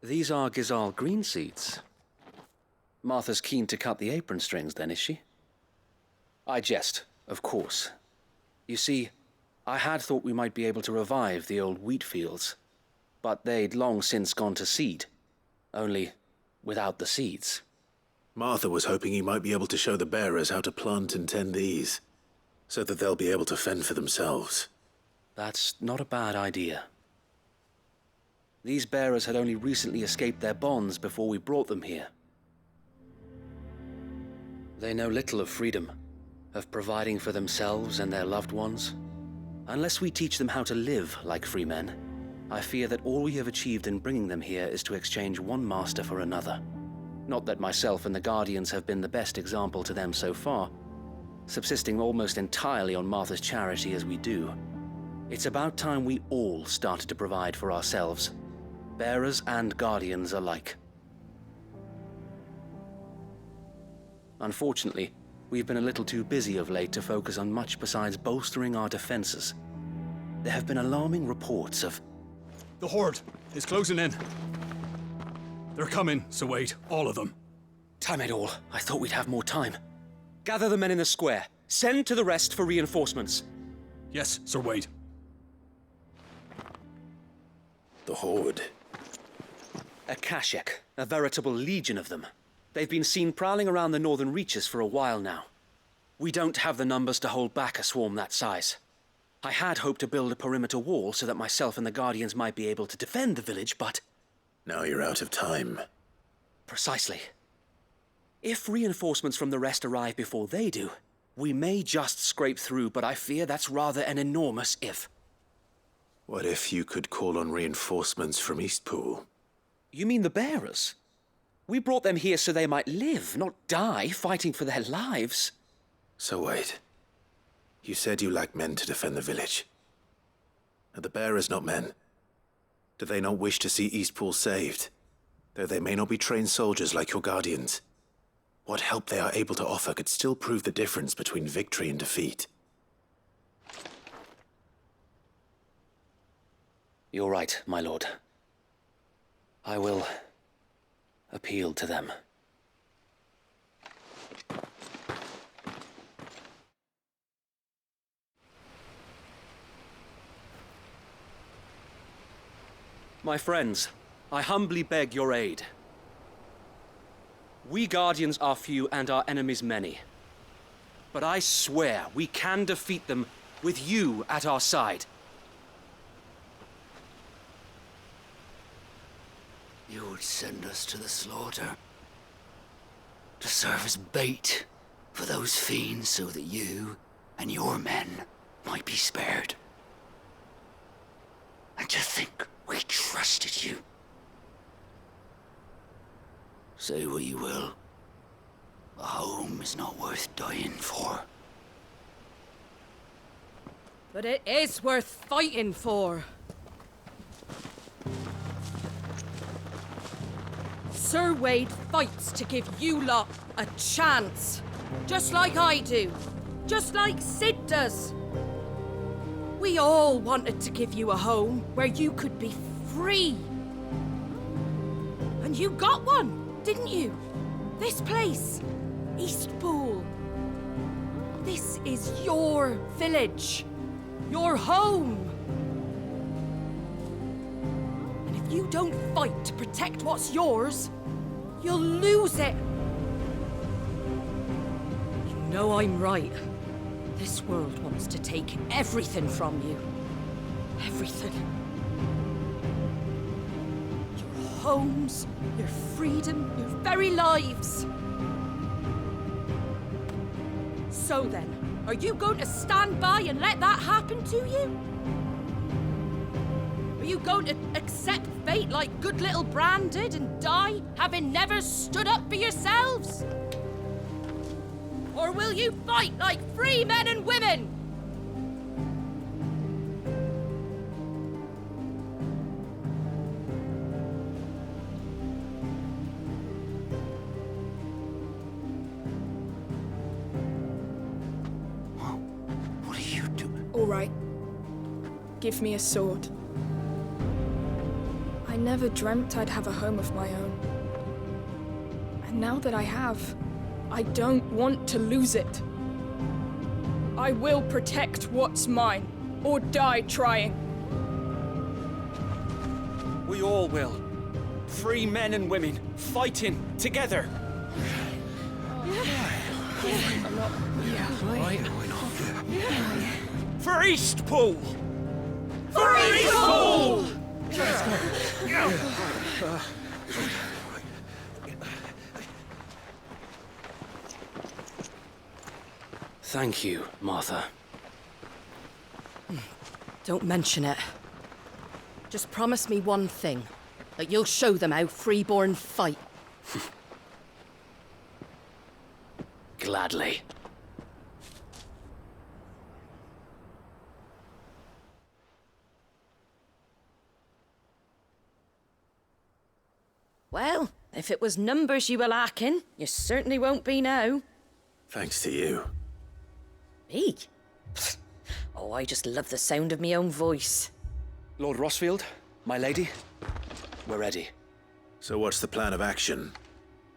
These are Ghazal green seeds. Martha's keen to cut the apron strings, then, is she? I jest, of course. You see, I had thought we might be able to revive the old wheat fields, but they'd long since gone to seed. Only without the seeds. Martha was hoping he might be able to show the bearers how to plant and tend these, so that they'll be able to fend for themselves. That's not a bad idea. These bearers had only recently escaped their bonds before we brought them here. They know little of freedom, of providing for themselves and their loved ones. Unless we teach them how to live like free men, I fear that all we have achieved in bringing them here is to exchange one master for another. Not that myself and the Guardians have been the best example to them so far, subsisting almost entirely on Martha's charity as we do. It's about time we all started to provide for ourselves, bearers and Guardians alike. Unfortunately, we've been a little too busy of late to focus on much besides bolstering our defenses. There have been alarming reports of... The Horde is closing in. They're coming, Sir Wade, all of them. Damn it all, I thought we'd have more time. Gather the men in the square. Send to the rest for reinforcements. Yes, Sir Wade. The Horde. Akashic, a veritable legion of them. They've been seen prowling around the northern reaches for a while now. We don't have the numbers to hold back a swarm that size. I had hoped to build a perimeter wall so that myself and the Guardians might be able to defend the village, but... Now you're out of time. Precisely. If reinforcements from the rest arrive before they do, we may just scrape through, but I fear that's rather an enormous if. What if you could call on reinforcements from Eastpool? You mean the bearers? We brought them here so they might live, not die fighting for their lives. So wait. You said you lack men to defend the village. Are the bearers not men? Do they not wish to see Eastpool saved? Though they may not be trained soldiers like your Guardians. What help they are able to offer could still prove the difference between victory and defeat. You're right, my lord. I will appeal to them. My friends, I humbly beg your aid. We Guardians are few and our enemies many. But I swear we can defeat them with you at our side. You would send us to the slaughter, to serve as bait for those fiends so that you and your men might be spared. And to think we trusted you. Say what you will, a home is not worth dying for. But it is worth fighting for. Sir Wade fights to give you lot a chance. Just like I do. Just like Sid does. We all wanted to give you a home where you could be free. And you got one, didn't you? This place, Eastpool. This is your village. Your home. And if you don't fight to protect what's yours, you'll lose it. You know I'm right. This world wants to take everything from you. Everything. Your homes, your freedom, your very lives. So then, are you going to stand by and let that happen to you? Are you going to accept fate like good little Bran did and die, having never stood up for yourselves? Or will you fight like free men and women? What are you doing? All right. Give me a sword. I never dreamt I'd have a home of my own. And now that I have, I don't want to lose it. I will protect what's mine, or die trying. We all will. Free men and women, fighting together. For Eastpool! For Eastpool! Thank you, Martha. Don't mention it. Just promise me one thing. That you'll show them how freeborn fight. Gladly. Well, if it was numbers you were lacking, you certainly won't be now. Thanks to you. Me? Oh, I just love the sound of my own voice. Lord Rossfield, my lady, we're ready. So what's the plan of action?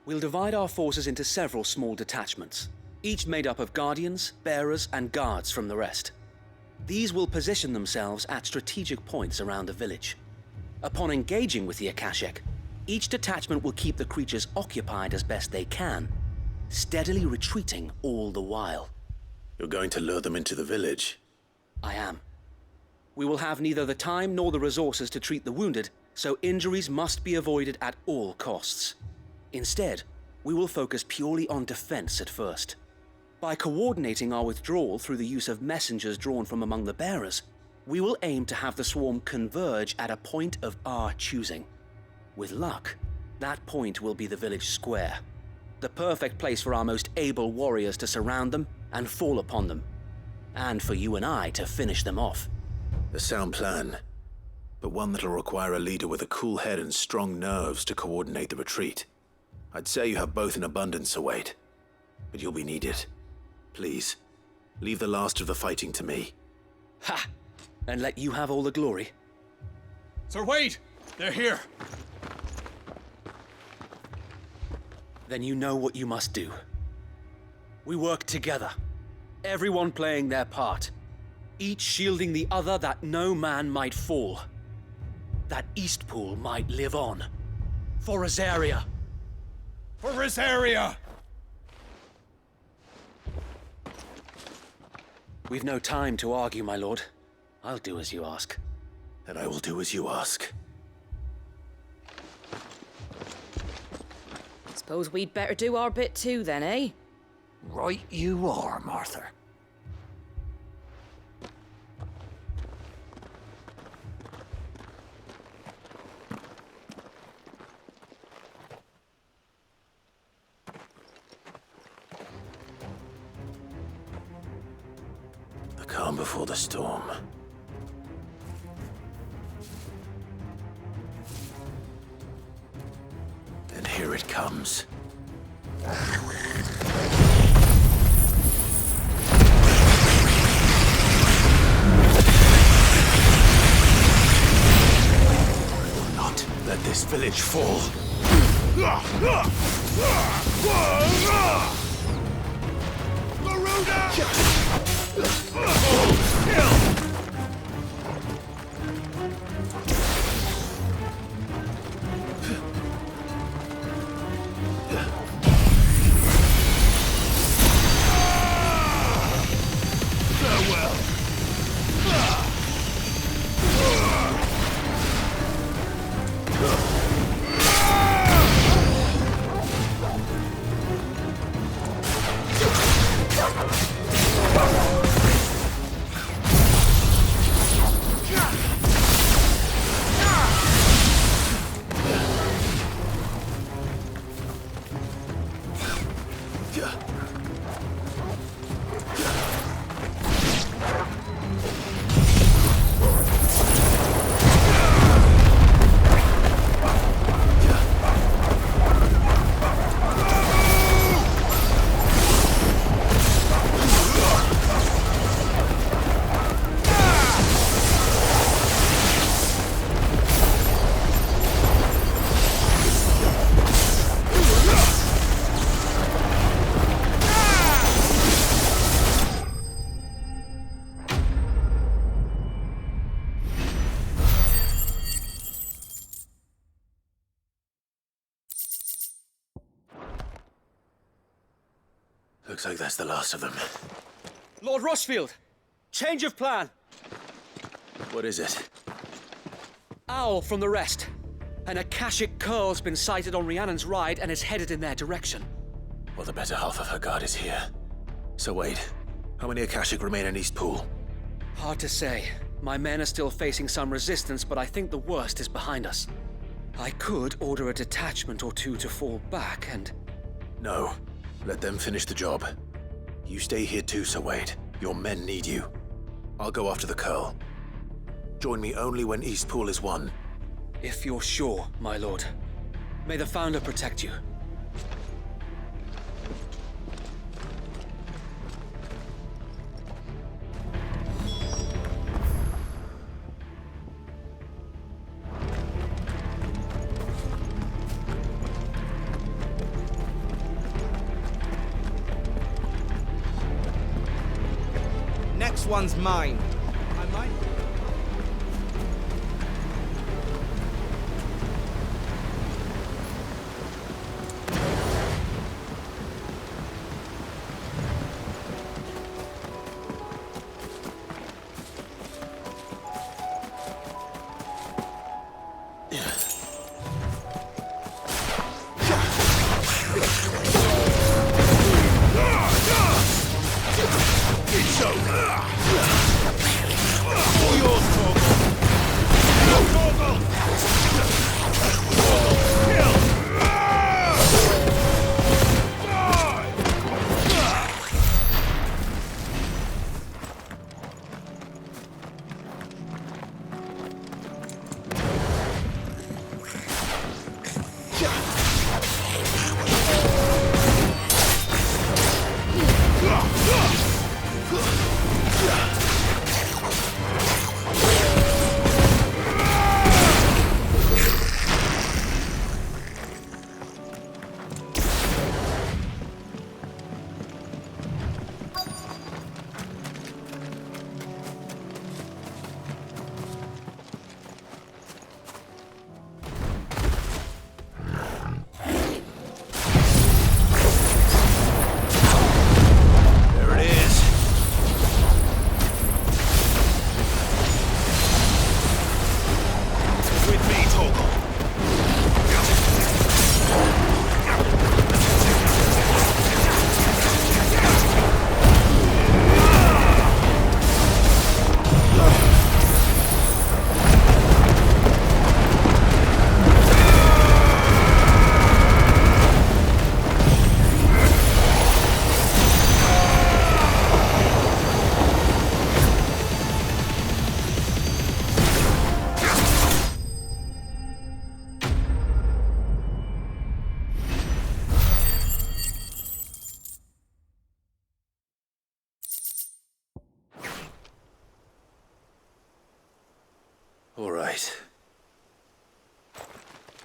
We'll divide our forces into several small detachments, each made up of guardians, bearers, and guards from the rest. These will position themselves at strategic points around the village. Upon engaging with the Akashic, Each detachment will keep the creatures occupied as best they can, steadily retreating all the while. You're going to lure them into the village? I am. We will have neither the time nor the resources to treat the wounded, so injuries must be avoided at all costs. Instead, we will focus purely on defense at first. By coordinating our withdrawal through the use of messengers drawn from among the bearers, we will aim to have the swarm converge at a point of our choosing. With luck, that point will be the village square, the perfect place for our most able warriors to surround them and fall upon them, and for you and I to finish them off. A sound plan, but one that'll require a leader with a cool head and strong nerves to coordinate the retreat. I'd say you have both in abundance, Sir Wade, but you'll be needed. Please, leave the last of the fighting to me. Ha! And let you have all the glory. Sir Wade! They're here! Then you know what you must do. We work together, everyone playing their part, each shielding the other that no man might fall, that Eastpool might live on. For Rosaria! For Rosaria! We've no time to argue, my lord. I'll do as you ask. And I will do as you ask. Suppose we'd better do our bit too then, eh? Right you are, Martha. The calm before the storm. And here it comes. Not let this village fall. Looks like that's the last of them. Lord Rosfield! Change of plan! What is it? Owl from the rest. An Akashic curl's been sighted on Rhiannon's ride and is headed in their direction. Well, the better half of her guard is here. So Wade, how many Akashic remain in Eastpool? Hard to say. My men are still facing some resistance, but I think the worst is behind us. I could order a detachment or two to fall back and... No. Let them finish the job. You stay here too, Sir Wade. Your men need you. I'll go after the Curl. Join me only when Eastpool is won. If you're sure, my lord. May the Founder protect you. Next one's mine. I might. All right.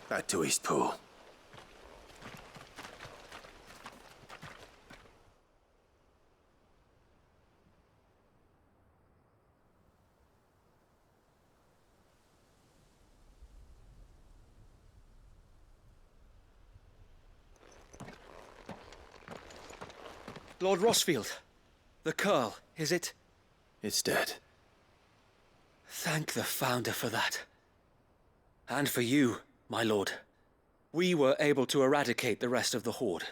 Back to Eastpool. Lord Rosfield, the Curl, is it? It's dead. Thank the Founder for that. And for you, my lord. We were able to eradicate the rest of the Horde.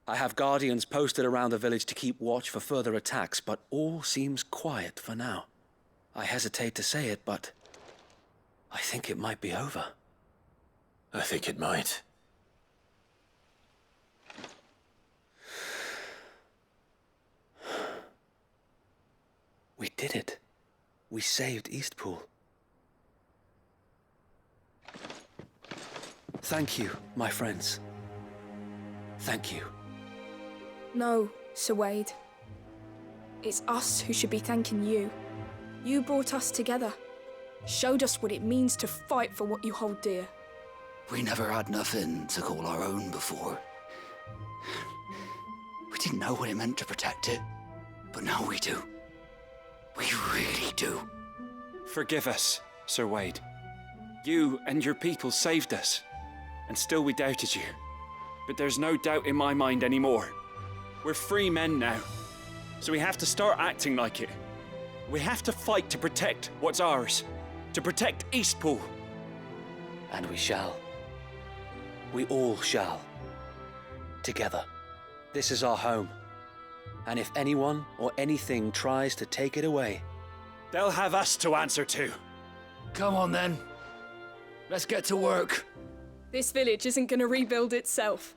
I have guardians posted around the village to keep watch for further attacks, but all seems quiet for now. I hesitate to say it, but I think it might be over. I think it might. We did it. We saved Eastpool. Thank you, my friends. Thank you. No, Sir Wade. It's us who should be thanking you. You brought us together. Showed us what it means to fight for what you hold dear. We never had nothing to call our own before. We didn't know what it meant to protect it, but now we do. We really do. Forgive us, Sir Wade. You and your people saved us, and still we doubted you. But there's no doubt in my mind anymore. We're free men now, so we have to start acting like it. We have to fight to protect what's ours, to protect Eastpool. And we shall. We all shall. Together. This is our home. And if anyone or anything tries to take it away, they'll have us to answer to. Come on then. Let's get to work. This village isn't gonna rebuild itself.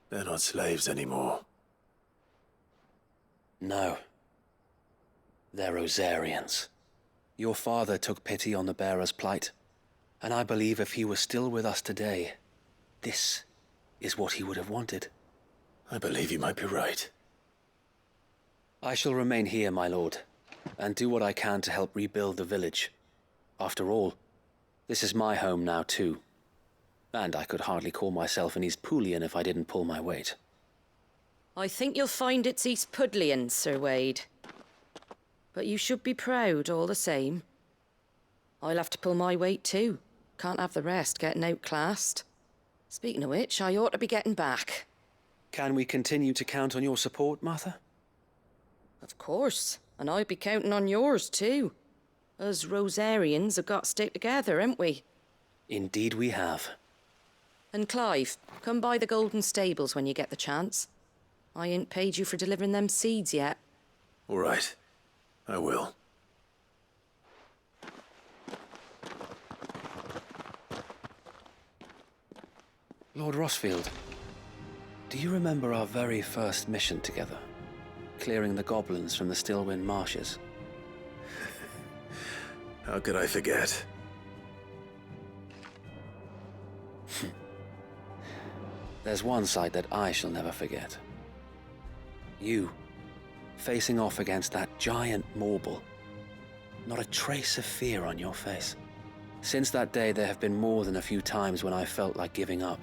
They're not slaves anymore. No. They're Rosarians. Your father took pity on the bearer's plight, and I believe if he was still with us today, this is what he would have wanted. I believe you might be right. I shall remain here, my lord, and do what I can to help rebuild the village. After all, this is my home now too. And I could hardly call myself an Eastpoolian if I didn't pull my weight. I think you'll find it's Eastpudlian, Sir Wade. But you should be proud all the same. I'll have to pull my weight too. Can't have the rest getting outclassed. Speaking of which, I ought to be getting back. Can we continue to count on your support, Martha? Of course, and I'll be counting on yours too. Us Rosarians have got to stick together, haven't we? Indeed we have. And Clive, come by the Golden Stables when you get the chance. I ain't paid you for delivering them seeds yet. All right. I will. Lord Rosfield, do you remember our very first mission together? Clearing the goblins from the Stillwind Marshes? How could I forget? There's one sight that I shall never forget. You, facing off against that giant Morble. Not a trace of fear on your face. Since that day, there have been more than a few times when I felt like giving up.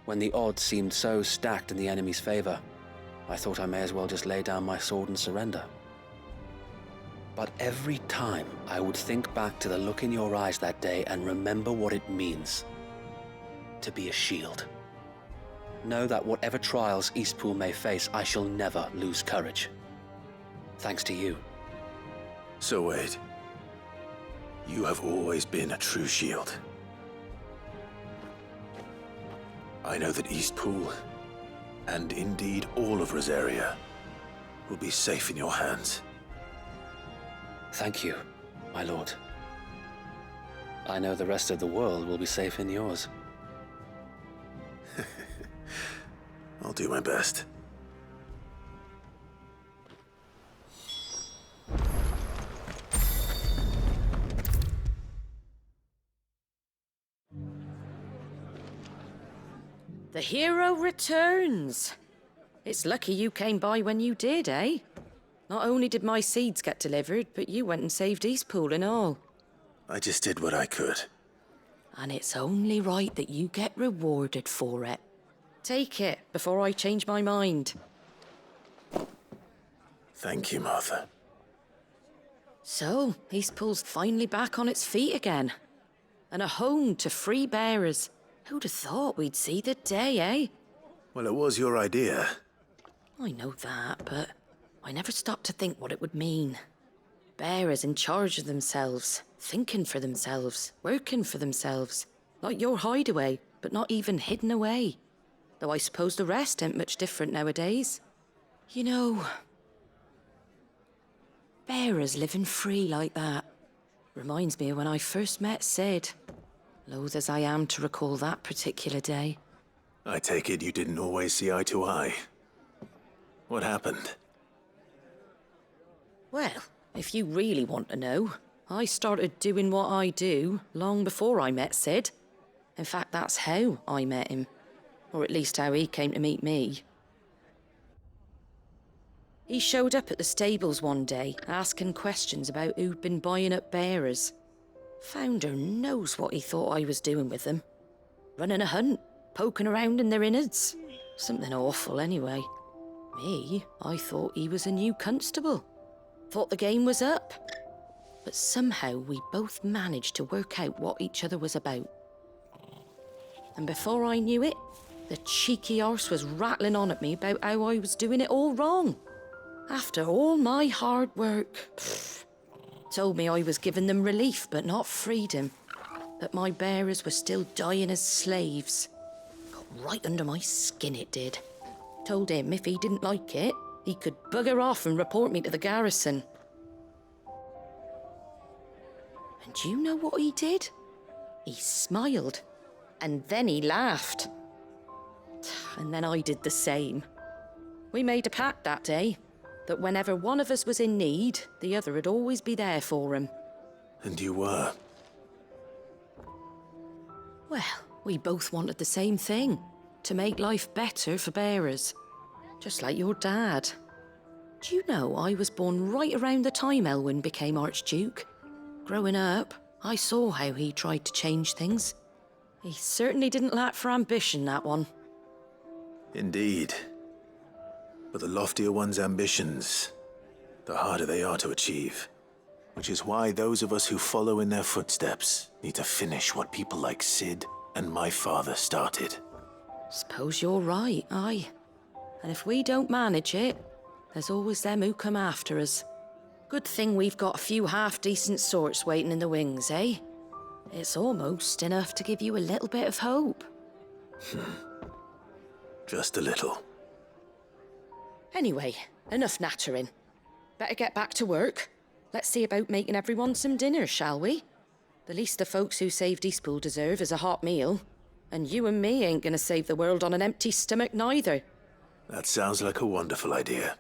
When the odds seemed so stacked in the enemy's favor, I thought I may as well just lay down my sword and surrender. But every time I would think back to the look in your eyes that day and remember what it means to be a shield. Know that whatever trials Eastpool may face, I shall never lose courage. Thanks to you. Sir Wade, you have always been a true shield. I know that Eastpool, and indeed all of Rosaria, will be safe in your hands. Thank you, my lord. I know the rest of the world will be safe in yours. I'll do my best. The hero returns. It's lucky you came by when you did, eh? Not only did my seeds get delivered, but you went and saved Eastpool and all. I just did what I could. And it's only right that you get rewarded for it. Take it before I change my mind. Thank you, Martha. So, Eastpool's finally back on its feet again. And a home to free bearers. Who'd have thought we'd see the day, eh? Well, it was your idea. I know that, but I never stopped to think what it would mean. Bearers in charge of themselves, thinking for themselves, working for themselves. Like your hideaway, but not even hidden away. Though I suppose the rest ain't much different nowadays. You know, bearers living free like that reminds me of when I first met Sid. Loath as I am to recall that particular day. I take it you didn't always see eye to eye. What happened? Well, if you really want to know, I started doing what I do long before I met Sid. In fact, that's how I met him. Or at least how he came to meet me. He showed up at the stables one day, asking questions about who'd been buying up bearers. Founder knows what he thought I was doing with them. Running a hunt, poking around in their innards. Something awful, anyway. Me, I thought he was a new constable. Thought the game was up. But somehow we both managed to work out what each other was about. And before I knew it, the cheeky arse was rattling on at me about how I was doing it all wrong. After all my hard work. Told me I was giving them relief, but not freedom. That my bearers were still dying as slaves. Got right under my skin, it did. Told him if he didn't like it, he could bugger off and report me to the garrison. And do you know what he did? He smiled. And then he laughed. And then I did the same. We made a pact that day. That whenever one of us was in need, the other would always be there for him. And you were? Well, we both wanted the same thing. To make life better for bearers. Just like your dad. Do you know I was born right around the time Elwyn became Archduke? Growing up, I saw how he tried to change things. He certainly didn't lack for ambition, that one. Indeed. But the loftier one's ambitions, the harder they are to achieve. Which is why those of us who follow in their footsteps need to finish what people like Sid and my father started. Suppose you're right, aye. And if we don't manage it, there's always them who come after us. Good thing we've got a few half-decent sorts waiting in the wings, eh? It's almost enough to give you a little bit of hope. Just a little. Anyway, enough nattering. Better get back to work. Let's see about making everyone some dinner, shall we? The least the folks who saved Eastpool deserve is a hot meal. And you and me ain't gonna save the world on an empty stomach neither. That sounds like a wonderful idea.